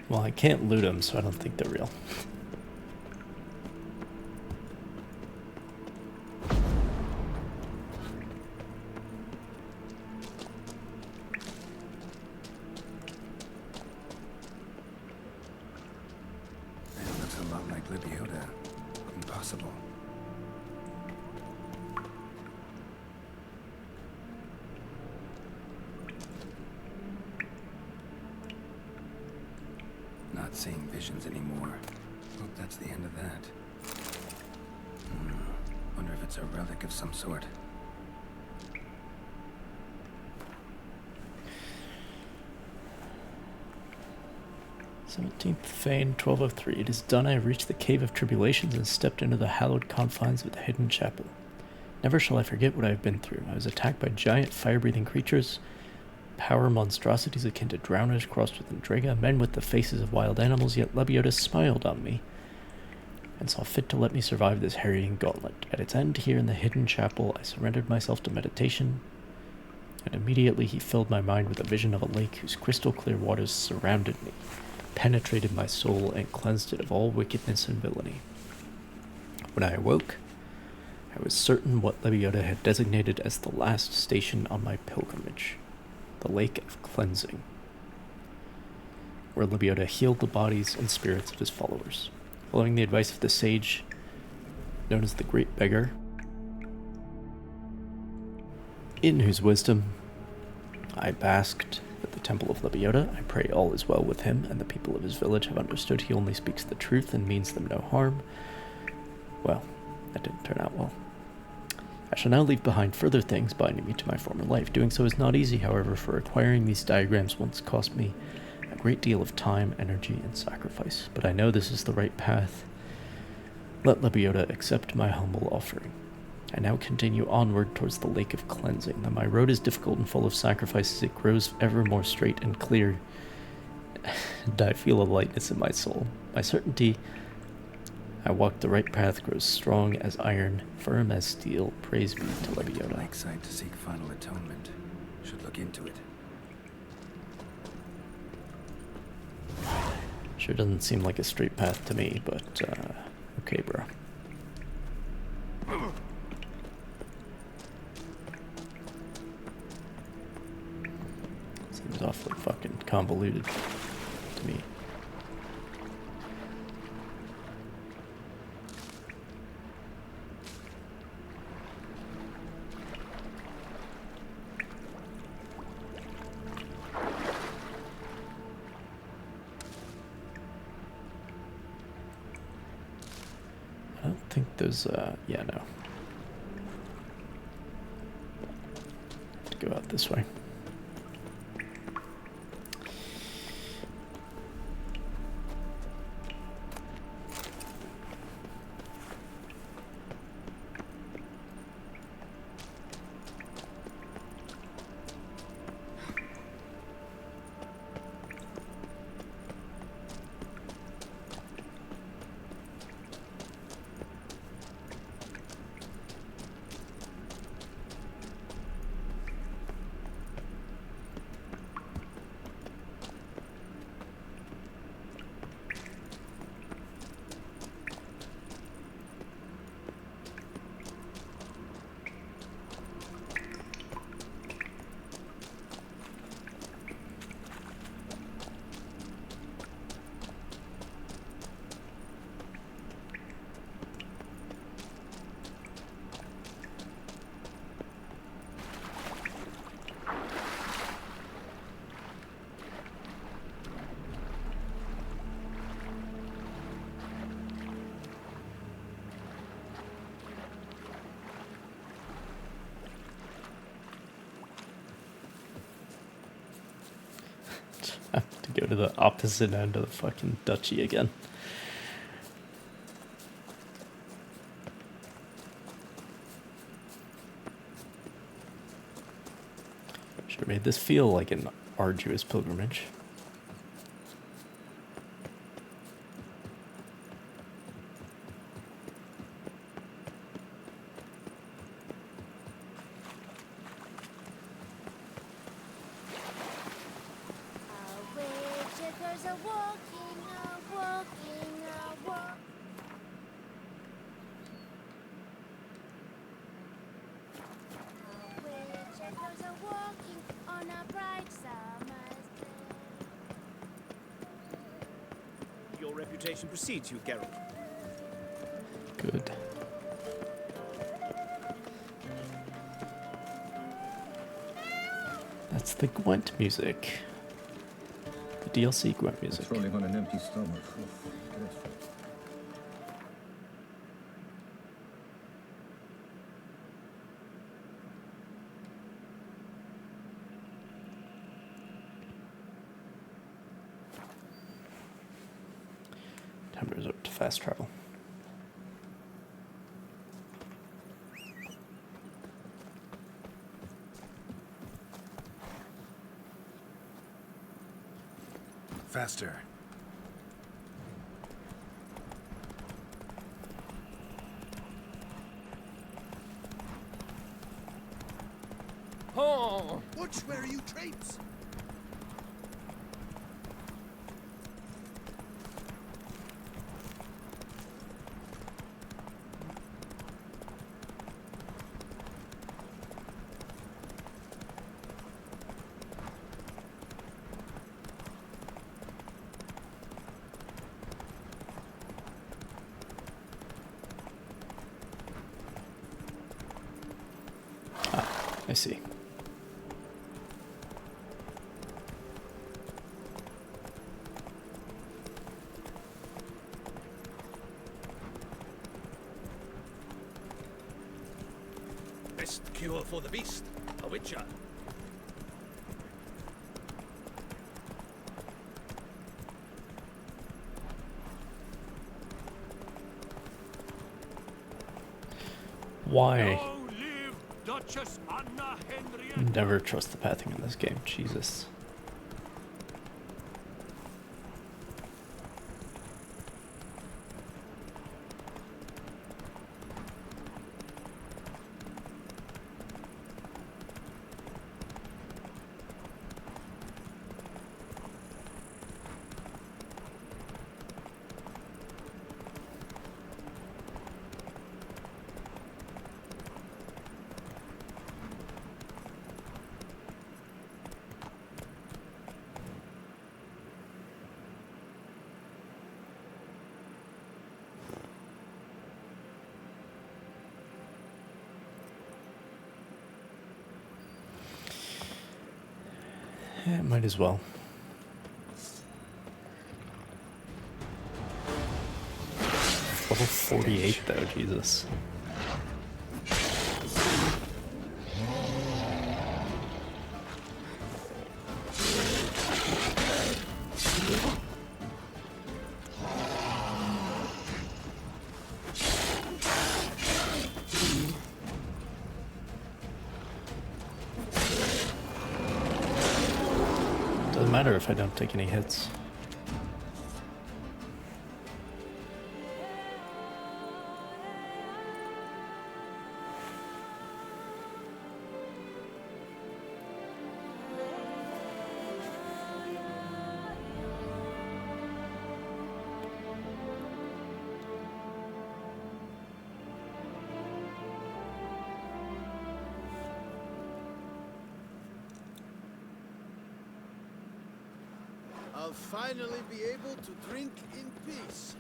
Well, I can't loot them, so I don't think they're real. It looks a lot like Libiota. Impossible. Not seeing visions anymore. Hope that's the end of that. Wonder if it's a relic of some sort. 17th Fane, 1203. It is done. I have reached the Cave of Tribulations and stepped into the hallowed confines of the hidden chapel. Never shall I forget what I have been through. I was attacked by giant fire-breathing creatures, power monstrosities akin to drowners crossed with Andrega, men with the faces of wild animals, yet Lebiota smiled on me and saw fit to let me survive this harrying gauntlet. At its end, here in the hidden chapel, I surrendered myself to meditation, and immediately he filled my mind with a vision of a lake whose crystal clear waters surrounded me, penetrated my soul, and cleansed it of all wickedness and villainy. When I awoke, I was certain what Lebiota had designated as the last station on my pilgrimage, the Lake of Cleansing, where Lebiota healed the bodies and spirits of his followers. Following the advice of the sage known as the Great Beggar, in whose wisdom I basked at the Temple of Lebiota, I pray all is well with him, and the people of his village have understood he only speaks the truth and means them no harm. Well, that didn't turn out well. I shall now leave behind further things binding me to my former life. Doing so is not easy, however, for acquiring these diagrams once cost me a great deal of time, energy, and sacrifice. But I know this is the right path. Let Lebiota accept my humble offering. I now continue onward towards the Lake of Cleansing. Though my road is difficult and full of sacrifices, it grows ever more straight and clear, and I feel a lightness in my soul. My certainty I walk the right path grows strong as iron, firm as steel. Praise be to Lebiota. Lakeside to seek final atonement. Should look into it. Sure doesn't seem like a straight path to me, but okay, bro. Seems awfully fucking convoluted to me. I don't think there's, yeah, no. Have to go out this way. to the opposite end of the fucking duchy again. Should have made this feel like an arduous pilgrimage. Your reputation precedes you, Geralt. Good. That's the Gwent music. The DLC Gwent music. Patrolling on an empty stomach. Oof, dreadful. Time to resort to fast travel. Faster. Oh! Watch where you traipse. I see. Best cure for the beast, a witcher. Why? Long live Duchess Anna Henrietta. Never trust the pathing in this game. Jesus. Yeah, might as well. Level 48 though, Jesus. Doesn't matter if I don't take any hits. I'll finally be able to drink in peace.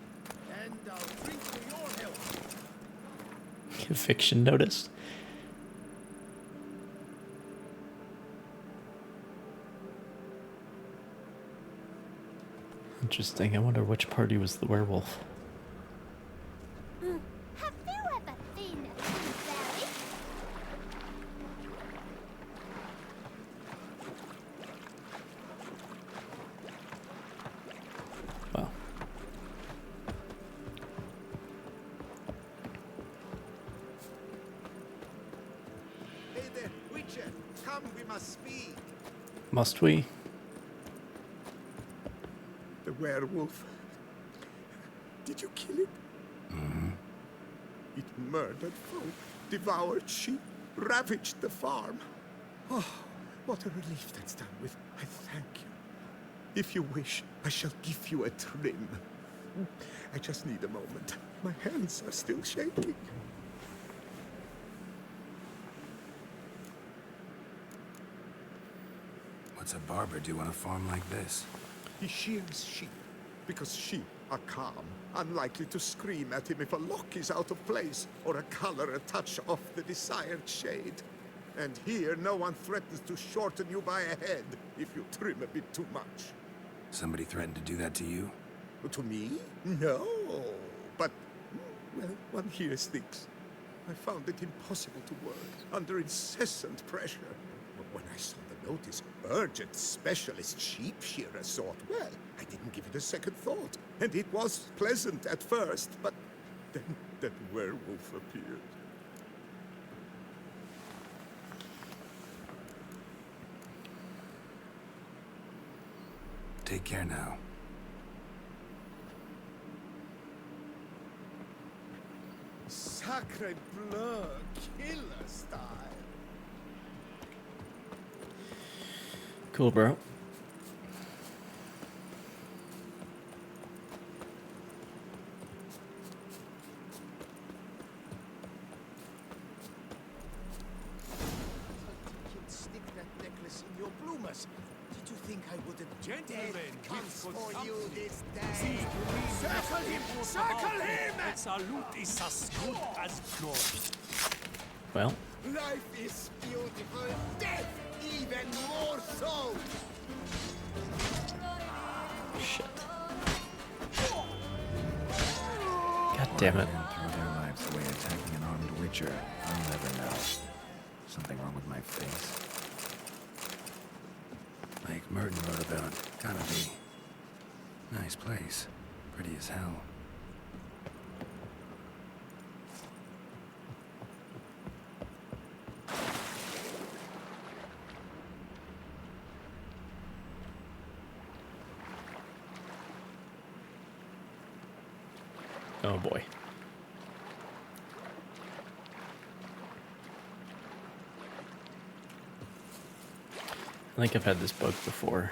And I'll drink to your health. Eviction notice. Interesting. I wonder which party was the werewolf. Have you ever been to Valley? Witcher, come, we must speak. Must we? The werewolf. Did you kill it? Mm-hmm. It murdered folk, devoured sheep, ravaged the farm. Oh, what a relief that's done with. I thank you. If you wish, I shall give you a trim. I just need a moment. My hands are still shaking. What's a barber do on a farm like this? He shears sheep, because sheep are calm, unlikely to scream at him if a lock is out of place, or a color a touch off the desired shade. And here, no one threatens to shorten you by a head if you trim a bit too much. Somebody threatened to do that to you? To me? No. But, well, one hears things. I found it impossible to work under incessant pressure. But when I saw the notice, urgent specialist sheep shearer sought, well, I didn't give it a second thought. And it was pleasant at first, but then that werewolf appeared. Take care now. Sacre bleu, killer style. Cool, bro. Stick that necklace in your bloomers. Did you think I would have Gentlemen, comes we've got for you something. this See, day? Circle him! Circle him! Our loot is as good as gold. Well, Life is beautiful, death even more so. shit. God damn it. Through their lives the way attacking an armed witcher, I'll never know. Something wrong with my face. Like Merton wrote about. Gotta be. Nice place. Pretty as hell. Oh boy. I think I've had this bug before.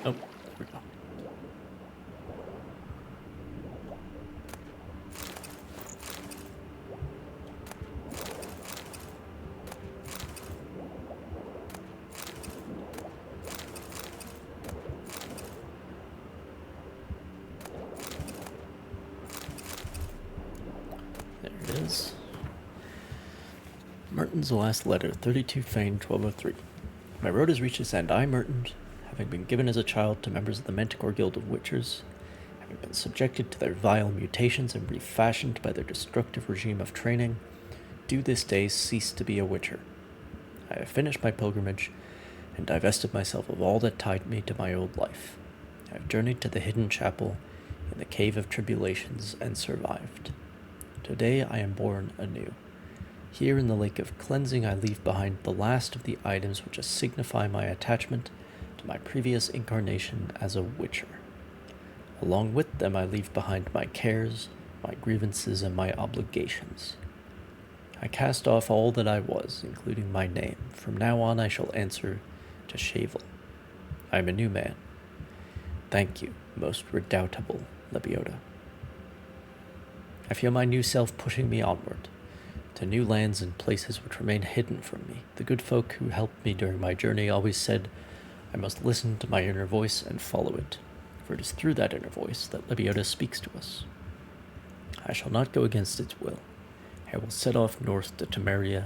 Oh, there we go. There it is. Merton's last letter, 32 Fane 1203. My road has reached its end. I, Merton, having been given as a child to members of the Manticore Guild of Witchers, having been subjected to their vile mutations and refashioned by their destructive regime of training, do this day cease to be a Witcher. I have finished my pilgrimage and divested myself of all that tied me to my old life. I have journeyed to the hidden chapel in the cave of tribulations and survived. Today I am born anew. Here in the lake of cleansing I leave behind the last of the items which signify my attachment to my previous incarnation as a witcher. Along with them I leave behind my cares, my grievances, and my obligations. I cast off all that I was, including my name. From now on I shall answer to Shavel. I am a new man. Thank you, most redoubtable Lebiota. I feel my new self pushing me onward, to new lands and places which remain hidden from me. The good folk who helped me during my journey always said I must listen to my inner voice and follow it, for it is through that inner voice that Lebiota speaks to us. I shall not go against its will. I will set off north to Temeria,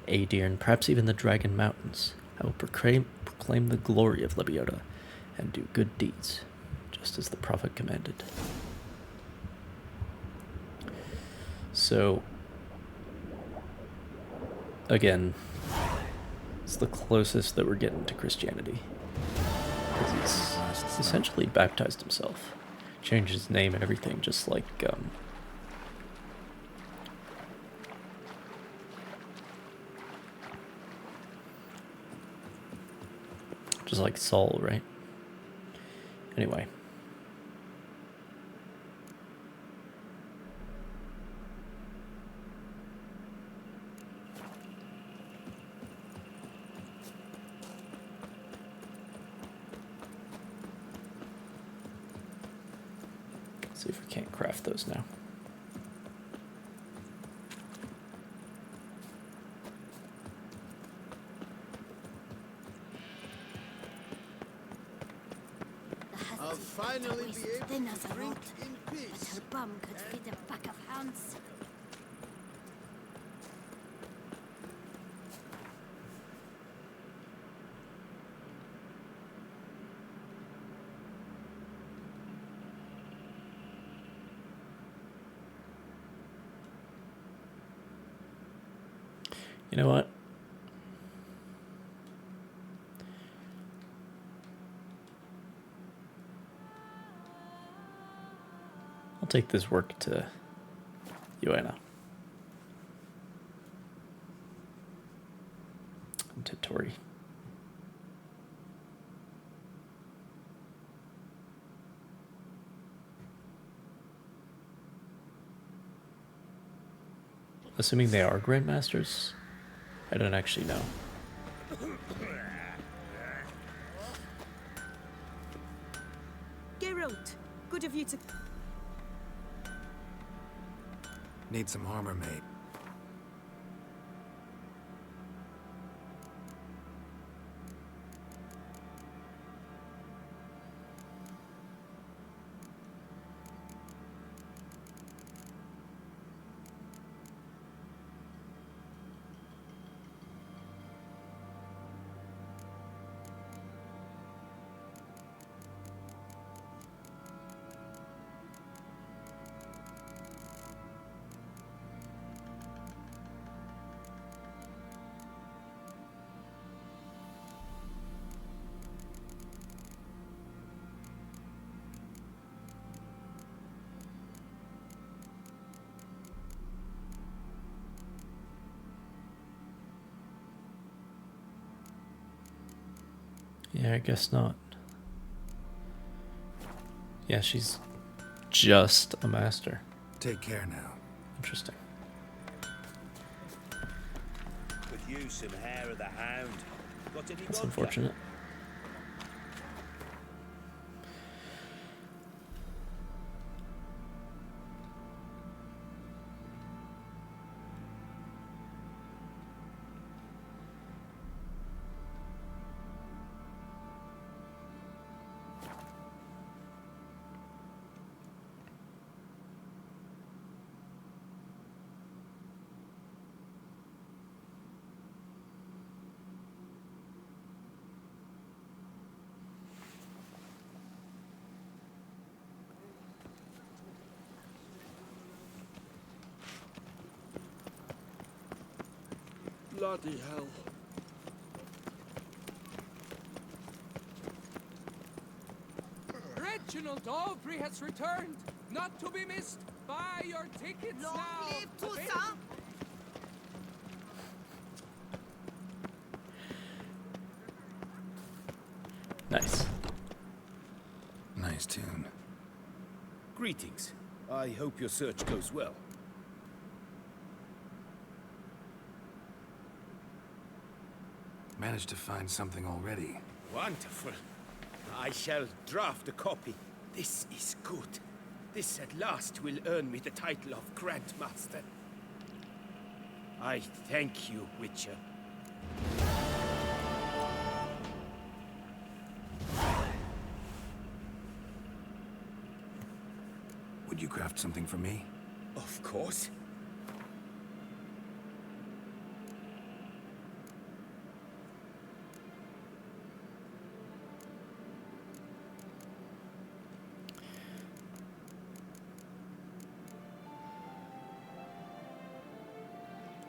Aedir, and perhaps even the Dragon Mountains. I will proclaim the glory of Lebiota and do good deeds, just as the prophet commanded. So, again, it's the closest that we're getting to Christianity. Because he's essentially baptized himself, changed his name and everything, just like Just like Saul, right? Anyway. See if we can't craft those now. I'll finally be able thin to as a drink rod, in but peace. her bum could fit a pack of hounds. You know what? I'll take this work to Joanna. And to Tori. Assuming they are Grandmasters, I don't actually know. Geralt, good of you to... Need some armor made. Yeah, I guess not. Yeah, she's just a master. Take care now. Interesting. Could use some hair of the hound. Got any That's vodka? unfortunate. Bloody hell. Reginald Aubrey has returned, not to be missed. Buy your tickets now. live Available- Toussaint! Nice. Nice tune. Greetings. I hope your search goes well. Managed to find something already. Wonderful. I shall draft a copy. This is good. This at last will earn me the title of Grandmaster. I thank you, Witcher. Would you craft something for me? Of course.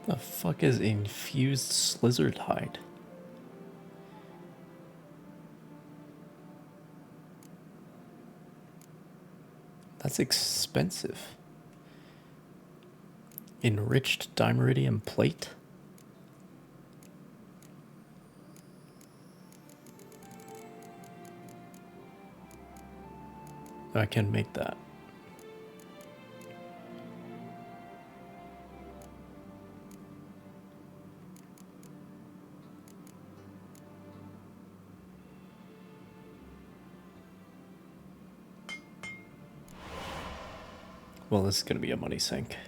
The fuck is infused slizzard hide? That's expensive. Enriched dimeridium plate? I can make that. Well, this is going to be a money sink.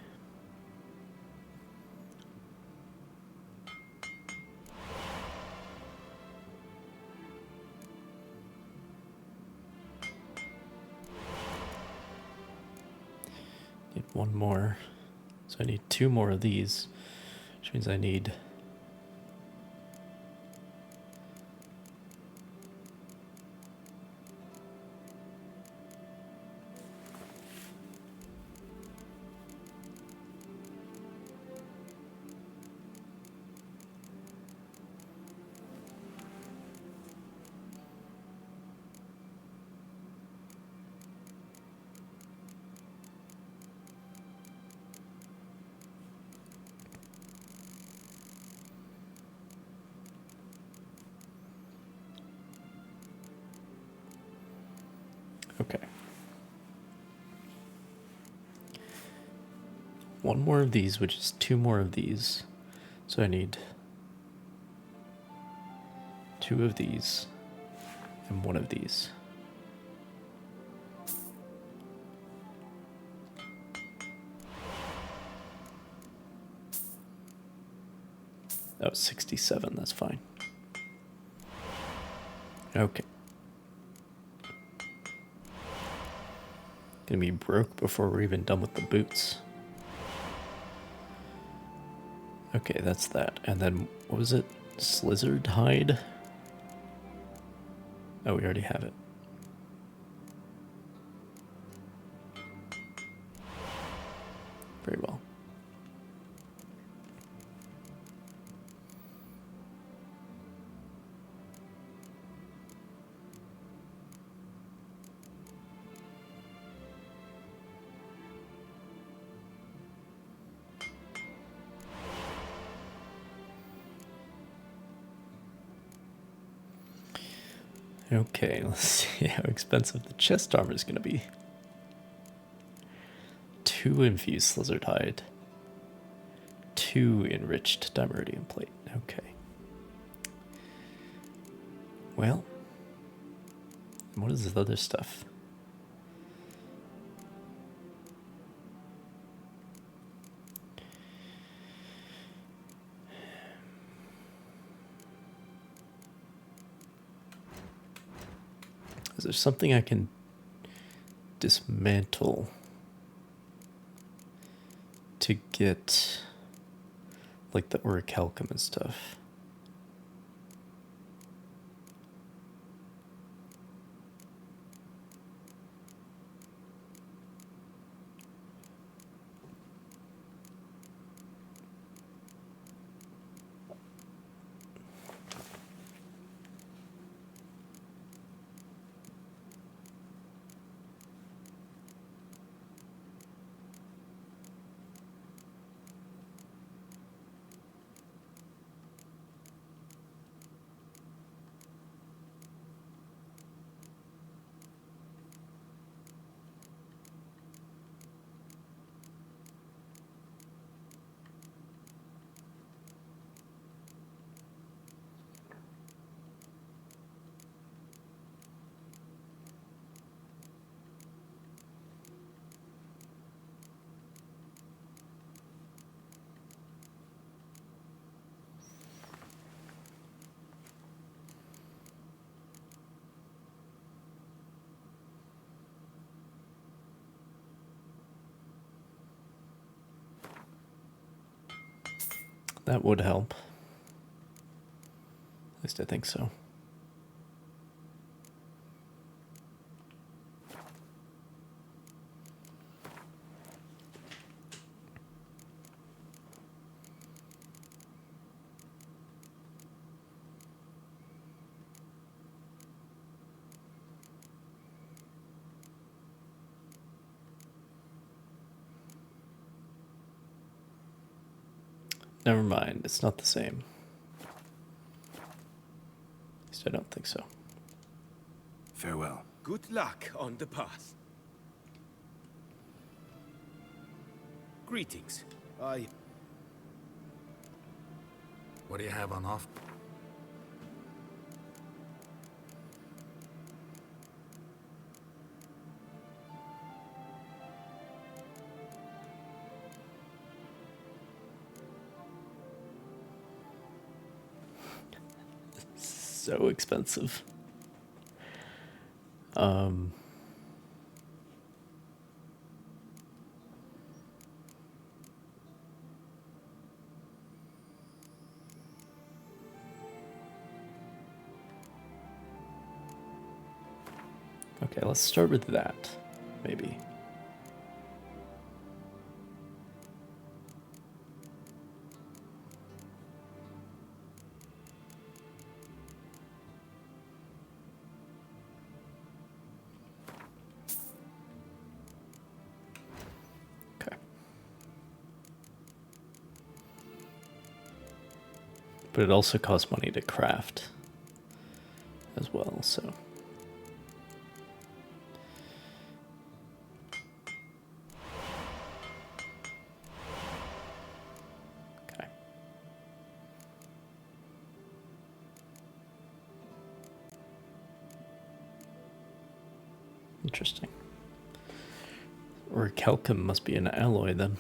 Need one more. So I need 2 more of these, which means I need... Okay. 1 more of these, which is 2 more of these. So I need 2 of these and 1 of these. Oh, 67, that's fine. Okay. Gonna be broke before we're even done with the boots. Okay, that's that. And then, what was it? Slizzard hide? Oh, we already have it. Very well. Okay, let's see how expensive the chest armor is going to be. 2 infused slizzard hide. 2 enriched dimeridium plate. Okay. Well, what is this other stuff? Is there something I can dismantle to get like the orichalcum and stuff? That would help. At least I think so. Never mind, it's not the same. At least I don't think so. Farewell. Good luck on the path. Greetings. What do you have on offer? So expensive. Okay, let's start with that, maybe. Okay. But it also costs money to craft as well, so. Okay. Interesting. Or calcum must be an alloy then.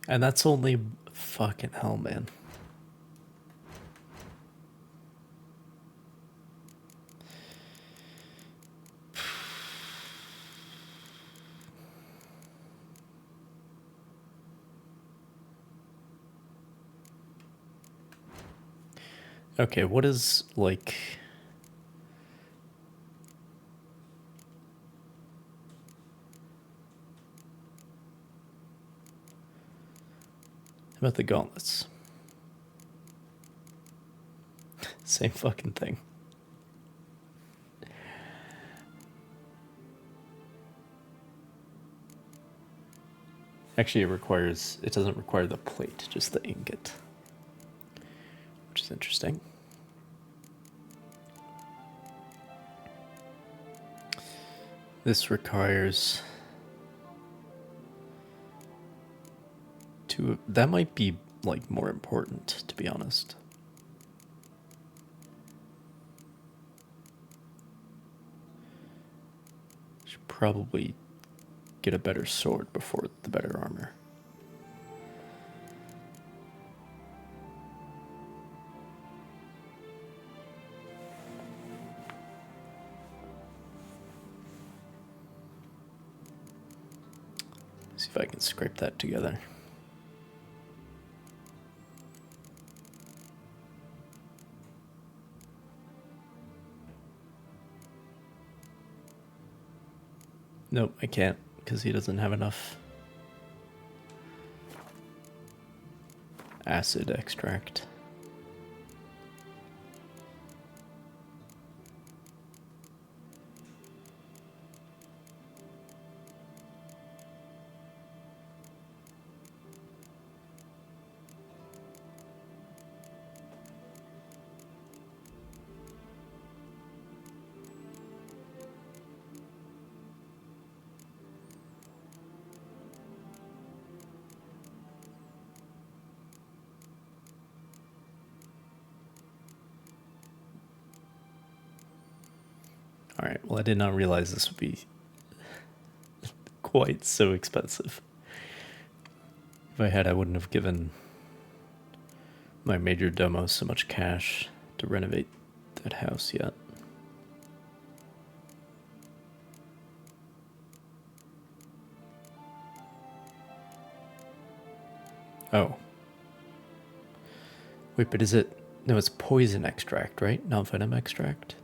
And that's only fucking hell, man. Okay, what is like about the gauntlets? Same fucking thing. Actually, it doesn't require the plate, just the ingot. Which is interesting. This requires two. That might be like more important, to be honest. Should probably get a better sword before the better armor. See if I can scrape that together. Nope, I can't, because he doesn't have enough acid extract. Alright, well, I did not realize this would be quite so expensive. If I had, I wouldn't have given my major domo so much cash to renovate that house yet. Oh. Wait, but is it No, it's poison extract, right? Not venom extract.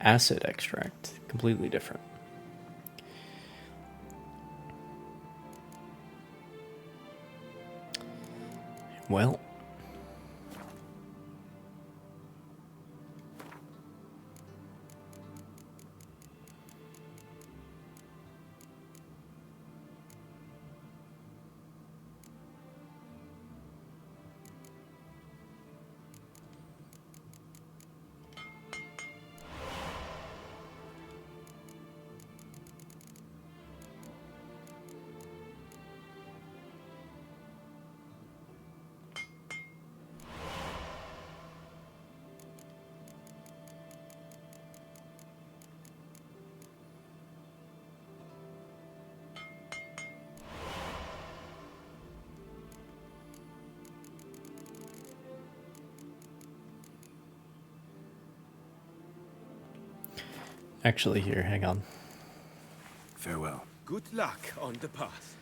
Acid extract, completely different. Well, actually here, hang on. Farewell. Good luck on the path.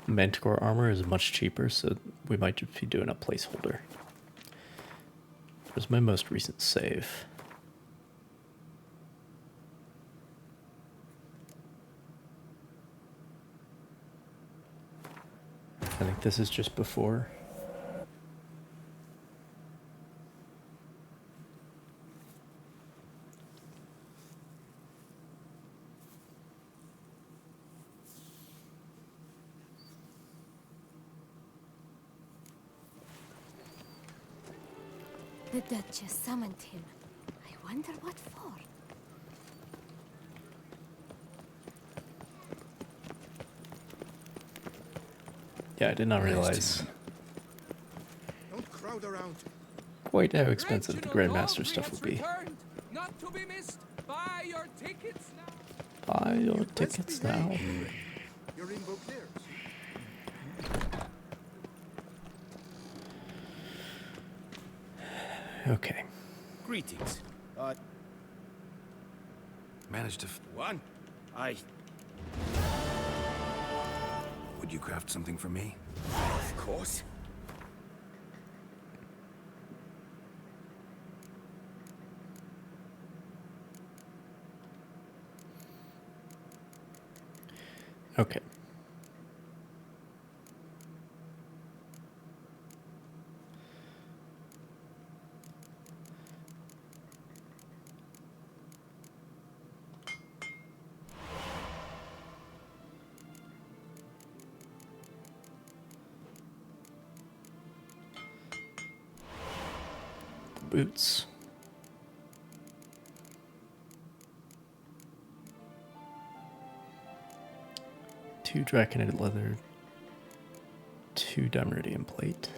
Manticore armor is much cheaper, so we might just be doing a placeholder. Where's my most recent save? I think this is just before. The Duchess summoned him. I wonder what for. Yeah, I did not realize Don't crowd around. quite how expensive the Grandmaster stuff would be. Returned, not to be missed. Buy your tickets now. Buy your tickets now. You're in Beauclair. Okay. Greetings. Managed to. One. I. Would you craft something for me? Of course. Okay. Boots. Two draconited leather, two dimeritium plate.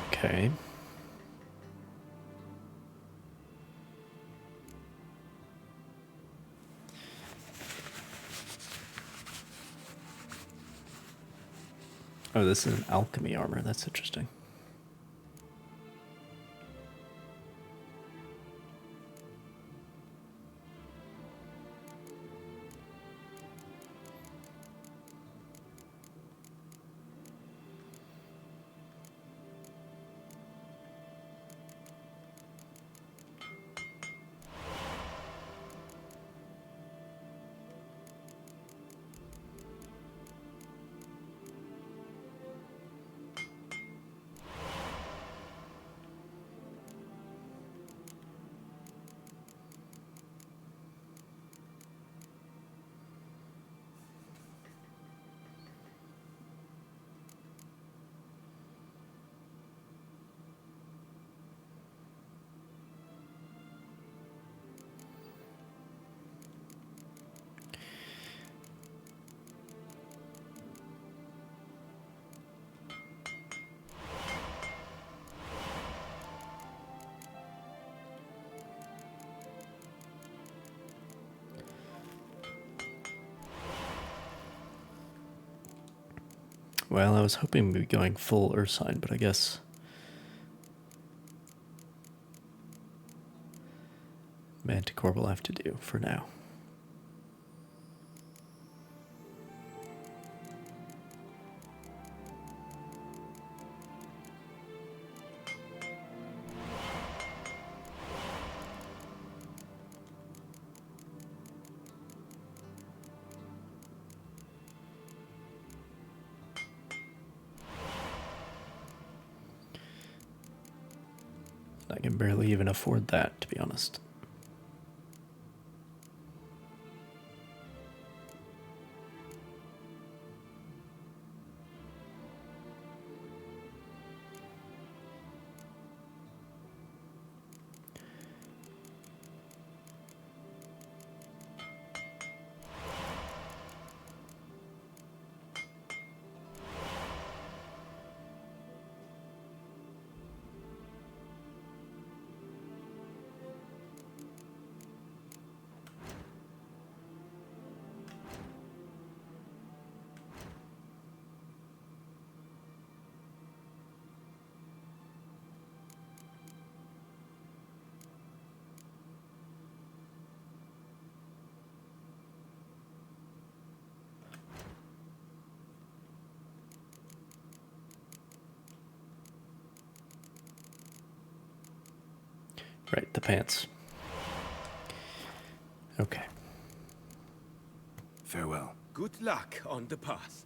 Okay. Oh, this is an alchemy armor. That's interesting. Well, I was hoping we'd be going full Ursine, but I guess Manticore will have to do for now. I can barely even afford that, to be honest. Right, the pants. Okay. Farewell. Good luck on the path.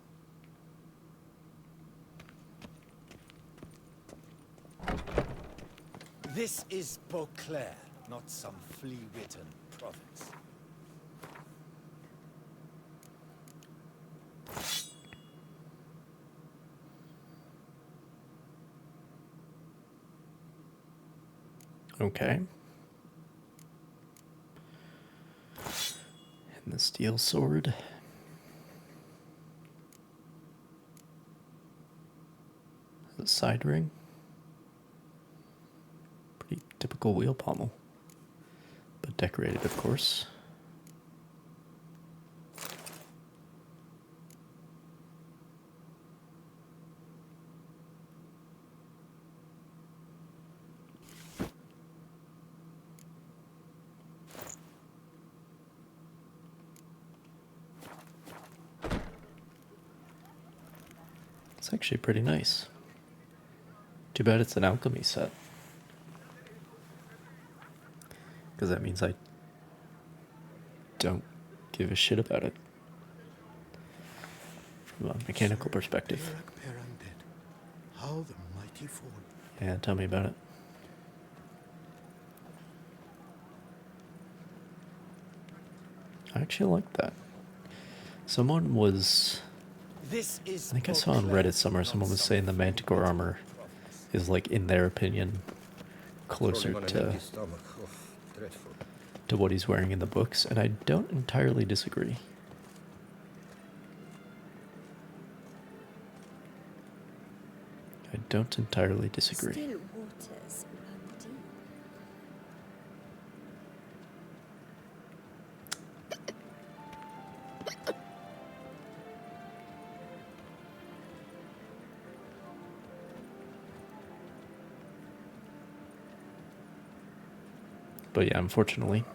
This is Beauclair, not some flea-bitten province. Okay. And the steel sword. The side ring. Pretty typical wheel pommel. But decorated, of course. It's actually pretty nice. Too bad it's an alchemy set. Because that means I don't give a shit about it. From a mechanical perspective. How the mighty fall. Yeah, tell me about it. I actually like that. Someone was... This is I think I saw on Reddit somewhere, someone was saying the Manticore armor is, like, in their opinion, closer to what he's wearing in the books, and I don't entirely disagree. I don't entirely disagree. Still waters run deep. But yeah, unfortunately,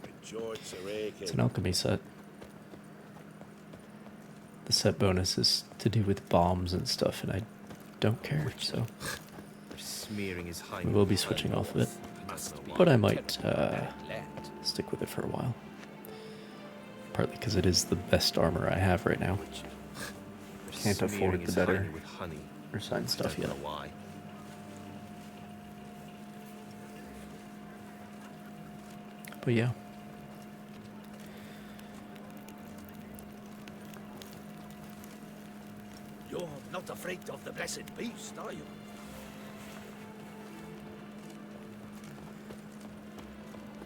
it's an alchemy set. The set bonus is to do with bombs and stuff, and I don't care, so we will be switching off of it. But I might stick with it for a while. Partly because it is the best armor I have right now. Can't afford the better Ursine stuff yet. But yeah. You're not afraid of the blessed beast, are you?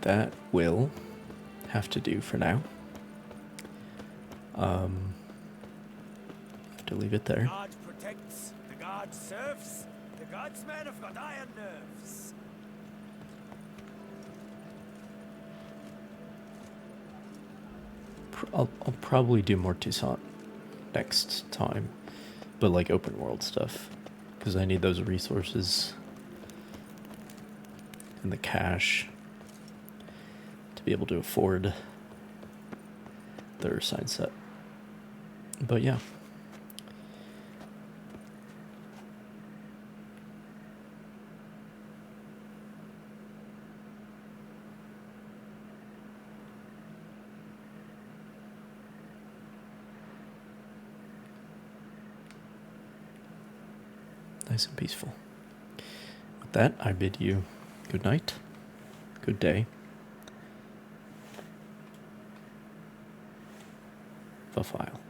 That will have to do for now. Have to leave it there. The god protects, the god serves, the god's men have got iron nerves. I'll probably do more Toussaint next time. but like open world stuff, because I need those resources and the cash to be able to afford the Ursine set. But yeah. Nice and peaceful. With that, I bid you good night, good day, the file.